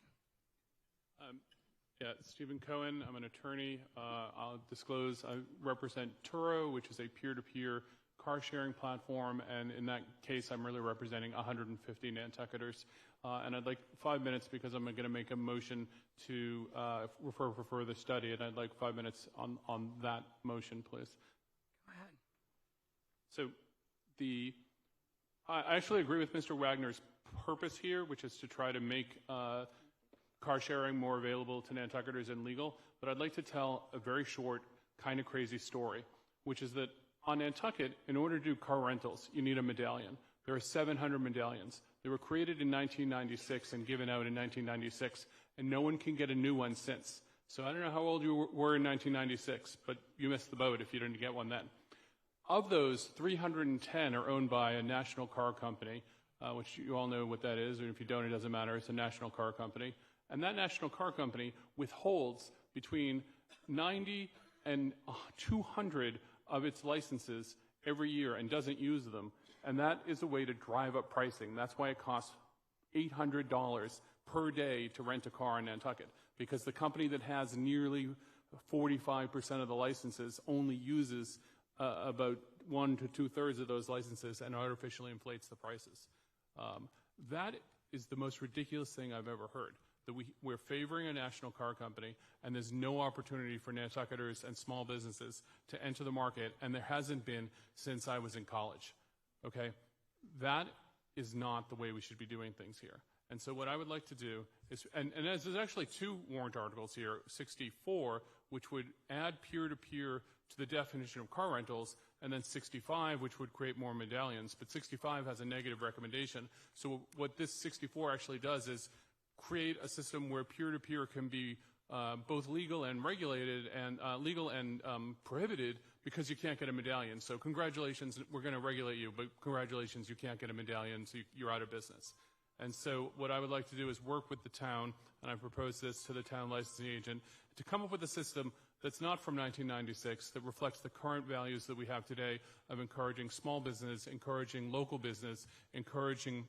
Yeah, Stephen Cohen. I'm an attorney. I'll disclose I represent Turo, which is a peer-to-peer car-sharing platform, and in that case, I'm really representing 150 Nantucketers. And I'd like 5 minutes because I'm going to make a motion to refer for further study, and I'd like 5 minutes on that motion, please. Go ahead. So I actually agree with Mr. Wagner's purpose here, which is to try to make car sharing more available to Nantucketers and legal, but I'd like to tell a very short, kind of crazy story, which is that on Nantucket, in order to do car rentals, you need a medallion. There are 700 medallions. They were created in 1996 and given out in 1996, and no one can get a new one since. So I don't know how old you were in 1996, but you missed the boat if you didn't get one then. Of those, 310 are owned by a national car company, which you all know what that is, and if you don't, it doesn't matter. It's a national car company. And that national car company withholds between 90 and 200 of its licenses every year and doesn't use them. And that is a way to drive up pricing. That's why it costs $800 per day to rent a car in Nantucket, because the company that has nearly 45% of the licenses only uses about 1 to 2/3 of those licenses and artificially inflates the prices. That is the most ridiculous thing I've ever heard, that we're favoring a national car company and there's no opportunity for Nantucketers and small businesses to enter the market, and there hasn't been since I was in college. Okay? That is not the way we should be doing things here. And so what I would like to do is, and there's actually 2 warrant articles here, 64, which would add peer-to-peer to the definition of car rentals, and then 65, which would create more medallions. But 65 has a negative recommendation. So what this 64 actually does is create a system where peer-to-peer can be both legal and regulated and legal and prohibited, because you can't get a medallion. So congratulations, we're going to regulate you, but congratulations, you can't get a medallion, so you're out of business. And so what I would like to do is work with the town, and I propose this to the town licensing agent, to come up with a system that's not from 1996, that reflects the current values that we have today of encouraging small business, encouraging local business, encouraging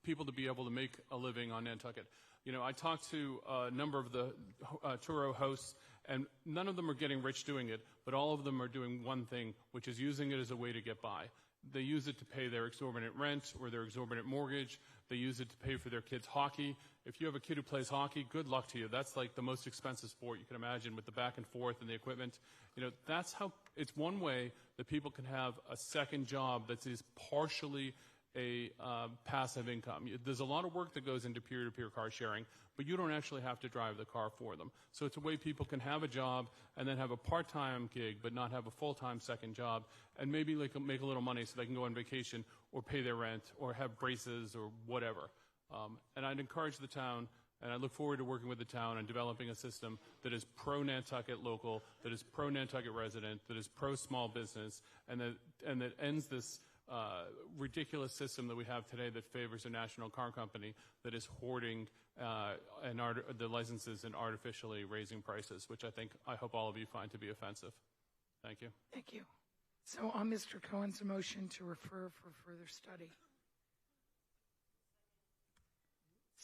people to be able to make a living on Nantucket. You know, I talked to a number of the Turo hosts, and none of them are getting rich doing it, but all of them are doing one thing, which is using it as a way to get by. They use it to pay their exorbitant rent or their exorbitant mortgage. They use it to pay for their kids' hockey. If you have a kid who plays hockey, good luck to you. That's like the most expensive sport you can imagine, with the back and forth and the equipment. You know, that's how, it's one way that people can have a second job that is partially a passive income. There's a lot of work that goes into peer-to-peer car sharing, but you don't actually have to drive the car for them. So it's a way people can have a job and then have a part-time gig, but not have a full-time second job, and maybe like make a little money so they can go on vacation or pay their rent or have braces or whatever. And I'd encourage the town, and I look forward to working with the town and developing a system that is pro-Nantucket local, that is pro-Nantucket resident, that is pro-small business, and that ends this ridiculous system that we have today that favors a national car company that is hoarding the licenses and artificially raising prices, which I hope all of you find to be offensive. Thank you. Thank you. So on Mr. Cohen's motion to refer for further study.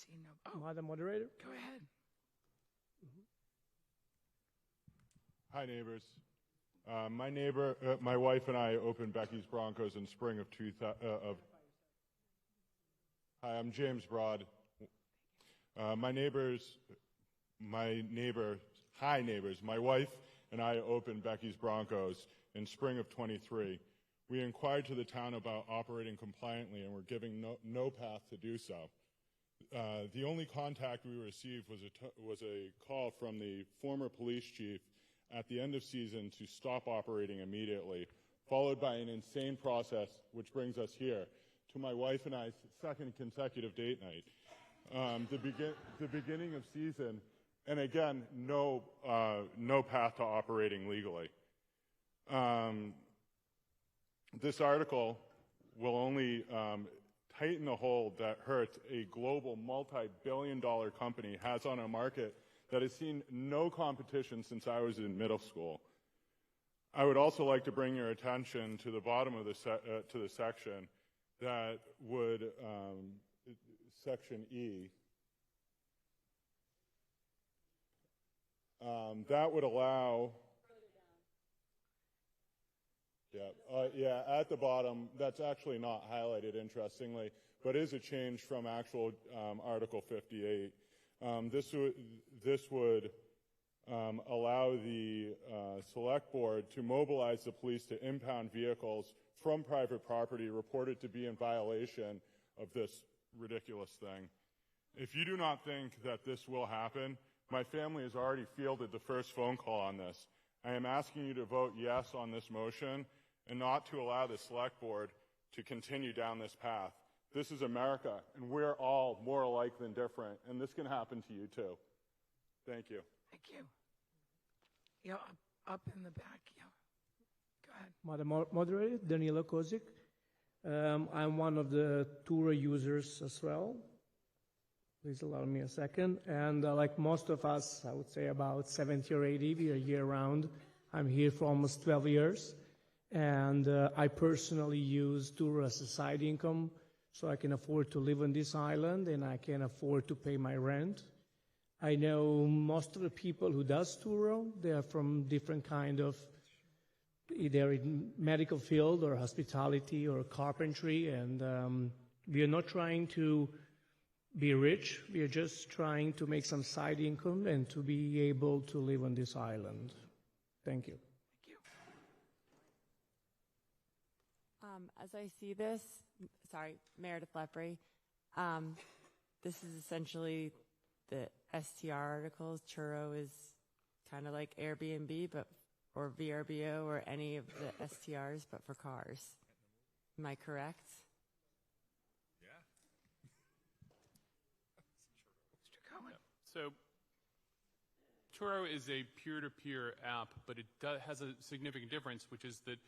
see no. Oh, Madam Moderator? go ahead. Hi, neighbors. My wife and I opened Becky's Broncos in spring of 2000. Hi, I'm James Broad. My neighbors. Hi, neighbors. My wife and I opened Becky's Broncos in spring of 23. We inquired to the town about operating compliantly and were given no path to do so. The only contact we received was a call from the former police chief at the end of season to stop operating immediately, followed by an insane process, which brings us here, to my wife and I's second consecutive date night. The beginning of season, and again, no path to operating legally. This article will only tighten the hold that Hertz, a global multi-billion-dollar company, has on a market that has seen no competition since I was in middle school. I would also like to bring your attention to the bottom of the section that would, section E, that would allow, at the bottom, that's actually not highlighted, interestingly, but is a change from actual Article 58. This would allow the select board to mobilize the police to impound vehicles from private property reported to be in violation of this ridiculous thing. If you do not think that this will happen, my family has already fielded the first phone call on this. I am asking you to vote yes on this motion and not to allow the select board to continue down this path. This is America, and we're all more alike than different, and this can happen to you too. Thank you. Thank you. Yeah, up in the back. Yeah. Go ahead. Madam Moderator, Danilo Kozik. I'm one of the tour users as well. Please allow me a second. And like most of us, I would say about 70 or 80, we are year-round. I'm here for almost 12 years. And I personally use tour as a side income, so I can afford to live on this island and I can afford to pay my rent. I know most of the people who does Turo, they are from different kind of, either in medical field or hospitality or carpentry, and we are not trying to be rich. We are just trying to make some side income and to be able to live on this island. Thank you. As I see this, Meredith Lepre, this is essentially the STR articles. Turo is kind of like Airbnb, or VRBO, or any of the STRs, but for cars. Am I correct? So Turo is a peer-to-peer app, but it has a significant difference, which is that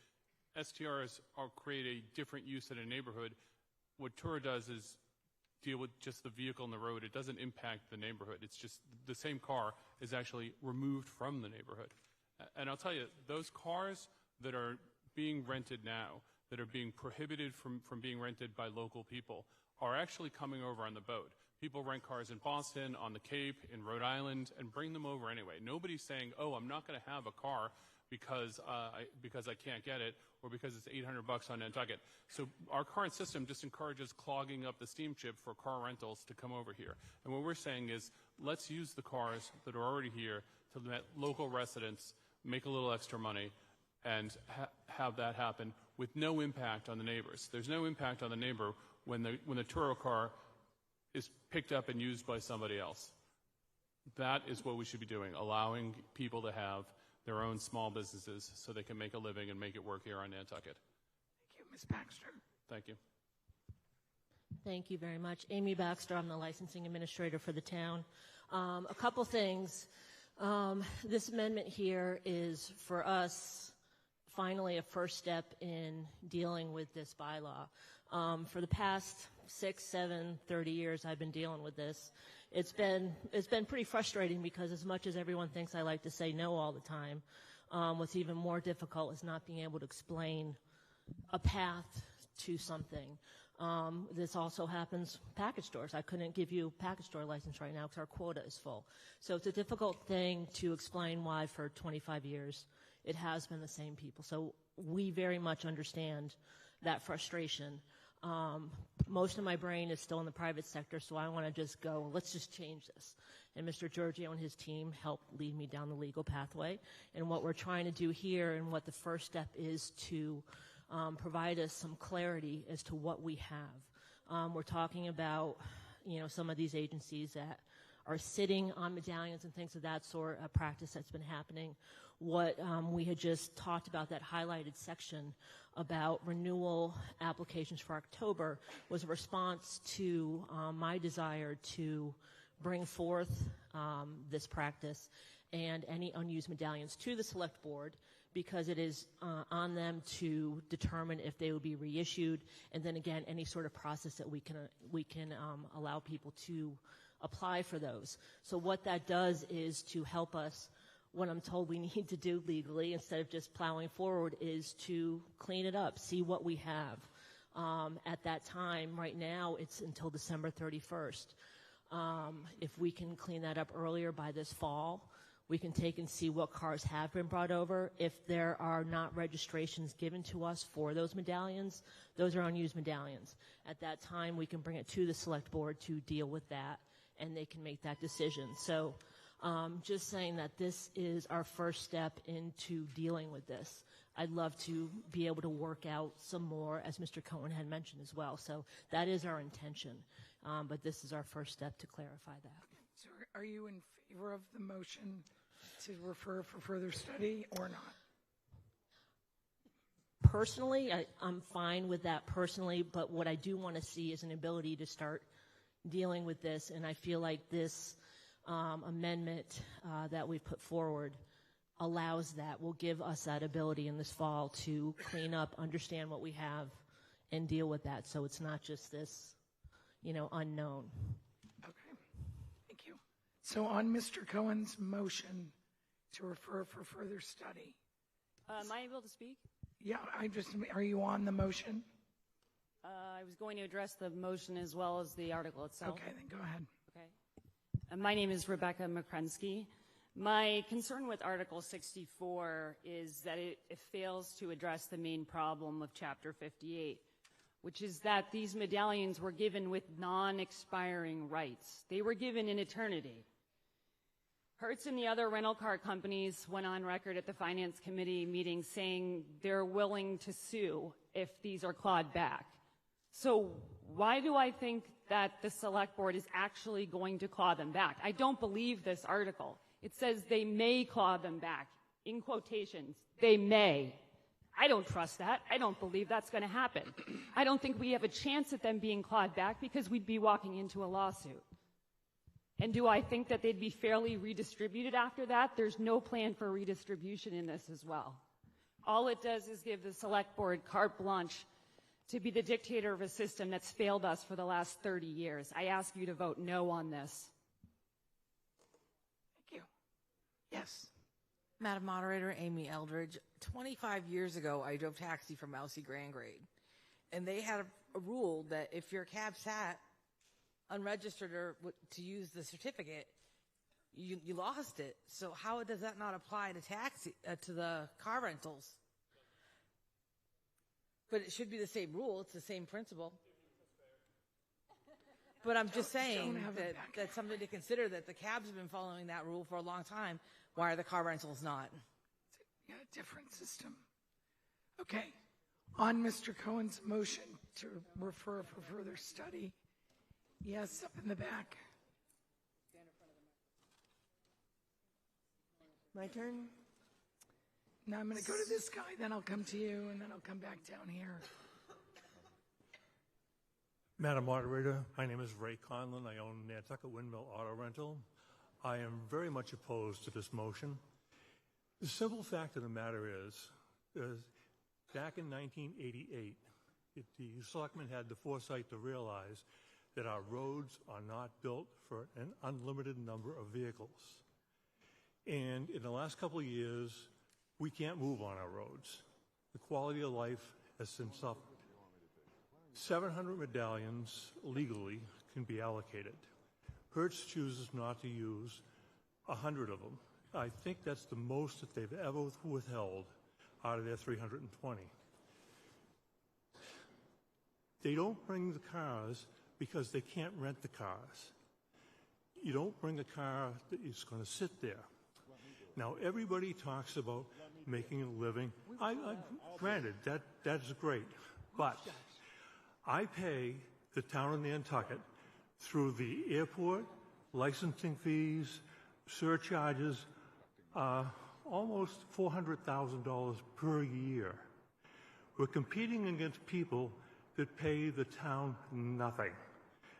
STRs create a different use in a neighborhood. What Turo does is deal with just the vehicle on the road. It doesn't impact the neighborhood. It's just the same car is actually removed from the neighborhood. And I'll tell you, those cars that are being rented now, that are being prohibited from being rented by local people, are actually coming over on the boat. People rent cars in Boston, on the Cape, in Rhode Island, and bring them over anyway. Nobody's saying, oh, I'm not going to have a car because I can't get it, or because it's $800 on Nantucket. So our current system just encourages clogging up the steamship for car rentals to come over here. And what we're saying is, let's use the cars that are already here to let local residents make a little extra money and have that happen with no impact on the neighbors. There's no impact on the neighbor when the Turo car is picked up and used by somebody else. That is what we should be doing, allowing people to have their own small businesses so they can make a living and make it work here on Nantucket. Thank you. Ms. Baxter. Thank you. Thank you very much. Amy Baxter, I'm the licensing administrator for the town. A couple things. This amendment here is, for us, finally a first step in dealing with this bylaw. For the past 6, 7, 30 years I've been dealing with this. It's been pretty frustrating because as much as everyone thinks I like to say no all the time, what's even more difficult is not being able to explain a path to something. This also happens package stores. I couldn't give you a package store license right now because our quota is full. So it's a difficult thing to explain why for 25 years it has been the same people. So we very much understand that frustration. Most of my brain is still in the private sector, so I want to just go, let's just change this. And Mr. Giorgio and his team helped lead me down the legal pathway. And what we're trying to do here and what the first step is to provide us some clarity as to what we have. We're talking about, some of these agencies that are sitting on medallions and things of that sort, a practice that's been happening. What we had just talked about, that highlighted section about renewal applications for October, was a response to my desire to bring forth this practice and any unused medallions to the select board, because it is on them to determine if they will be reissued, and then again any sort of process that we can allow people to apply for those. So what that does is to help us, what I'm told we need to do legally instead of just plowing forward, is to clean it up, see what we have. At that time, right now, it's until December 31st. If we can clean that up earlier by this fall, we can take and see what cars have been brought over. If there are not registrations given to us for those medallions, those are unused medallions. At that time, we can bring it to the select board to deal with that, and they can make that decision. So just saying that this is our first step into dealing with this. I'd love to be able to work out some more, as Mr. Cohen had mentioned as well. So that is our intention, but this is our first step to clarify that. So are you in favor of the motion to refer for further study or not? Personally, I'm fine with that personally, but what I do want to see is an ability to start dealing with this, and I feel like this amendment that we put forward allows that, will give us that ability in this fall to clean up, understand what we have, and deal with that, so it's not just this, unknown. Okay, thank you. So on Mr. Cohen's motion to refer for further study. Am I able to speak? Yeah, are you on the motion? I was going to address the motion as well as the article itself. Okay, then go ahead. Okay. My name is Rebecca McCrensky. My concern with Article 64 is that it fails to address the main problem of Chapter 58, which is that these medallions were given with non-expiring rights. They were given in eternity. Hertz and the other rental car companies went on record at the Finance Committee meeting saying they're willing to sue if these are clawed back. So why do I think that the Select Board is actually going to claw them back? I don't believe this article. It says they may claw them back. In quotations, they may. I don't trust that. I don't believe that's going to happen. I don't think we have a chance at them being clawed back because we'd be walking into a lawsuit. And do I think that they'd be fairly redistributed after that? There's no plan for redistribution in this as well. All it does is give the Select Board carte blanche to be the dictator of a system that's failed us for the last 30 years. I ask you to vote no on this. Thank you. Yes. Madam Moderator, Amy Eldridge. 25 years ago, I drove taxi from Elsie Grand Grade, and they had a rule that if your cab sat unregistered or to use the certificate, you lost it. So how does that not apply to taxi to the car rentals? But it should be the same rule. It's the same principle. But I'm just saying that that's something to consider, that the cabs have been following that rule for a long time. Why are the car rentals not? Yeah, different system. Okay. On Mr. Cohen's motion to refer for further study. Yes, up in the back. My turn? Now I'm going to go to this guy, then I'll come to you, and then I'll come back down here. Madam Moderator, my name is Ray Conlon. I own Nantucket Windmill Auto Rental. I am very much opposed to this motion. The simple fact of the matter is back in 1988, the selectmen had the foresight to realize that our roads are not built for an unlimited number of vehicles. And in the last couple of years, we can't move on our roads. The quality of life has since suffered. 700 medallions legally can be allocated. Hertz chooses not to use 100 of them. I think that's the most that they've ever withheld out of their 320. They don't bring the cars because they can't rent the cars. You don't bring a car that is going to sit there. Now, everybody talks about making a living. Granted, that's great. But I pay the town of Nantucket through the airport, licensing fees, surcharges, almost $400,000 per year. We're competing against people that pay the town nothing.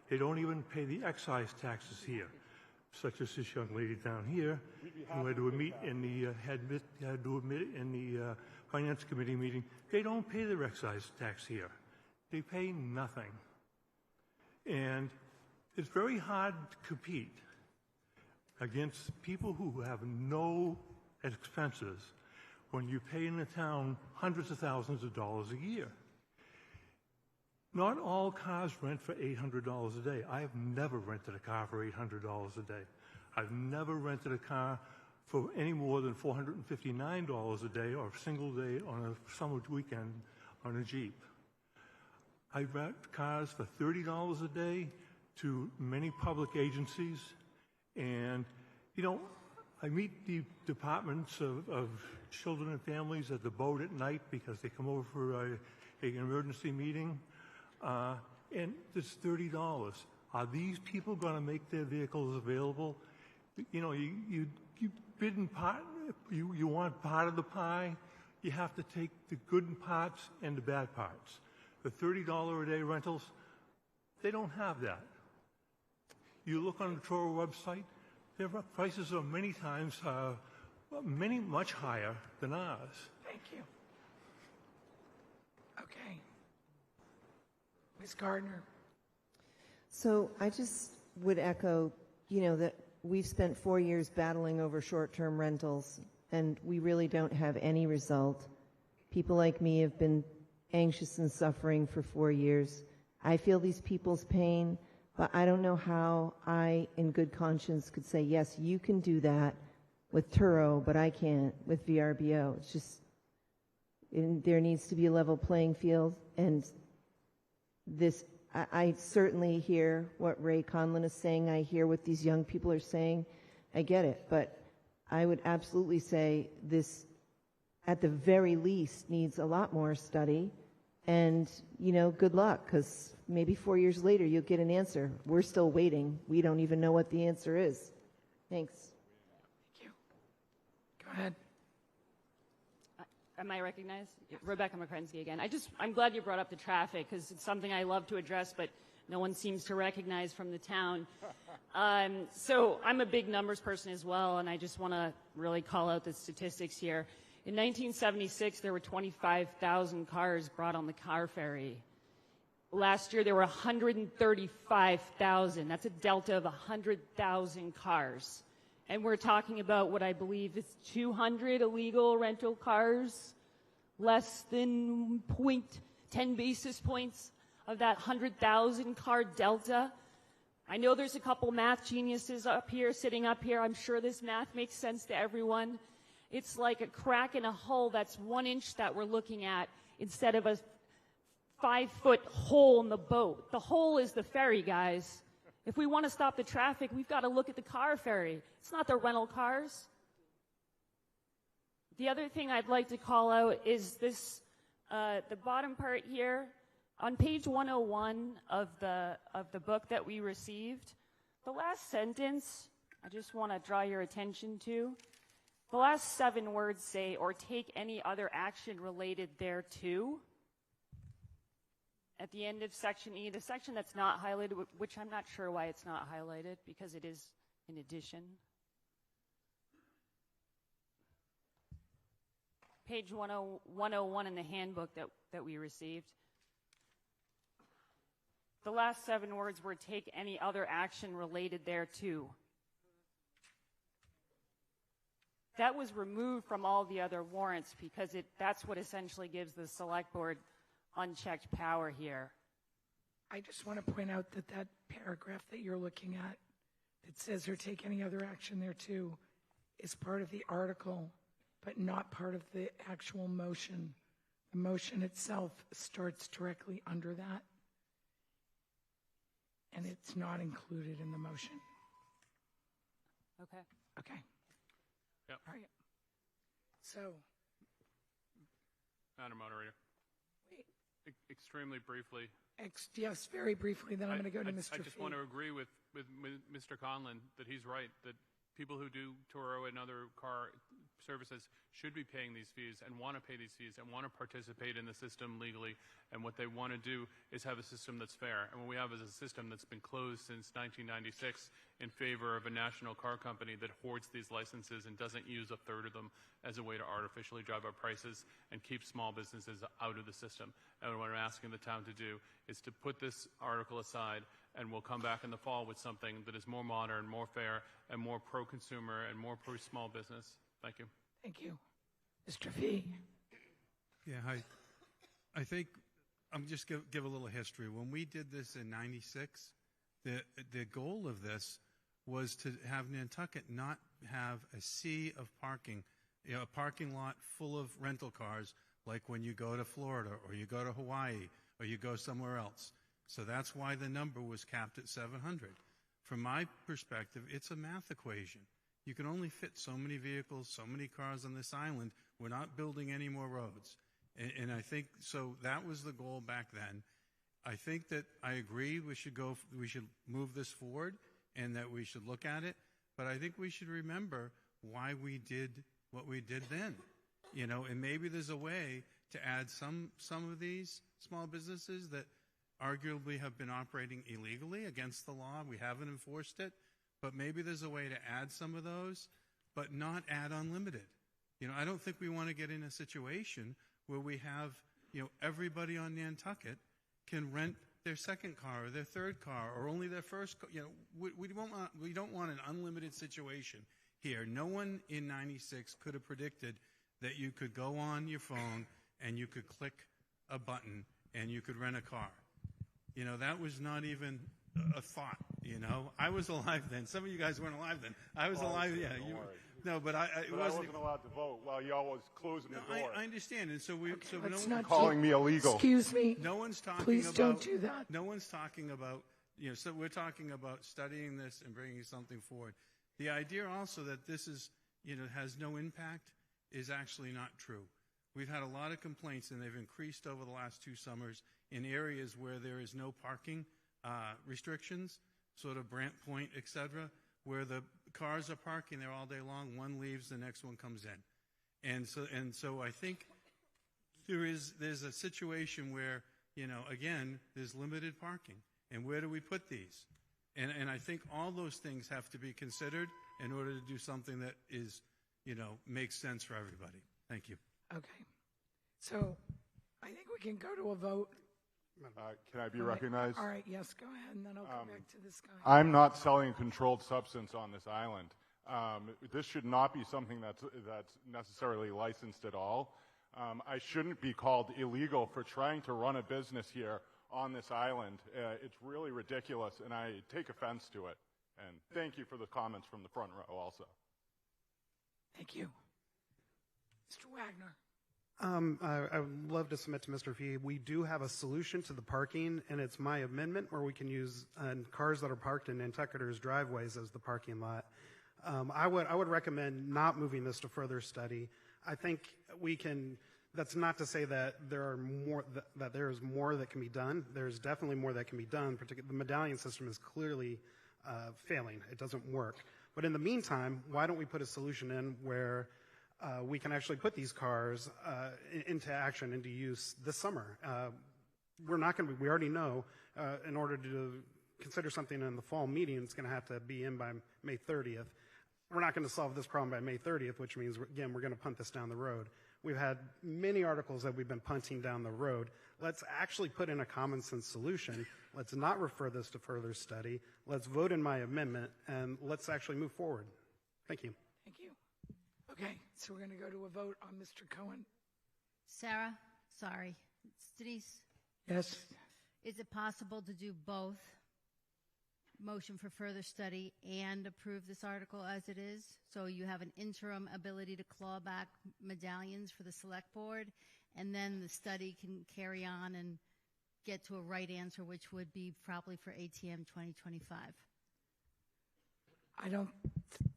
They don't even pay the excise taxes here, such as this young lady down here who had to admit in the finance committee meeting. They don't pay their excise tax here. They pay nothing. And it's very hard to compete against people who have no expenses when you pay in the town hundreds of thousands of dollars a year. Not all cars rent for $800 a day. I have never rented a car for $800 a day. I've never rented a car for any more than $459 a day or a single day on a summer weekend on a Jeep. I rent cars for $30 a day to many public agencies, and, you know, I meet the departments of children and families at the boat at night because they come over for an emergency meeting. And it's $30. Are these people going to make their vehicles available? You know, you bid in part, you want part of the pie, you have to take the good parts and the bad parts. The $30 a day rentals, they don't have that. You look on the Toro website, their prices are many times, much higher than ours. Thank you. Okay. Ms. Gardner. So I just would echo, you know, that we've spent 4 years battling over short-term rentals, and we really don't have any result. People like me have been anxious and suffering for 4 years. I feel these people's pain, but I don't know how I, in good conscience, could say, yes, you can do that with Turo, but I can't with VRBO. It's just, there needs to be a level playing field, and this, I certainly hear what Ray Conlon is saying. I hear what these young people are saying. I get it, but I would absolutely say this, at the very least, needs a lot more study. And, you know, good luck, because maybe 4 years later you'll get an answer. We're still waiting. We don't even know what the answer is. Thanks. Thank you. Go ahead. Am I recognized? Rebecca McCrensky again. I'm glad you brought up the traffic because it's something I love to address, but no one seems to recognize from the town. So I'm a big numbers person as well, and I just want to really call out the statistics here. In 1976, there were 25,000 cars brought on the car ferry. Last year, there were 135,000. That's a delta of 100,000 cars. And we're talking about what I believe is 200 illegal rental cars, less than 0.10 basis points of that 100,000 car delta. I know there's a couple math geniuses up here, sitting up here. I'm sure this math makes sense to everyone. It's like a crack in a hull that's 1 inch that we're looking at instead of a 5-foot hole in the boat. The hole is the ferry, guys. If we want to stop the traffic, we've got to look at the car ferry. It's not the rental cars. The other thing I'd like to call out is this, the bottom part here. On page 101 of the book that we received, the last sentence, I just want to draw your attention to. The last 7 words say, or take any other action related thereto. At the end of section E, the section that's not highlighted, which I'm not sure why it's not highlighted, because it is in addition. Page 101 in the handbook that we received. The last 7 words were take any other action related thereto. That was removed from all the other warrants because that's what essentially gives the select board unchecked power here. I just want to point out that that paragraph that you're looking at that says or take any other action there too is part of the article, but not part of the actual motion. The motion itself starts directly under that, and it's not included in the motion. Okay. Okay. Yep. All right. So, Madam Moderator. Wait. Extremely briefly. Yes, very briefly, then I'm going to go to Mr. I just Fee. want to agree with Mr. Conlon that he's right, that people who do Turo and other car services should be paying these fees and want to pay these fees and want to participate in the system legally. And what they want to do is have a system that's fair. And what we have is a system that's been closed since 1996 in favor of a national car company that hoards these licenses and doesn't use a third of them as a way to artificially drive up prices and keep small businesses out of the system. And what I'm asking the town to do is to put this article aside, and we'll come back in the fall with something that is more modern, more fair, and more pro-consumer and more pro-small business. Thank you. Thank you. Mr. Fee. Yeah, I think I'm just give a little history. When we did this in '96, the goal of this was to have Nantucket not have a sea of parking, a parking lot full of rental cars like when you go to Florida or you go to Hawaii or you go somewhere else. So that's why the number was capped at 700. From my perspective, it's a math equation. You can only fit so many vehicles, so many cars on this island. We're not building any more roads. And I think, so that was the goal back then. I think that I agree we should move this forward and that we should look at it. But I think we should remember why we did what we did then. You know, and maybe there's a way to add some of these small businesses that arguably have been operating illegally against the law. We haven't enforced it. But maybe there's a way to add some of those, but not add unlimited. You know, I don't think we want to get in a situation where we have, you know, everybody on Nantucket can rent their second car or their third car or only their first car. You know, we don't want an unlimited situation here. No one in '96 could have predicted that you could go on your phone and you could click a button and you could rent a car. You know, that was not even a thought, you know. I was alive then. Some of you guys weren't alive then. I was alive, yeah. No, but I wasn't allowed to vote while y'all was closing the door. I understand, and so we. Okay, so let's no not calling me illegal. Excuse me. No one's talking Please about. don't do that. No one's talking about. You know, so we're talking about studying this and bringing something forward. The idea also that this is, you know, has no impact is actually not true. We've had a lot of complaints, and they've increased over the last 2 summers in areas where there is no parking restrictions, sort of Brant Point, et cetera, where the cars are parking there all day long. One leaves, the next one comes in, and so I think there's a situation where, you know, again, there's limited parking, and where do we put these? And I think all those things have to be considered in order to do something that is, you know, makes sense for everybody. Thank you. Okay. So I think we can go to a vote. Can I be recognized? All right, yes, go ahead, and then I'll come back to this guy. I'm not selling a controlled substance on this island. This should not be something that's necessarily licensed at all. I shouldn't be called illegal for trying to run a business here on this island. It's really ridiculous, and I take offense to it. And thank you for the comments from the front row also. Thank you. Mr. Wagner. I would love to submit to Mr. Fee. We do have a solution to the parking, and it's my amendment where we can use cars that are parked in Nantucketers' driveways as the parking lot. I would recommend not moving this to further study. I think we can. That's not to say that there is more that can be done. There's definitely more that can be done. Particularly, the medallion system is clearly failing. It doesn't work. But in the meantime, why don't we put a solution in where we can actually put these cars into action, into use this summer? We're not going to be, we already know, in order to consider something in the fall meeting, it's going to have to be in by May 30th. We're not going to solve this problem by May 30th, which means, again, we're going to punt this down the road. We've had many articles that we've been punting down the road. Let's actually put in a common sense solution. Let's not refer this to further study. Let's vote in my amendment, and let's actually move forward. Thank you. Thank you. Okay, so we're going to go to a vote on Mr. Cohen. Sarah, sorry. Denise? Yes. Is it possible to do both? Motion for further study and approve this article as it is? So you have an interim ability to claw back medallions for the select board, and then the study can carry on and get to a right answer, which would be probably for ATM 2025. I don't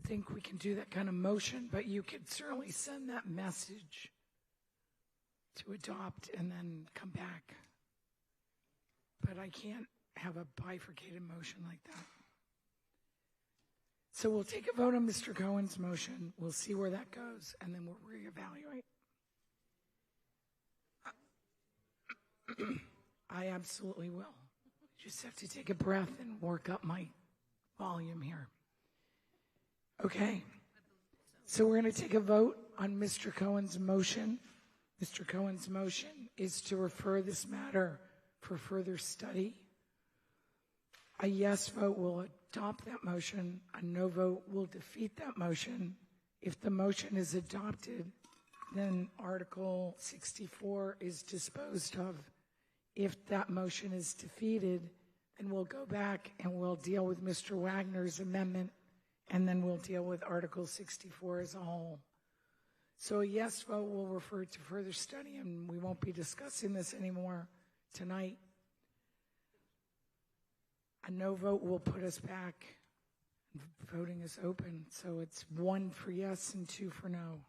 think we can do that kind of motion, but you could certainly send that message to adopt and then come back. But I can't have a bifurcated motion like that. So we'll take a vote on Mr. Cohen's motion. We'll see where that goes, and then we'll reevaluate. I absolutely will. Just have to take a breath and work up my volume here. Okay. So we're going to take a vote on Mr. Cohen's motion. Mr. Cohen's motion is to refer this matter for further study. A yes vote will adopt that motion. A no vote will defeat that motion. If the motion is adopted, then Article 64 is disposed of. If that motion is defeated, then we'll go back and we'll deal with Mr. Wagner's amendment, and then we'll deal with Article 64 as a whole. So a yes vote will refer to further study, and we won't be discussing this anymore tonight. A no vote will put us back. Voting is open, so it's 1 for yes and 2 for no.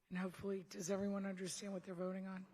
And hopefully, does everyone understand what they're voting on?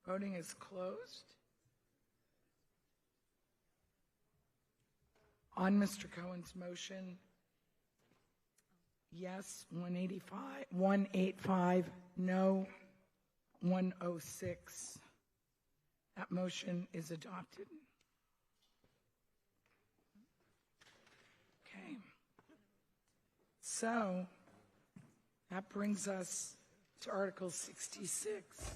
Voting is closed. On Mr. Cohen's motion, yes, 185, no, 106. That motion is adopted. Okay. So that brings us to Article 66.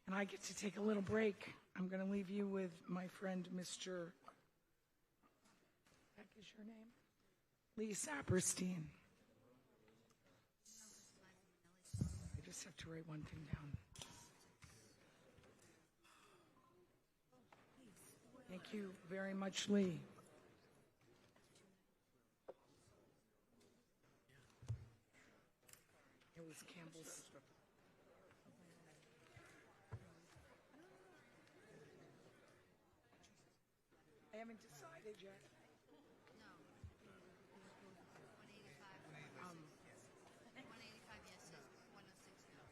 And I get to take a little break. I'm going to leave you with my friend, Mr. What is your name? Lee Saperstein. I just have to write one thing down. Thank you very much, Lee. It was Campbell's. I haven't decided yet. No. 185 yeses, 106 no.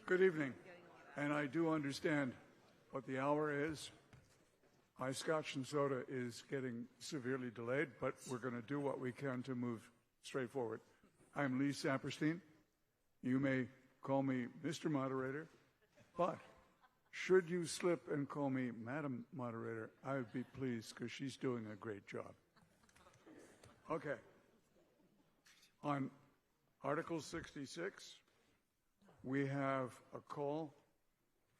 Good evening. And I do understand what the hour is. My scotch and soda is getting severely delayed, but we're going to do what we can to move straight forward. I'm Lee Saperstein. You may call me Mr. Moderator, but should you slip and call me Madam Moderator, I would be pleased because she's doing a great job. Okay. On Article 66, we have a call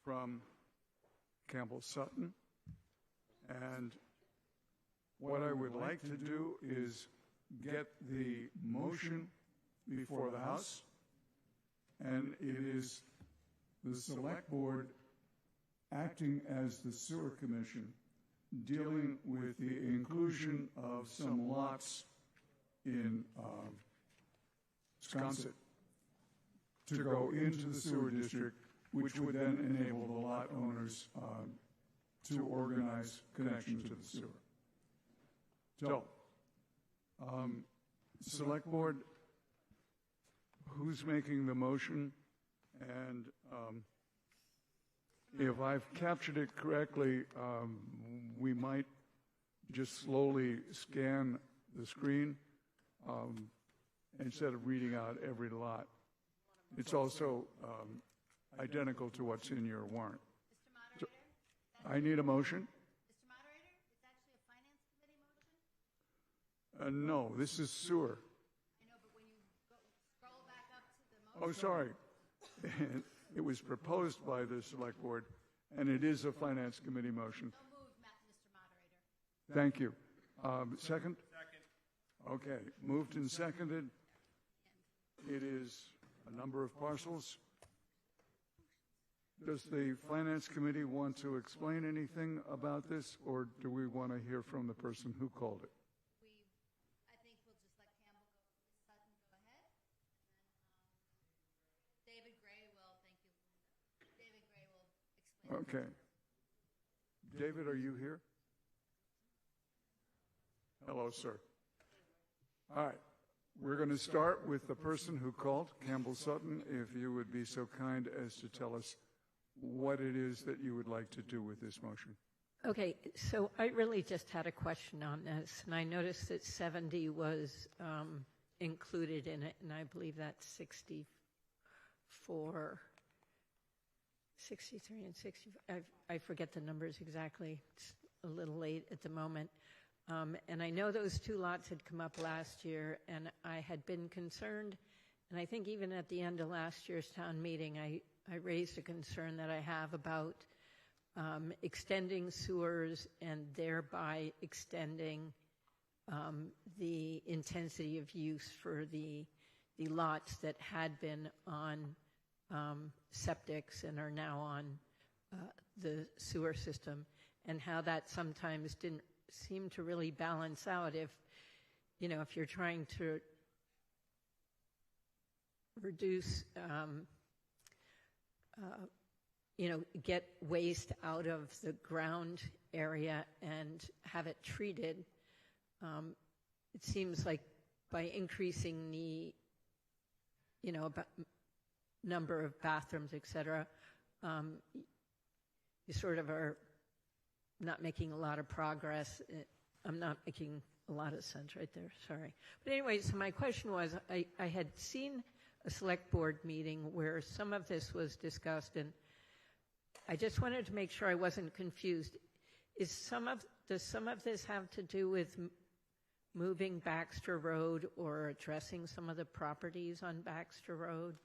from Campbell Sutton, and what I would like to do is get the motion before the House, and it is the Select Board acting as the Sewer Commission, dealing with the inclusion of some lots in Sconset to go into the sewer district, which would then enable the lot owners to organize connection to the sewer. So, Select Board, who's making the motion? And if I've captured it correctly, we might just slowly scan the screen instead of reading out every lot. It's also identical to what's in your warrant. So, I need a motion. No, this is sewer. Oh, sorry. It was proposed by the Select Board, and it is a Finance Committee motion. Thank you. Second? Second. Okay, moved and seconded. It is a number of parcels. Does the Finance Committee want to explain anything about this, or do we want to hear from the person who called it? I think we'll just let Campbell Sutton go ahead. And then David Gray will, thank you, Linda. David Gray will explain. Okay. David, are you here? Hello, sir. All right. We're going to start with the person who called, Campbell Sutton, if you would be so kind as to tell us what it is that you would like to do with this motion. Okay, so I really just had a question on this, and I noticed that 70 was included in it, and I believe that's 64, 63 and 65. I forget the numbers exactly. It's a little late at the moment. And I know those two lots had come up last year, and I had been concerned, and I think even at the end of last year's town meeting, I raised a concern that I have about extending sewers and thereby extending the intensity of use for the lots that had been on septics and are now on the sewer system, and how that sometimes didn't seem to really balance out if you're trying to reduce, get waste out of the ground area and have it treated. It seems like by increasing the, number of bathrooms, et cetera, you sort of are not making a lot of progress. I'm not making a lot of sense right there, sorry. But anyway, so my question was, I had seen a select board meeting where some of this was discussed, and I just wanted to make sure I wasn't confused. Does some of this have to do with moving Baxter Road or addressing some of the properties on Baxter Road?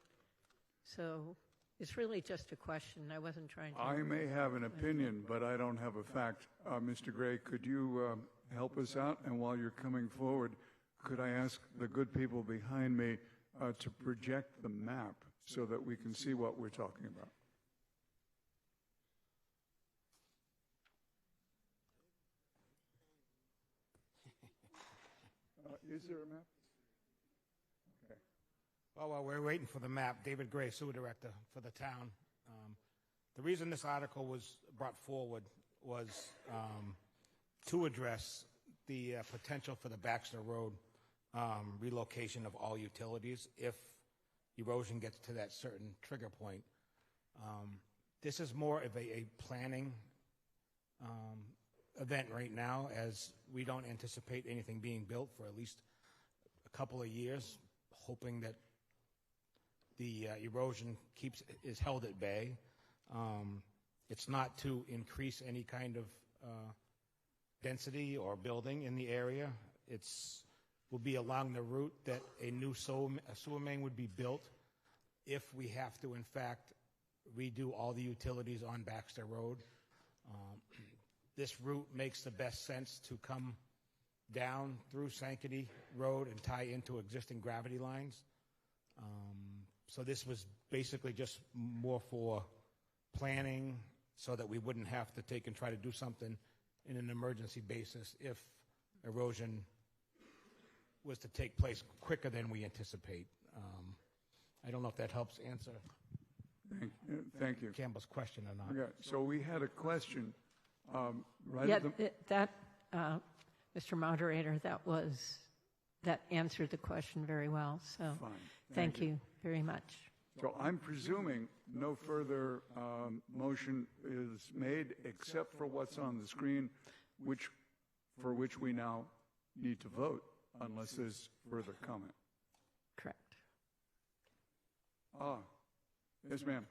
So it's really just a question. I wasn't trying to... I may have an opinion, but I don't have a fact. Mr. Gray, could you help us out? And while you're coming forward, could I ask the good people behind me to project the map so that we can see what we're talking about? Is there a map? Okay. Well, while we're waiting for the map, David Gray, Sewer Director for the town. The reason this article was brought forward was to address the potential for the Baxter Road relocation of all utilities if erosion gets to that certain trigger point. This is more of a planning event right now, as we don't anticipate anything being built for at least a couple of years, hoping that the erosion is held at bay. It's not to increase any kind of density or building in the area. Will be along the route that a new sewer main would be built if we have to, in fact, redo all the utilities on Baxter Road. This route makes the best sense to come down through Sankaty Road and tie into existing gravity lines. So this was basically just more for planning so that we wouldn't have to take and try to do something in an emergency basis if erosion was to take place quicker than we anticipate. I don't know if that helps answer Thank you. Campbell's question or not. Okay, so we had a question. Mr. Moderator, that answered the question very well. So Fine. Thank you very much. So I'm presuming no further motion is made except for what's on the screen, for which we now need to vote unless there's further comment. Correct. Yes, ma'am.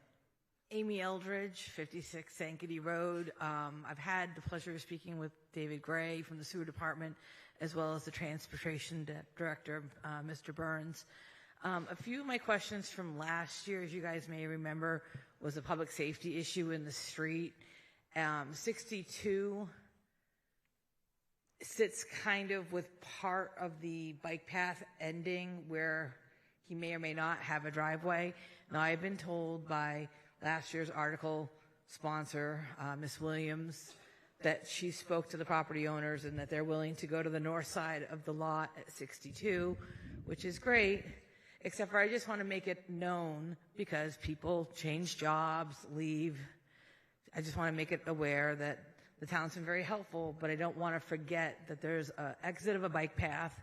Amy Eldridge, 56 Sankaty Road. I've had the pleasure of speaking with David Gray from the Sewer Department, as well as the Transportation Director, Mr. Burns. A few of my questions from last year, as you guys may remember, was a public safety issue in the street. 62 sits kind of with part of the bike path ending where he may or may not have a driveway. Now, I've been told by last year's article sponsor, Ms. Williams, that she spoke to the property owners and that they're willing to go to the north side of the lot at 62, which is great, except for I just want to make it known because people change jobs, leave. I just want to make it aware that the town's been very helpful, but I don't want to forget that there's an exit of a bike path,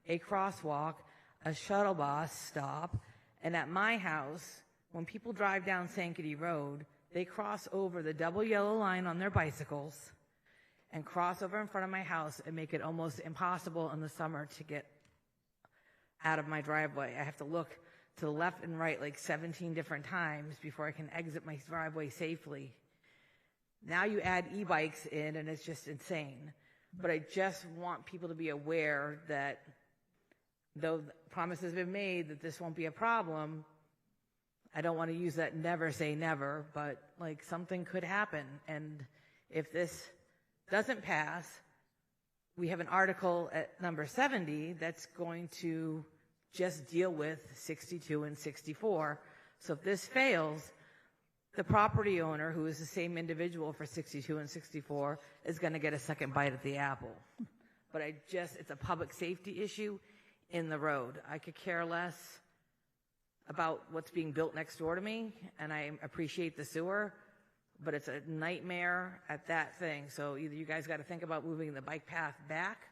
a crosswalk, a shuttle bus stop, and at my house, when people drive down Sankaty Road, they cross over the double yellow line on their bicycles and cross over in front of my house and make it almost impossible in the summer to get out of my driveway. I have to look to the left and right like 17 different times before I can exit my driveway safely. Now you add e-bikes in and it's just insane. But I just want people to be aware that though promises have been made that this won't be a problem, I don't want to use that never say never, but like something could happen. And if this doesn't pass, we have an article at number 70 that's going to just deal with 62 and 64. So if this fails, the property owner, who is the same individual for 62 and 64, is going to get a second bite at the apple. But it's a public safety issue in the road. I could care less about what's being built next door to me, and I appreciate the sewer, but it's a nightmare at that thing. So either you guys got to think about moving the bike path back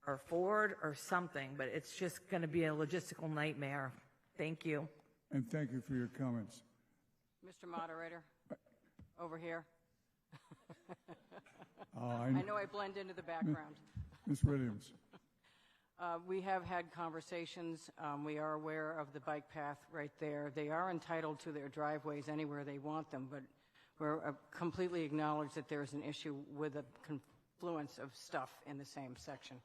or forward or something, but it's just going to be a logistical nightmare. Thank you. And thank you for your comments. Mr. Moderator, over here. I I know I blend into the background. Ms. Williams. We have had conversations. We are aware of the bike path right there. They are entitled to their driveways anywhere they want them, but we're completely acknowledge that there's an issue with a confluence of stuff in the same section.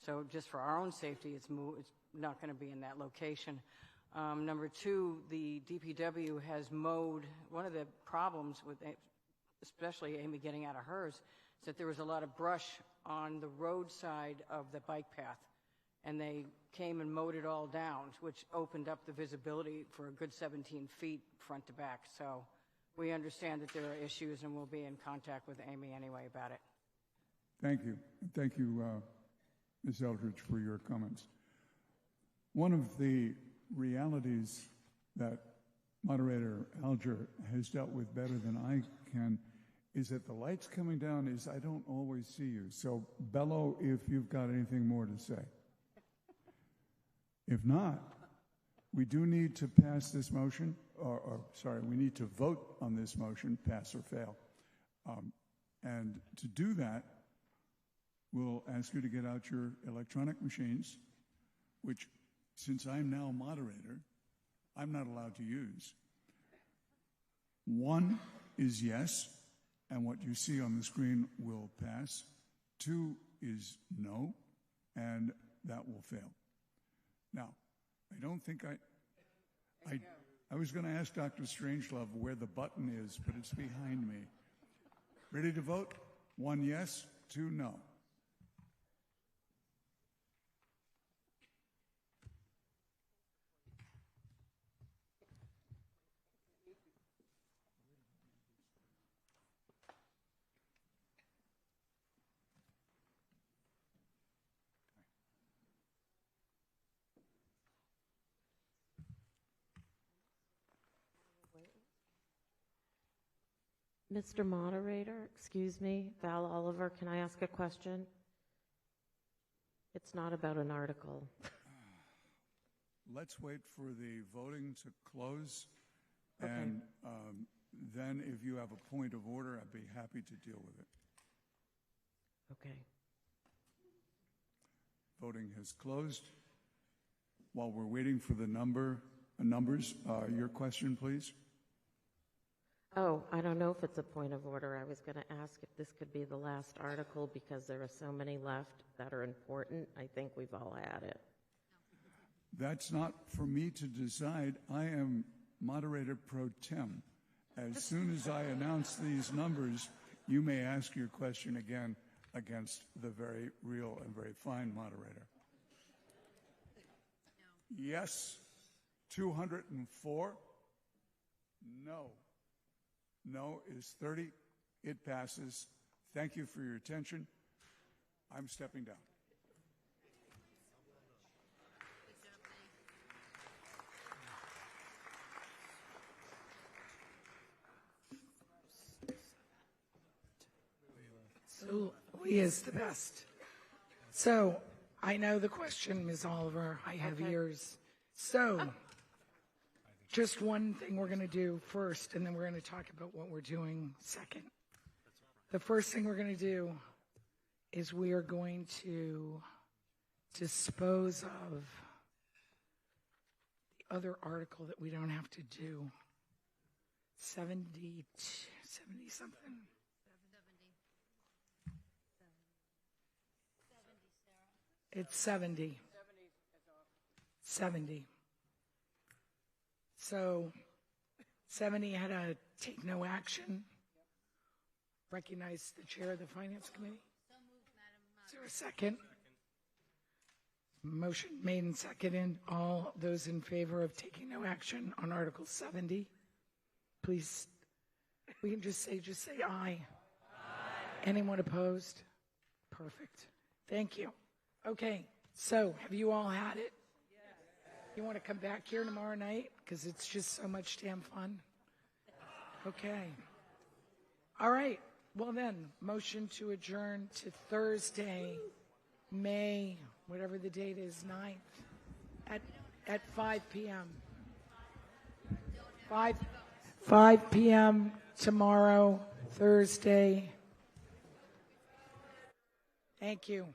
So just for our own safety, it's not going to be in that location. Number two, the DPW has mowed. One of the problems with, especially Amy getting out of hers, is that there was a lot of brush on the roadside of the bike path. And they came and mowed it all down, which opened up the visibility for a good 17 feet front to back. So we understand that there are issues, and we'll be in contact with Amy anyway about it. Thank you. Thank you, Ms. Eldridge, for your comments. One of the realities that Moderator Alger has dealt with better than I can is that the lights coming down is I don't always see you. So bellow if you've got anything more to say. If not, we do need to pass this motion, we need to vote on this motion, pass or fail. And to do that, we'll ask you to get out your electronic machines, which, since I'm now moderator, I'm not allowed to use. 1 is yes, and what you see on the screen will pass. 2 is no, and that will fail. Now, I don't think I was going to ask Dr. Strangelove where the button is, but it's behind me. Ready to vote? 1 yes, 2 no. Mr. Moderator, excuse me, Val Oliver, can I ask a question? It's not about an article. Let's wait for the voting to close, Okay. and then if you have a point of order, I'd be happy to deal with it. Okay. Voting has closed. While we're waiting for the number, numbers. Your question, please. Oh, I don't know if it's a point of order. I was going to ask if this could be the last article because there are so many left that are important. I think we've all had it. That's not for me to decide. I am moderator pro tem. As soon as I announce these numbers, you may ask your question again against the very real and very fine moderator. Yes, 204. No. No is 30. It passes. Thank you for your attention. I'm stepping down. So Lee is the best. So I know the question, Ms. Oliver. I have ears. So just one thing we're going to do first, and then we're going to talk about what we're doing second. The first thing we're going to do is we are going to dispose of the other article that we don't have to do. 70 something. 70. It's 70. 70. So 70 had to take no action. Recognize the chair of the Finance Committee. Is there a second? Motion made and seconded. All those in favor of taking no action on Article 70, please, we can just say aye. Aye. Anyone opposed? Perfect. Thank you. Okay, so have you all had it? You want to come back here tomorrow night? Because it's just so much damn fun. Okay. All right. Well then, motion to adjourn to Thursday, May, whatever the date is, 9th, at 5 p.m. 5 p.m. tomorrow, Thursday. Thank you.